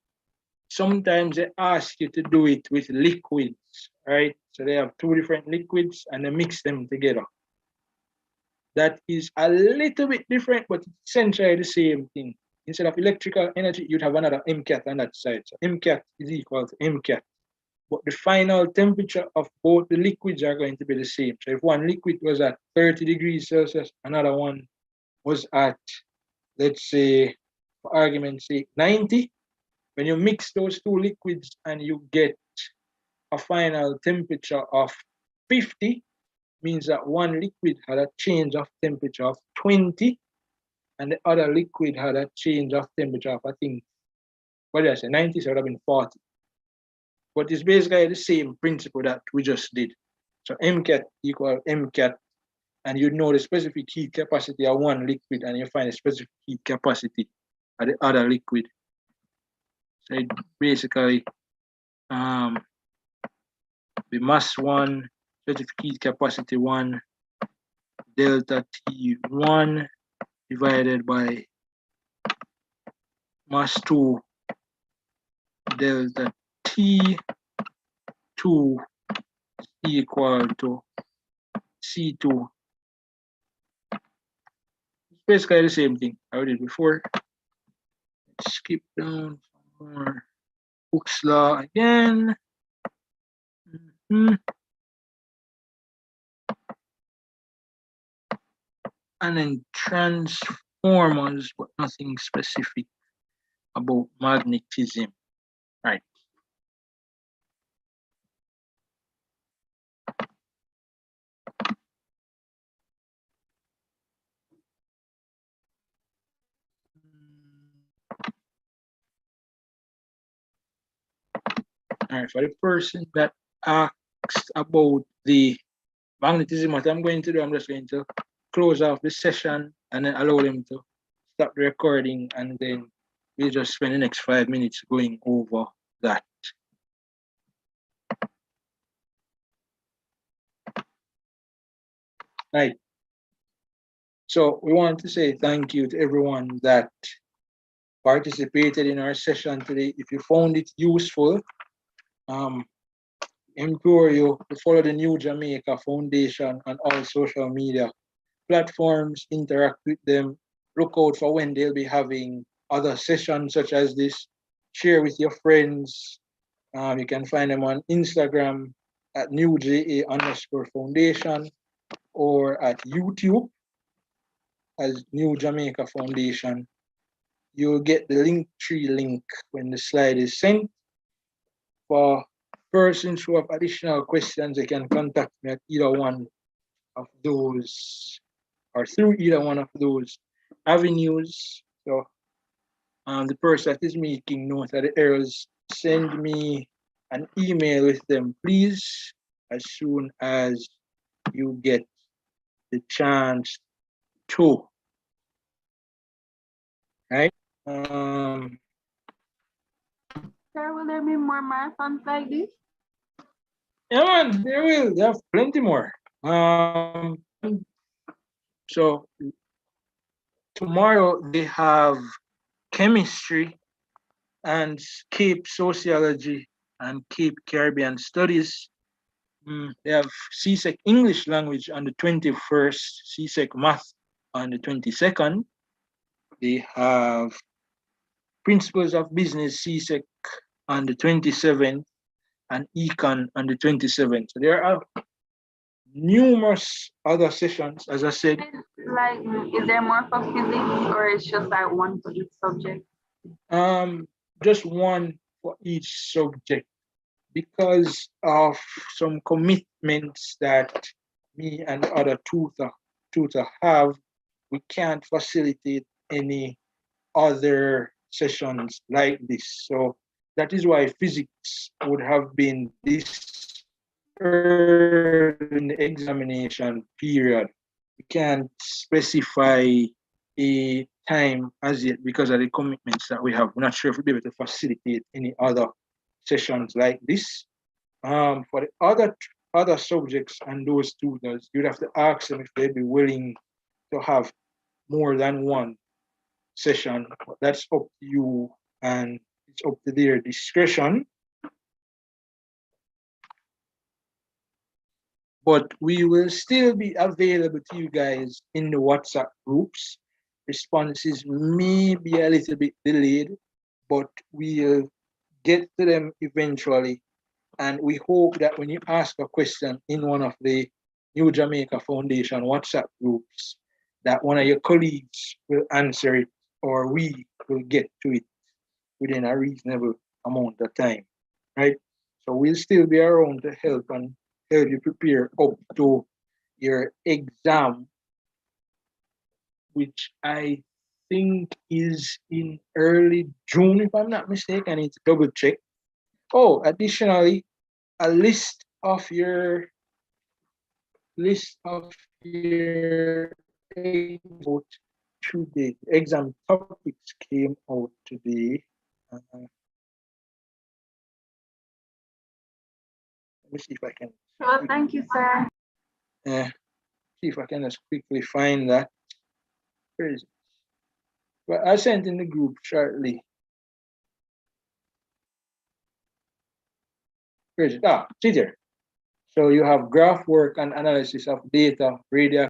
sometimes they ask you to do it with liquids, right? So they have two different liquids and they mix them together. That is a little bit different, but essentially the same thing. Instead of electrical energy, you'd have another MCAT on that side. So MCAT is equal to MCAT. But the final temperature of both the liquids are going to be the same. So if one liquid was at 30 degrees Celsius, another one was at, let's say, for argument's sake, 90. When you mix those two liquids and you get a final temperature of 50, means that one liquid had a change of temperature of 20, and the other liquid had a change of temperature of, I think, what did I say, 90, so it would have been 40. But it's basically the same principle that we just did. So MCAT equal MCAT, and you know the specific heat capacity of one liquid, and you find the specific heat capacity of the other liquid. So it basically, the mass 1, specific heat capacity 1, delta T1 divided by mass 2, delta T2 equal to C2. It's basically the same thing I did before. Let's skip down some more. Hooke's law again. And then transformers, but nothing specific about magnetism. Right. All right, for the person that asked about the magnetism, what I'm going to do, I'm just going to close off the session and then allow them to stop the recording, and then we'll just spend the next 5 minutes going over that. Right. So we want to say thank you to everyone that participated in our session today. If you found it useful, implore you to follow the New Jamaica Foundation on all social media platforms, interact with them, look out for when they'll be having other sessions such as this, share with your friends. You can find them on Instagram at newja_foundation or at YouTube as New Jamaica Foundation. You'll get the Linktree link when the slide is sent. For persons who have additional questions, they can contact me at either one of those or through either one of those avenues. So the person that is making note of the errors, send me an email with them, please, as soon as you get the chance to. Right? Sir, will there be more marathons like this? Yeah, man, there will. They have plenty more. So tomorrow they have chemistry and Cape sociology and Cape Caribbean studies. They have CSEC English language on the 21st, CSEC math on the 22nd. They have principles of business CSEC on the 27th and econ on the 27th. So there are numerous other sessions, as I said. Like, is there more for physics or it's just like one for each subject? Just one for each subject because of some commitments that me and the other tutor have. We can't facilitate any other sessions like this. So that is why physics would have been this early in the examination period. We can't specify a time as yet because of the commitments that we have. We're not sure if we'll be able to facilitate any other sessions like this. For the other subjects and those tutors, you'd have to ask them if they'd be willing to have more than one session. That's up to you and it's up to their discretion. But we will still be available to you guys in the WhatsApp groups. Responses may be a little bit delayed, but we'll get to them eventually. And we hope that when you ask a question in one of the New Jamaica Foundation WhatsApp groups, that one of your colleagues will answer it or we will get to it within a reasonable amount of time, right? So we'll still be around to help and help you prepare up to your exam, which I think is in early June, if I'm not mistaken. I need to double check. Oh, additionally, a list of your vote today. Exam topics came out today. Let me see if I can. Well, thank you, sir. See if I can just quickly find that. Where is it? Well, I sent in the group shortly. Where is it? Ah, see there. So you have graph work and analysis of data, radioactive